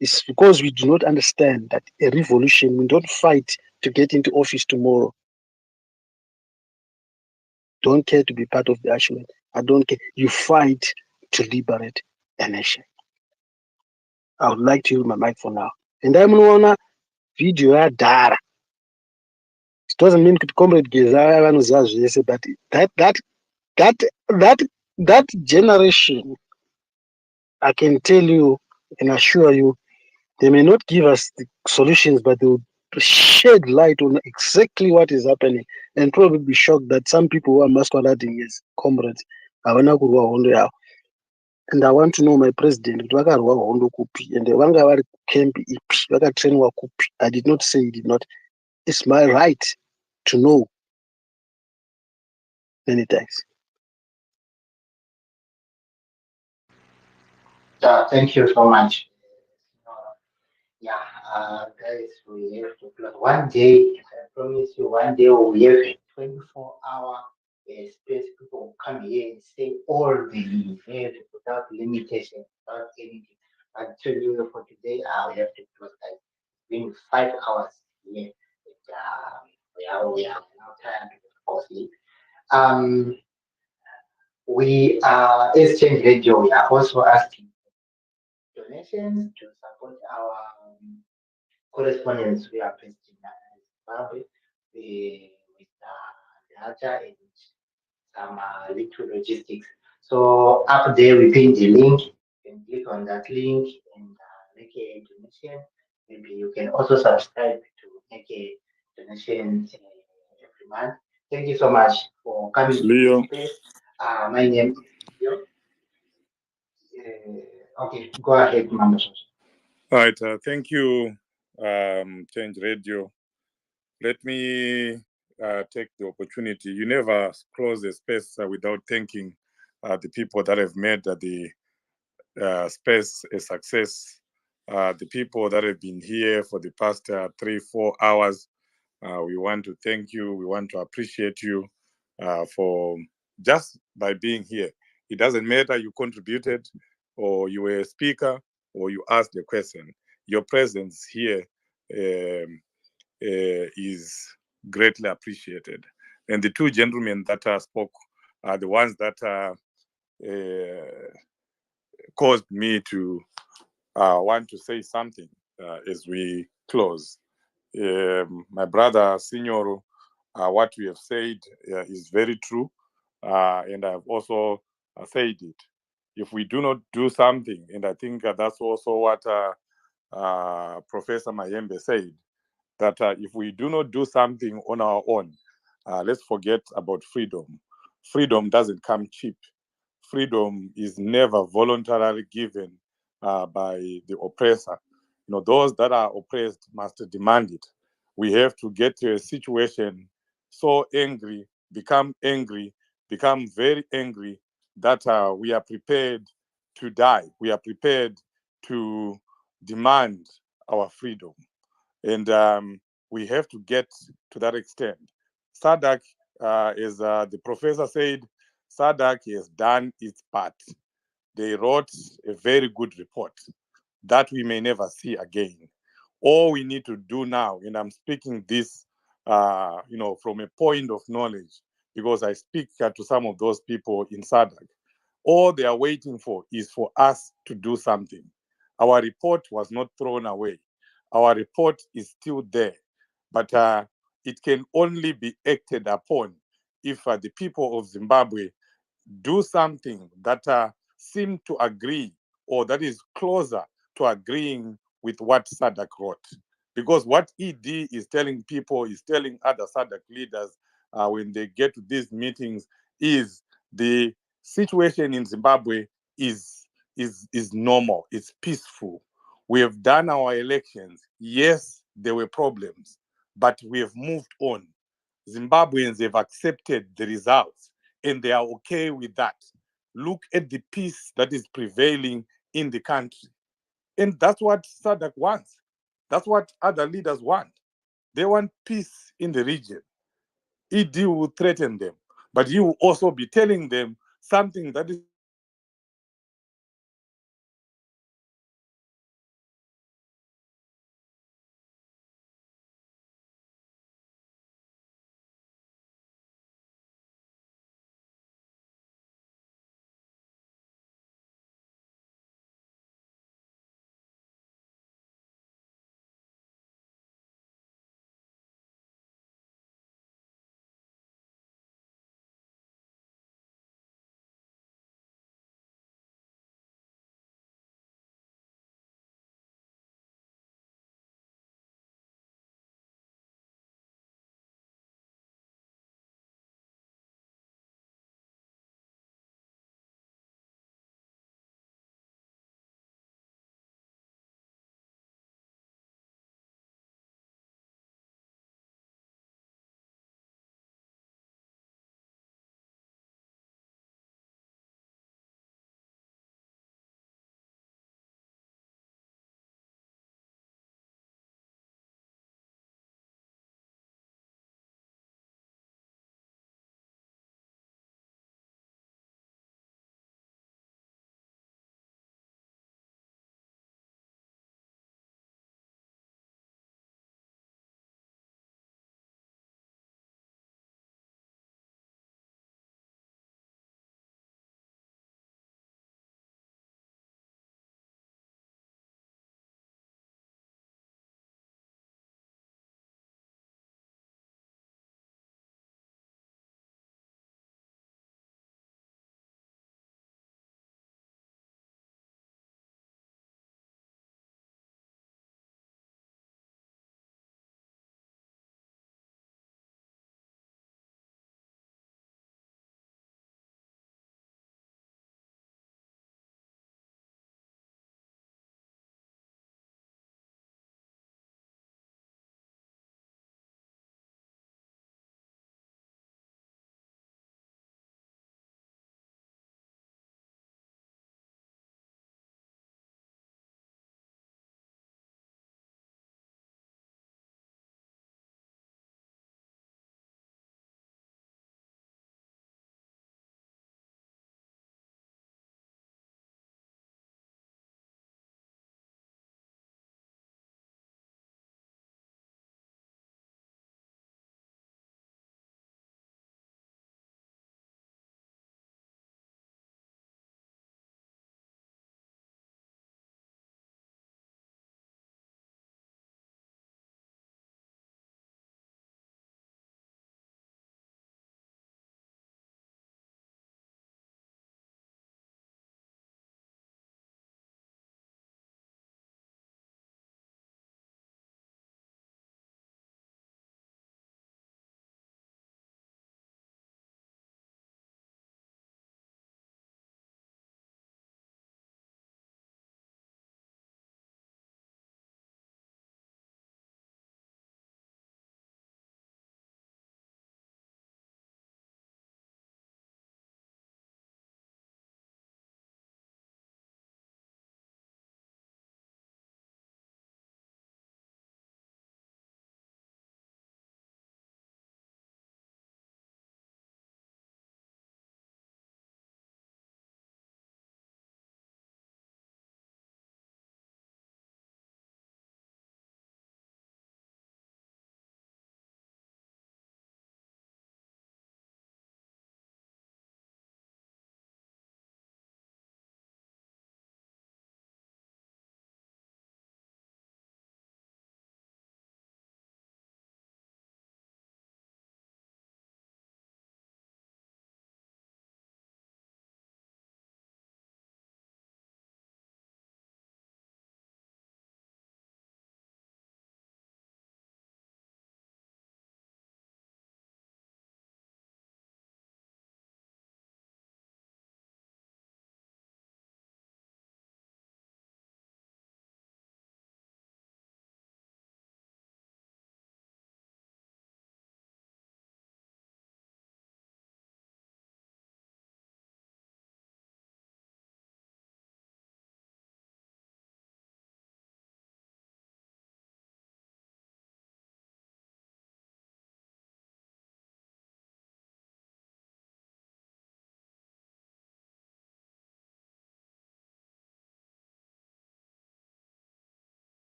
It's because we do not understand that a revolution, we don't fight to get into office tomorrow. Don't care to be part of the action. I don't care. You fight to liberate a nation. I would like to use my mic for now. And I'm gonna video ya Dara. It doesn't mean that comrade Gezaya vanoziva zvese, but that generation, I can tell you and assure you, they may not give us the solutions, but they will shed light on exactly what is happening and probably be shocked that some people who are masquerading as comrades havana kurwa hondo yavo. And I want to know my president kuti vakarwa hondo kupi and vanga vari camp ipi vakatrainwa kupi. I did not say he did not. It's my right to know. Many thanks. Thank you so much. Guys, we have to plot one day. I promise you, one day we have a 24-hour space. People will come here and say all they have without limitation, without anything. I tell you for today, we have to close like been 5 hours here. We are now trying to fall asleep. We are Exchange Radio. We are also asking donations to support our correspondents. We are based in Zimbabwe with data and some little logistics. So up there we pin the link. You can click on that link and make a donation. Maybe you can also subscribe to make a donation every month. Thank you so much for coming Leo. to this space. My name is Leo. Okay, go ahead, Mama. All right, thank you, Change Radio. Let me take the opportunity. You never close the space without thanking the people that have made the space a success, the people that have been here for the past 3-4 hours. We want to thank you. We want to appreciate you for just by being here. It doesn't matter you contributed or you were a speaker or you asked a question. Your presence here is greatly appreciated. And the two gentlemen that spoke are the ones that caused me to want to say something as we close. My brother Signoro, what we have said is very true, and I've also said it. If we do not do something, and I think that's also what Professor Mayembe said, that if we do not do something on our own, let's forget about freedom. Freedom doesn't come cheap. Freedom is never voluntarily given by the oppressor. You know, those that are oppressed must demand it. We have to get to a situation so angry, become very angry that we are prepared to die. We are prepared to demand our freedom. And we have to get to that extent. SADC, as the professor said, SADC has done its part. They wrote a very good report that we may never see again. All we need to do now, and I'm speaking this, from a point of knowledge, because I speak to some of those people in SADC. All they are waiting for is for us to do something. Our report was not thrown away. Our report is still there, but it can only be acted upon if the people of Zimbabwe do something that seem to agree or that is closer to agreeing with what SADC wrote. Because what ED is telling people, is telling other SADC leaders when they get to these meetings, is the situation in Zimbabwe is normal, it's peaceful. We have done our elections. Yes, there were problems, but we have moved on. Zimbabweans have accepted the results and they are okay with that. Look at the peace that is prevailing in the country. And that's what SADC wants. That's what other leaders want. They want peace in the region. ED will threaten them, but he will also be telling them something that is